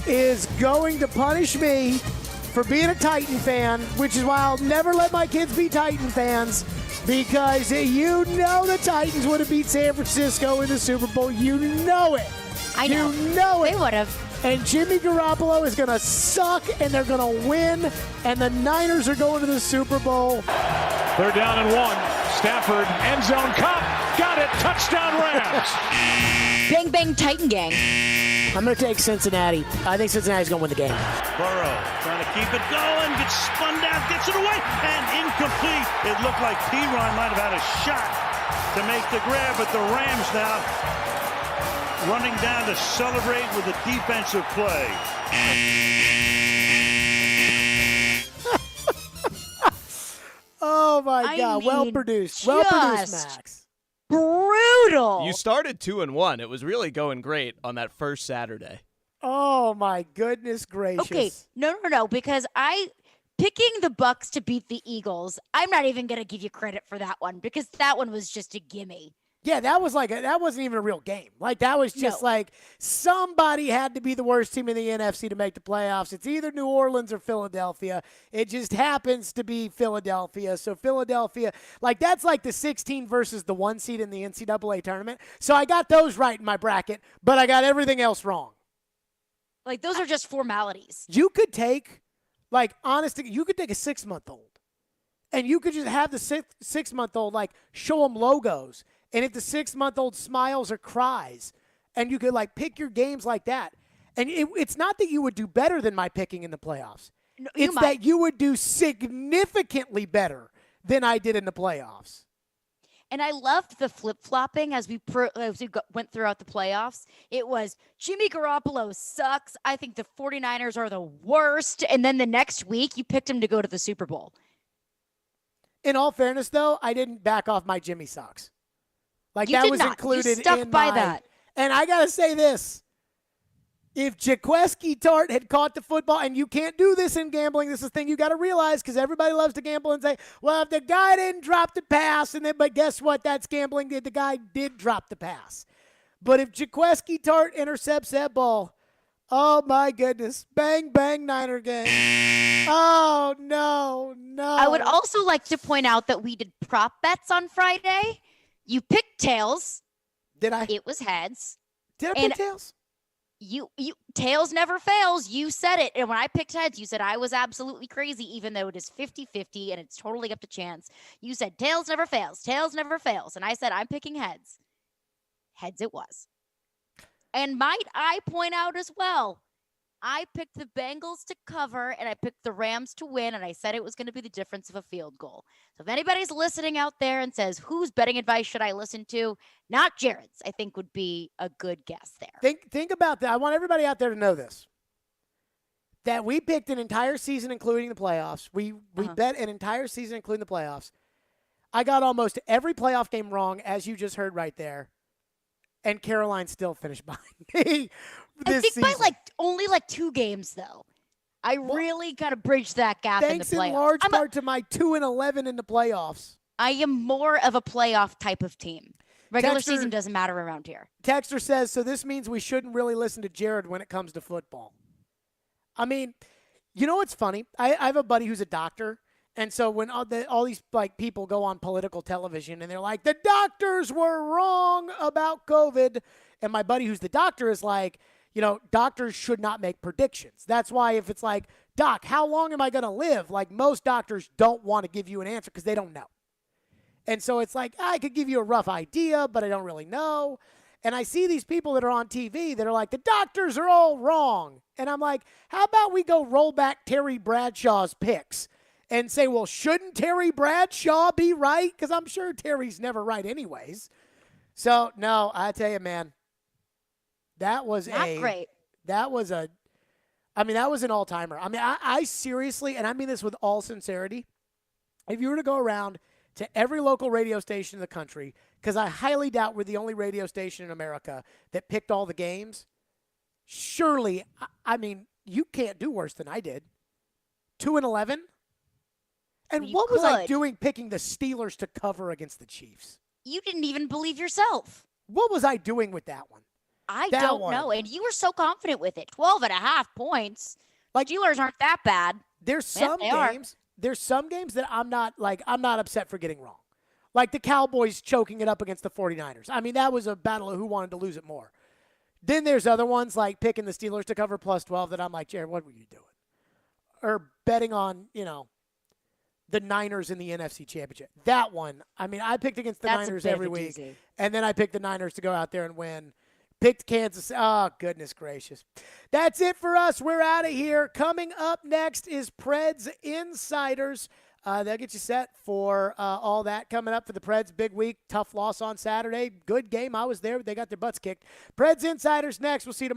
is going to punish me for being a Titan fan, which is why I'll never let my kids be Titan fans. Because you know the Titans would have beat San Francisco in the Super Bowl. You know it. I know. You know it. They would have. And Jimmy Garoppolo is going to suck, and they're going to win, and the Niners are going to the Super Bowl. 3rd down and 1. Stafford, end zone, Kupp, got it, touchdown Rams. Bang, bang, Titan gang. I'm going to take Cincinnati. I think Cincinnati's going to win the game. Burrow trying to keep it going, gets spun down, gets it away, and incomplete. It looked like P-Ron might have had a shot to make the grab, but the Rams now running down to celebrate with a defensive play. Oh, my God. Well produced. Well produced, Max. Brutal. You started 2-1. It was really going great on that first Saturday. Oh, my goodness gracious. Okay, no, because picking the Bucks to beat the Eagles, I'm not even going to give you credit for that one because that one was just a gimme. Yeah, that wasn't even a real game. Like, that was just like somebody had to be the worst team in the NFC to make the playoffs. It's either New Orleans or Philadelphia. It just happens to be Philadelphia. So Philadelphia, like, that's like the 16 versus the 1 seed in the NCAA tournament. So I got those right in my bracket, but I got everything else wrong. Like, those are just formalities. You could take, like, honestly, you could take a 6-month-old, and you could just have the 6-month-old, like, show them logos. And if the 6-month-old smiles or cries, and you could, like, pick your games like that. And it's not that you would do better than my picking in the playoffs. No, it's that you would do significantly better than I did in the playoffs. And I loved the flip-flopping as we went throughout the playoffs. It was Jimmy Garoppolo sucks. I think the 49ers are the worst. And then the next week, you picked him to go to the Super Bowl. In all fairness, though, I didn't back off my Jimmy socks. Like, you that did was not. included you stuck in by my, that. And I got to say this. If Jaqueski Tart had caught the football, and you can't do this in gambling, this is the thing you got to realize because everybody loves to gamble and say, well, if the guy didn't drop the pass, but guess what? That's gambling. The guy did drop the pass. But if Jaqueski Tart intercepts that ball, oh, my goodness. Bang, bang, Niner game. Oh, no. I would also like to point out that we did prop bets on Friday. You picked tails. Did I? It was heads. Did I pick tails? You tails never fails. You said it. And when I picked heads, you said I was absolutely crazy, even though it is 50-50 and it's totally up to chance. You said tails never fails. Tails never fails. And I said I'm picking heads. Heads it was. And might I point out as well, I picked the Bengals to cover and I picked the Rams to win, and I said it was going to be the difference of a field goal. So if anybody's listening out there and says, whose betting advice should I listen to? Not Jared's, I think would be a good guess there. Think about that. I want everybody out there to know this. That we picked an entire season, including the playoffs. We bet an entire season, including the playoffs. I got almost every playoff game wrong, as you just heard right there. And Caroline still finished behind me this I think season. by only 2 games, though. I really got to bridge that gap in the playoffs. Thanks in large part to my 2-11 in the playoffs. I am more of a playoff type of team. Regular Texter- season doesn't matter around here. Texter says, so this means we shouldn't really listen to Jared when it comes to football. I mean, you know what's funny? I have a buddy who's a doctor. And so when all these people go on political television and they're like, the doctors were wrong about COVID. And my buddy who's the doctor is like, doctors should not make predictions. That's why if it's like, doc, how long am I going to live? Like most doctors don't want to give you an answer because they don't know. And so it's like, I could give you a rough idea, but I don't really know. And I see these people that are on TV that are like, the doctors are all wrong. And I'm like, how about we go roll back Terry Bradshaw's picks and say, well, shouldn't Terry Bradshaw be right? Because I'm sure Terry's never right anyways. So, no, I tell you, man, that was great. That was an all-timer. I mean, I seriously, and I mean this with all sincerity, if you were to go around to every local radio station in the country, because I highly doubt we're the only radio station in America that picked all the games, surely, I mean, you can't do worse than I did. 2-11? And what was I doing picking the Steelers to cover against the Chiefs? You didn't even believe yourself. What was I doing with that one? I don't know. And you were so confident with it. 12.5 points. Steelers aren't that bad. There's some games that I'm not upset for getting wrong. Like the Cowboys choking it up against the 49ers. I mean, that was a battle of who wanted to lose it more. Then there's other ones like picking the Steelers to cover plus 12 that I'm like, Jared, what were you doing? Or betting on, the Niners in the NFC Championship. That one, I mean, I picked against the Niners every week. And then I picked the Niners to go out there and win. Picked Kansas. Oh, goodness gracious. That's it for us. We're out of here. Coming up next is Preds Insiders. They'll get you set for all that coming up for the Preds. Big week. Tough loss on Saturday. Good game. I was there. They got their butts kicked. Preds Insiders next. We'll see you tomorrow.